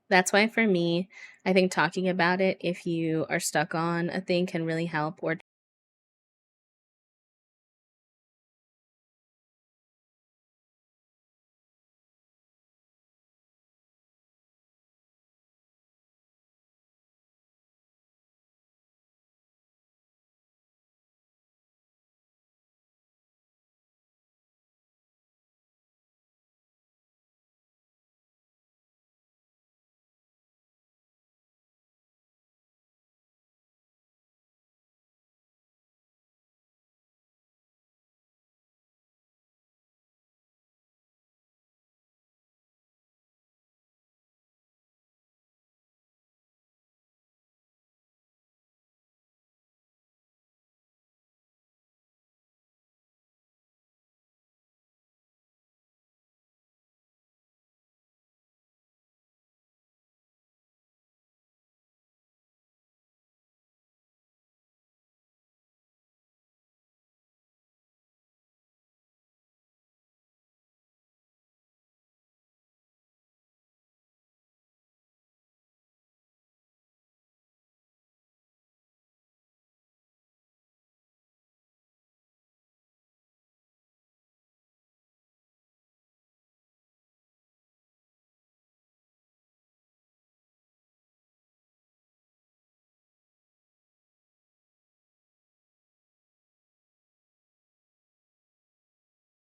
That's why for me, I think talking about it, if you are stuck on a thing, can really help, or